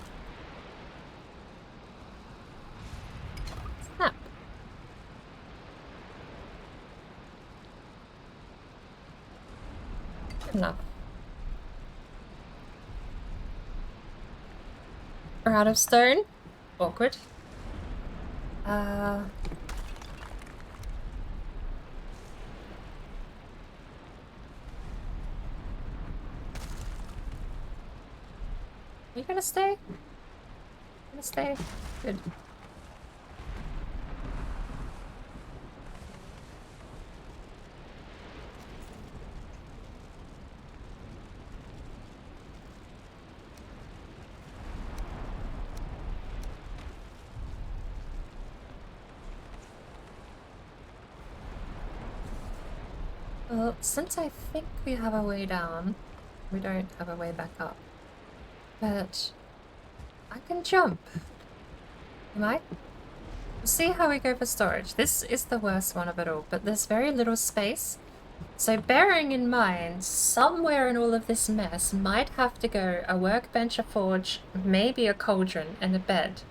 Snap. Good enough. We're out of stone. Awkward. Are you gonna stay? Gonna stay? Good. Well, since I think we have a way down, we don't have a way back up. But I can jump. Am I? We'll see how we go for storage. This is the worst one of it all, but there's very little space. So bearing in mind, somewhere in all of this mess might have to go a workbench, a forge, maybe a cauldron, and a bed.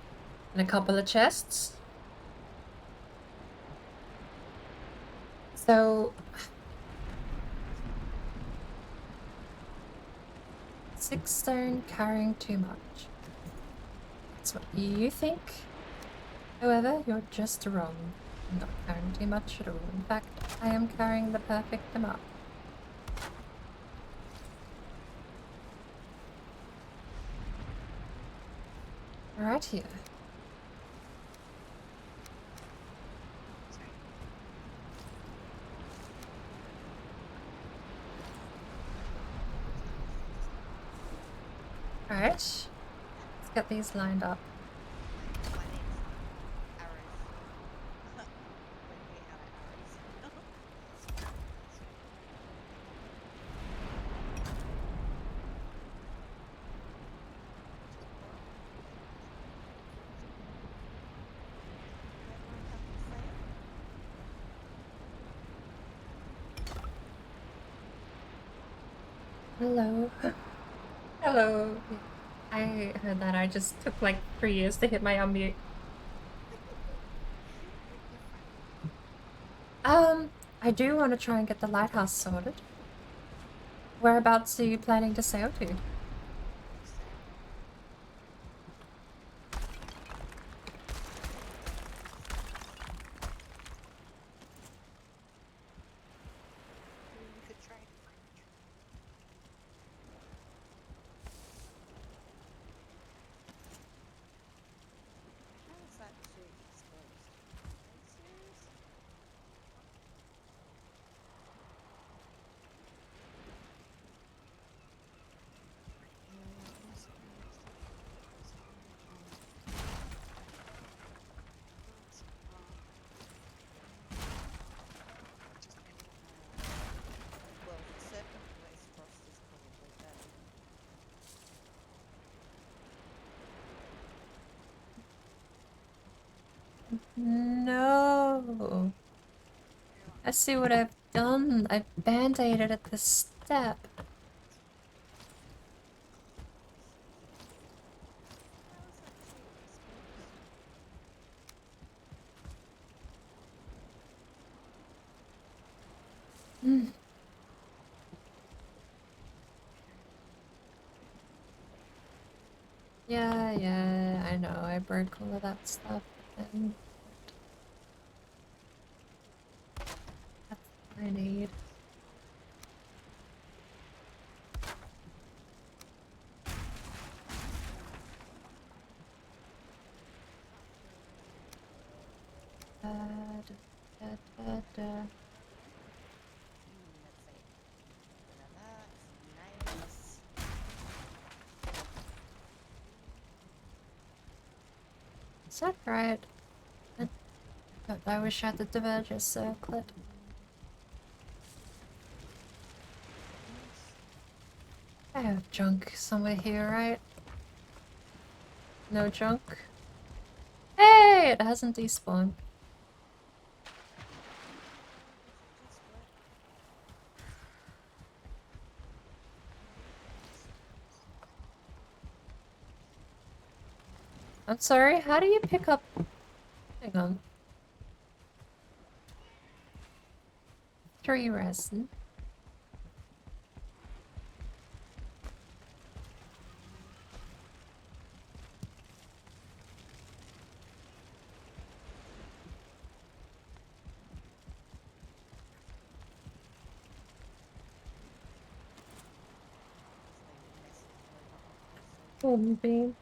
And a couple of chests. So 6 stone carrying too much. That's what you think. However, you're just wrong. I'm not carrying too much at all. In fact, I am carrying the perfect amount. Right here. Alright. Let's get these lined up. Hello. Hello. I heard that. I just took like 3 years to hit my unmute. I do want to try and get the lighthouse sorted. Whereabouts are you planning to sail to? How is that too exposed? Are you serious? Well, the serpent place frost is probably better. No. I see what I've done. I band-aided at the step. How is that too exposed? Hmm. Yeah, I know. I broke all of that stuff. And that's what I need. Da, da, da, da. Let's see. Nice. Is that right? I wish I had the diverger circlet. I have junk somewhere here, right? No junk? Hey! It hasn't despawned. I'm sorry, how do you pick up... Hang on. 3 resin. Golden beam.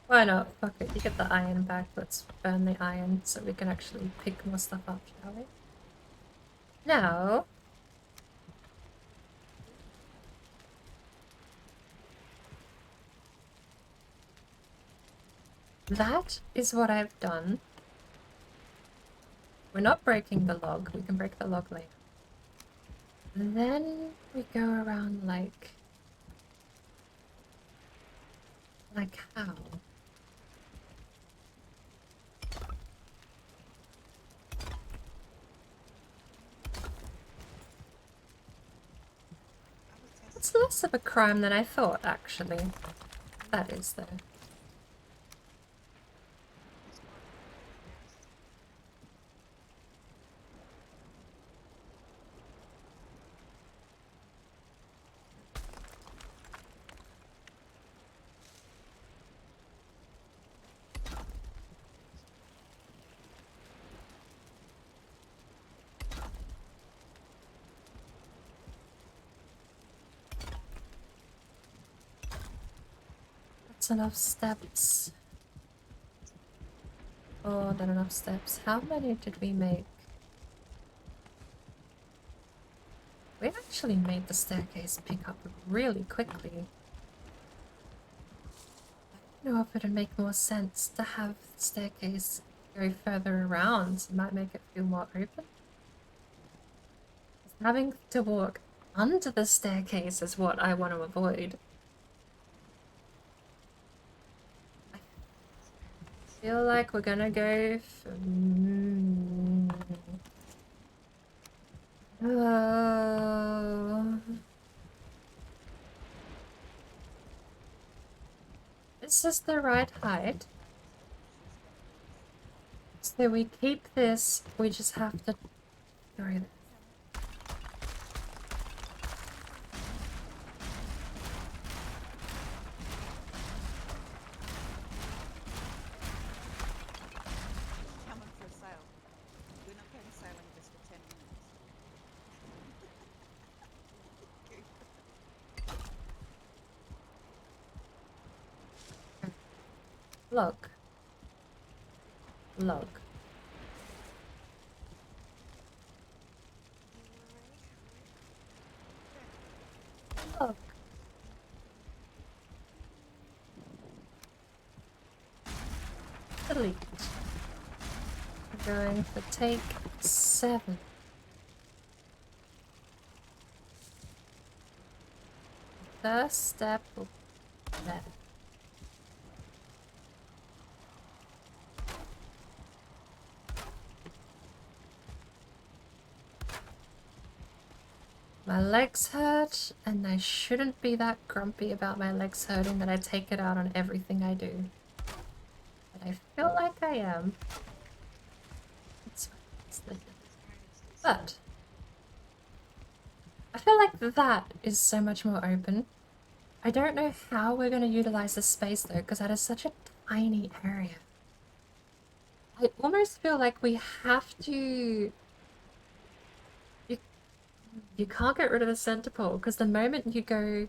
Why not? Fuck it, you get the iron back. Let's burn the iron so we can actually pick more stuff up, shall we? Now... that is what I've done. We're not breaking the log. We can break the log later. Then we go around like how? It's less of a crime than I thought, actually. That is, though. That's enough steps. Oh, not enough steps. How many did we make? We actually made the staircase pick up really quickly. I don't know if it'd make more sense to have the staircase go further around. It might make it feel more open. Having to walk under the staircase is what I want to avoid. I feel like we're gonna go for... this is the right height. So we keep this, we just have to throw this. Coming for a sail. We're not going sailing just for 10 minutes. Look. Look. Look. Delete. We're going for take 7. First step there. My legs hurt, and I shouldn't be that grumpy about my legs hurting that I take it out on everything I do. But I feel like I am. But I feel like that is so much more open. I don't know how we're going to utilize this space though, because that is such a tiny area. I almost feel like we have to... You can't get rid of the center pole, because the moment you go...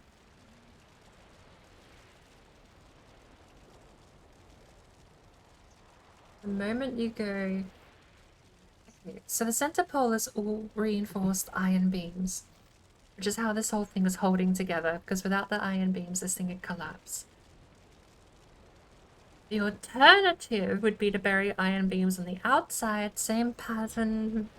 Okay, so the center pole is all reinforced iron beams, which is how this whole thing is holding together, because without the iron beams this thing would collapse. The alternative would be to bury iron beams on the outside, same pattern,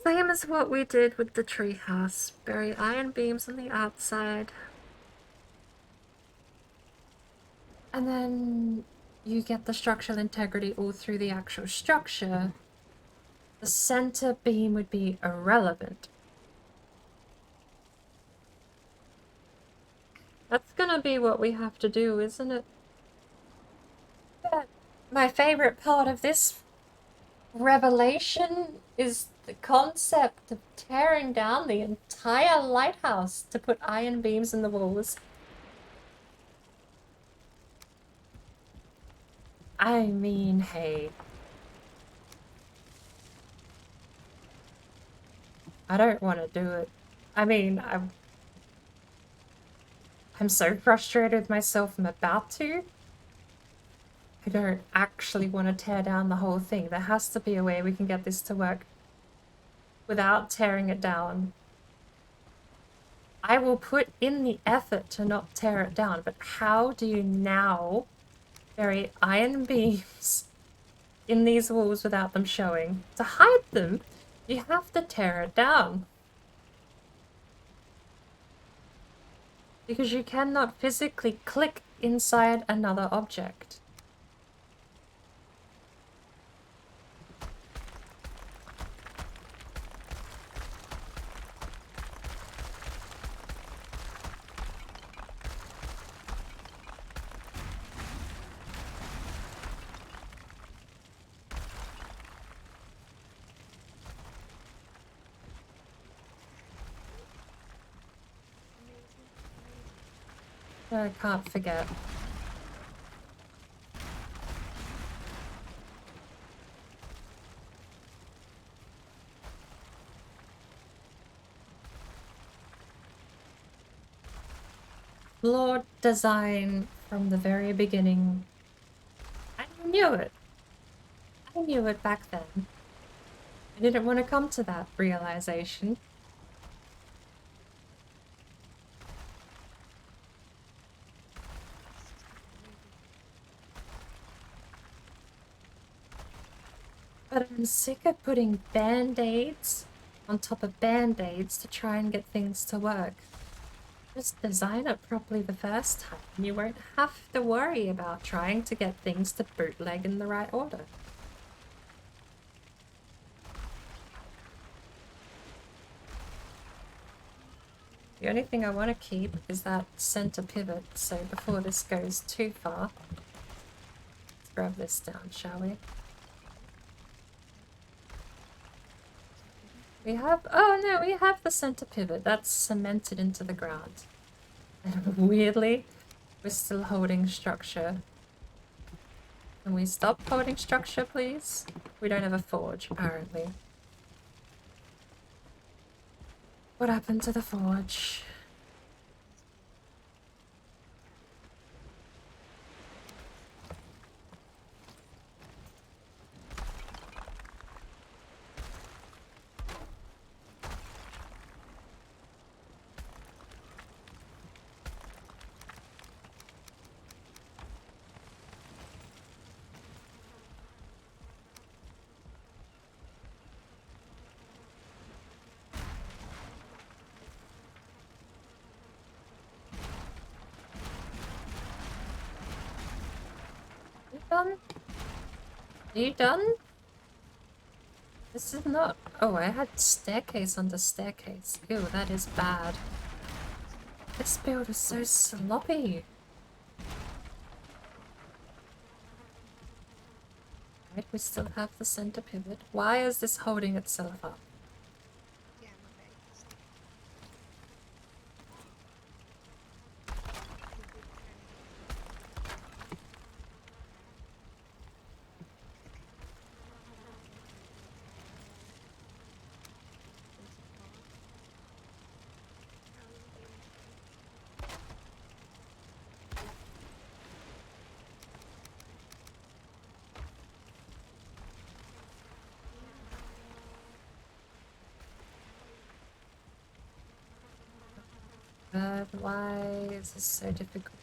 same as what we did with the treehouse. Bury iron beams on the outside, and then you get the structural integrity all through the actual structure. The center beam would be irrelevant. That's gonna be what we have to do, isn't it? But my favorite part of this revelation is the concept of tearing down the entire lighthouse to put iron beams in the walls. I mean, hey. I don't want to do it. I mean, I'm so frustrated with myself I'm about to. I don't actually want to tear down the whole thing. There has to be a way we can get this to work without tearing it down. I will put in the effort to not tear it down, but how do you now bury iron beams in these walls without them showing? To hide them, you have to tear it down. Because you cannot physically click inside another object. I can't forget. Flawed design from the very beginning. I knew it. I knew it back then. I didn't want to come to that realization. But I'm sick of putting band-aids on top of band-aids to try and get things to work. Just design it properly the first time, and you won't have to worry about trying to get things to bootleg in the right order. The only thing I want to keep is that center pivot, so before this goes too far, let's grab this down, shall we? We have, oh no, we have the center pivot. That's cemented into the ground. And weirdly, we're still holding structure. Can we stop holding structure, please? We don't have a forge, apparently. What happened to the forge? Done? Are you done? This is not... Oh, I had staircase under staircase. Ew, that is bad. This build is so sloppy. Right, we still have the center pivot. Why is this holding itself up? Yeah, my bad. God, why is this so difficult?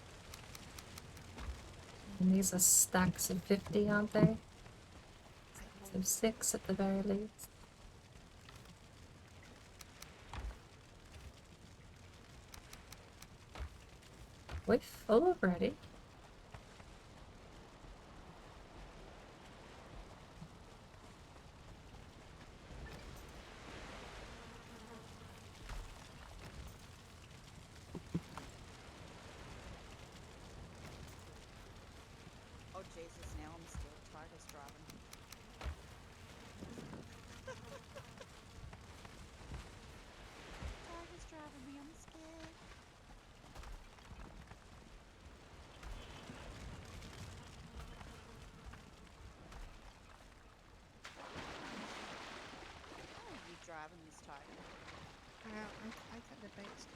And these are stacks of 50, aren't they? Stacks of 6 at the very least. We're full already. Oh Jesus, now I'm still Tiger's driving. Tiger's driving me, I'm scared. How are you driving this Tiger? I got the bait stuff.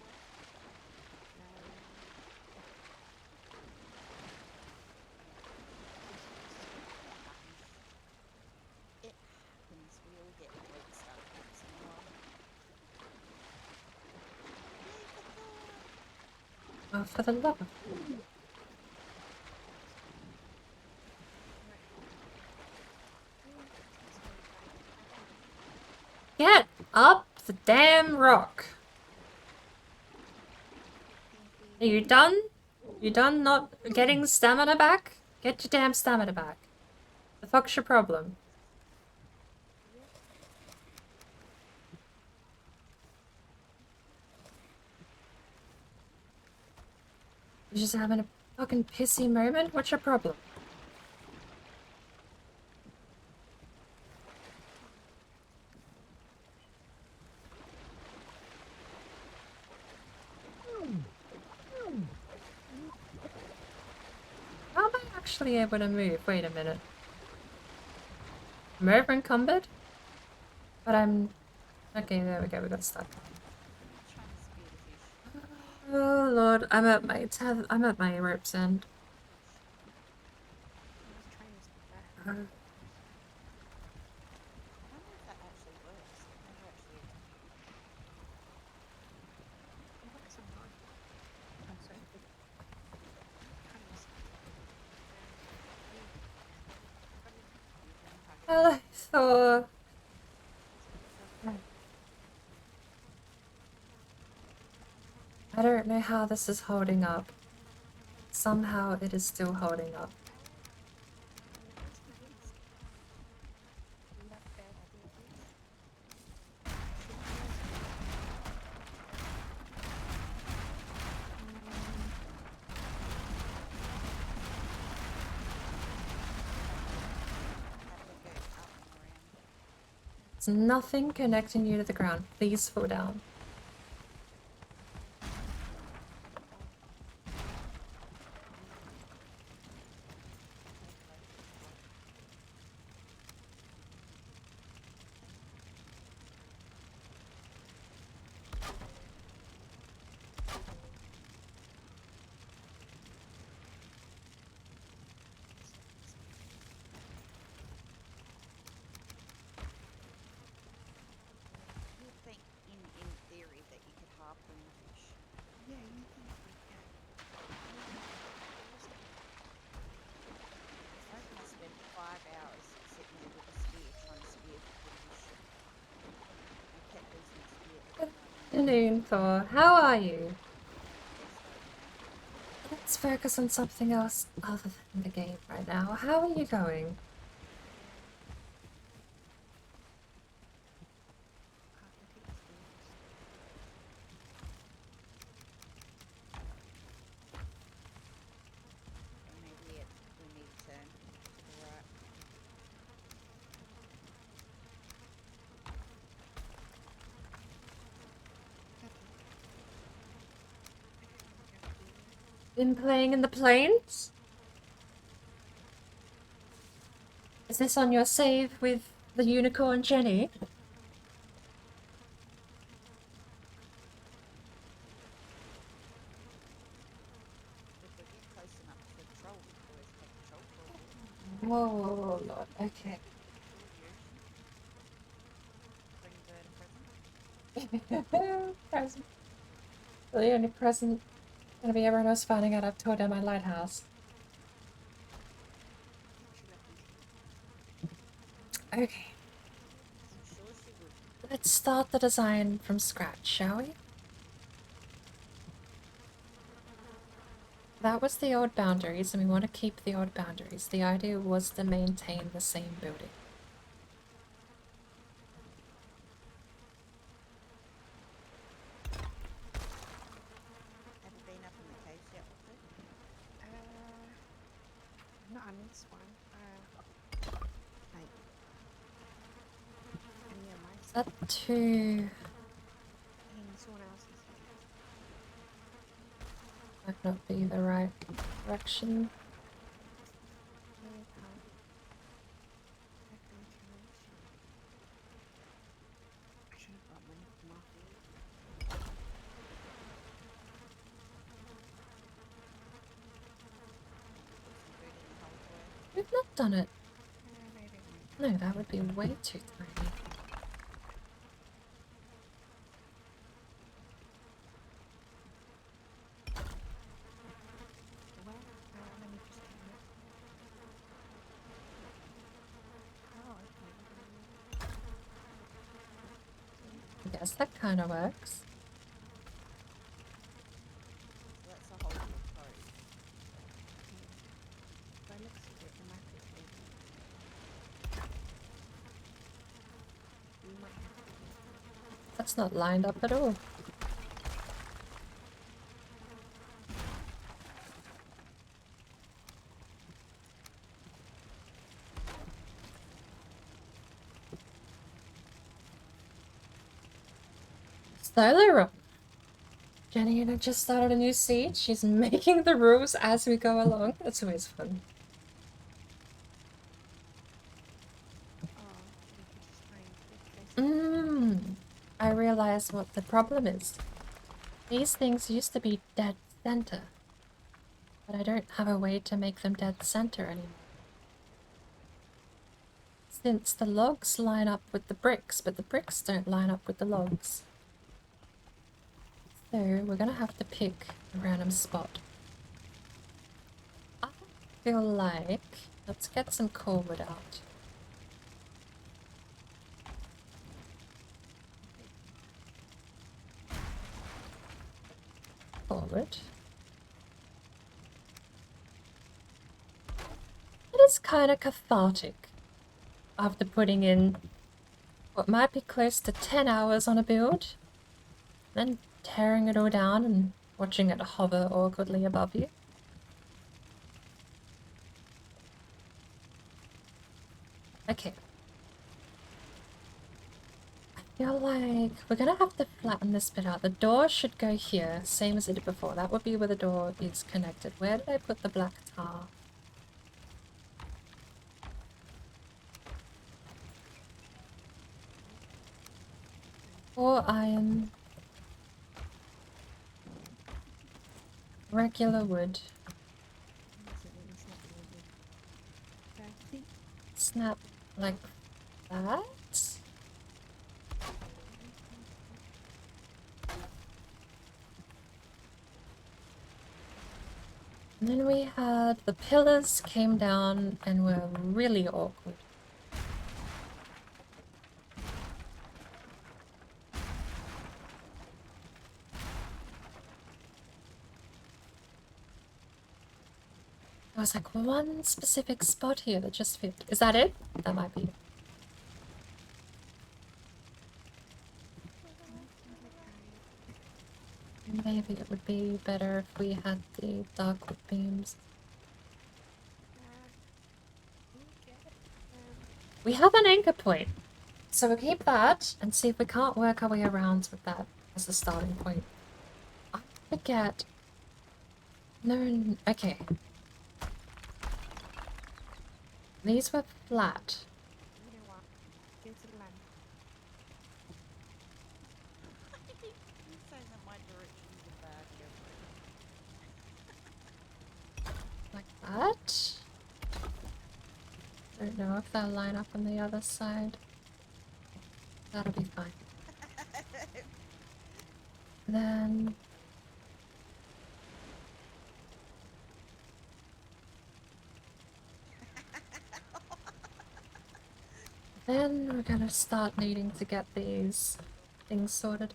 It happens, we all get late stuff once in a while. Oh, for the love of... Get up the damn rock! Are you done? You done not getting stamina back? Get your damn stamina back. The fuck's your problem? You're just having a fucking pissy moment? What's your problem? How am I actually able to move? Wait a minute. I'm over encumbered? But I'm... Okay, there we go, we got stuck. Oh lord, I'm at my rope's end. I wonder if that actually works. I've never actually Hello, Thor. I don't know how this is holding up. Somehow it is still holding up. There's nothing connecting you to the ground. Please fall down. You think in theory that you could harpoon fish? Yeah, you think we can. I reckon I spent 5 hours sitting there with a spear trying to spear the fish. I kept losing my spear every time. Afternoon, Thor. How are you? Best right now. Let's focus on something else other than the game right now. How are you going? And maybe we need to turn to the right. Been playing in the plains? Is this on your save with the unicorn Jenny? If we get close enough to the troll, we could always take the troll for a walk. Whoa, Lord. Okay. Bring bird a present. Present. The only present gonna be everyone else finding out I've tore down my lighthouse. Okay. I'm sure she would. Let's start the design from scratch, shall we? That was the old boundaries, and we want to keep the old boundaries. The idea was to maintain the same building. Have you been up in the caves yet, Octo? Not on this one. Like, any of my Is stuff that too... in someone else's. might not be the right direction. I should have brought my marker. We've not done it. Maybe. No, that would be way too tiny. Well, let me just get it. Oh, okay. I guess that kind of works. So that's a whole new code. By the looks of it, the map is big. We might have to. That's not lined up at all. Styler wrong. Jenny and I just started a new siege. She's making the rules as we go along. That's always fun. I realize what the problem is. These things used to be dead center, but I don't have a way to make them dead center anymore. Since the logs line up with the bricks, but the bricks don't line up with the logs. So we're gonna have to pick a random spot. I feel like, let's get some coal wood out. Forward. It is kind of cathartic after putting in what might be close to 10 hours on a build, then tearing it all down and watching it hover awkwardly above you. Okay. feel like we're gonna have to flatten this bit out. The door should go here, same as it did before. That would be where the door is connected. Where did I put the black tar? Or iron. Regular wood. Snap like that. And then we had the pillars came down and were really awkward. There was like one specific spot here that just fit. Is that it? That might be it. Maybe it would be better if we had the dark wood beams. We have an anchor point, so we'll keep that and see if we can't work our way around with that as a starting point. I forget. No, okay. These were flat. You know what? Go to the land. You saying that my directions are bad here. Like that. Don't know if they'll line up on the other side. That'll be fine. Then... Then we're gonna start needing to get these things sorted.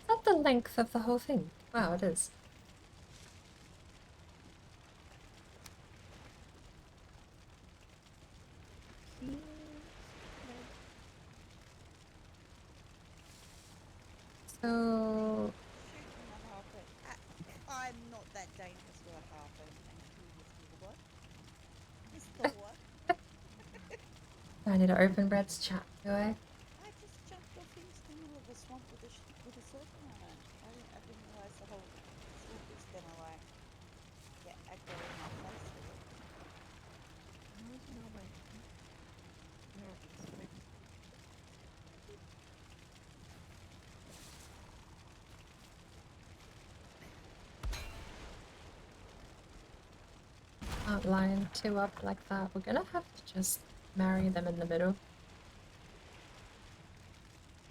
Is that the length of the whole thing? Wow, it is. So... I'm not that dangerous with a harpoon, thank you, Mr. What? I need to open Red's chat, do I? I just jumped off into the middle of the swamp with a serpent on it. I didn't realise the whole swamp was gonna like get aggro in my face with it. Can't line two up like that. We're gonna have to just marry them in the middle. I'll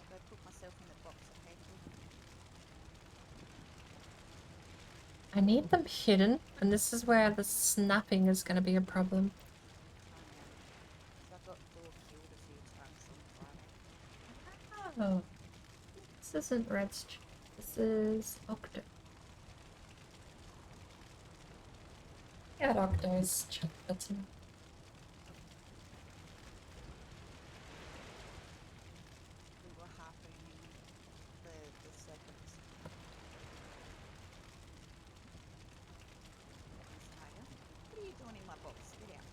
go put myself in the box, okay? I need them hidden, and this is where the snapping is gonna be a problem. I got door killed a few times on Friday. Oh. This isn't Red's chat. This is Octo. Yeah, Octo's chat button. We were harpooning the serpents. What are you doing in my box? Get out.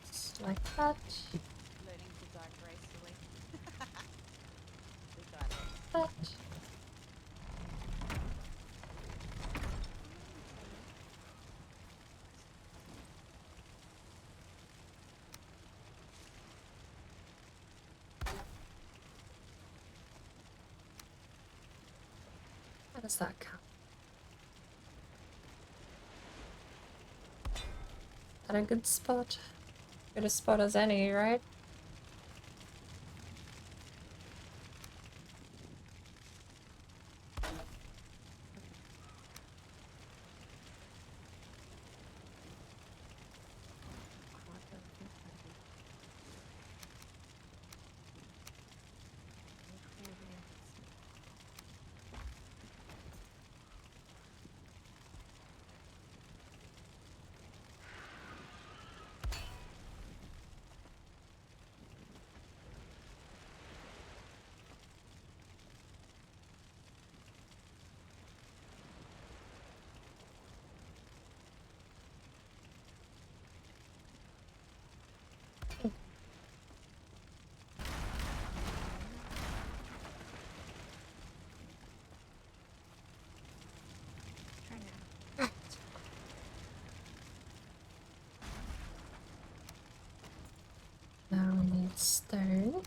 Just like that. Learning to die gracefully. We got it. That. How does that count? At a good spot? Good a spot as any, right? Now we need stone.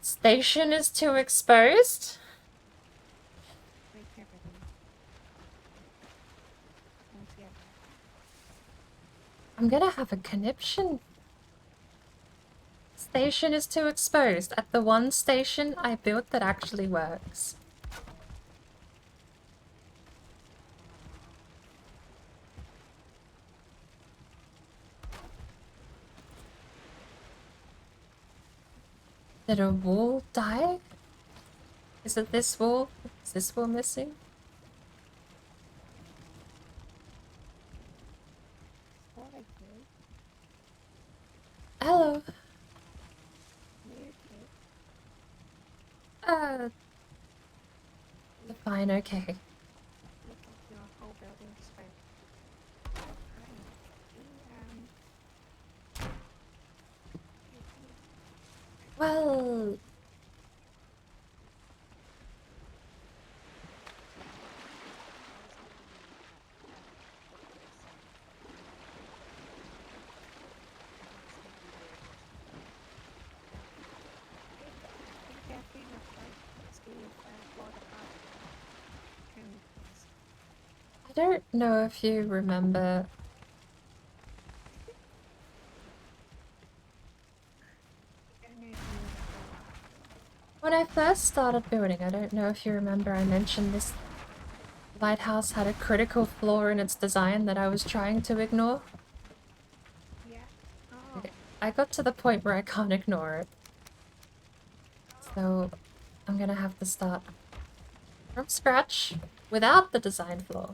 Station is too exposed? I'm gonna have a conniption. Station is too exposed at the one station I built that actually works. Did a wall die? Is it this wall? Is this wall missing? Hello. Fine, okay. Well... I don't know if you remember. When I first started building, I don't know if you remember, I mentioned this lighthouse had a critical flaw in its design that I was trying to ignore. Yeah. Okay. I got to the point where I can't ignore it. So I'm gonna have to start from scratch without the design flaw.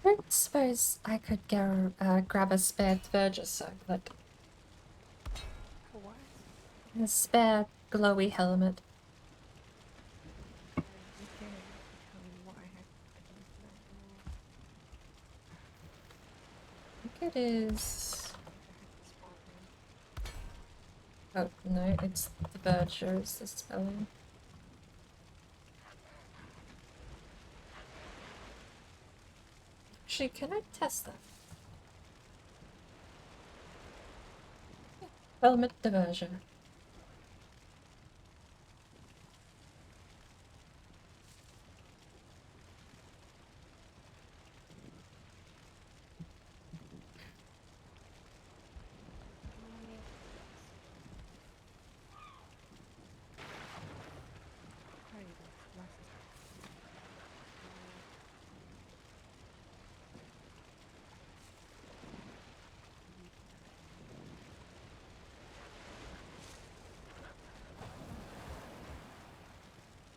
I don't suppose I could go grab a spare Verger, but a spare glowy helmet. I think it is. Oh no, it's the Verger is the spelling. Actually, can I test that? Helmet diversion.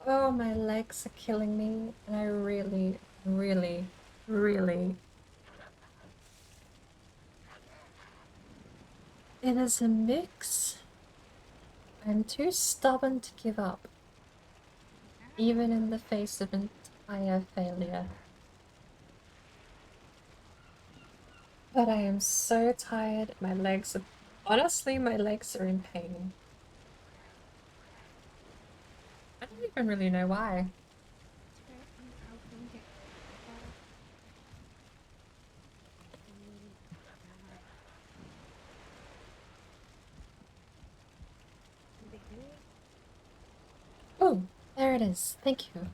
Oh, my legs are killing me, and I really, really, really... It is a mix. I'm too stubborn to give up, even in the face of entire failure. But I am so tired, my legs are... Honestly, my legs are in pain. I don't even really know why. Oh, there it is. Thank you.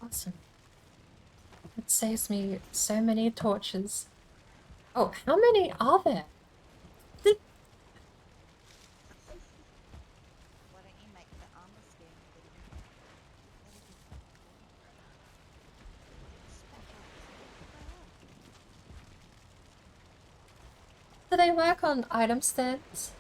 Awesome. It saves me so many torches. Oh, how many are there? Why don't you make the armor stand thing? That'll be fun. Spotlights. Do they work on item stands?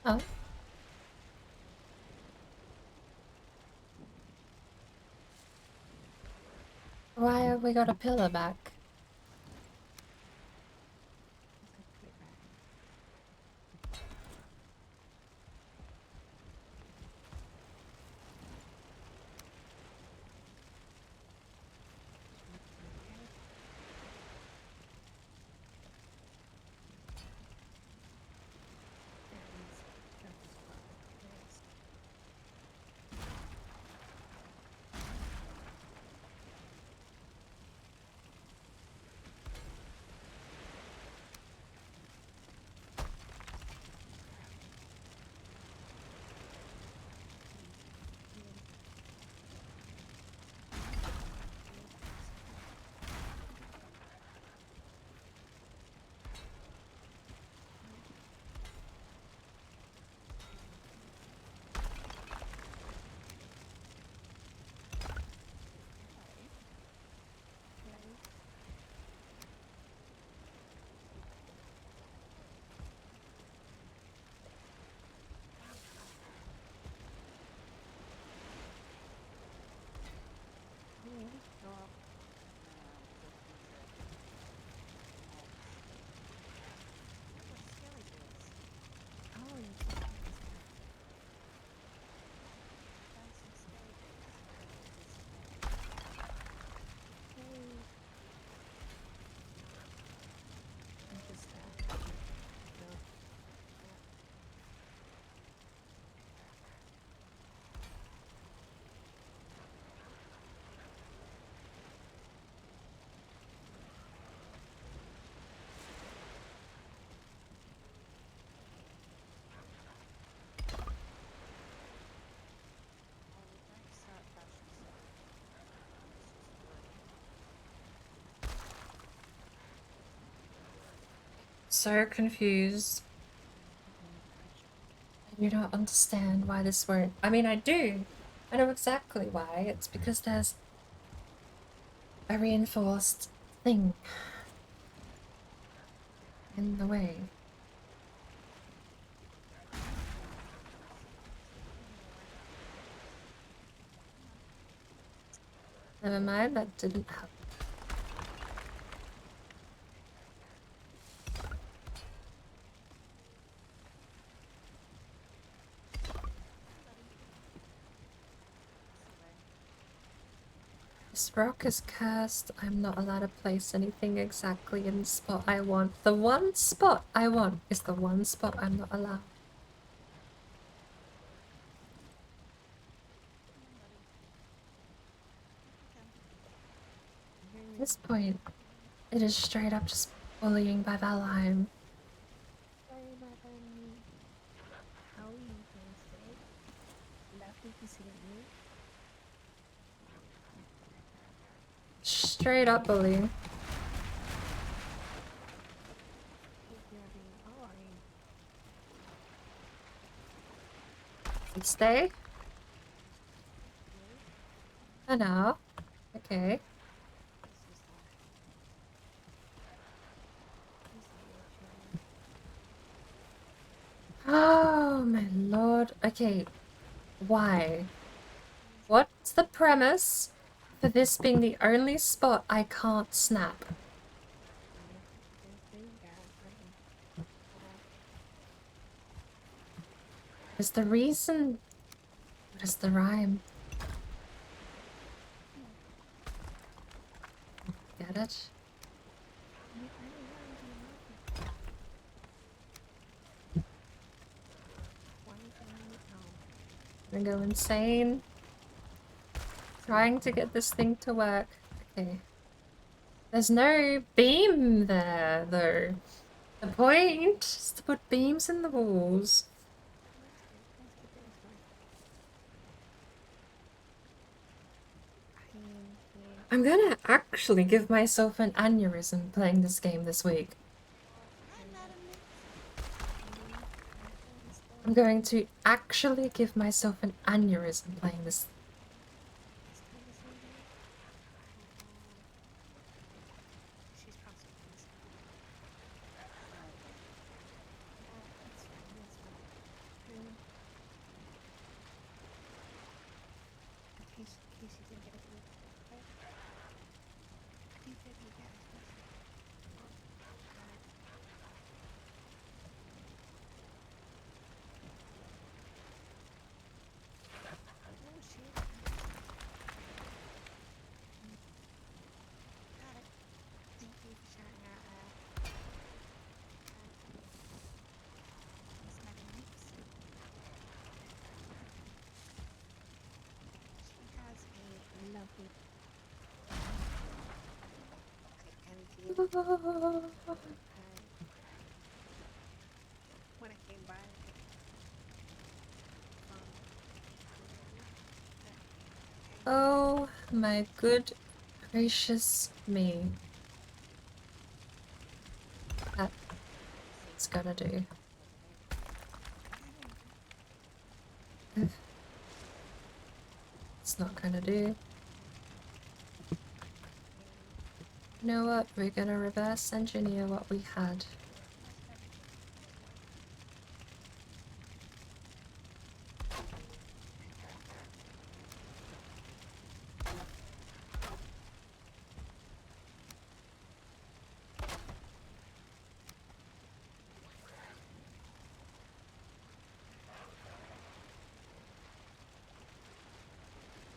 Oh. Why have we got a pillar back? So confused. I do not understand why this won't... I mean, I do. I know exactly why. It's because there's a reinforced thing in the way. Never mind, that didn't help. This rock is cursed. I'm not allowed to place anything exactly in the spot I want. The one spot I want is the one spot I'm not allowed. At this point, it is straight up just bullying by Valheim. Sorry about me. How are you doing today? Lovely to see you. Straight up bullying. Hope you're doing alright. Stay? I know. Okay. Oh my lord. Okay. Why? What's the premise for this being the only spot I can't snap? Is the reason... What is the rhyme? Get it? I'm gonna go insane. Trying to get this thing to work. Okay. There's no beam there, though. The point is to put beams in the walls. I'm gonna actually give myself an aneurysm playing this game this week. I'm going to actually give myself an aneurysm playing this. When I came by, Oh my good gracious me. That's gotta do. It's not gonna do. You know what? We're gonna reverse engineer what we had.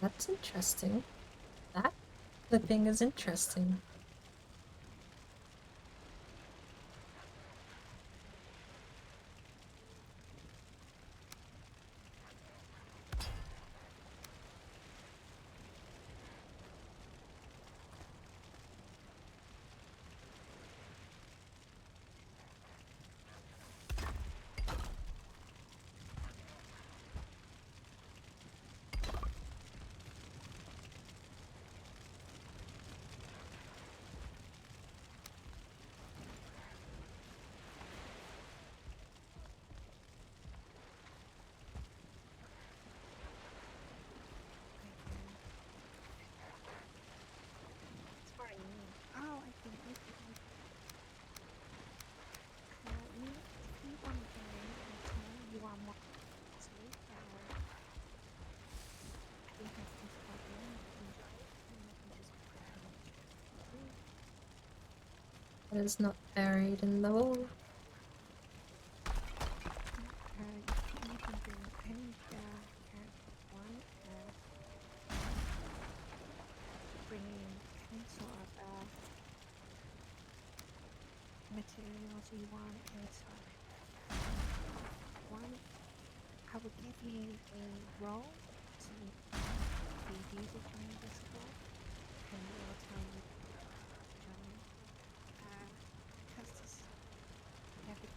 That's interesting. That flipping is interesting. It is not buried in the wall. bring materials you want is one, I will give you a roll to be used during this call, and it will tell you has this have it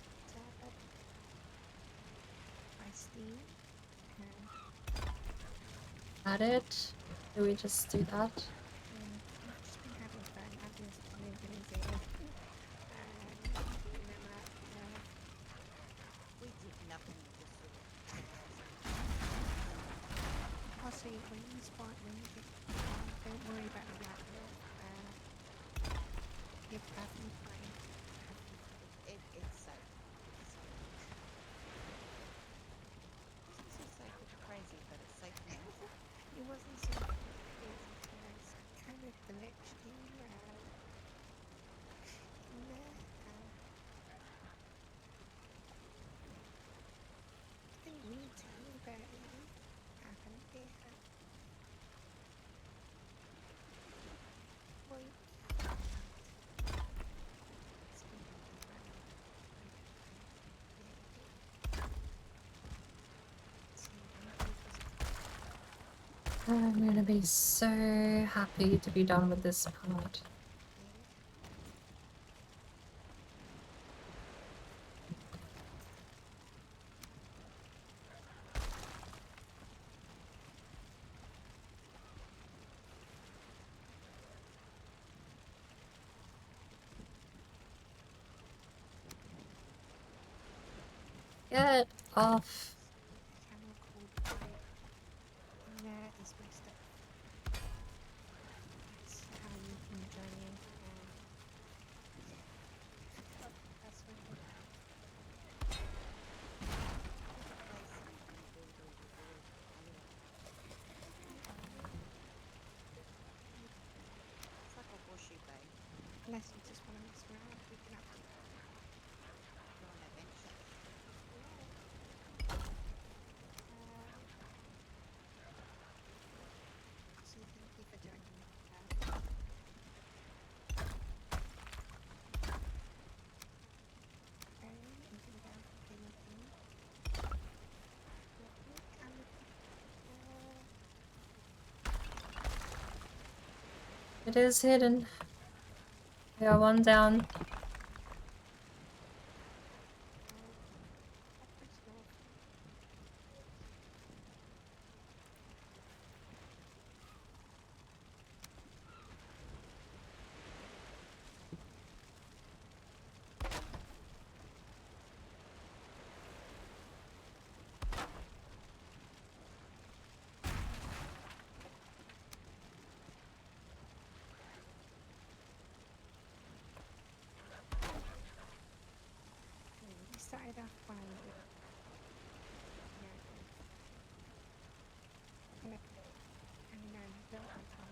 by Steam and At it? Do we just do that? I've just been having fun. I've been spending things in We did nothing, we just sort of also when you spawn when you get don't worry about the black milk. If having fun. it's safe. It's safe. It's so safe, it's crazy, but it's safe now. It wasn't so crazy. It's kind of glitched in there. Didn't mean to, but happened. It happened. Well, I'm gonna be so happy to be done with this part. Get off. camera called and there is my stuff. That's how you can join in. That's what It's like a horseshoe bay. unless you just want to mess around, we can have Go on adventure. so thank you for joining. It is hidden. We are one down. We started off by and then built on top.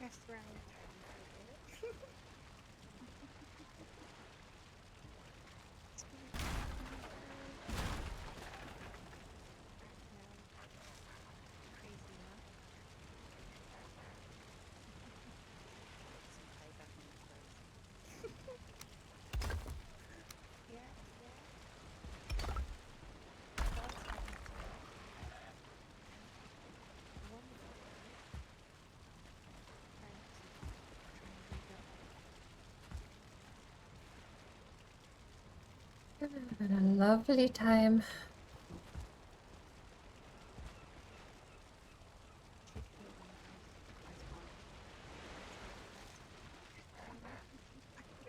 Messed around with time for a bit. It's been a crazy month. Some payback on the crazy. Yeah. Had a lovely time.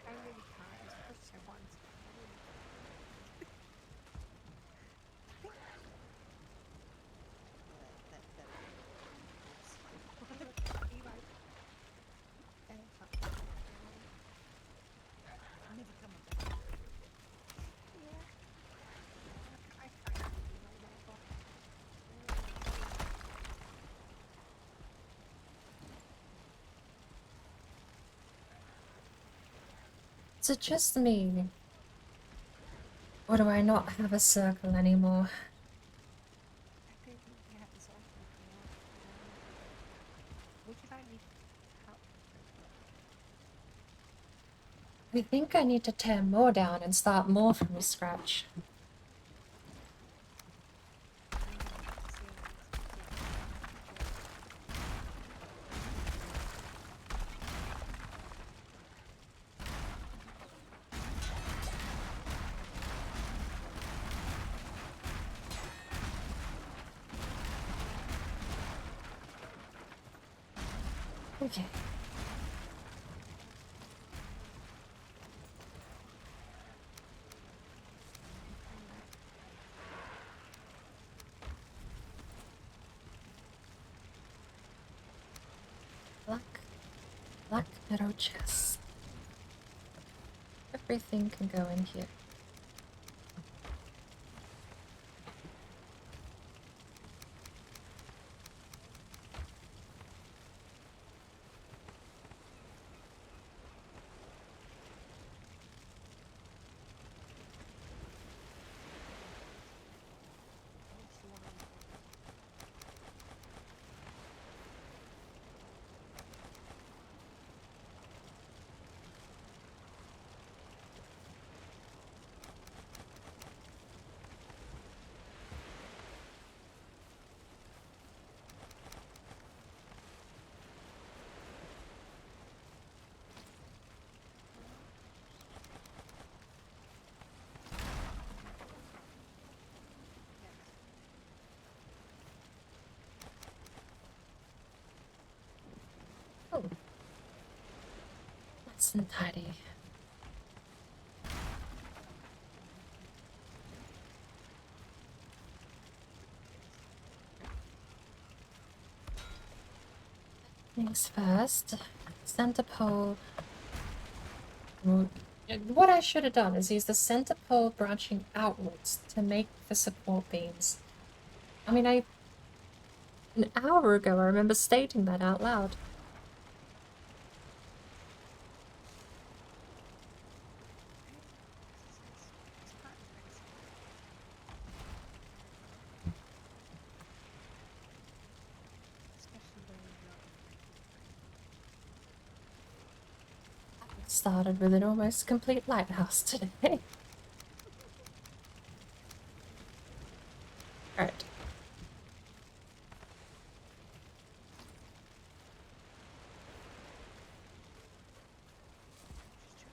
I really can't. It's push I want. Never coming back. Is it just me? Or do I not have a circle anymore? I don't think we have this on before. Would you like me to help? I think I need to tear more down and start more from scratch. Okay. Black metal chest. Everything can go in here. Oh. Nice and tidy. Things first. Center pole. What I should have done is use the center pole branching outwards to make the support beams. I mean, an hour ago I remember stating that out loud. Started with an almost complete lighthouse today. Alright.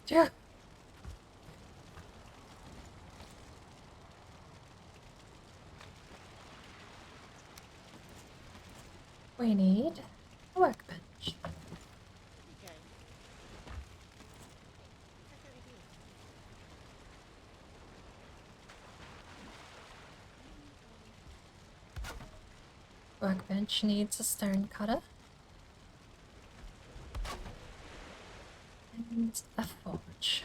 Yeah. We need a workbench. Workbench needs a stone cutter. And a forge.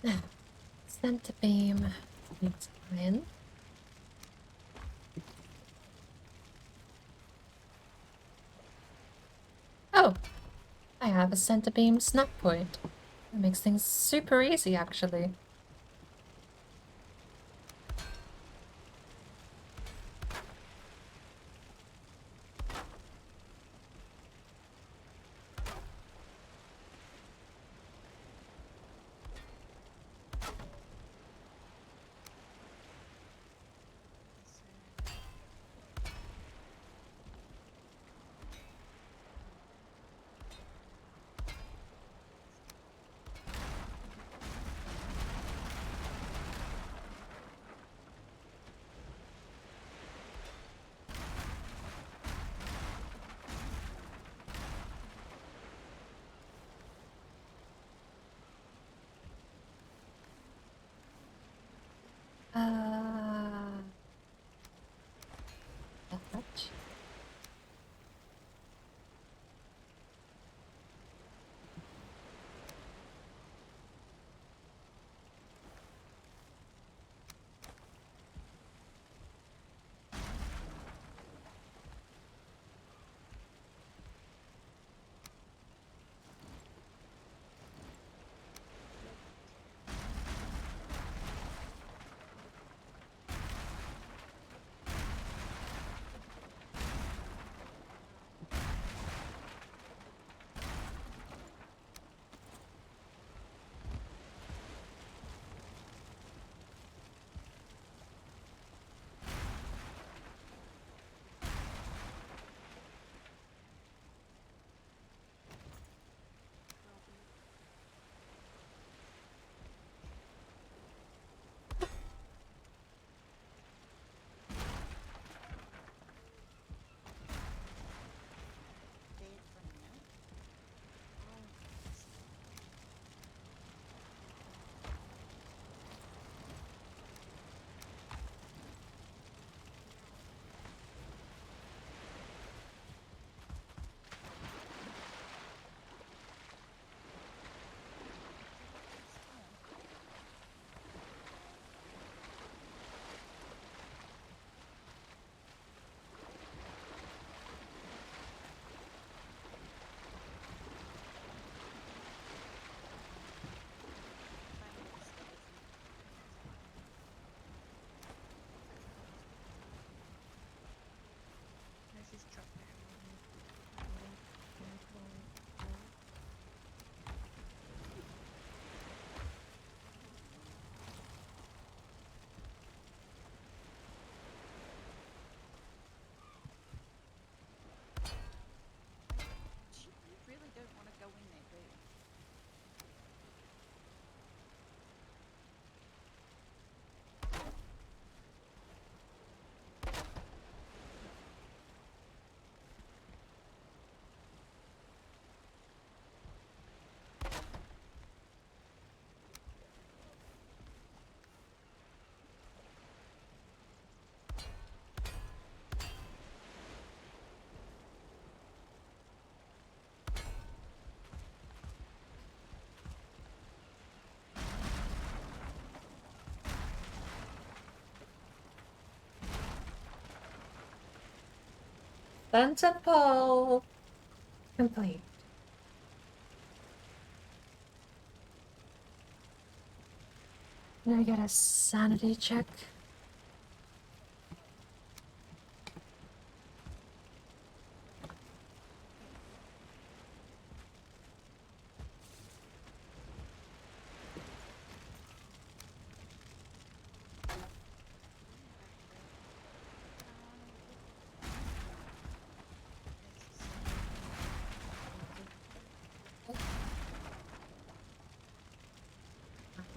Now, center beam needs iron. Oh, I have a center beam snap point. That makes things super easy, actually. Lantern pole complete. Can I get a sanity check?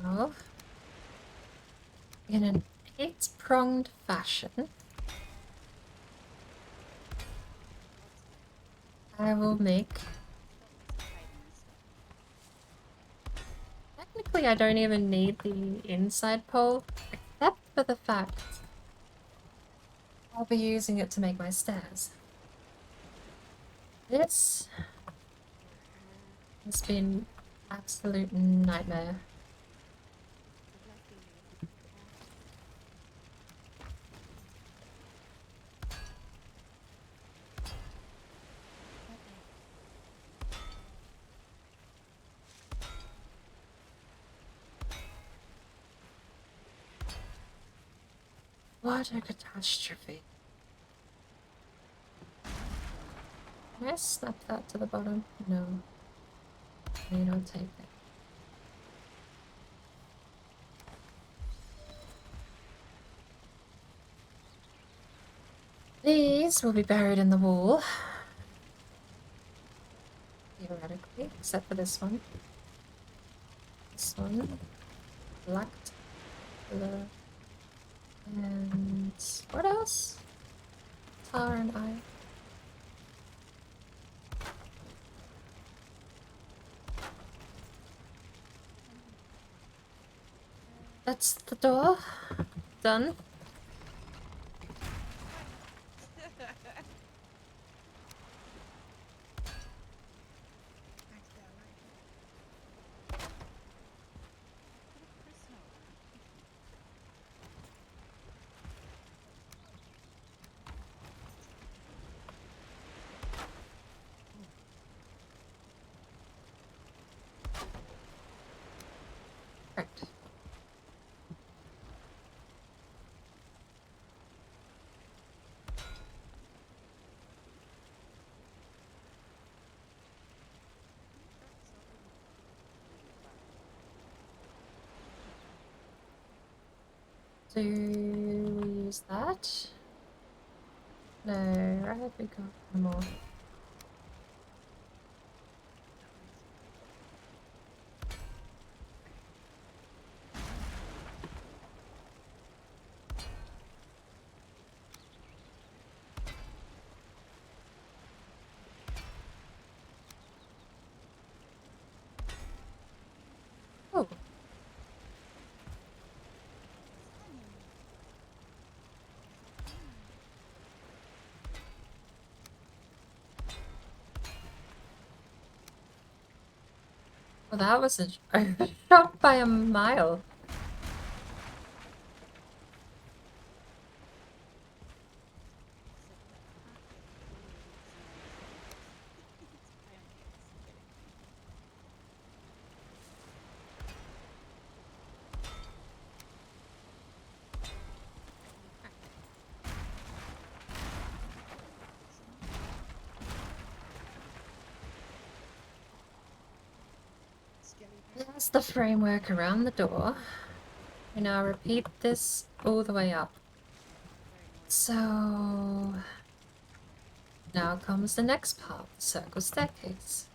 Oh. In an 8-pronged fashion, I will make... Technically, I don't even need the inside pole, except for the fact I'll be using it to make my stairs. This has been absolute nightmare. What a catastrophe. Can I snap that to the bottom? No. I may not take that. These will be buried in the wall. Theoretically, except for this one. This one. Blacked. Blur. And what else? Tar and I. That's the door. Done. Right. Do we use that? No, I have we got one more. Oh. Well, that was a shot by a mile. That's the framework around the door. We now repeat this all the way up. So now comes the next part, the circle staircase.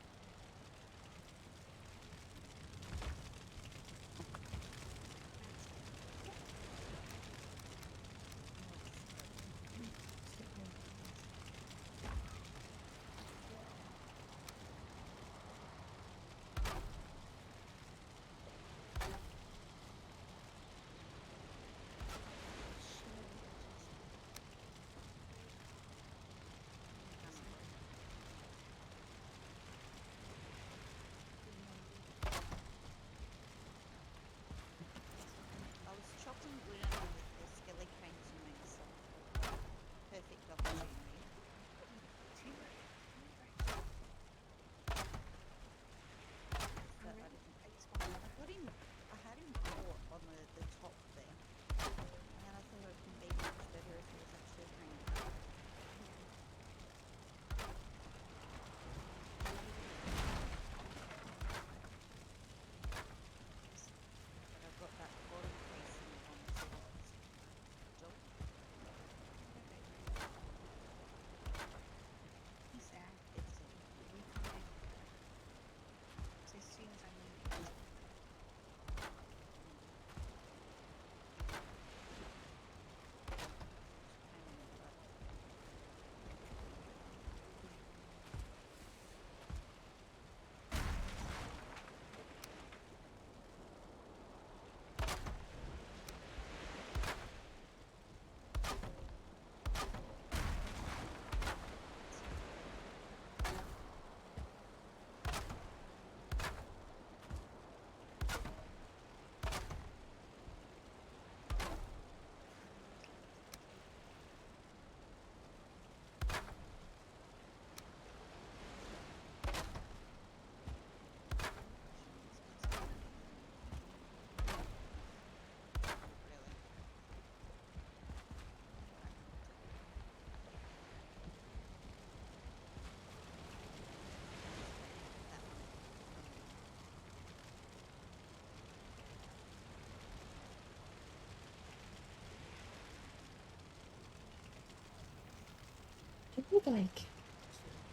need like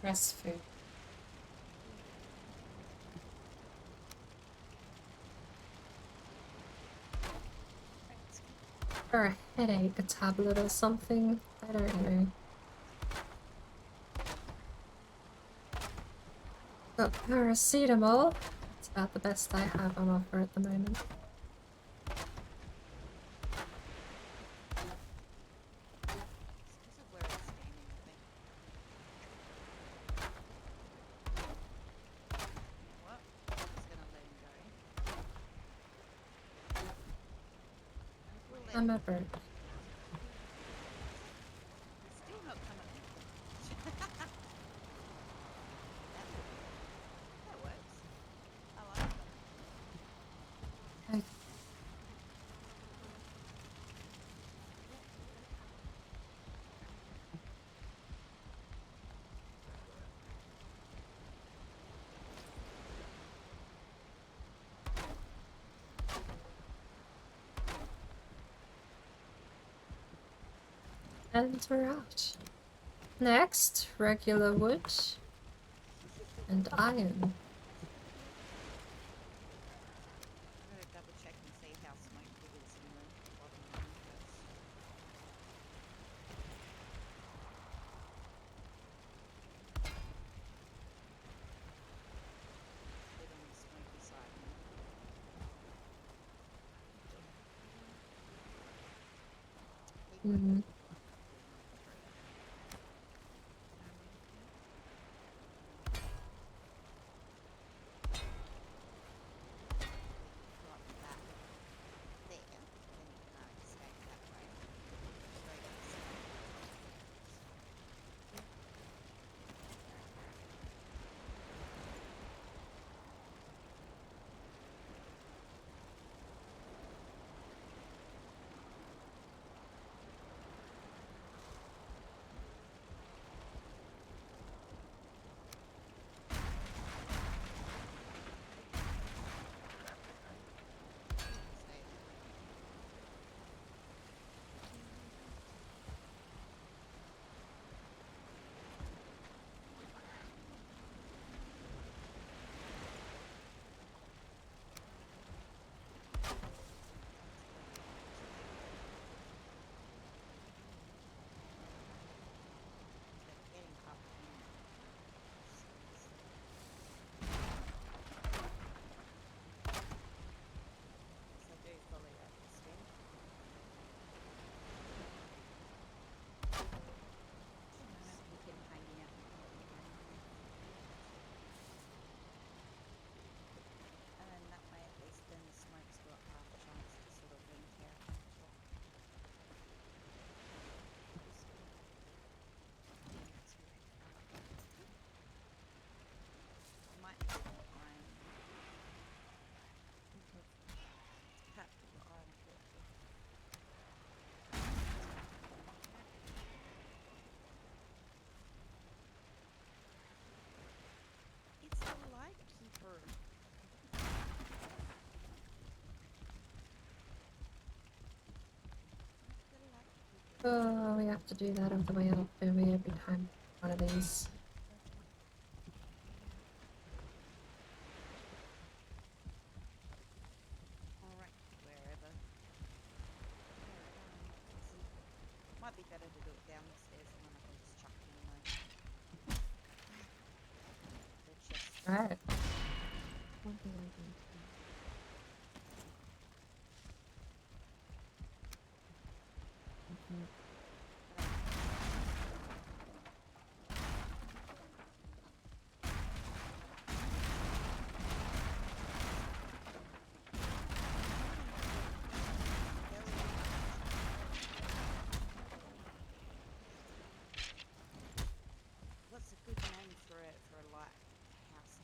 rest food. Or a headache, a tablet or something. I don't know. Got paracetamol. It's about the best I have on offer at the moment. I'm at work. Still not coming in. That works. I like that. Okay. And we're out. Next, regular wood and iron. I'm gonna double check and see how smoky it is in the bottom room first. Bit on the smoky side now. Mm-hmm. Oh, we have to do that on the way out, don't we, every time one of these. Alright, wherever. Might be better to do it downstairs and then I can just chuck it in the chest. Alright. One thing I can What's a good name for a lighthouse?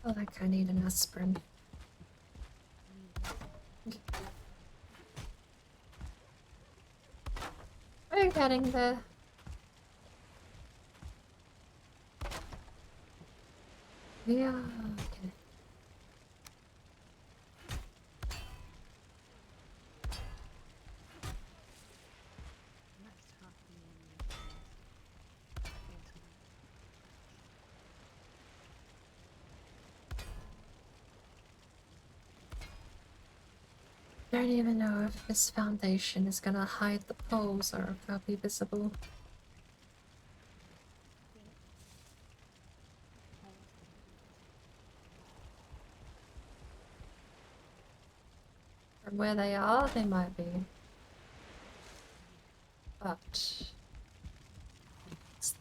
Oh, like I need an aspirin. We're getting there. Yeah, okay. Don't even know if this foundation is gonna hide the poles or if they'll be visible. From where they are, they might be. But... what's that?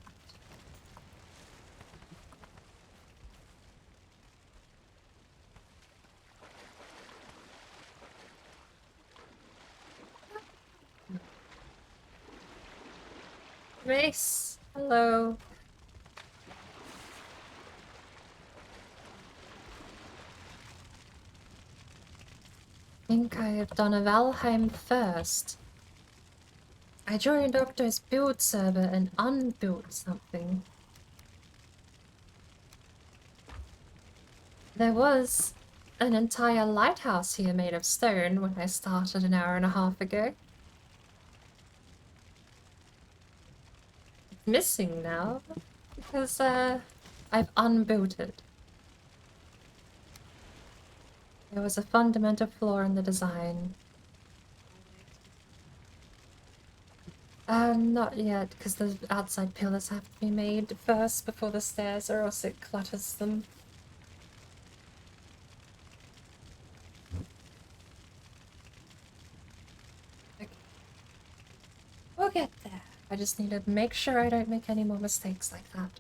Mace, hello. I think I have done a Valheim first. I joined Octo's build server and unbuilt something. There was an entire lighthouse here made of stone when I started an hour and a half ago. It's missing now because I've unbuilt it. There was a fundamental flaw in the design. Not yet, because the outside pillars have to be made first before the stairs, or else it clutters them. Okay. We'll get there. I just need to make sure I don't make any more mistakes like that.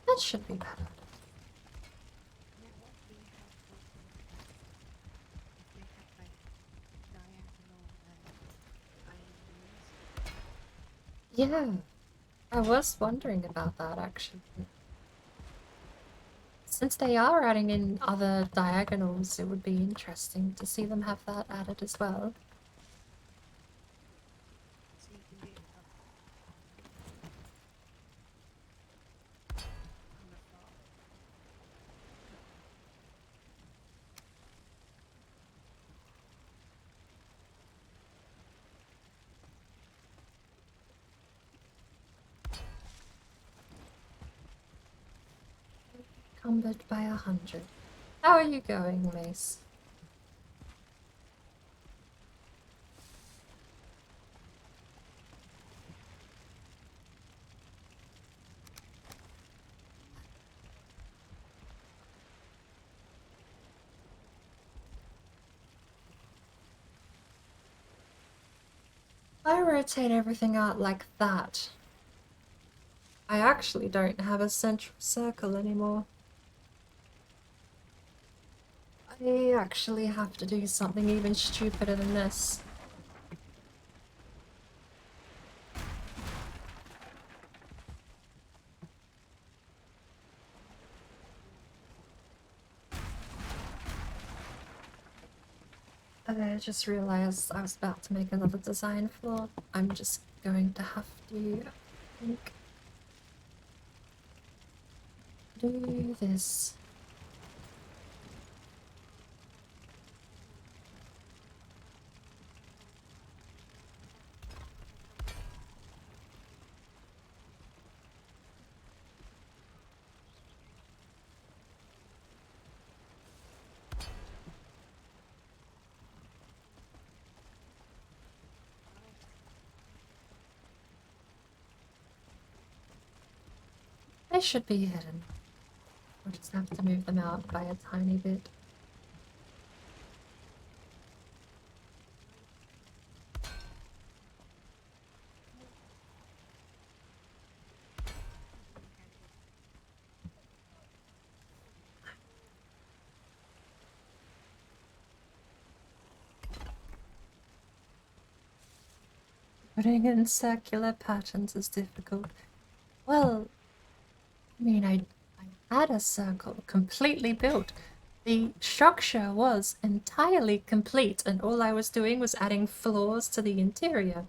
That should be better. Yeah, I was wondering about that actually. Since they are adding in other diagonals, it would be interesting to see them have that added as well. Encumbered by 100. How are you going, Mace? I rotate everything out like that. I actually don't have a central circle anymore. I actually have to do something even stupider than this. I just realized I was about to make another design flaw. I'm just going to have to, I think, do this. They should be hidden. We'll just have to move them out by a tiny bit. Putting in circular patterns is difficult. Well, I mean, I had a circle completely built. The structure was entirely complete, and all I was doing was adding floors to the interior.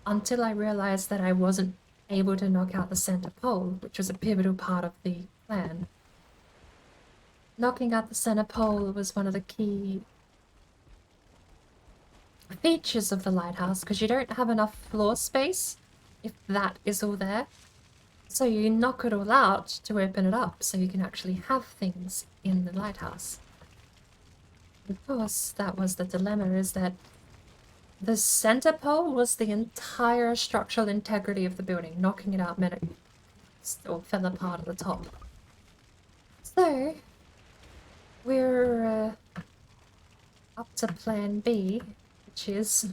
Until I realized that I wasn't able to knock out the center pole, which was a pivotal part of the plan. Knocking out the center pole was one of the key features of the lighthouse, because you don't have enough floor space if that is all there. So you knock it all out to open it up so you can actually have things in the lighthouse. Of course, that was the dilemma, is that the center pole was the entire structural integrity of the building. Knocking it out meant it still fell apart at the top. So, we're up to plan B, which is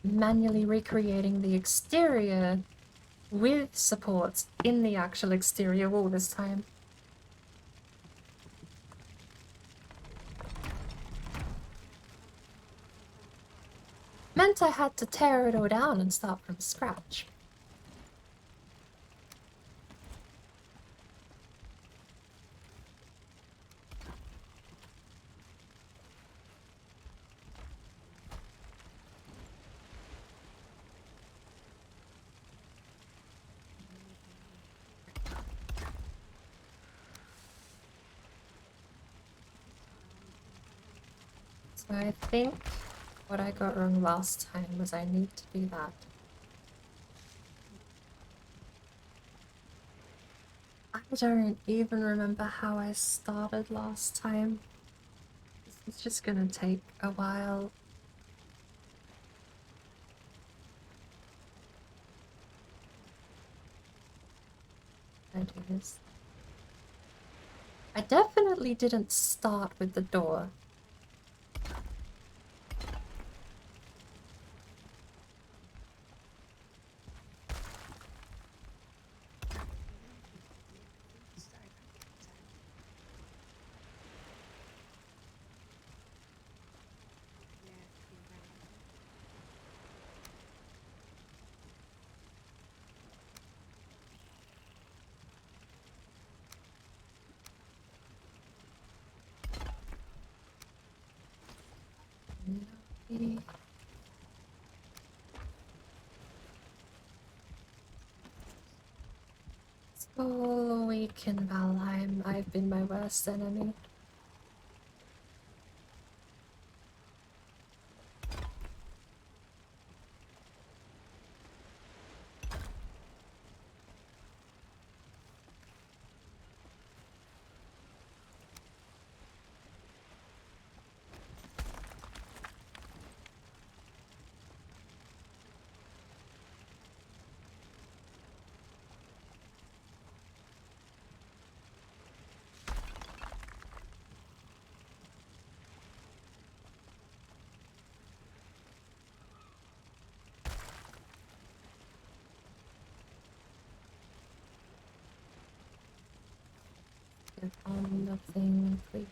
manually recreating the exterior with supports in the actual exterior wall this time. Meant I had to tear it all down and start from scratch. So I think what I got wrong last time was I need to do that. I don't even remember how I started last time. It's just gonna take a while. I do this. I definitely didn't start with the door. All week in Valheim, I've been my worst enemy. Get on the thing, please.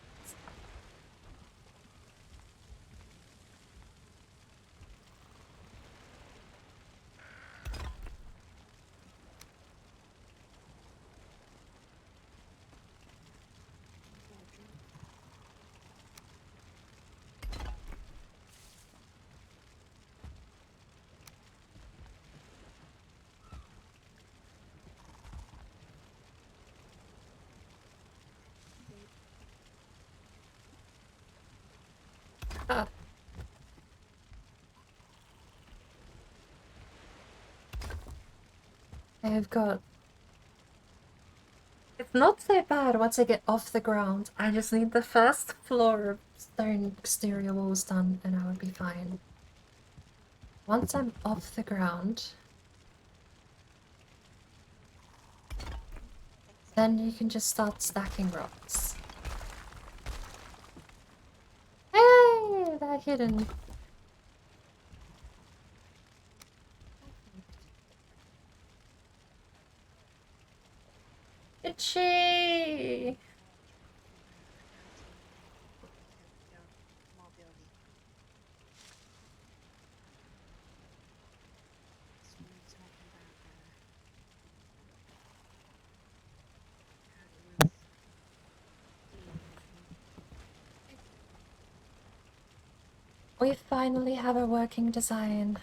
I've got... It's not so bad once I get off the ground. I just need the first floor of stone exterior walls done and I would be fine. Once I'm off the ground, Then you can just start stacking rocks. Hey, they're hidden. Itchy! More building. So we were talking about how the roof We finally have a working design.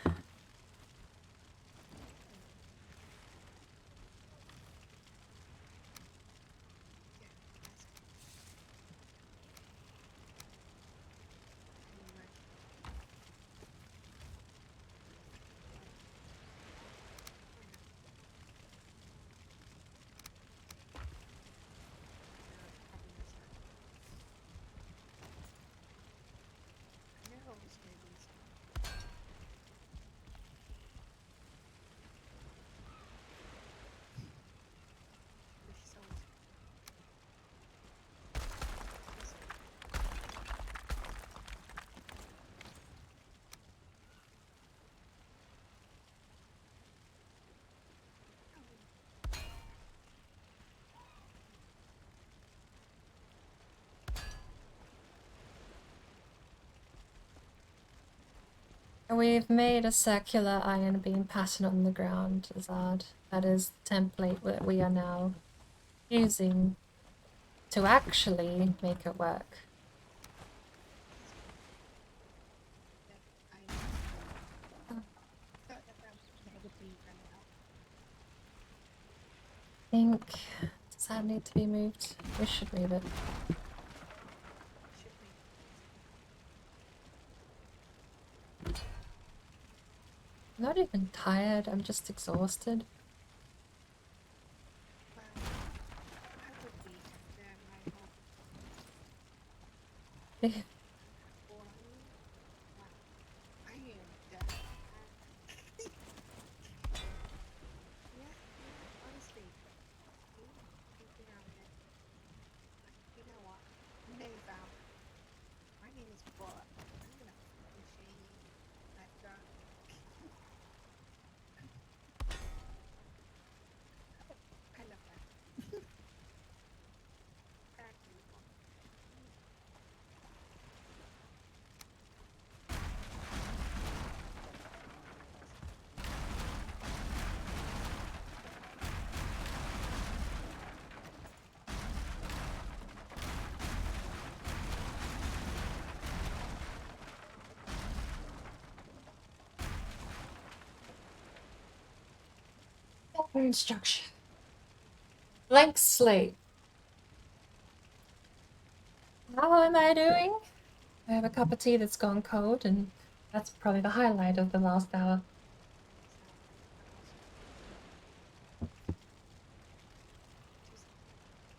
We've made a circular iron beam pattern on the ground, Azad. That is the template that we are now using to actually make it work. I think, does that need to be moved? We should move it. I'm not even tired, I'm just exhausted. Instruction. Blank slate. How am I doing? I have a cup of tea that's gone cold, and that's probably the highlight of the last hour. I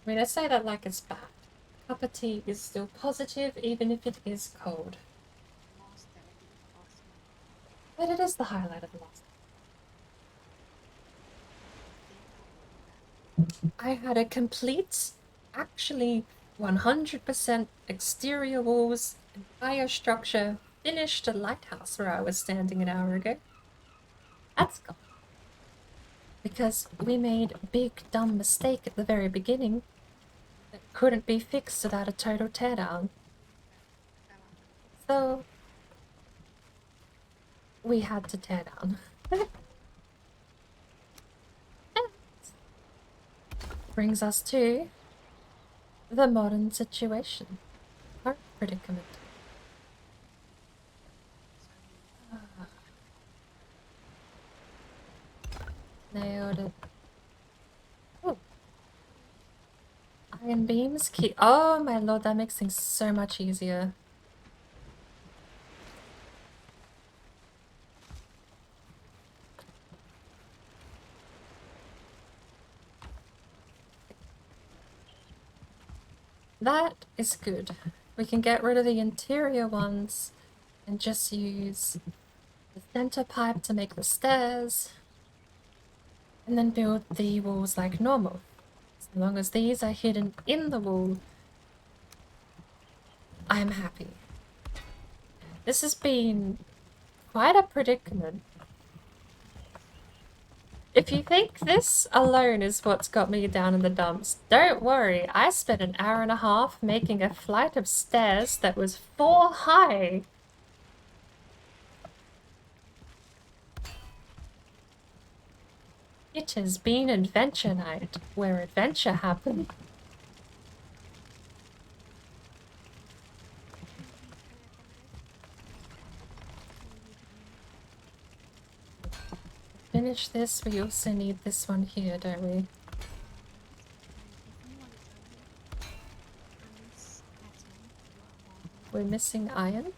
mean, I say that like it's bad. A cup of tea is still positive, even if it is cold. But it is the highlight of the last hour. I had a complete, actually 100% exterior walls, entire structure, finished lighthouse where I was standing an hour ago. That's gone. Because we made a big dumb mistake at the very beginning that couldn't be fixed without a total teardown. So we had to tear down. Brings us to the modern situation. Our predicament. Nailed it. Oh. Iron beams keep. Oh my lord, that makes things so much easier. That is good. We can get rid of the interior ones and just use the center pipe to make the stairs. And then build the walls like normal. As long as these are hidden in the wall, I am happy. This has been quite a predicament. If you think this alone is what's got me down in the dumps, don't worry. I spent an hour and a half making a flight of stairs that was 4 high. It has been adventure night, where adventure happened. Finish this, we also need this one here, don't we? We're missing iron?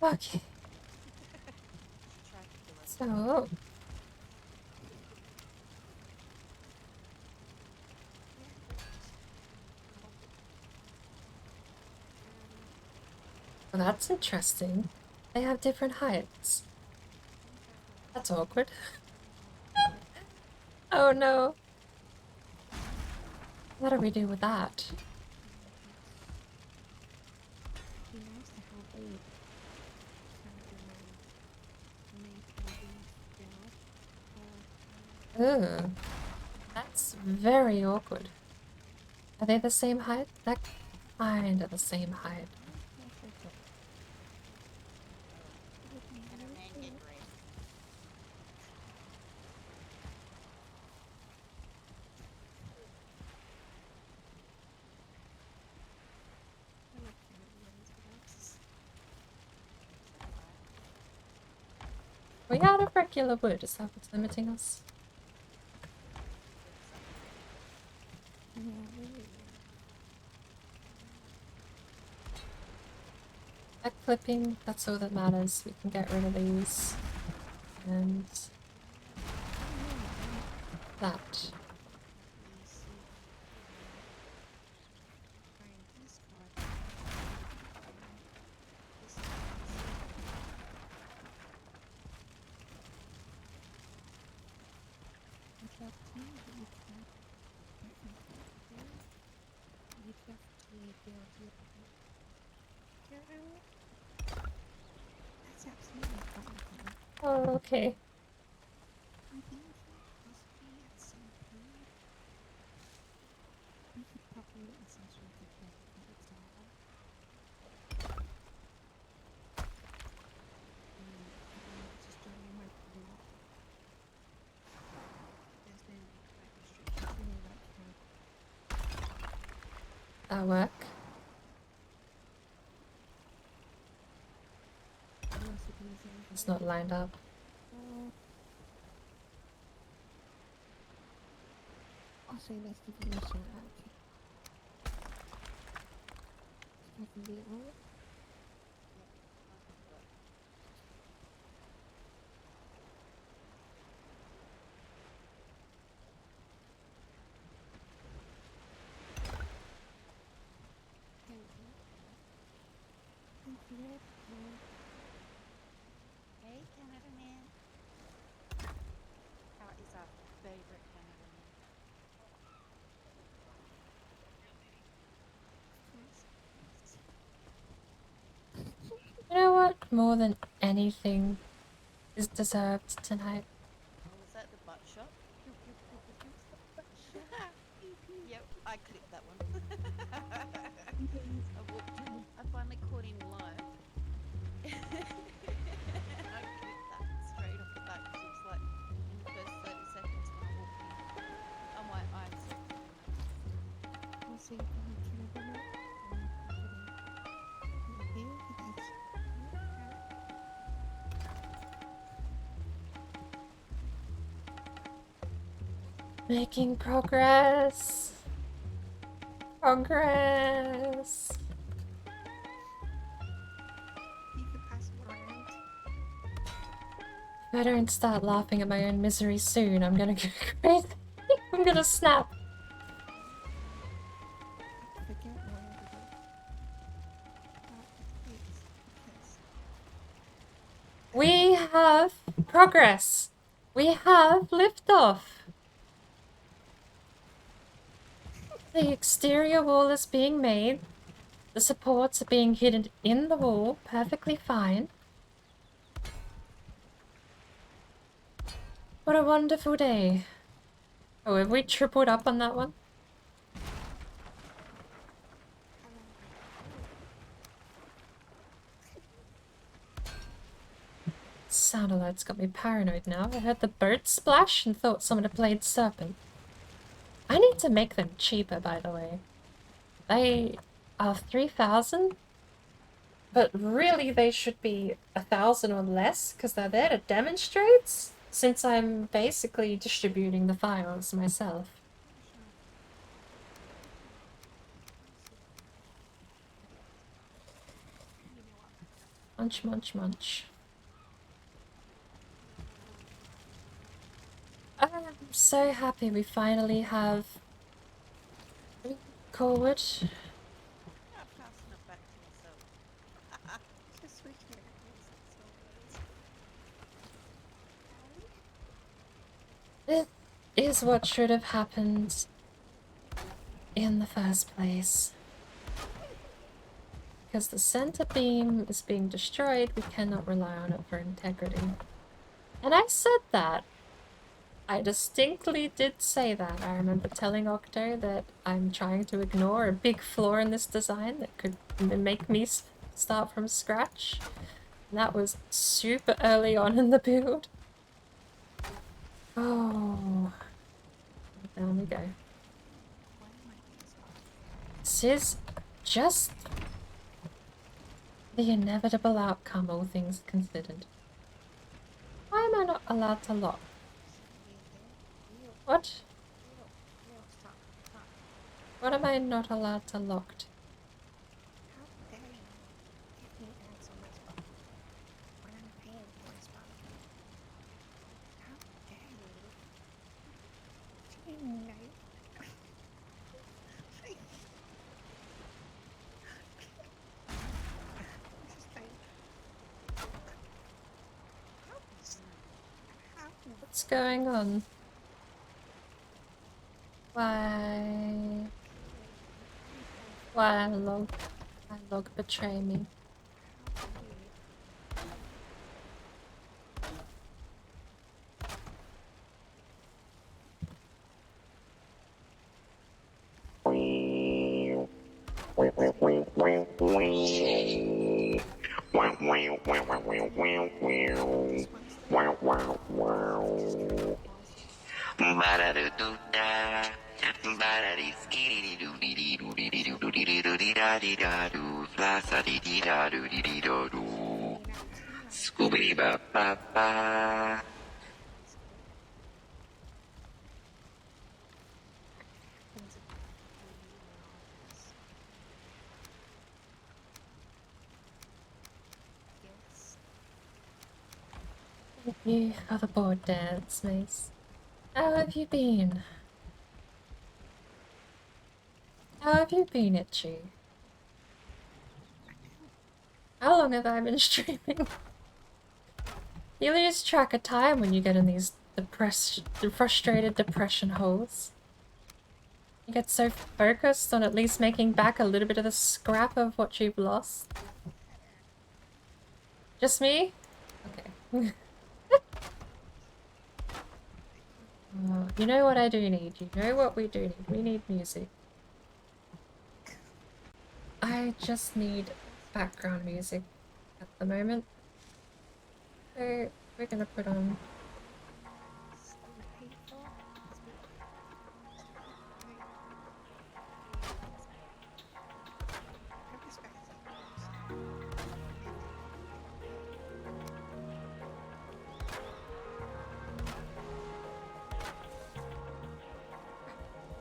Okay. So... Well, that's interesting. They have different heights. That's awkward. Oh no. What do we do with that? Ugh. That's very awkward. Are they the same height? They're kind of the same height. We're out of regular wood, is that what's limiting us? That clipping, that's all that matters. We can get rid of these. And... that. Oh, okay. That'll work. It's not lined up. Hey, Canada man. How is our favorite Canada man? You know what? More than anything is deserved tonight. Oh, was that the butt shot? Yep, I clipped that one. I finally caught him live. I clipped that straight off the back because it was like in the first 30 seconds when I walked in. Oh, my eyes. So you can kill them out and put it in Making progress. Progress. you can pass them around. If I don't start laughing at my own misery soon, I'm gonna go crazy. I'm gonna snap. I forget what I did. It's because We have progress. We have liftoff. The exterior wall is being made. The supports are being hidden in the wall, perfectly fine. What a wonderful day. Oh, have we tripled up on that one? Sound alert's got me paranoid now. I heard the bird splash and thought someone had played Serpent. I need to make them cheaper, by the way. They are 3,000, but really they should be 1,000 or less because they're there to demonstrate, since I'm basically distributing the files myself. Munch, munch, munch. I'm so happy we finally have Corwood. Passing it back to myself. just switching it This is what should have happened in the first place. Because the center beam is being destroyed, we cannot rely on it for integrity. And I said that. I distinctly did say that. I remember telling Octo that I'm trying to ignore a big flaw in this design that could make me start from scratch. And that was super early on in the build. Oh. Down we go. This is just the inevitable outcome, all things considered. Why am I not allowed to lock? What? What am I not allowed to lock? How dare you give me ads on my spot when I'm paying for my spot? How dare you? Gee, What's going on? Why log betray me? Scooby ba ba ba. Thank you for the board dance, Mace. How have you been? How have you been, Itchy? How long have I been streaming? You lose track of time when you get in these frustrated depression holes. You get so focused on at least making back a little bit of the scrap of what you've lost. Just me? Okay. You know what I do need. You know what we do need. We need music. I just need background music at the moment. So we're gonna put on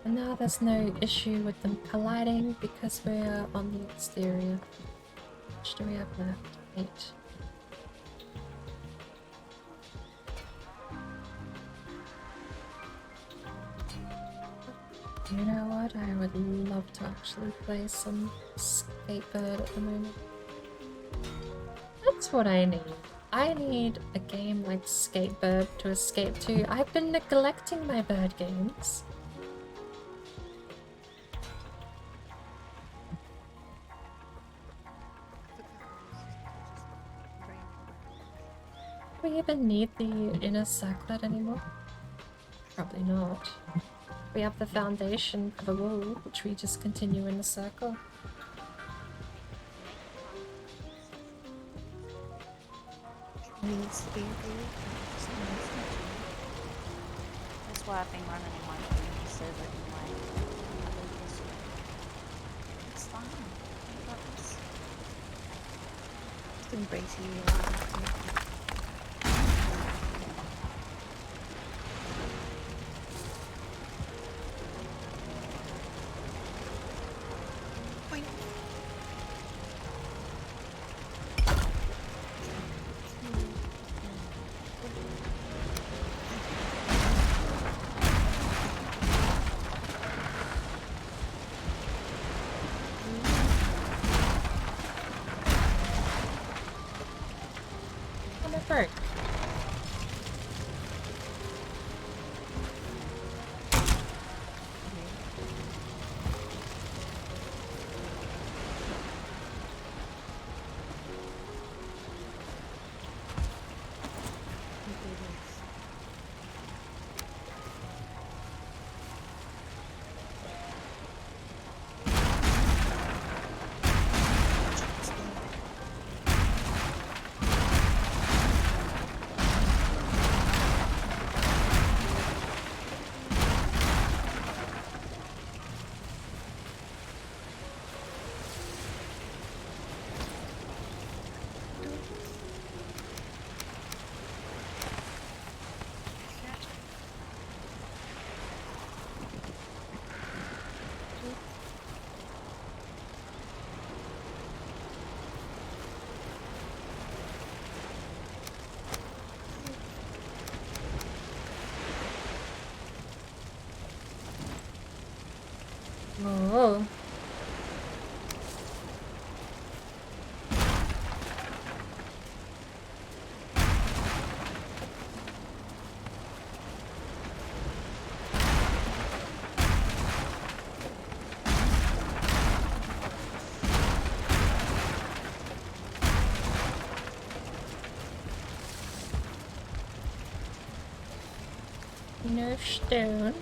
And now there's no issue with them colliding because we're on the exterior. How much do we have left? 8. You know what? I would love to actually play some skateboard at the moment. That's what I need. I need a game like Skatebird to escape to. I've been neglecting my bird games. Do we even need the inner circlet anymore? Probably not. We have the foundation for the wall, which we just continue in the circle. Needs to be agreed. That's why I've been running in my community server in my this year. It's fine. You got this. Just embracing you are. Bird. Oh. No stone.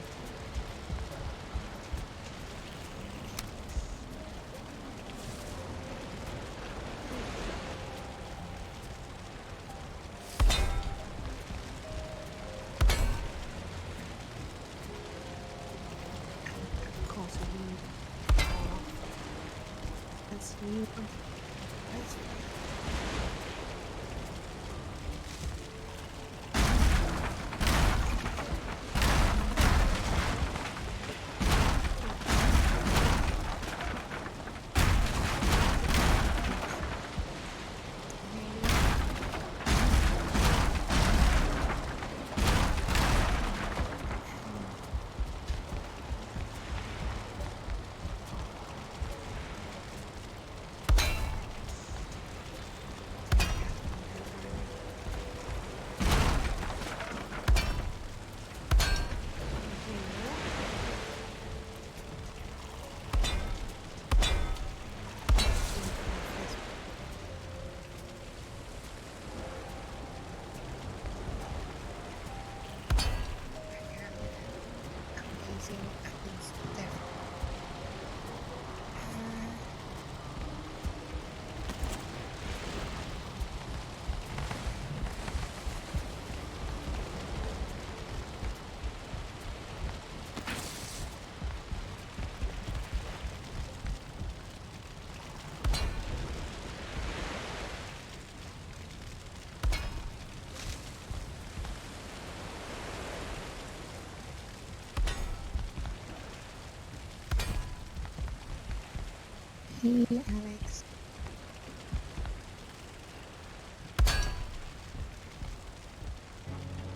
Alex.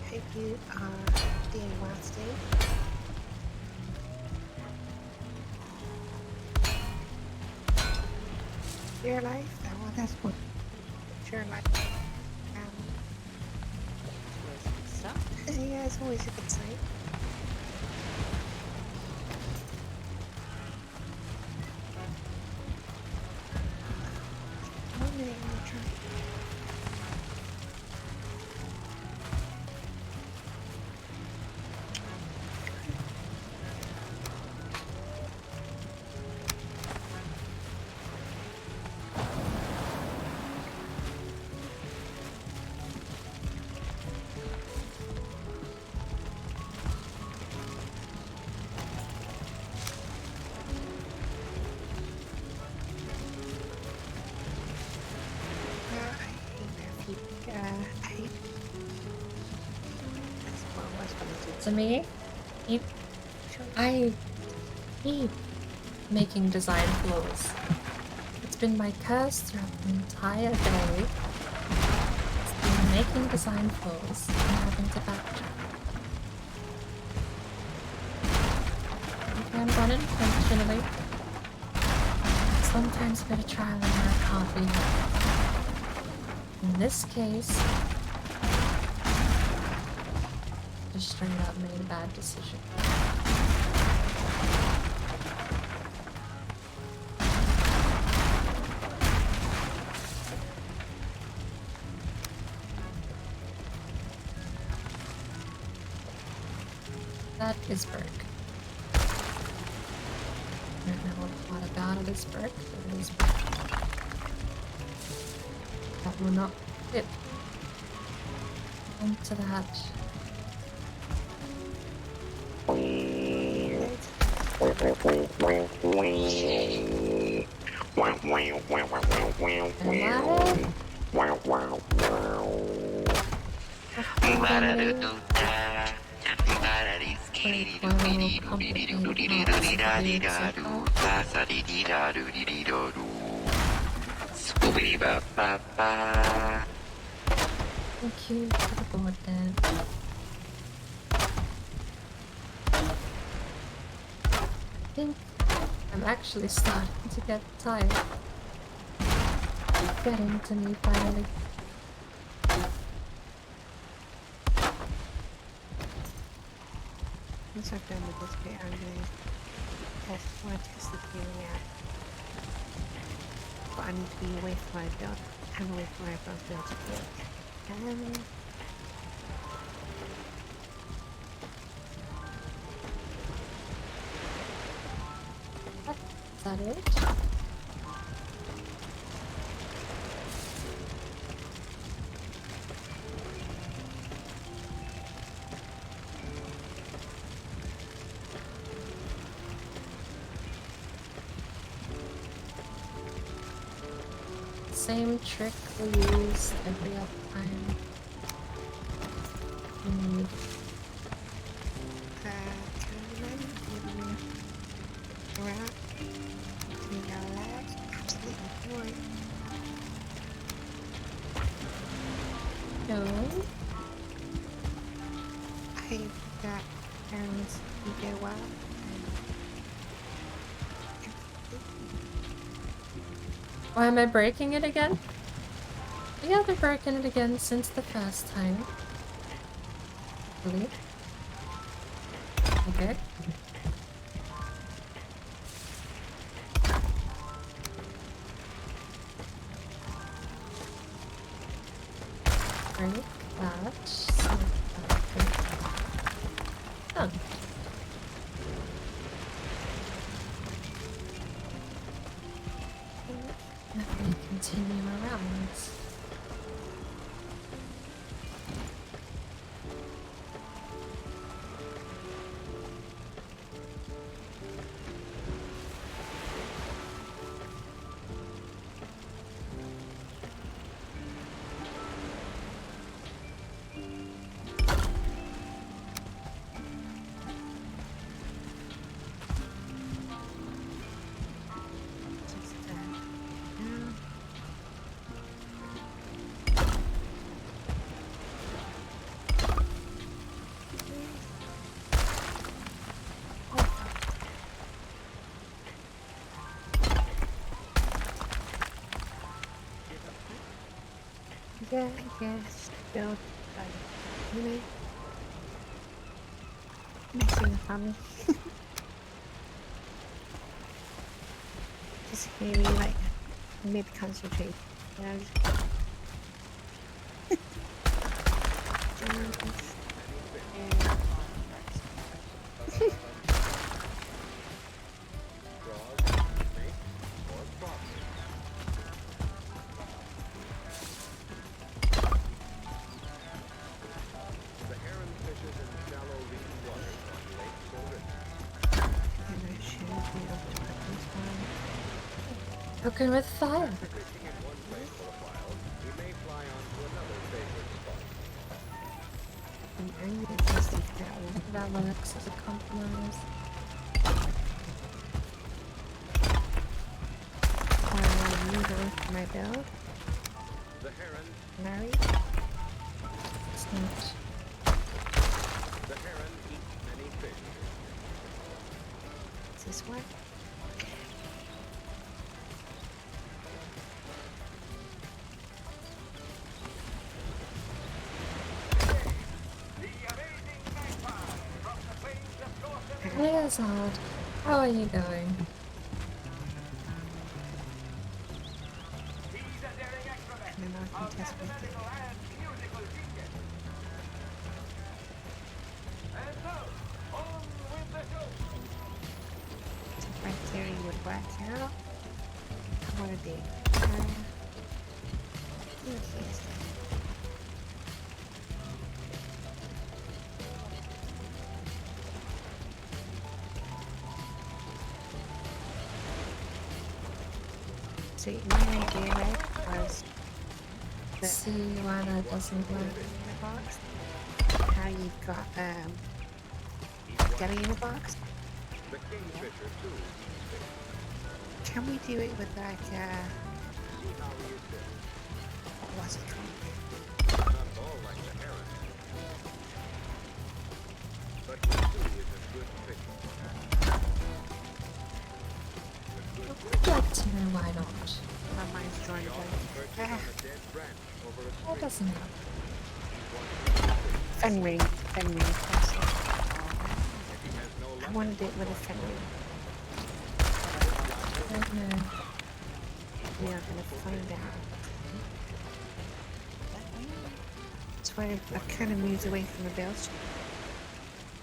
Hope you are doing well today. Your life, well, that's what your life. Yeah, it's always a good sign. One minute, I'm gonna try. To me, I keep making design flaws. It's been my curse throughout the entire day. It's been making design flaws and having to backtrack. Okay, I'm running functionally. Sometimes a bit of trial and error can't be helped. In this case, just straight up made a bad decision. That is Berg. I don't know a lot about it is Berg, but it is Berg. That will not fit onto that. Thank you for the board dance. I think I'm actually starting to get tired. It's getting to me finally. Once I've done with this bit, I'm going to test the feeling out. But I need to be away from my build and away from my build to do it. Is that it? Same trick we use every other time. We need no. I got errands you get well. Why am I breaking it again? Yeah, they're breaking it again since the first time. Really? Okay. Break that. So done. Let me continue around. Just yes, build, you know, messing with me. Just maybe like mid-concentration, you know, Cooking with fire. I'm gonna test if that one. That works as a compromise. Move away from my build. Married. It's not. The heron eats many fish. Is this one? Hey Azad, how are you going? And I can test with it. So right there you would work out. What a day. Yes. So my idea, right, was Let's see why that doesn't work. in the box. How you've got jelly in a box. The kingfisher too eats fish. Can we do it with like See how he is built. what's it called? Not at all like the heron. But he too is a good fisher. I'd like to know why not. My mind's drawing a blank. Perches on a dead branch over a That stream. doesn't help. Fen ring. That's it. If he has no I luck, wanted it with a fen ring. I don't know. We are gonna find out. That's why I've kind of moved away from the build.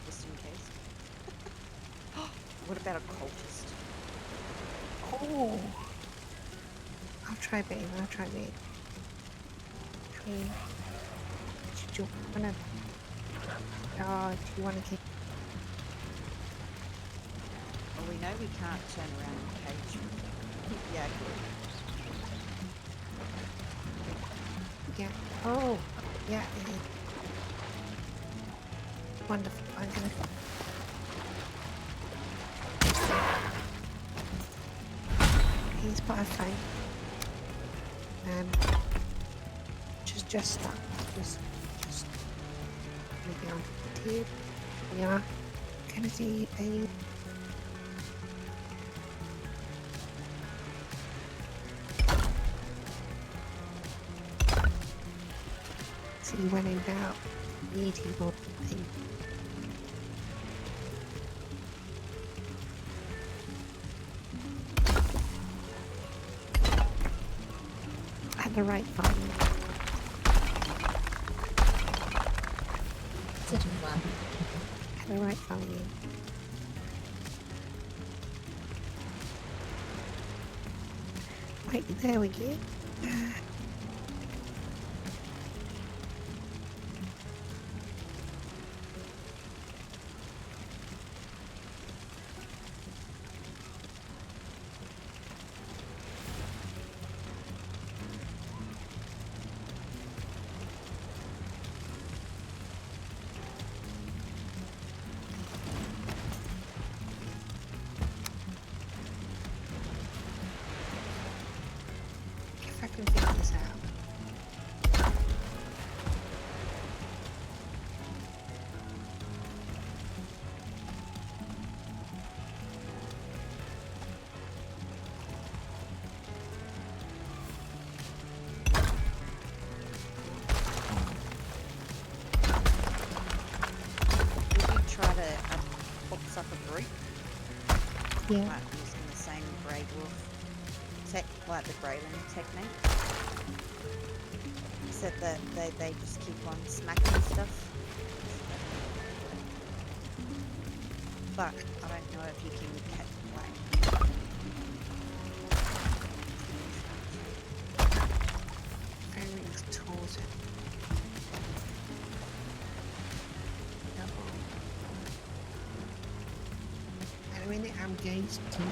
Just in case. What about a cultist? Oh! I'll try babe, I'll try babe. Okay. Do you wanna... Oh, do you wanna keep... Well, we know we can't turn around and cage him. Yeah, good. Yeah. Oh! Yeah. Wonderful. I'm gonna... He's part of fine. Just stop. Just maybe on the tube. Yeah. Can I see a see when in doubt, eating more thing. At the right volume. Didn't work. At the right volume. Right, there we go. If I can get this Yeah. like using the same grey wolf like the Braylon technique. Except that they just keep on smacking stuff. But I don't know if you can get like very extorted. Double. And I mean, I'm gauged too.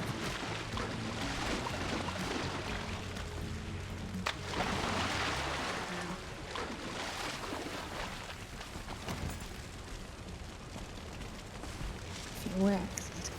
If it works, it's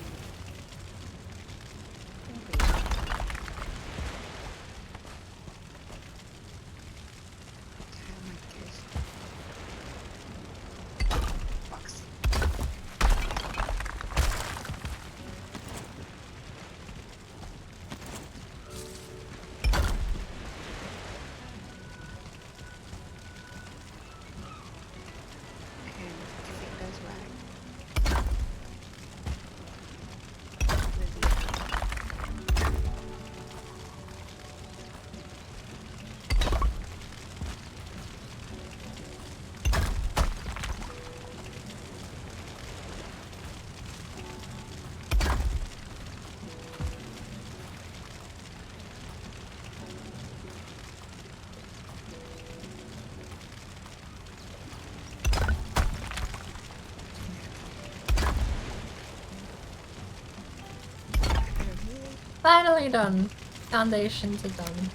Finally done. Foundations are done.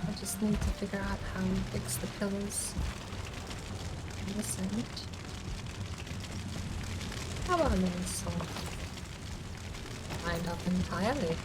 I just need to figure out how to fix the pillars on this end. How are those lined up entirely?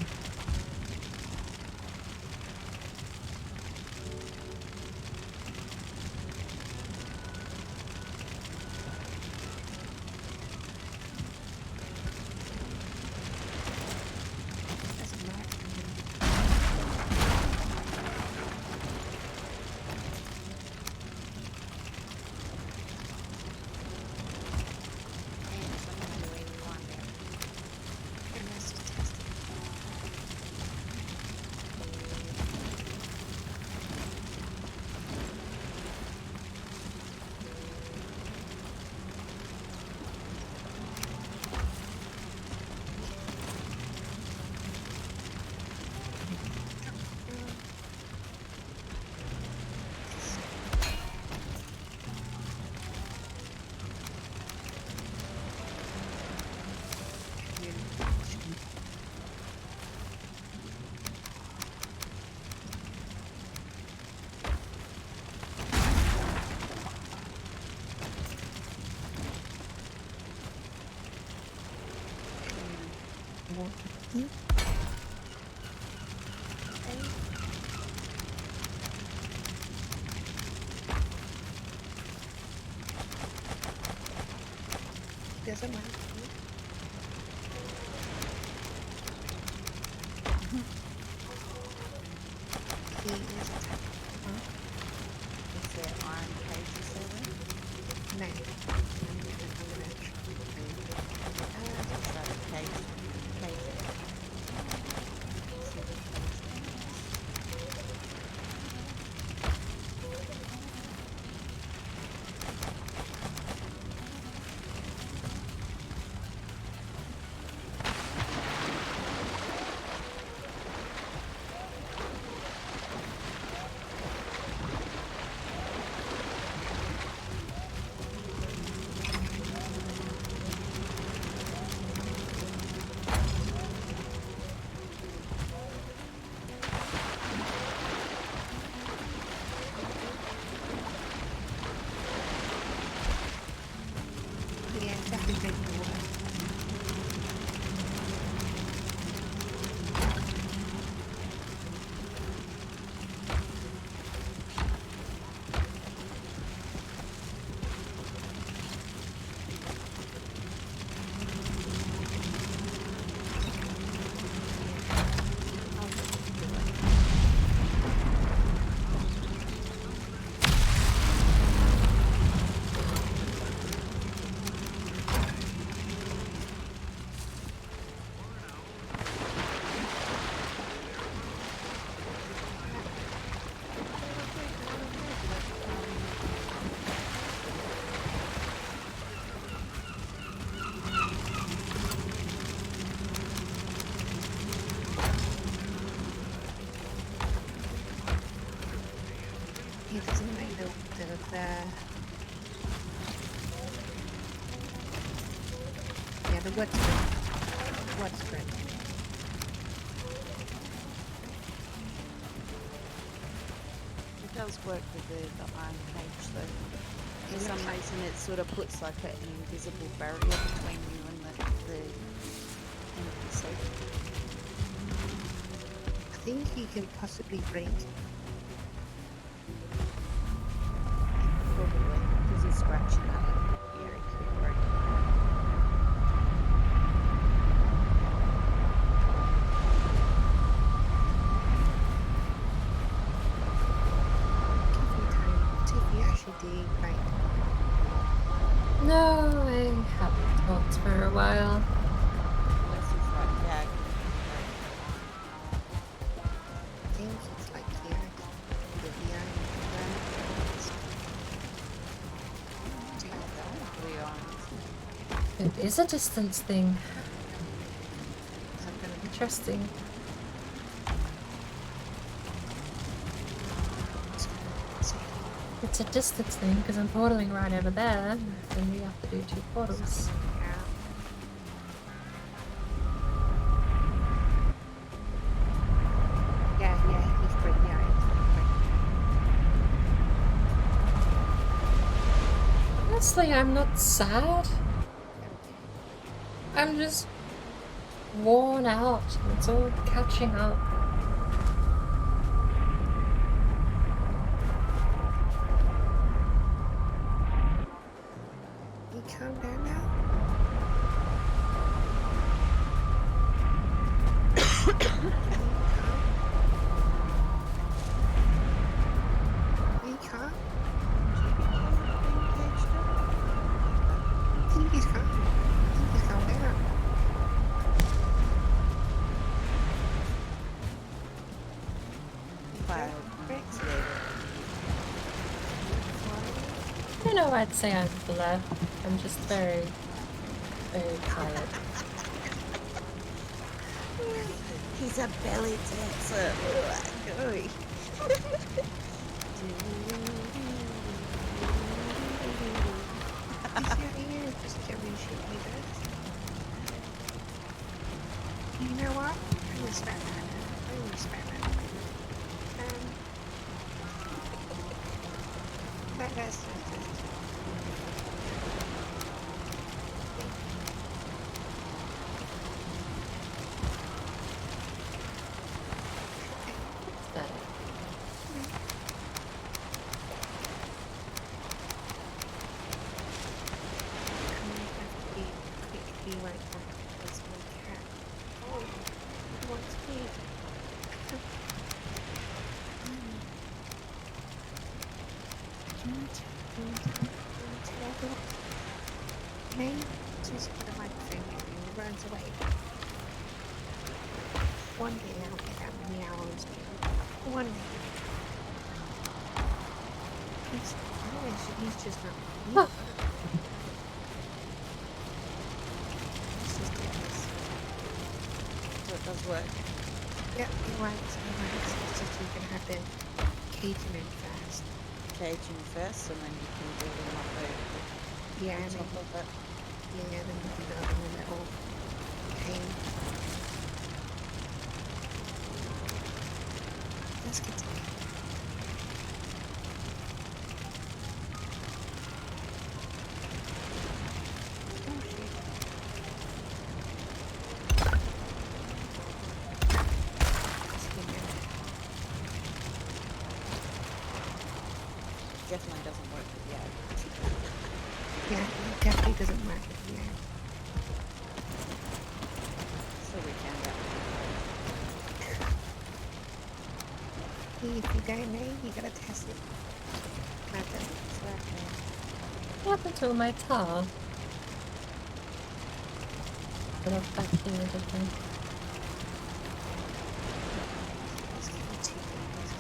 Doesn't matter. He is attacked. is there iron cages there? No. Is that a cage? Yeah, exactly. Take the water. what's good? What's good? It does work with the iron cage though. For some reason it sort of puts like an invisible barrier between you and the NPC. I think you can possibly break. Probably, because he's scratching at it. Yeah, it could break. Give you time. See if you actually do right. No, I haven't talked for a while. Unless he's like, yeah, I think it's like here. The VR. It is a distance thing. Interesting. It's a distance thing because I'm portaling right over there, and we have to do 2 portals. Yeah, he's great. Yeah, Honestly, I'm not sad. I'm just worn out. It's all catching up. You calm down now? Are you calm? I think he's calm. I think he's calm down. I don't know why I'd say I'm blur. I'm just very, very tired. he's a belly dancer. Ooh, You know what? I respect that. I respect that. That's just runs away. One day I'll get that many hours. One day. He's just not. Let's just do this. So it does work. Yep, it works. It's just you're gonna have to cage him in first. Cage him first, and then you can build him up over Yeah, on and top then, of it. yeah, then you can go in the middle. Okay. Let's continue. Definitely doesn't work with the egg. Yeah, it definitely doesn't work with the egg. So we can get If you don't know, you gotta test it. Exactly. What happened to all my tar? Put off back here, didn't I? Let's give it 2 minutes.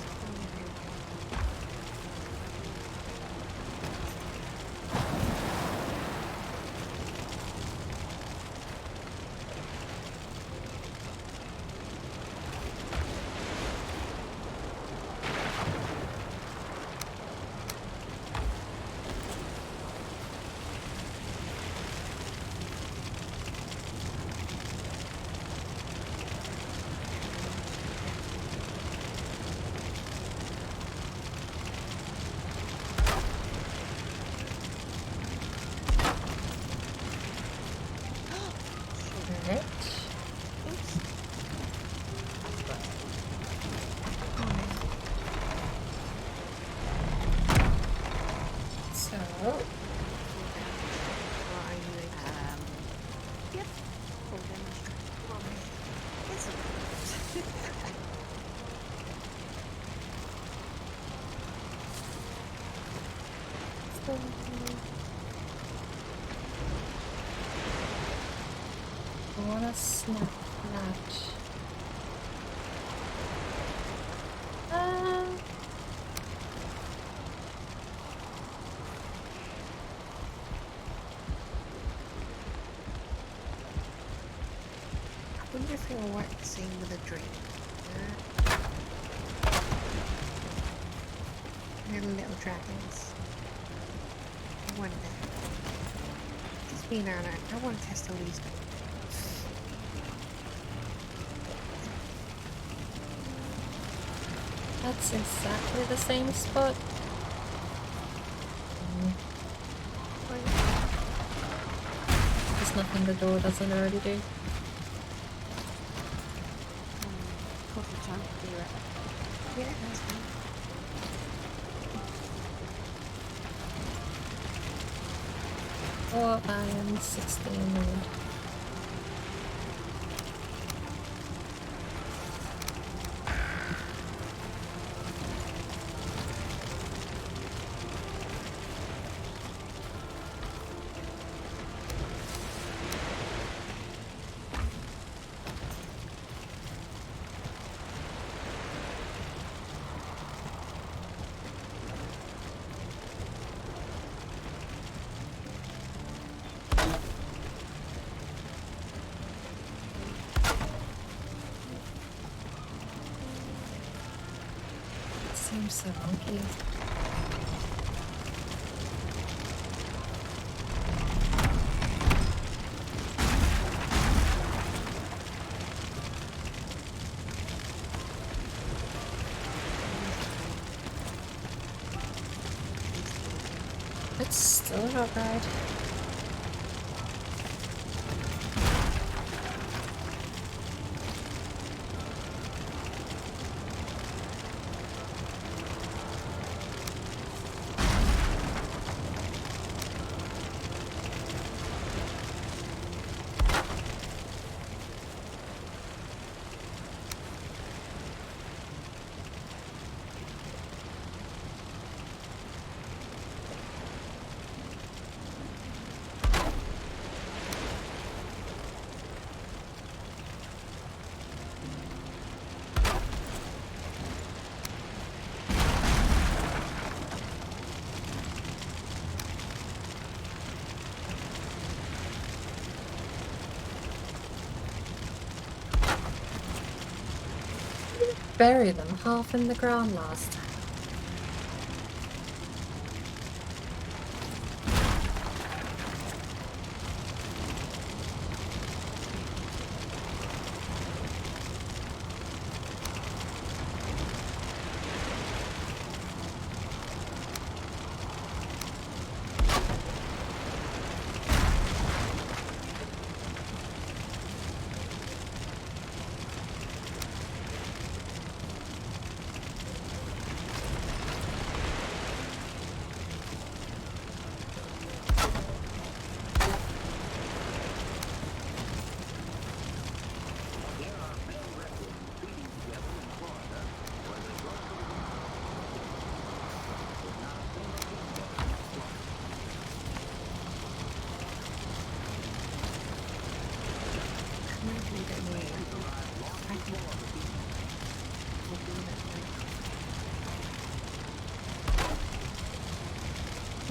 wanna snap that. I wonder if it'll work the same with a drink. And little dragons. I wonder. Just being honest, I want to test all these. That's exactly the same spot. There's nothing the door doesn't already do. Coffee time to do it. Yeah, that's fine. Or I am 16 wood. Seems so funky. It's still a hot ride. Bury them half in the ground last time.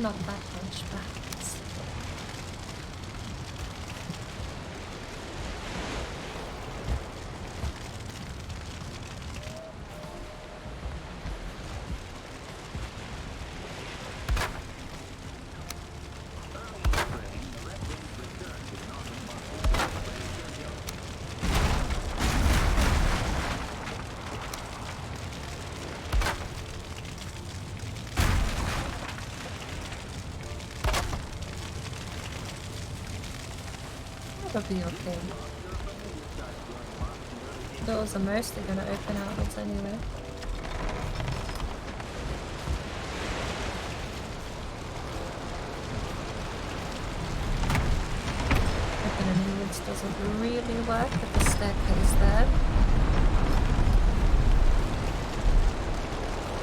Not that much, perhaps. That'll be okay. Doors are mostly going to open outwards anyway. Opening inwards doesn't really work with the staircase there.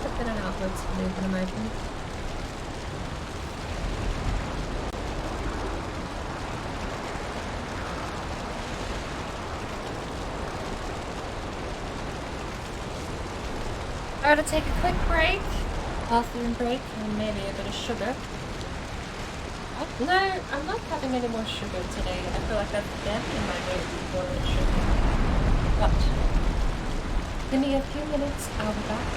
Opening outwards and leaving them open. I'm gonna take a quick break, bathroom break, and maybe a bit of sugar. Oh, no, I'm not having any more sugar today. I feel like I've been in my weight before with sugar. But give me a few minutes, I'll be back.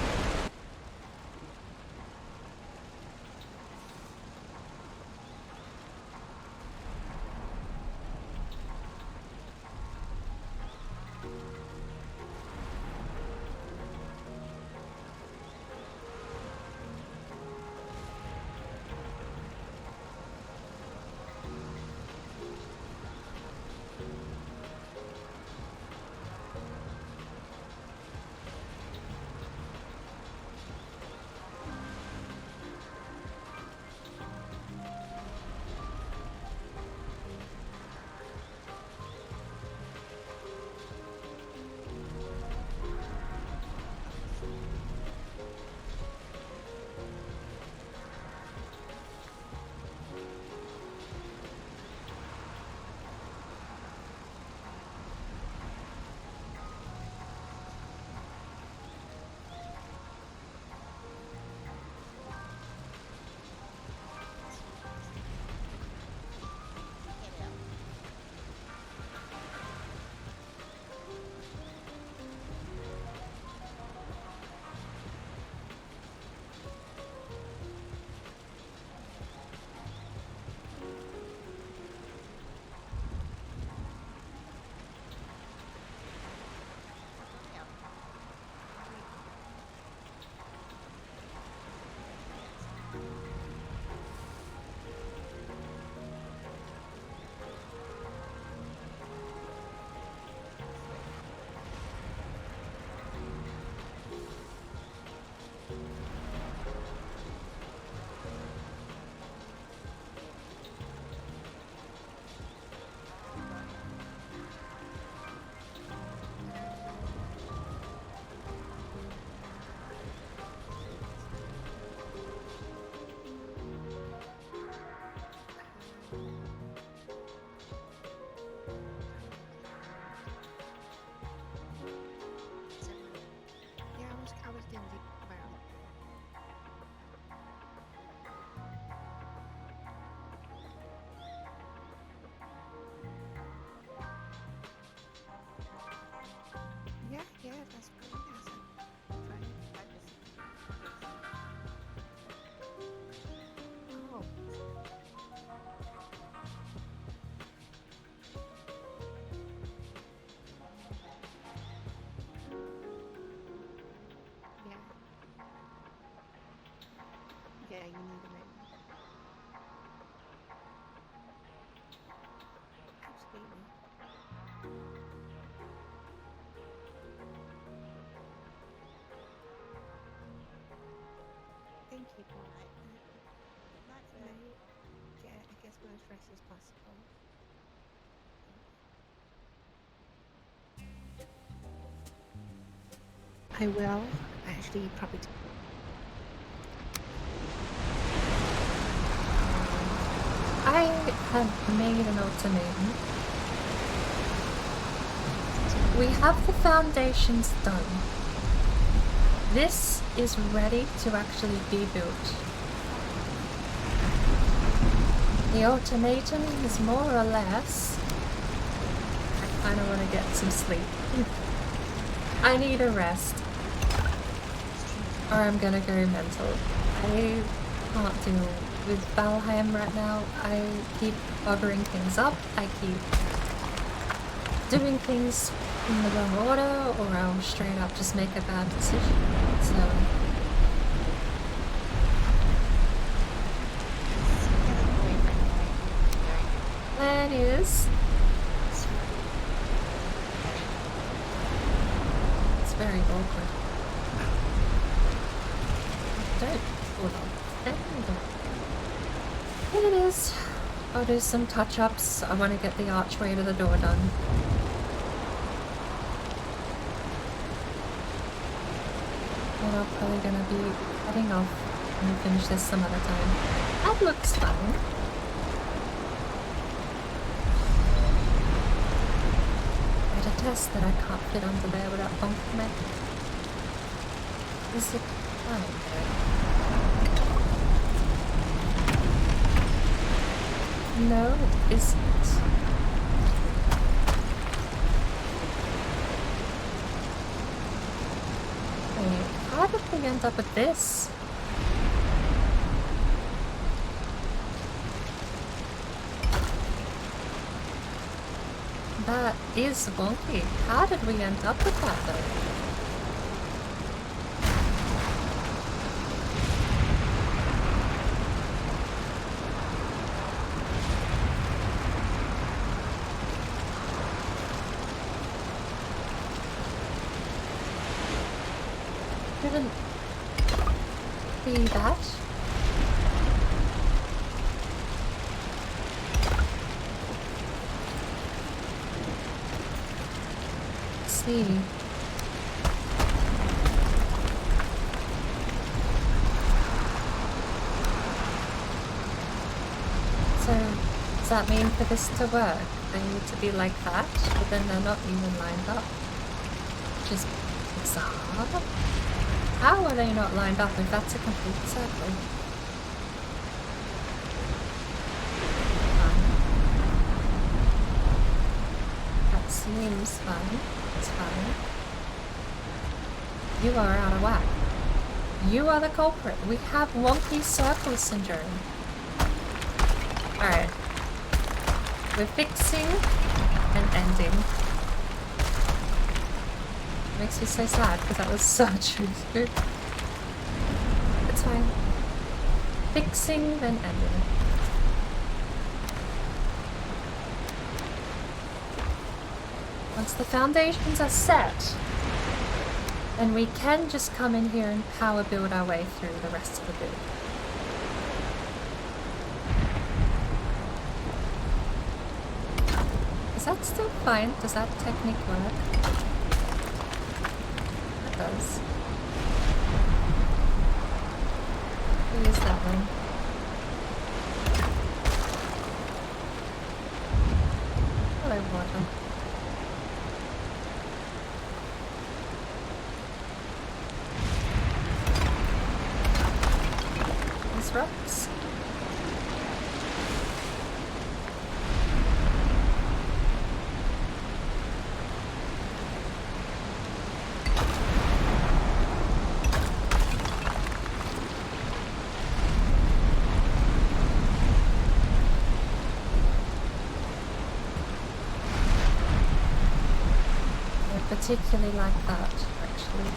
Yeah, that's great. Oh. Yeah, you need a minute. Absolutely. Thank you, Paul. Get, I guess, as fresh as possible. I will actually probably. I have made an ultimatum. We have the foundations done. This is ready to actually be built. The ultimatum is more or less, I kind of want to get some sleep. I need a rest, or I'm gonna go mental. I can't deal with Valheim right now. I keep buggering things up, I keep doing things in the wrong order, or I'll straight up just make a bad decision. So plan is it's very awkward. Don't hold on. Here it is. I'll do some touch-ups. I want to get the archway to the door done. And I'm probably gonna be heading off and finish this some other time. That looks fine. I detest that I can't fit under there without bonking me. Is it fine there? No, it isn't. Wait, how did we end up with this? That is wonky. How did we end up with that though? Couldn't be that. Let's see. So, does that mean for this to work, they need to be like that, but then they're not even lined up? Which is bizarre. How are they not lined up if that's a complete circle? That seems fine. It's fine. You are out of whack. You are the culprit. We have wonky circle syndrome. Alright. We're fixing and ending. Makes me so sad because that was such a good. It's fine. Fixing then ending. Once the foundations are set, then we can just come in here and power build our way through the rest of the build. Is that still fine? Does that technique work? Does. We'll use that one. Hello, water. These rocks. Particularly like that, actually.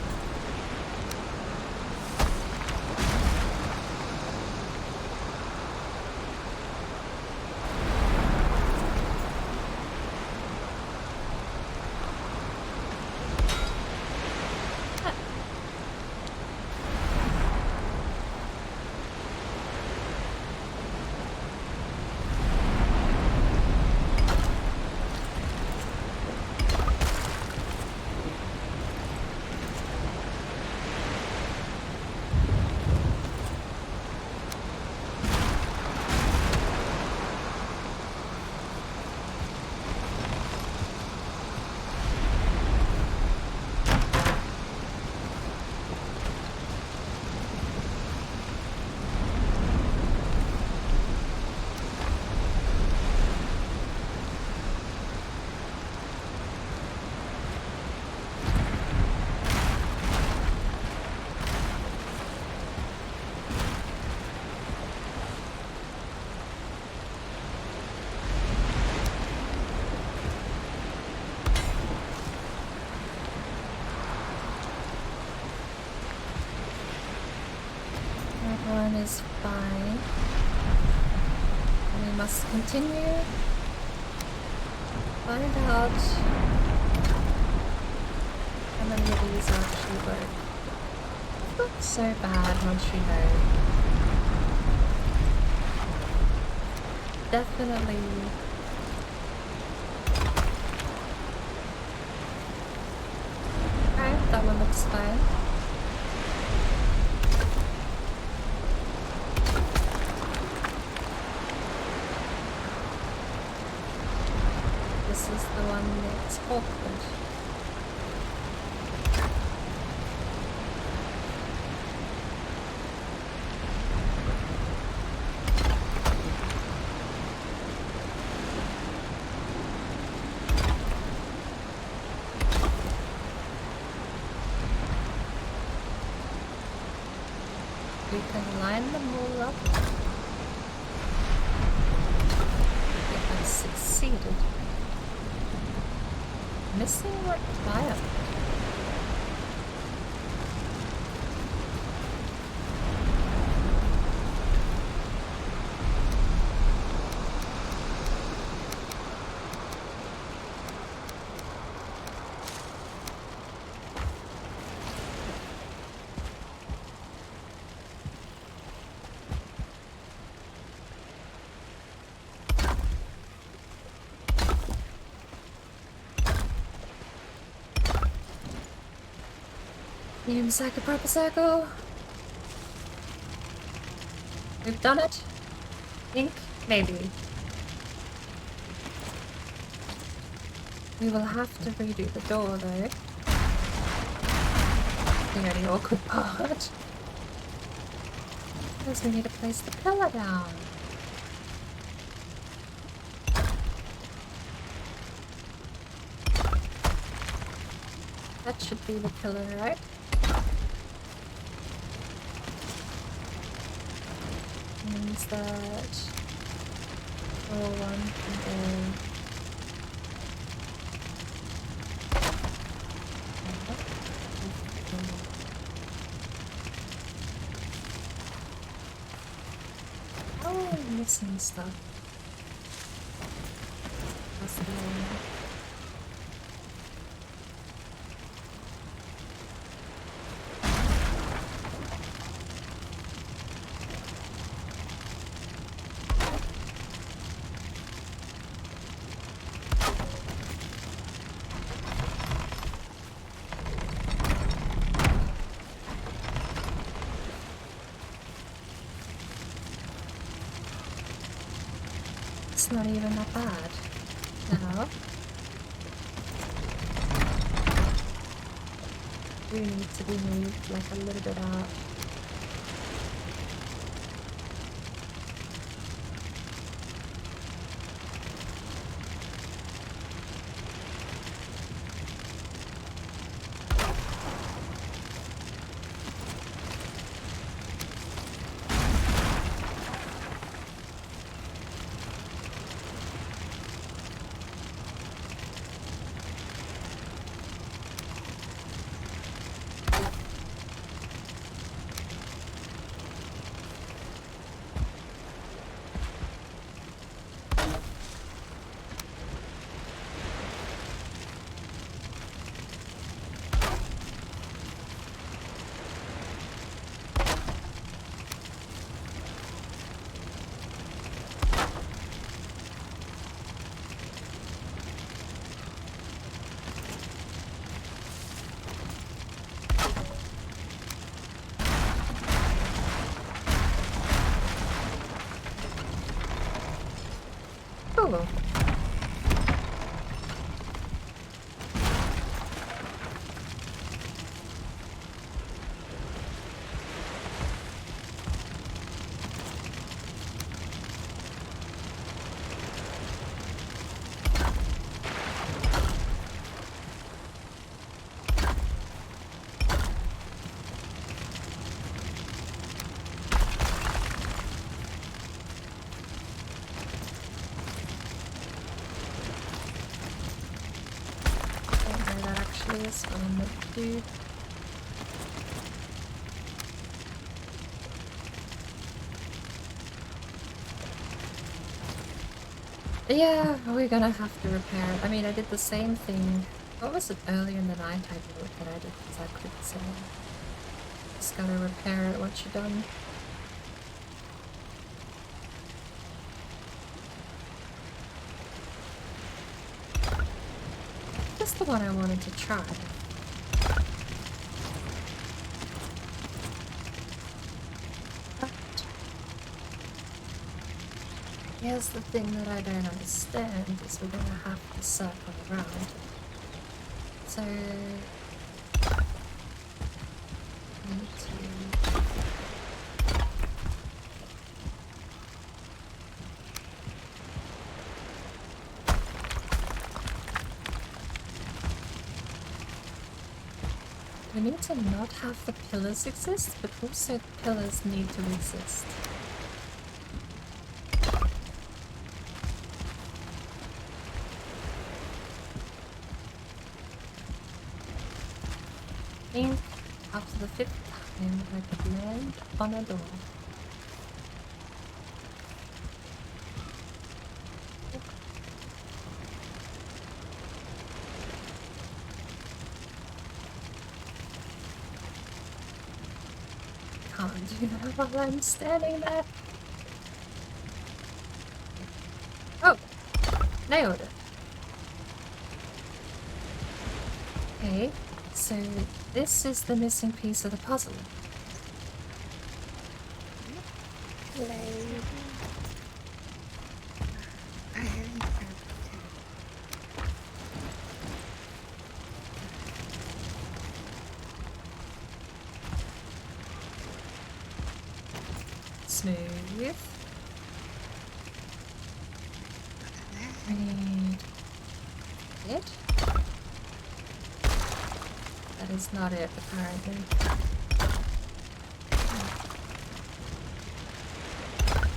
One is fine. And we must continue. Find out how many of these actually work. It's not so bad once you know. Definitely. Okay, that one looks fine. This is the one that's awkward. We can line them all up. If I succeeded. Missing what tire? Seems like a proper circle. We've done it. Think? Maybe. We will have to redo the door though. The only awkward part. Because we need to place the pillar down. That should be the pillar, right? Means that one can go. Oh, I'm missing stuff. That's the one. It's not even that bad. Now, we need to be moved like a little bit out. Cool. Is what I'm meant to do. Yeah, we're gonna have to repair it. I mean, I did the same thing. What was it earlier in the night I did that I did because I couldn't say. Just gotta repair it once you're done. That's the one I wanted to try. But here's the thing that I don't understand is we're gonna have to circle around. So need to We need to not have the pillars exist, but also the pillars need to exist. I think after the 5th time I could land on a door. Can't do that while I'm standing there. Oh! Nailed it. Okay, so this is the missing piece of the puzzle. Hello. I haven't found it. Smooth. Read it. That is not it, apparently.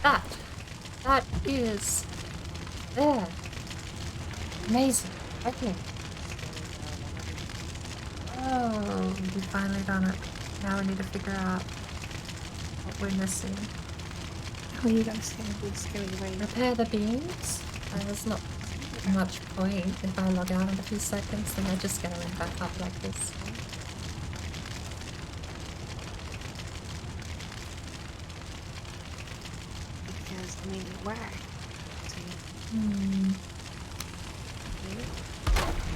That is there. Amazing. Okay. Oh, we finally done it. Now we need to figure out what we're missing. Oh, you gotta say it's going away. Repair the beams. There's not much point if I log out in a few seconds, then they're just gonna end back up like this. Because, I mean, it worked.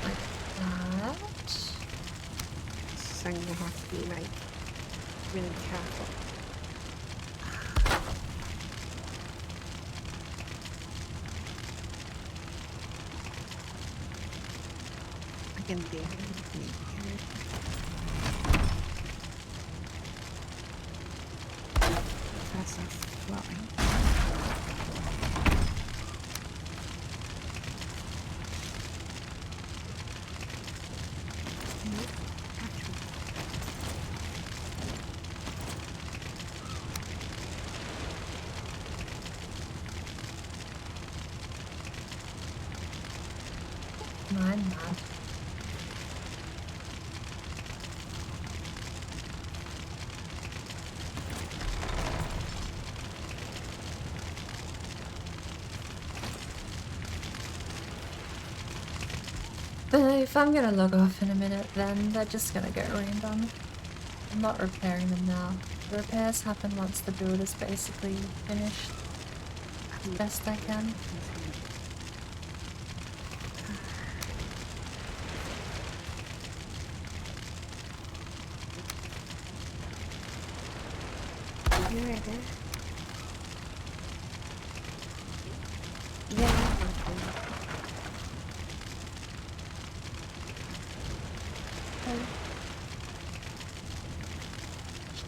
Like that. So I'm gonna have to be, like, really careful. I can do it. That's not flowing. I'm mad. But if I'm gonna log off in a minute, then they're just gonna get rained on. I'm not repairing them now. The repairs happen once the build is basically finished. As best I can. You ready? Yeah, I'm okay.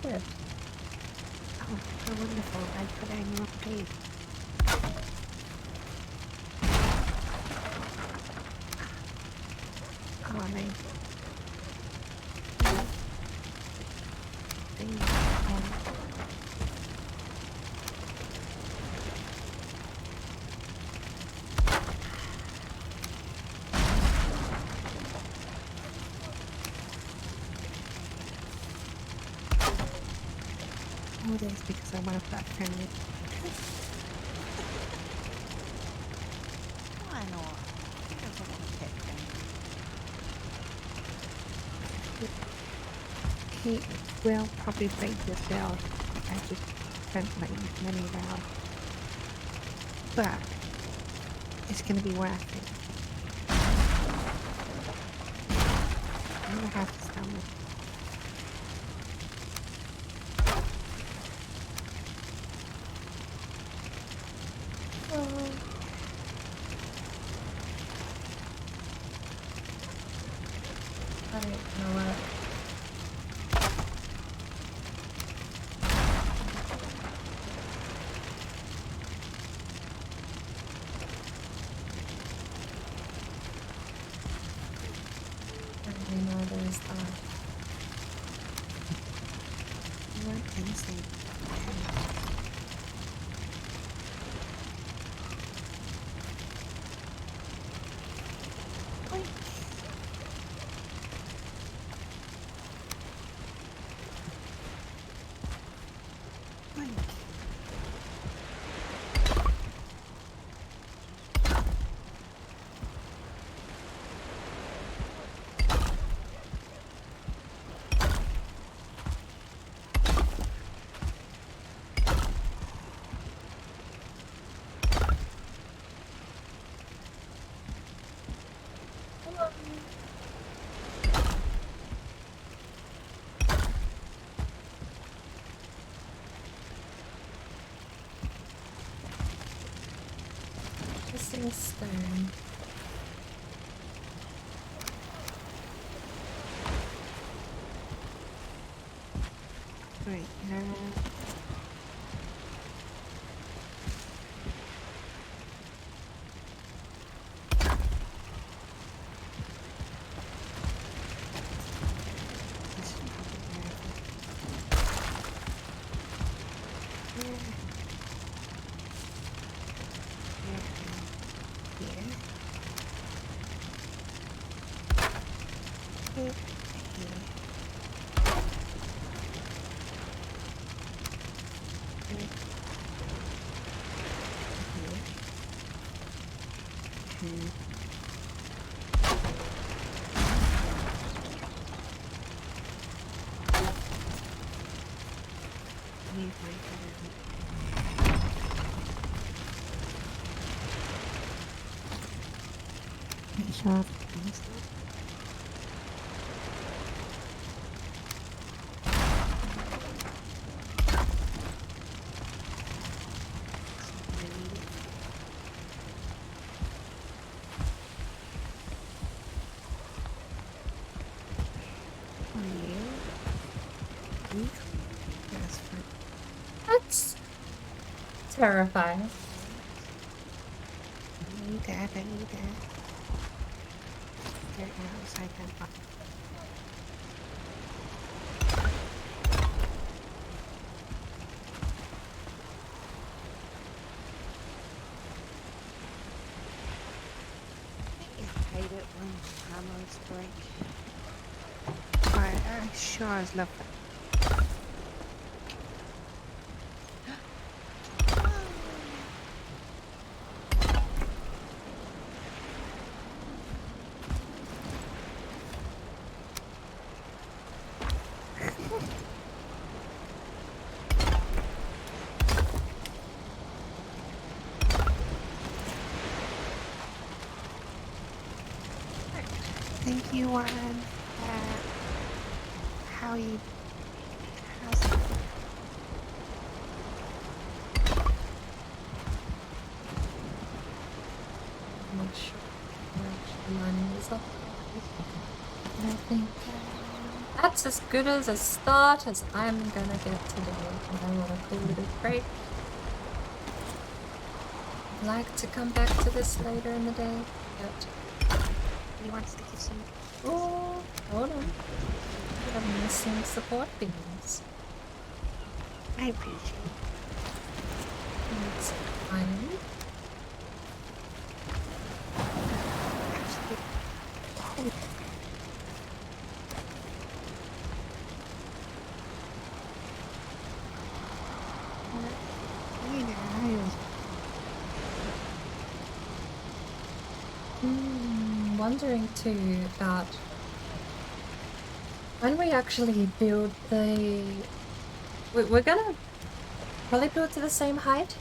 Shit. Oh, how wonderful. I put it in your page. Oh, nice. Thank you. Oh, that's because I want to put family. Why not? Who doesn't want a pet thing? He will probably break the cell. I just spent like many rounds. But it's gonna be worth it. I'm gonna have to stomach. I don't know what. I don't know, there's that. things they missing stone. Right, sure. That's terrifying. You dad, I need that. There else I can find. I hate it when hammers break. I sure as love that. Thank you, Warren. How's it? I'm not sure where actually lining this up. And I think that's as good as a start as I'm gonna get today. And I want to call it a break. I'd like to come back to this later in the day. But He wants to give some. oh, hold on. I'm missing support beams. I appreciate it. That's fine. Wondering too about when we actually build the... We're gonna probably build to the same height.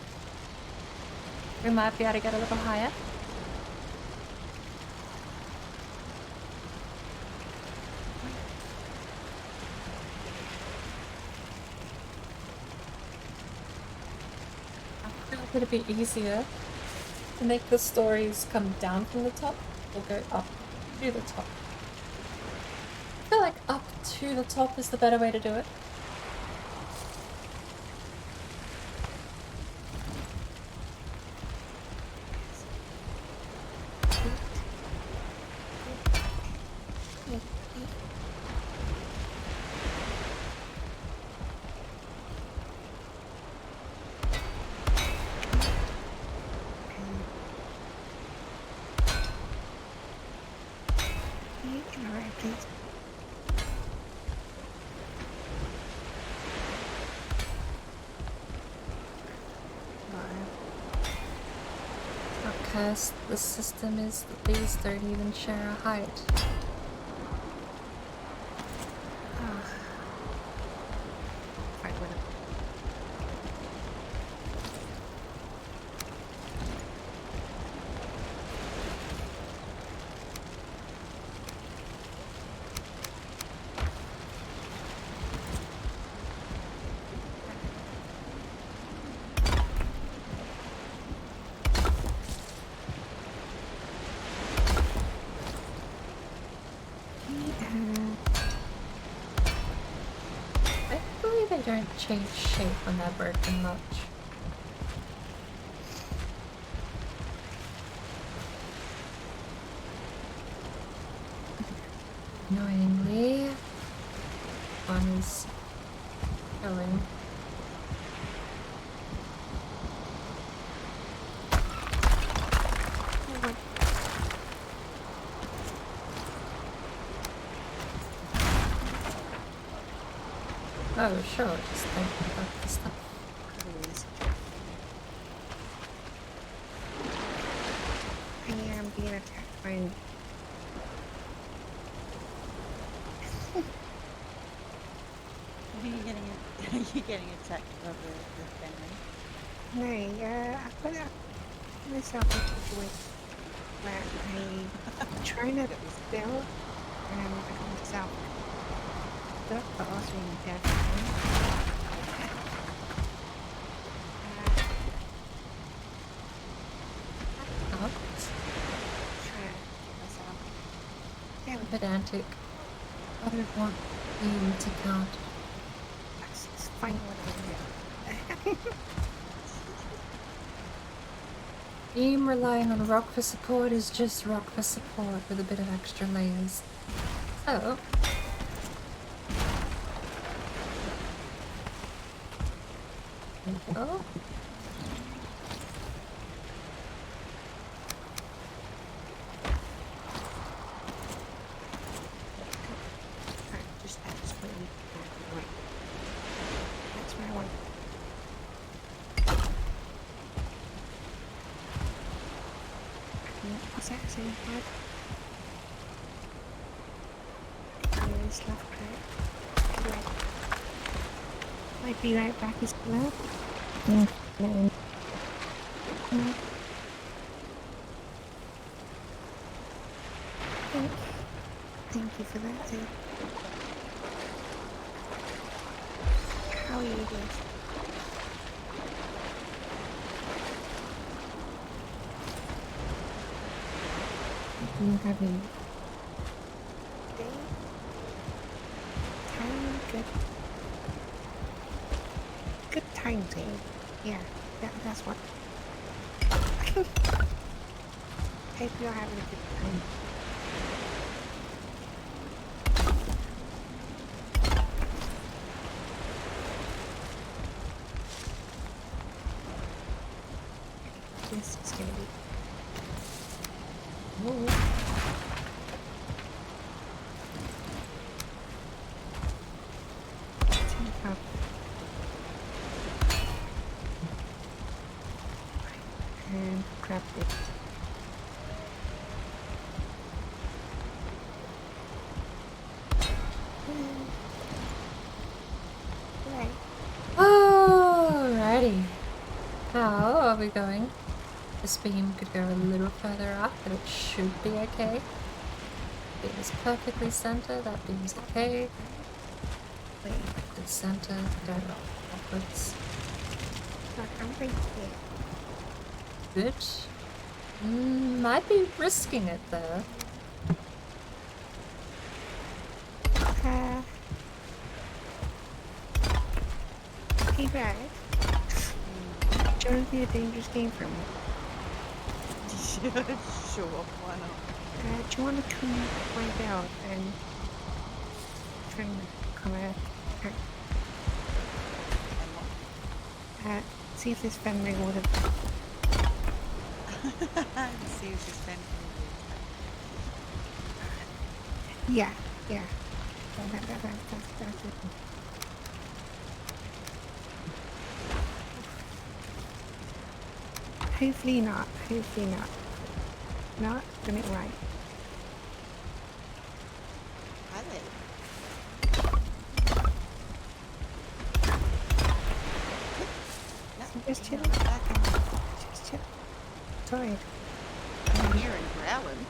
We might be able to get a little higher. I feel like it'd be easier to make the stories come down from the top or go up to the top. I feel like up to the top is the better way to do it. Can you get alright, please? How cursed the system is that these don't even share a height. Fight with it. Thankfully they don't change shape when they're broken much. Annoyingly, one is going. Oh, sure, just think about the stuff. I am being attacked by Are you getting attacked by the family? no, I put myself in a situation where I'm trying to build and I got myself stuck but also in death. Out. Trying to get myself. Yeah, Pedantic. I don't want you to count. it's fine what I do. Beam relying on rock for support is just rock for support with a bit of extra layers. So, there we go. Just that's where we right. That's where I want. What's that saying? What? It's left, right. Might be right back as well. Yeah. No. No. Thank you for that, too. How are you doing? You having day? Time good. Good time day. Yeah, that's what. Hope you're having a good time. This is gonna be. Whoa. Teacup. And grab it. Right. Alrighty. How are we going? This beam could go a little further up, but it should be okay. Beam is perfectly center, that beam's okay. Wait. The center, go upwards. Look, I'm right here. Good. Might be risking it though. Hey, Brad. Do you want to be a dangerous game for me? Sure, why not? Do you want to come find out and try and come at see if this family would have. See if this family Yeah, yeah. That's it. Hopefully not. Hopefully not. Not done it right. Hi there. Just chill. Just chill. Sorry. I'm here and growling.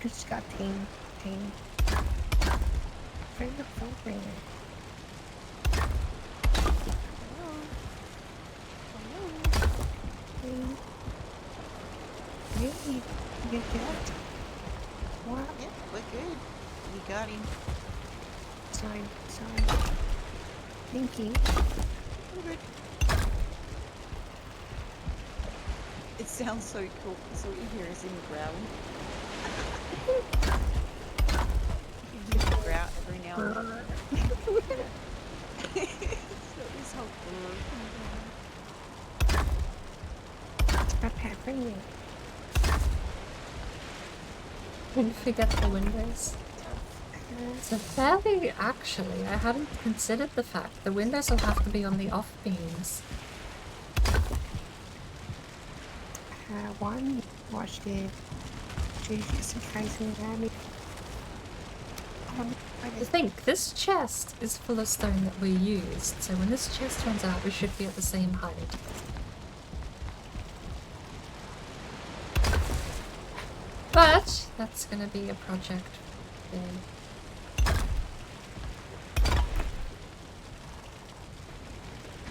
Just got team. Bring the phone ringer. Hey, you good? What? Yep, we're good. You got him. Sorry. Thank you. We're good. It sounds so cool. So what you hear is him growling. You can hear him growl every now and then. So this whole Stop happening. Don't forget the windows. So fairly, actually, I hadn't considered the fact the windows will have to be on the off beams. One watched it. Jujutsu Kaisen Army. I think this chest is full of stone that we used, so when this chest runs out, we should be at the same height. But that's gonna be a project thing.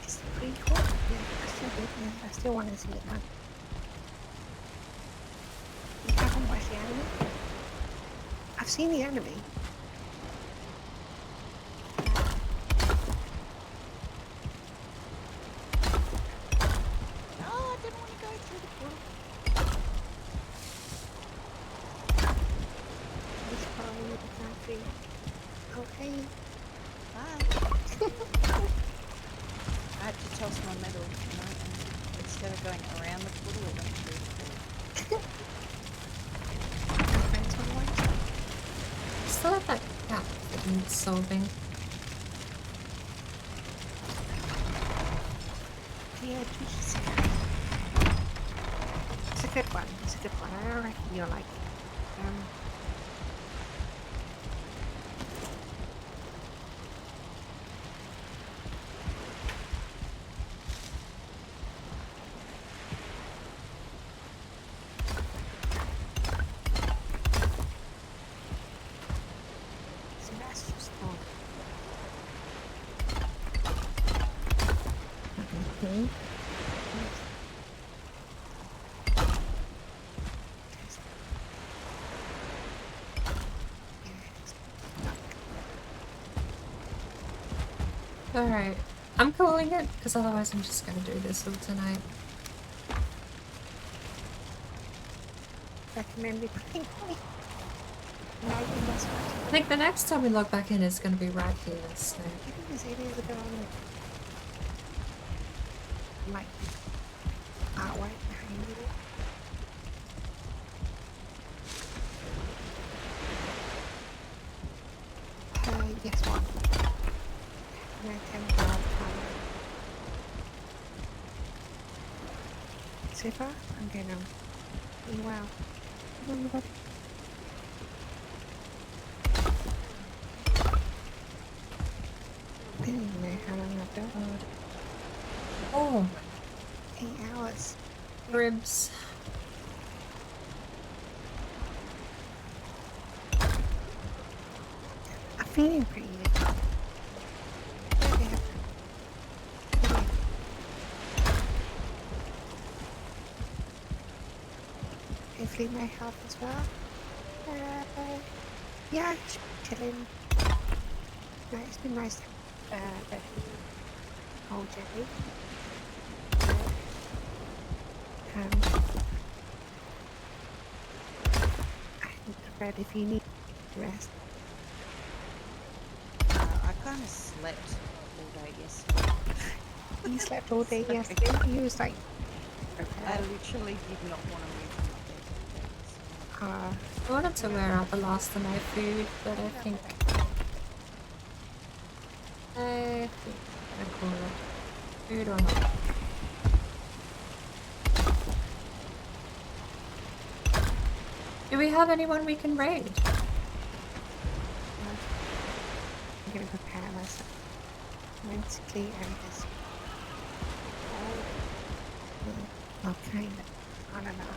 It's pretty cool. Yeah, I still want to see it done. You haven't watched the anime? I've seen the anime. Oh, I didn't want to go through the portal. It's probably exactly. Okay. Bye. I had to toss my medal tonight, and instead of going around the portal, I went through the portal. Still have that gap that needs solving. Yeah, Jujutsu. It's a good one. It's a good one. I reckon you'll like it. So that's just fun. Alright, I'm calling it, because otherwise I'm just gonna do this all tonight. Recommended. I think the next time we log back in is gonna be right here, so... It is a bit on the like artwork behind it. Yes, one. And I can grab so far, I'm going to wow. Everybody. I don't even know how long I've done. Oh, 8 hours. ribs. I'm feeling pretty good. Hopefully my health as well. Yeah, just chilling. No, it's been nice. But hold gently. And Fred, if you need rest. I kind of slept all day yesterday. You slept all day yesterday. You was like, I literally did not want to move from my bed. I wanted to wear out the last of my food, but I think I'm gonna call it food or not. Do we have anyone we can raid? I'm gonna prepare myself mentally and physically. Okay, I don't know.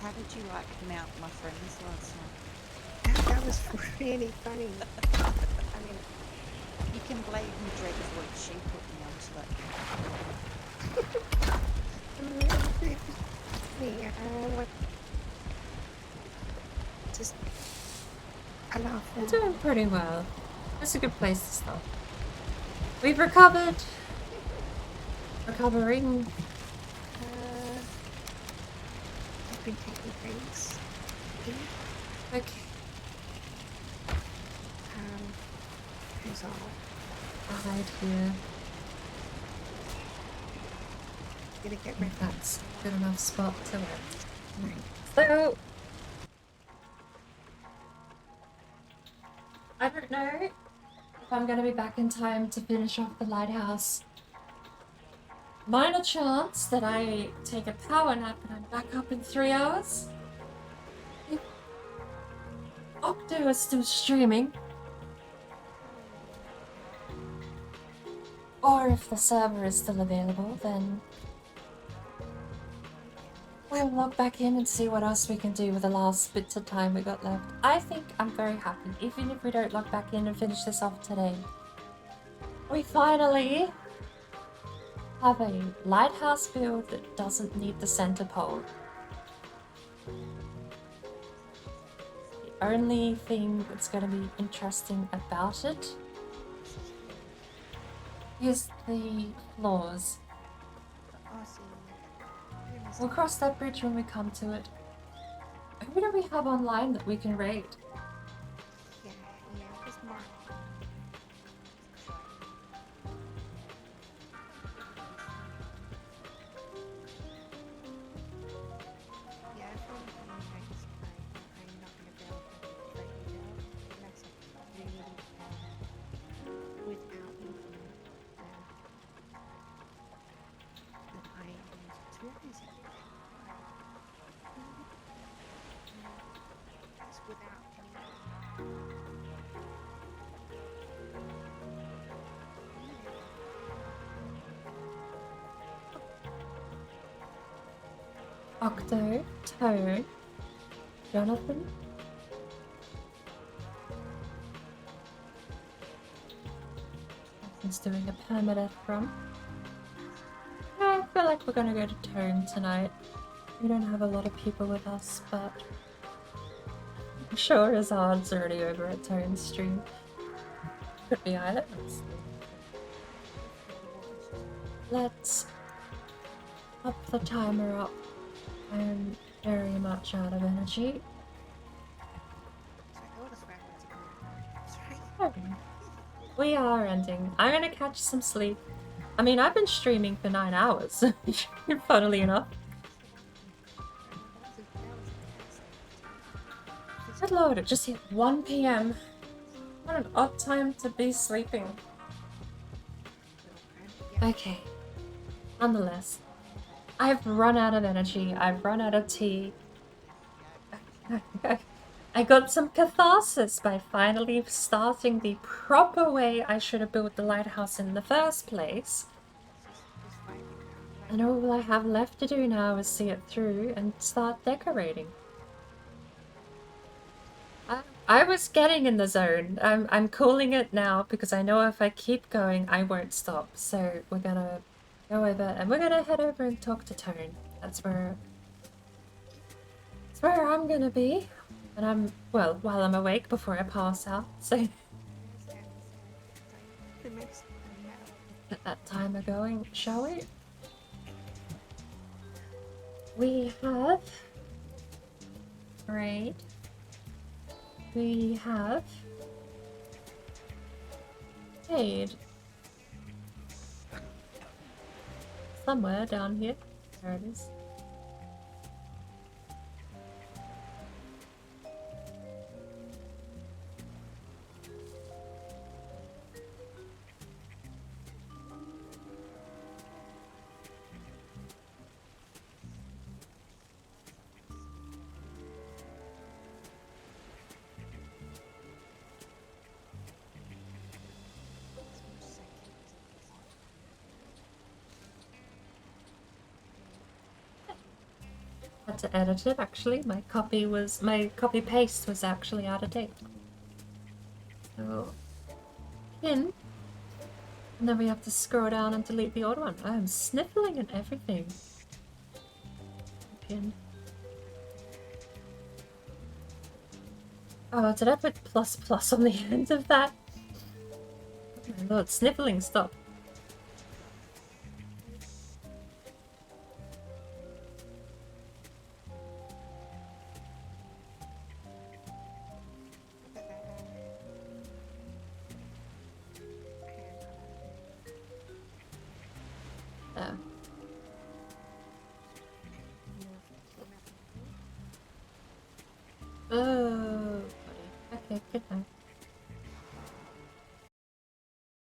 How did you like mount my friends last night? That was really funny. I mean, you can blame Dreadful, she put me onto that. Just, I laugh. We're doing pretty well. It's a good place to start. We've recovered. Recovering. I've been taking drinks. Okay. Who's all? I'll hide here. Gonna get I think that's a good enough spot to win. Right. So, I don't know if I'm going to be back in time to finish off the lighthouse. Minor chance that I take a power nap and I'm back up in 3 hours. If Octo is still streaming, or if the server is still available, then we'll log back in and see what else we can do with the last bits of time we got left. I think I'm very happy, even if we don't log back in and finish this off today. We finally have a lighthouse build that doesn't need the center pole. The only thing that's going to be interesting about it is the floors. We'll cross that bridge when we come to it. Who do we have online that we can raid? Yeah, just Mark. Yeah, if I'm not gonna be able to let you know unless I really without looking that I am too busy. It's without Octo, Toad, Jonathan. Jonathan's doing a permadeath run. I feel like we're gonna go to Tone tonight. We don't have a lot of people with us, but I'm sure Azad's already over at Tone's stream. Could be either. Let's up the timer up. I'm very much out of energy. We are ending. I'm gonna catch some sleep. I mean, I've been streaming for 9 hours, funnily enough. Good lord, it just hit 1 PM. What an odd time to be sleeping. Okay. Nonetheless, I've run out of energy. I've run out of tea. I got some catharsis by finally starting the proper way I should have built the lighthouse in the first place. And all I have left to do now is see it through and start decorating. I was getting in the zone. I'm calling it now because I know if I keep going, I won't stop. So we're gonna go over and we're gonna head over and talk to Tone. That's where I'm gonna be. And I'm, well, while I'm awake before I pass out. So get that timer going, shall we? We have raid. We have raid. Somewhere down here. There it is. Had to edit it actually. My copy paste was actually out of date. So pin. And then we have to scroll down and delete the old one. I'm sniffling and everything. Pin. Oh, did I put plus plus on the end of that? Oh my lord, sniffling, stop. Oh. Oh, buddy. Okay, good night.